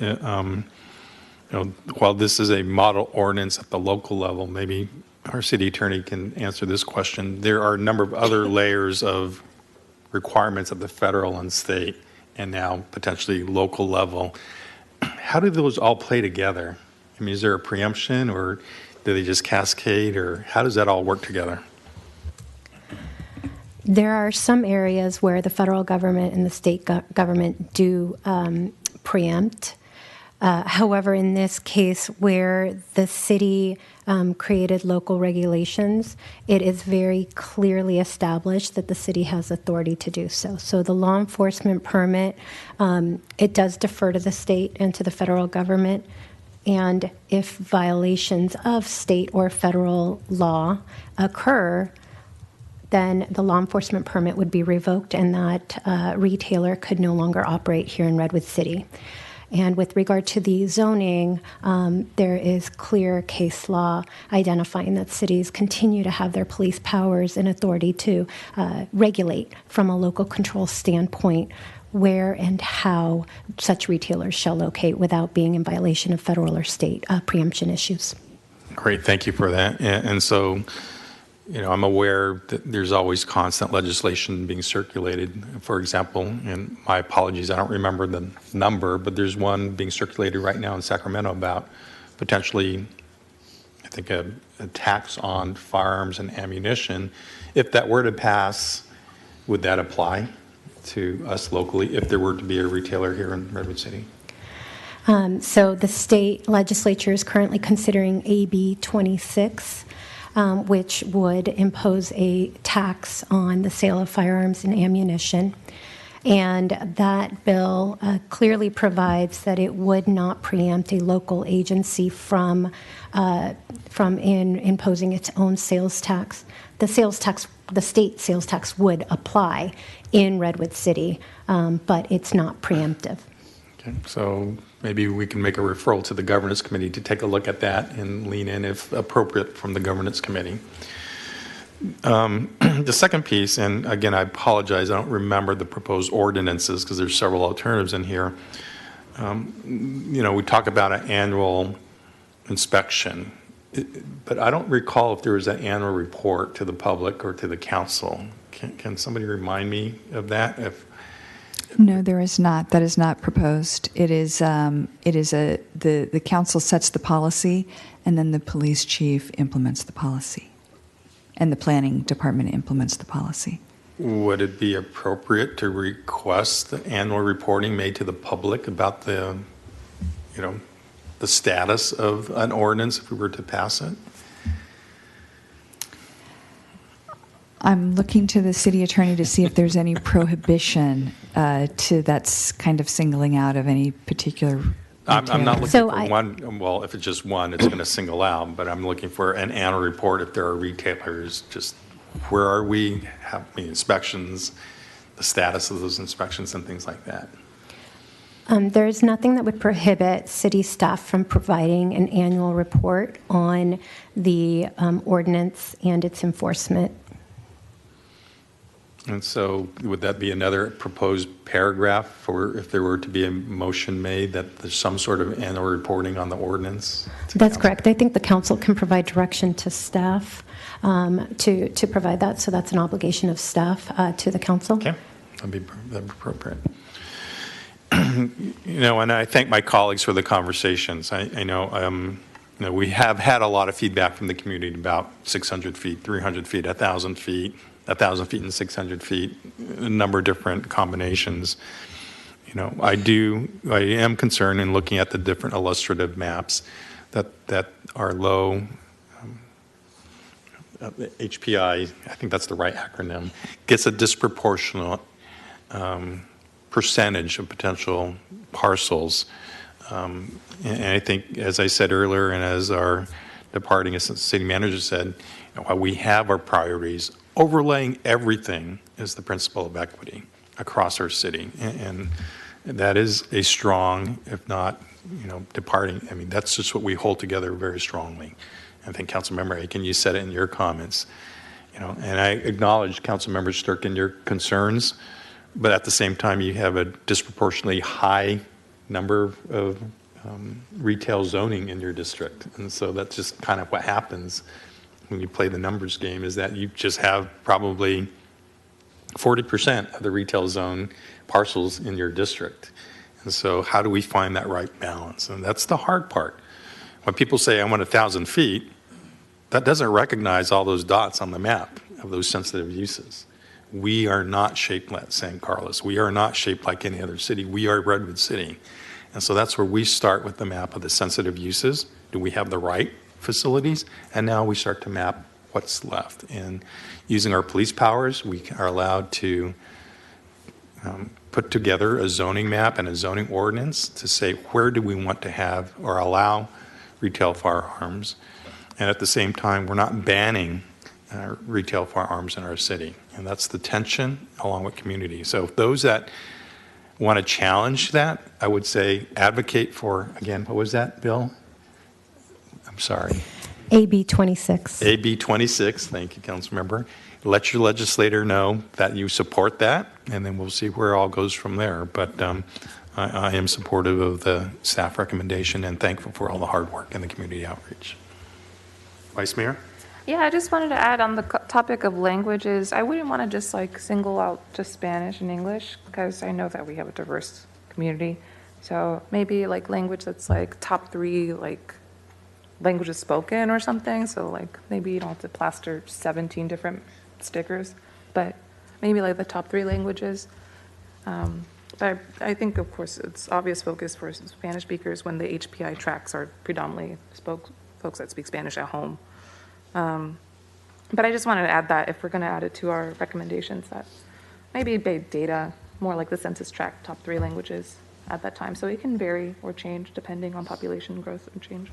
While this is a model ordinance at the local level, maybe our city attorney can answer this question. There are a number of other layers of requirements at the federal and state, and now potentially local level. How do those all play together? I mean, is there a preemption, or do they just cascade, or how does that all work together? There are some areas where the federal government and the state government do preempt. However, in this case, where the city created local regulations, it is very clearly established that the city has authority to do so. So the law enforcement permit, it does defer to the state and to the federal government. And if violations of state or federal law occur, then the law enforcement permit would be revoked, and that retailer could no longer operate here in Redwood City. And with regard to the zoning, there is clear case law identifying that cities continue to have their police powers and authority to regulate from a local control standpoint where and how such retailers shall locate without being in violation of federal or state preemption issues. Great, thank you for that. And so, I'm aware that there's always constant legislation being circulated. For example, and my apologies, I don't remember the number, but there's one being circulated right now in Sacramento about potentially, I think, a tax on firearms and ammunition. If that were to pass, would that apply to us locally if there were to be a retailer here in Redwood City? So the state legislature is currently considering AB 26. Which would impose a tax on the sale of firearms and ammunition. And that bill clearly provides that it would not preempt a local agency from imposing its own sales tax. The state sales tax would apply in Redwood City, but it's not preemptive. Okay, so maybe we can make a referral to the governance committee to take a look at that and lean in if appropriate from the governance committee. The second piece, and again, I apologize, I don't remember the proposed ordinances because there's several alternatives in here. We talk about an annual inspection, but I don't recall if there was an annual report to the public or to the council. Can somebody remind me of that? No, there is not. That is not proposed. The council sets the policy, and then the police chief implements the policy, and the planning department implements the policy. Would it be appropriate to request the annual reporting made to the public about the status of an ordinance if we were to pass it? I'm looking to the city attorney to see if there's any prohibition to that's kind of singling out of any particular. I'm not looking for one. Well, if it's just one, it's going to single out. But I'm looking for an annual report if there are retailers. Just where are we? How many inspections? The status of those inspections and things like that. There is nothing that would prohibit city staff from providing an annual report on the ordinance and its enforcement. And so would that be another proposed paragraph for if there were to be a motion made that there's some sort of annual reporting on the ordinance? That's correct. I think the council can provide direction to staff to provide that. So that's an obligation of staff to the council. Okay, that'd be appropriate. And I thank my colleagues for the conversations. I know we have had a lot of feedback from the community about 600 feet, 300 feet, 1,000 feet. 1,000 feet and 600 feet, a number of different combinations. I am concerned in looking at the different illustrative maps that are low HPI, I think that's the right acronym, gets a disproportionate percentage of potential parcels. And I think, as I said earlier, and as our departing assistant city manager said, while we have our priorities, overlaying everything is the principle of equity across our city. And that is a strong, if not, departing. I mean, that's just what we hold together very strongly. I think Councilmember Aiken, you said it in your comments, and I acknowledge Councilmember Sturkin, your concerns, but at the same time, you have a disproportionately high number of retail zoning in your district. And so that's just kind of what happens when you play the numbers game, is that you just have probably 40% of the retail zone parcels in your district. And so how do we find that right balance? And that's the hard part. When people say, I want 1,000 feet, that doesn't recognize all those dots on the map of those sensitive uses. We are not shaped like San Carlos. We are not shaped like any other city. We are Redwood City. And so that's where we start with the map of the sensitive uses. Do we have the right facilities? And now we start to map what's left. And using our police powers, we are allowed to put together a zoning map and a zoning ordinance to say where do we want to have or allow retail firearms. And at the same time, we're not banning retail firearms in our city. And that's the tension along with community. So those that want to challenge that, I would say advocate for, again, what was that, Bill? I'm sorry. AB 26. AB 26, thank you, Councilmember. Let your legislator know that you support that, and then we'll see where it all goes from there. But I am supportive of the staff recommendation and thankful for all the hard work and the community outreach. Vice Mayor? Yeah, I just wanted to add on the topic of languages, I wouldn't want to just single out just Spanish and English, because I know that we have a diverse community. So maybe language that's top 3 languages spoken or something. So maybe you don't have to plaster 17 different stickers, but maybe the top 3 languages. But I think, of course, it's obvious focus for Spanish speakers when the HPI tracks are predominantly folks that speak Spanish at home. But I just wanted to add that if we're going to add it to our recommendations, that maybe big data, more like the census tract, top 3 languages at that time. So it can vary or change depending on population growth and change.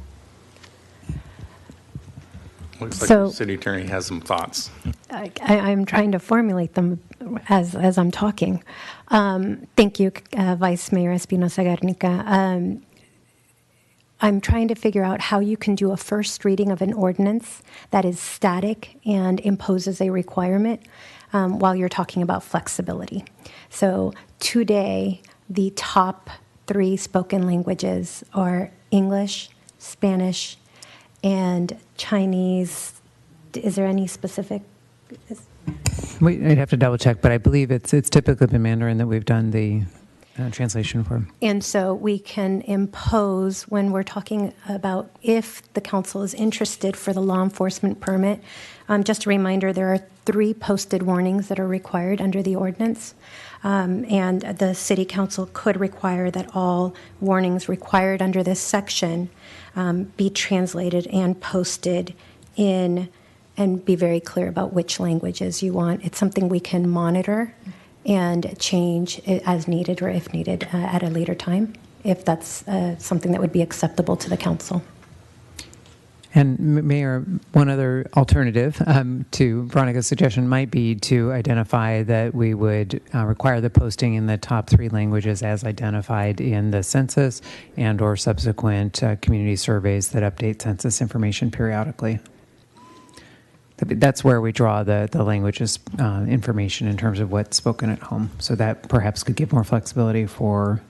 Looks like the city attorney has some thoughts. I'm trying to formulate them as I'm talking. Thank you, Vice Mayor Espinosa Garnica. I'm trying to figure out how you can do a first reading of an ordinance that is static and imposes a requirement while you're talking about flexibility. So today, the top three spoken languages are English, Spanish, and Chinese. Is there any specific? I'd have to double check, but I believe it's typically the Mandarin that we've done the translation for. And so we can impose, when we're talking about if the council is interested for the law enforcement permit, just a reminder, there are 3 posted warnings that are required under the ordinance. And the city council could require that all warnings required under this section be translated and posted in, and be very clear about which languages you want. It's something we can monitor and change as needed or if needed at a later time, if that's something that would be acceptable to the council. And Mayor, one other alternative to Veronica's suggestion might be to identify that we would require the posting in the top 3 languages as identified in the census and or subsequent community surveys that update census information periodically. That's where we draw the languages information in terms of what's spoken at home. So that perhaps could give more flexibility for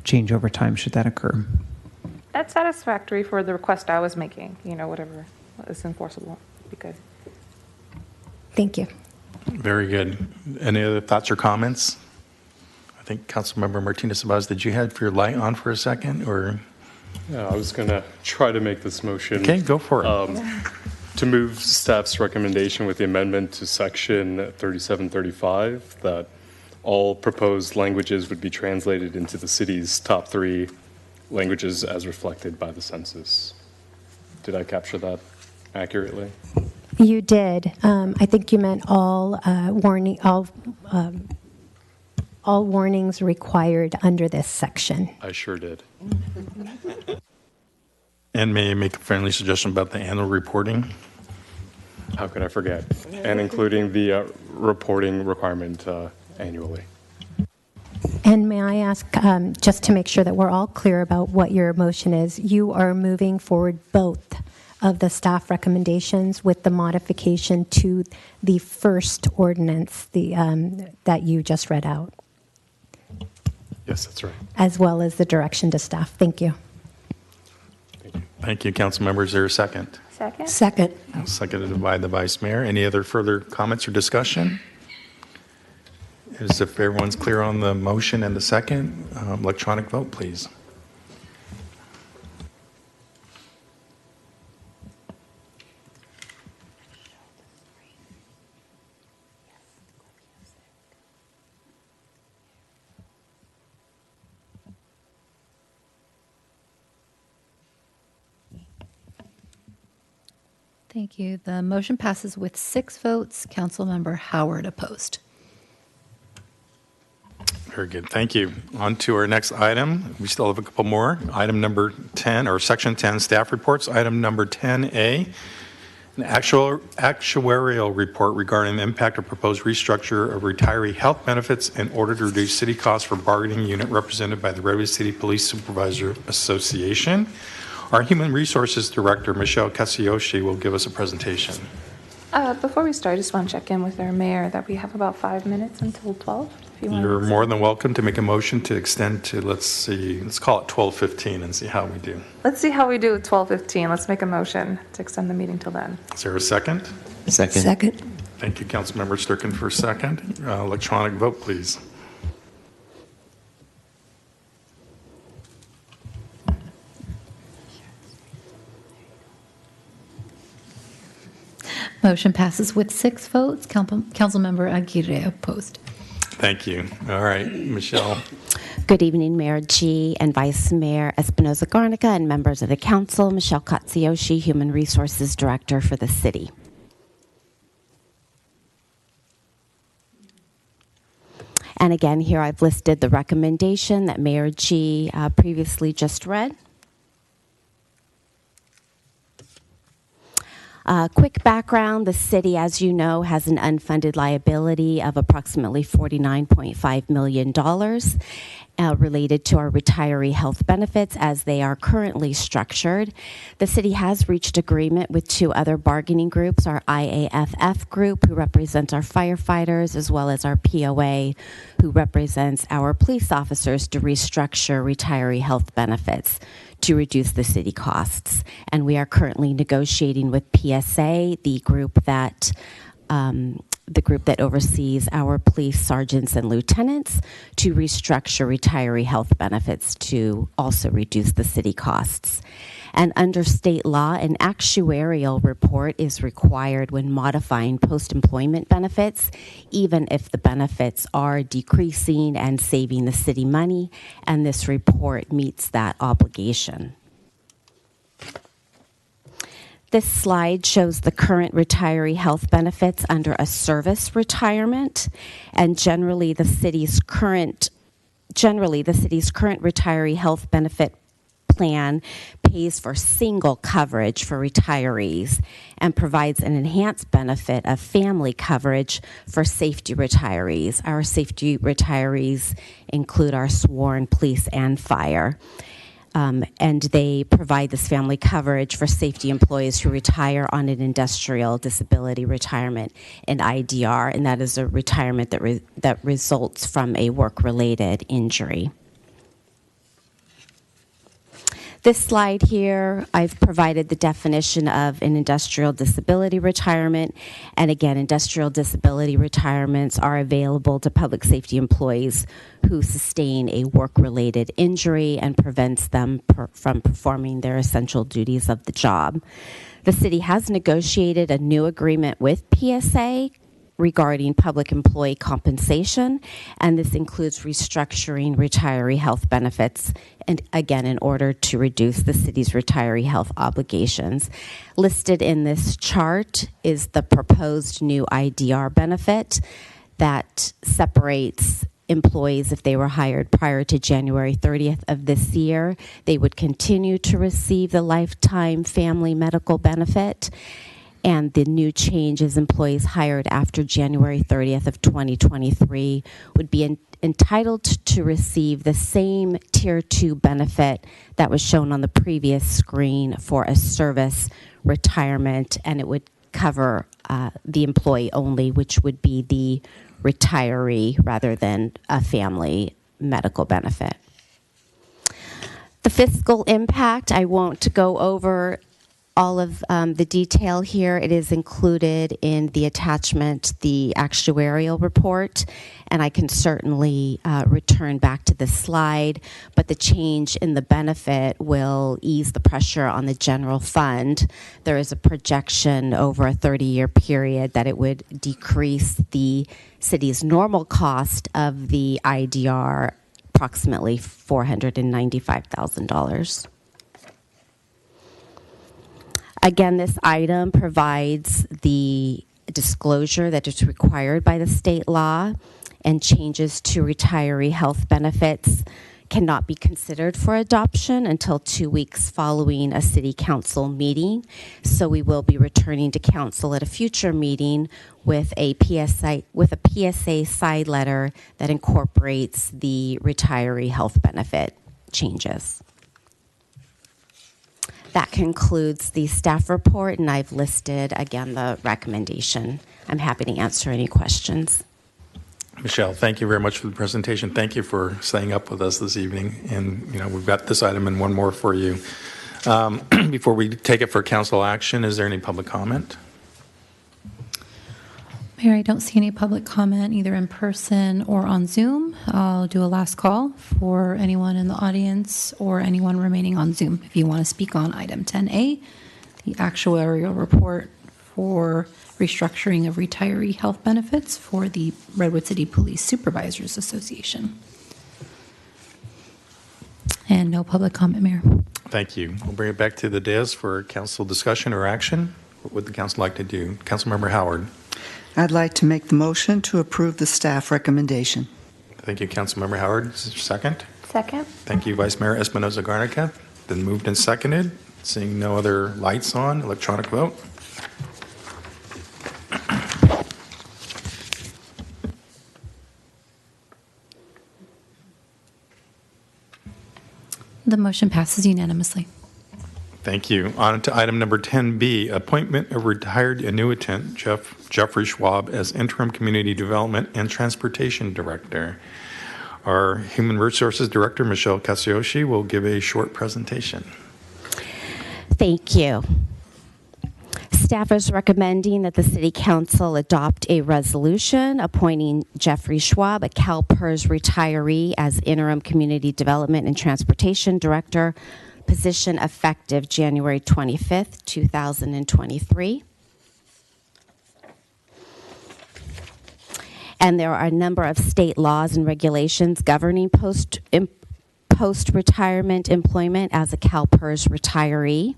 change over time should that occur. That's satisfactory for the request I was making, whatever is enforceable would be good. Thank you. Very good. Any other thoughts or comments? I think Councilmember Martinez-Abaz, did you have your light on for a second, or? Yeah, I was going to try to make this motion. Okay, go for it. To move staff's recommendation with the amendment to section 3735 that all proposed languages would be translated into the city's top 3 languages as reflected by the census. Did I capture that accurately? You did. I think you meant all warnings required under this section. I sure did. And may I make a friendly suggestion about the annual reporting? How could I forget? And including the reporting requirement annually. And may I ask, just to make sure that we're all clear about what your motion is, you are moving forward both of the staff recommendations with the modification to the first ordinance that you just read out? Yes, that's right. As well as the direction to staff. Thank you. Thank you, council members. Is there a second? Second. Second. Seconded by the vice mayor. Any other further comments or discussion? As if everyone's clear on the motion and the second, electronic vote, please. Thank you. The motion passes with 6 votes. Councilmember Howard opposed. Very good. Thank you. On to our next item. We still have a couple more. Item number 10, or section 10, staff reports. Item number 10A, an actuarial report regarding the impact of proposed restructure of retiree health benefits in order to reduce city costs for bargaining unit represented by the Redwood City Police Supervisor Association. Our Human Resources Director, Michelle Katsuyoshi, will give us a presentation. Before we start, I just want to check in with our mayor that we have about 5 minutes until 12. You're more than welcome to make a motion to extend to, let's call it 12:15 and see how we do. Let's see how we do at 12:15. Let's make a motion to extend the meeting till then. Is there a second? Second. Second. Thank you, Councilmember Sturkin, for a second. Electronic vote, please. Motion passes with 6 votes. Councilmember Aguirre opposed. Thank you. All right, Michelle. Good evening, Mayor G. and Vice Mayor Espinoza-Garnica and members of the council. Michelle Katsuyoshi, Human Resources Director for the city. And again, here I've listed the recommendation that Mayor G previously just read. Quick background, the city, as you know, has an unfunded liability of approximately $49.5 million related to our retiree health benefits as they are currently structured. The city has reached agreement with two other bargaining groups, our IAFF group, who represents our firefighters, as well as our POA, who represents our police officers, to restructure retiree health benefits to reduce the city costs. And we are currently negotiating with PSA, the group that oversees our police sergeants and lieutenants, to restructure retiree health benefits to also reduce the city costs. And under state law, an actuarial report is required when modifying post-employment benefits, even if the benefits are decreasing and saving the city money, and this report meets that obligation. This slide shows the current retiree health benefits under a service retirement, and generally the city's current retiree health benefit plan pays for single coverage for retirees and provides an enhanced benefit of family coverage for safety retirees. Our safety retirees include our sworn police and fire. And they provide this family coverage for safety employees who retire on an industrial disability retirement, an IDR, and that is a retirement that results from a work-related injury. This slide here, I've provided the definition of an industrial disability retirement. And again, industrial disability retirements are available to public safety employees who sustain a work-related injury and prevents them from performing their essential duties of the job. The city has negotiated a new agreement with PSA regarding public employee compensation, and this includes restructuring retiree health benefits, and again, in order to reduce the city's retiree health obligations. Listed in this chart is the proposed new IDR benefit that separates employees. If they were hired prior to January 30th of this year, they would continue to receive the lifetime family medical benefit. And the new change is employees hired after January 30th of 2023 would be entitled to receive the same Tier 2 benefit that was shown on the previous screen for a service retirement, and it would cover the employee only, which would be the retiree rather than a family medical benefit. The fiscal impact, I won't go over all of the detail here. It is included in the attachment, the actuarial report, and I can certainly return back to this slide, but the change in the benefit will ease the pressure on the general fund. There is a projection over a 30-year period that it would decrease the city's normal cost of the IDR approximately $495,000. Again, this item provides the disclosure that is required by the state law, and changes to retiree health benefits cannot be considered for adoption until 2 weeks following a city council meeting. So we will be returning to council at a future meeting with a PSA side letter that incorporates the retiree health benefit changes. That concludes the staff report, and I've listed, again, the recommendation. I'm happy to answer any questions. Michelle, thank you very much for the presentation. Thank you for staying up with us this evening. And, we've got this item and one more for you. Before we take it for council action, is there any public comment? Mayor, I don't see any public comment either in person or on Zoom. I'll do a last call for anyone in the audience or anyone remaining on Zoom. If you want to speak on item 10A, the actuarial report for restructuring of retiree health benefits for the Redwood City Police Supervisors Association. And no public comment, Mayor. Thank you. We'll bring it back to the dais for council discussion or action. What would the council like to do? Councilmember Howard. I'd like to make the motion to approve the staff recommendation. Thank you, Councilmember Howard. Is there a second? Second. Thank you, Vice Mayor Espinoza Garnica. Been moved and seconded. Seeing no other lights on, electronic vote. The motion passes unanimously. Thank you. On to item number 10B, appointment of retired annuitant Jeffrey Schwab as interim community development and transportation director. Our Human Resources Director, Michelle Casioshi, will give a short presentation. Thank you. Staff is recommending that the City Council adopt a resolution appointing Jeffrey Schwab, a CalPERS retiree, as interim community development and transportation director, position effective January 25th, 2023. And there are a number of state laws and regulations governing post-retirement employment as a CalPERS retiree.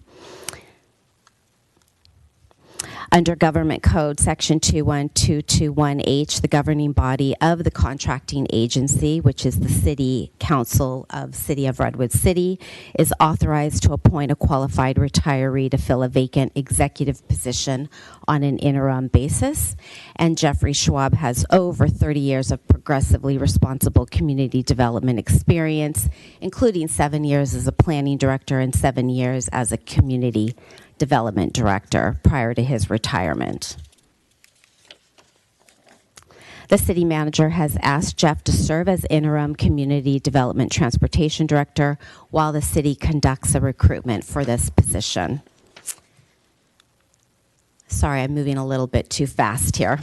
Under Government Code Section 21221H, the governing body of the contracting agency, which is the City Council of City of Redwood City, is authorized to appoint a qualified retiree to fill a vacant executive position on an interim basis. And Jeffrey Schwab has over 30 years of progressively responsible community development experience, including 7 years as a planning director and 7 years as a community development director prior to his retirement. The city manager has asked Jeff to serve as interim community development transportation director while the city conducts a recruitment for this position. Sorry, I'm moving a little bit too fast here.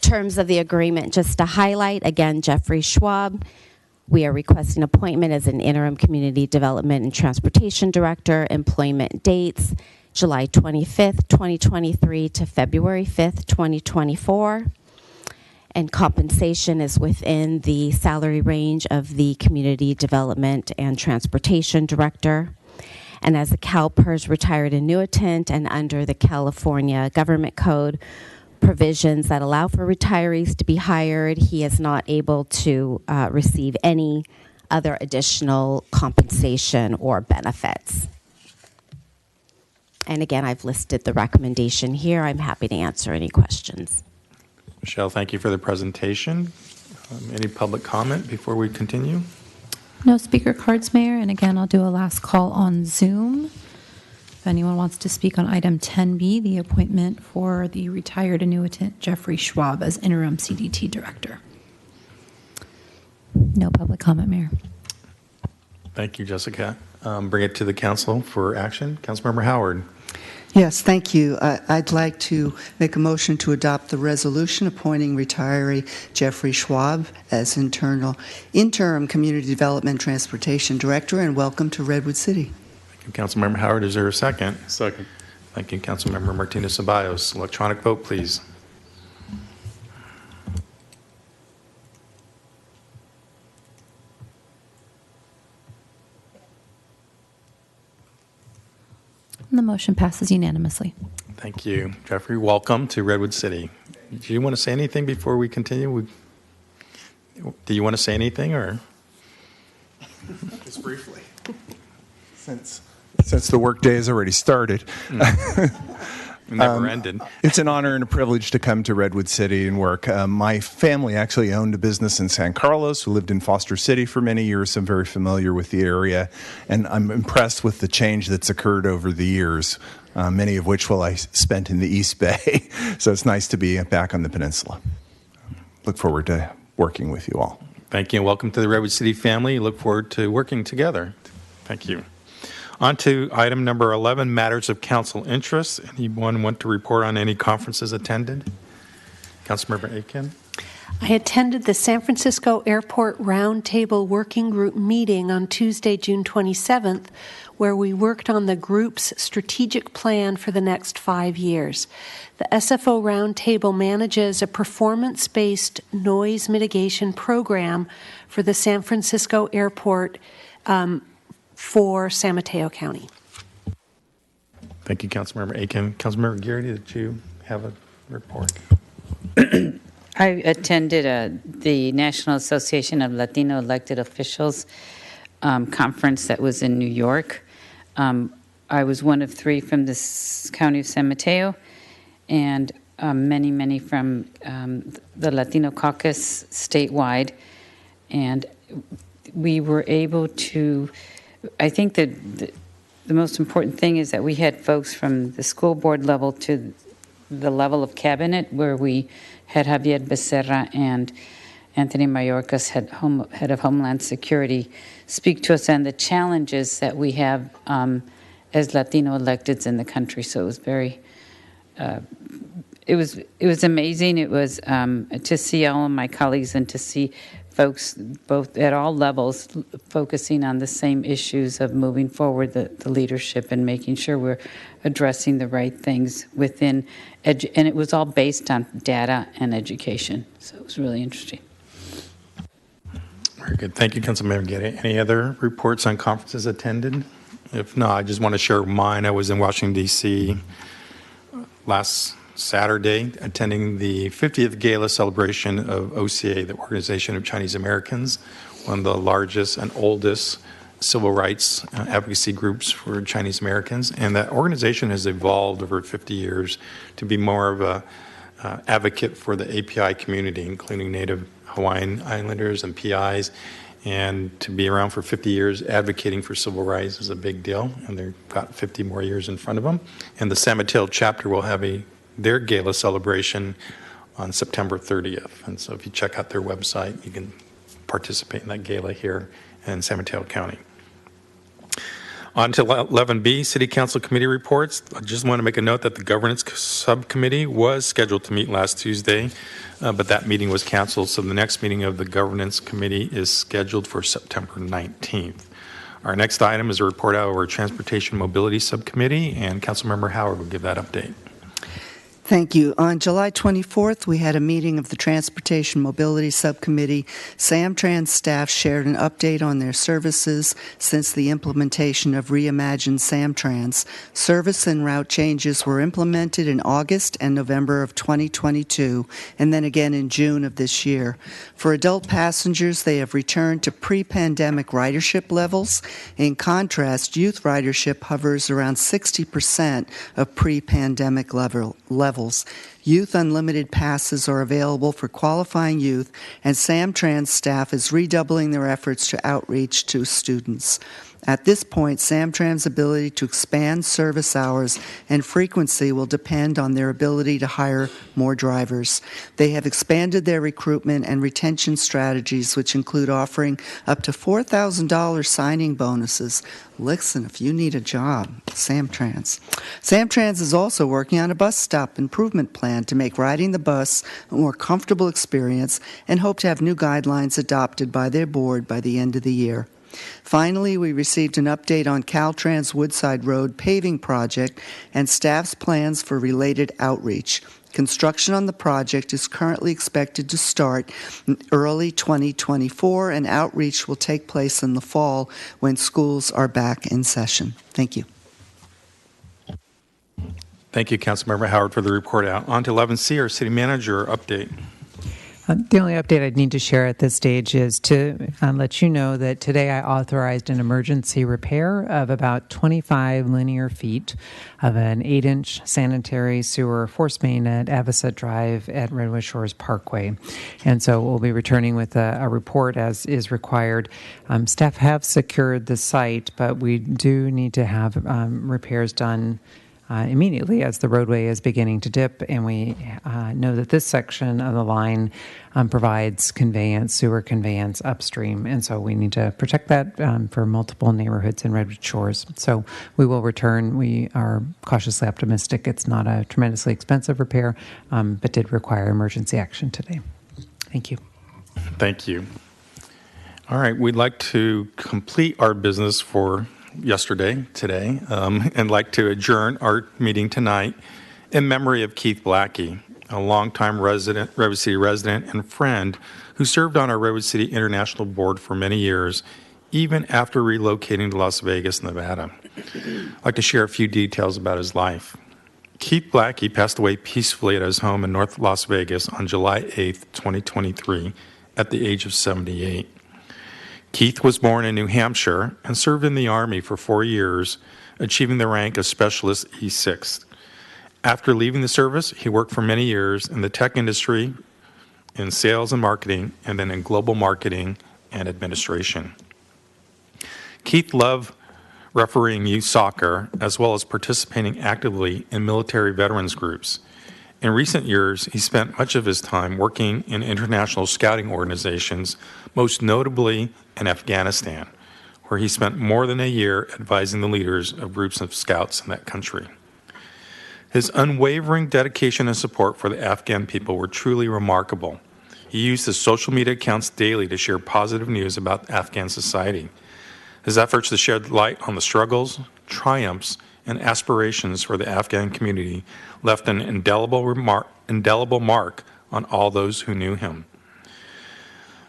Terms of the agreement, just to highlight, again, Jeffrey Schwab. We are requesting appointment as an interim community development and transportation director. Employment dates, July 25th, 2023 to February 5th, 2024. And compensation is within the salary range of the community development and transportation director. And as a CalPERS retired annuitant and under the California Government Code, provisions that allow for retirees to be hired, he is not able to receive any other additional compensation or benefits. And again, I've listed the recommendation here. I'm happy to answer any questions. Michelle, thank you for the presentation. Any public comment before we continue? No speaker cards, Mayor. And again, I'll do a last call on Zoom. If anyone wants to speak on item 10B, the appointment for the retired annuitant Jeffrey Schwab as interim CDT director. No public comment, Mayor. Thank you, Jessica. Bring it to the council for action. Councilmember Howard. Yes, thank you. I'd like to make a motion to adopt the resolution appointing retiree Jeffrey Schwab as interim Community Development Transportation Director, and welcome to Redwood City. Councilmember Howard, is there a second? Second. Thank you, Councilmember Martinez-Ceballos. Electronic vote, please. And the motion passes unanimously. Thank you. Jeffrey, welcome to Redwood City. Do you want to say anything before we continue? Do you want to say anything, or? Just briefly. Since the workday has already started. Never ended. It's an honor and a privilege to come to Redwood City and work. My family actually owned a business in San Carlos. We lived in Foster City for many years. So I'm very familiar with the area, and I'm impressed with the change that's occurred over the years, many of which I spent in the East Bay. So it's nice to be back on the peninsula. Look forward to working with you all. Thank you, and welcome to the Redwood City family. Look forward to working together. Thank you. On to item number 11, matters of council interest. Anyone want to report on any conferences attended? Councilmember Aiken. I attended the San Francisco Airport Roundtable Working Group meeting on Tuesday, June 27th, where we worked on the group's strategic plan for the next 5 years. The SFO Roundtable manages a performance-based noise mitigation program for the San Francisco Airport for San Mateo County. Thank you, Councilmember Aiken. Councilmember Garrity, did you have a report? I attended the National Association of Latino Elected Officials conference that was in New York. I was one of 3 from the county of San Mateo, and many, many from the Latino caucus statewide. And we were able to, I think that the most important thing is that we had folks from the school board level to the level of cabinet, where we had Javier Becerra and Anthony Mayorkas, head of Homeland Security, speak to us on the challenges that we have as Latino electeds in the country. So it was very, it was amazing. It was to see all of my colleagues and to see folks both at all levels focusing on the same issues of moving forward the leadership and making sure we're addressing the right things within, and it was all based on data and education. So it was really interesting. Very good. Thank you, Councilmember Getty. Any other reports on conferences attended? If not, I just want to share mine. I was in Washington, D.C. last Saturday attending the 50th Gala celebration of OCA, the Organization of Chinese Americans, one of the largest and oldest civil rights advocacy groups for Chinese Americans. And that organization has evolved over 50 years to be more of a advocate for the API community, including Native Hawaiian Islanders and PIs. And to be around for 50 years advocating for civil rights is a big deal, and they've got 50 more years in front of them. And the San Mateo chapter will have their gala celebration on September 30th. And so if you check out their website, you can participate in that gala here in San Mateo County. On to 11B, City Council Committee reports. I just want to make a note that the Governance Subcommittee was scheduled to meet last Tuesday, but that meeting was canceled. So the next meeting of the Governance Committee is scheduled for September 19th. Our next item is a report out of our Transportation Mobility Subcommittee, and Councilmember Howard will give that update. Thank you. On July 24th, we had a meeting of the Transportation Mobility Subcommittee. Samtrans staff shared an update on their services since the implementation of Reimagined Samtrans. Service and route changes were implemented in August and November of 2022, and then again in June of this year. For adult passengers, they have returned to pre-pandemic ridership levels. In contrast, youth ridership hovers around 60% of pre-pandemic levels. Youth Unlimited passes are available for qualifying youth, and Samtrans staff is redoubling their efforts to outreach to students. At this point, Samtrans' ability to expand service hours and frequency will depend on their ability to hire more drivers. They have expanded their recruitment and retention strategies, which include offering up to $4,000 signing bonuses. Listen, if you need a job, Samtrans. Samtrans is also working on a bus stop improvement plan to make riding the bus a more comfortable experience and hope to have new guidelines adopted by their board by the end of the year. Finally, we received an update on Caltrans Woodside Road paving project and staff's plans for related outreach. Construction on the project is currently expected to start in early 2024, and outreach will take place in the fall when schools are back in session. Thank you. Thank you, Councilmember Howard, for the report out. On to 11C, our city manager update. The only update I'd need to share at this stage is to let you know that today I authorized an emergency repair of about 25 linear feet of an 8-inch sanitary sewer force main at Avocet Drive at Redwood Shores Parkway. And so we'll be returning with a report as is required. Staff have secured the site, but we do need to have repairs done immediately as the roadway is beginning to dip, and we know that this section of the line provides sewer conveyance upstream, and so we need to protect that for multiple neighborhoods in Redwood Shores. So we will return. We are cautiously optimistic. It's not a tremendously expensive repair, but did require emergency action today. Thank you. Thank you. All right, we'd like to complete our business for today, and like to adjourn our meeting tonight in memory of Keith Blackie, a longtime Redwood City resident and friend who served on our Redwood City International Board for many years, even after relocating to Las Vegas, Nevada. I'd like to share a few details about his life. Keith Blackie passed away peacefully at his home in North Las Vegas on July 8th, 2023, at the age of 78. Keith was born in New Hampshire and served in the Army for 4 years achieving the rank of Specialist E6. After leaving the service, he worked for many years in the tech industry, in sales and marketing, and then in global marketing and administration. Keith loved refereeing youth soccer, as well as participating actively in military veterans groups. In recent years, he spent much of his time working in international scouting organizations, most notably in Afghanistan, where he spent more than a year advising the leaders of groups of scouts in that country. His unwavering dedication and support for the Afghan people were truly remarkable. He used his social media accounts daily to share positive news about Afghan society. His efforts to shed light on the struggles, triumphs, and aspirations for the Afghan community left an indelible mark on all those who knew him.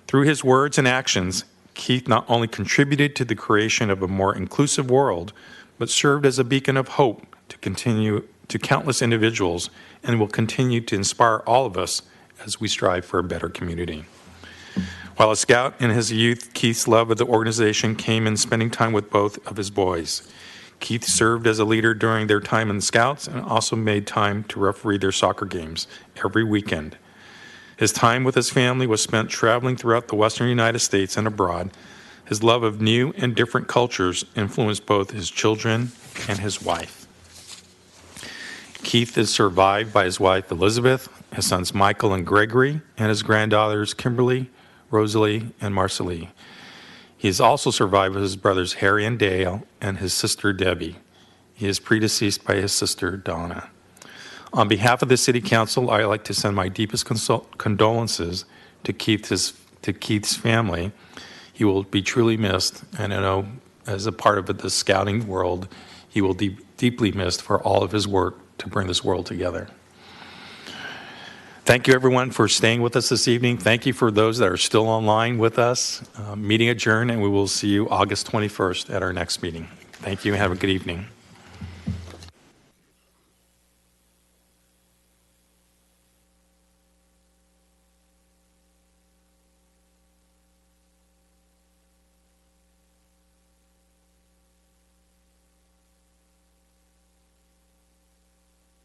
Through his words and actions, Keith not only contributed to the creation of a more inclusive world, but served as a beacon of hope to countless individuals, and will continue to inspire all of us as we strive for a better community. While a scout in his youth, Keith's love of the organization came in spending time with both of his boys. Keith served as a leader during their time in the Scouts and also made time to referee their soccer games every weekend. His time with his family was spent traveling throughout the western United States and abroad. His love of new and different cultures influenced both his children and his wife. Keith is survived by his wife Elizabeth, his sons Michael and Gregory, and his granddaughters Kimberly, Rosalie, and Marcelie. He is also survived by his brothers Harry and Dale and his sister Debbie. He is predeceased by his sister Donna. On behalf of the City Council, I'd like to send my deepest condolences to Keith's family. He will be truly missed, and I know as a part of the scouting world, he will be deeply missed for all of his work to bring this world together. Thank you, everyone, for staying with us this evening. Thank you for those that are still online with us. Meeting adjourned, and we will see you August 21st at our next meeting. Thank you, and have a good evening.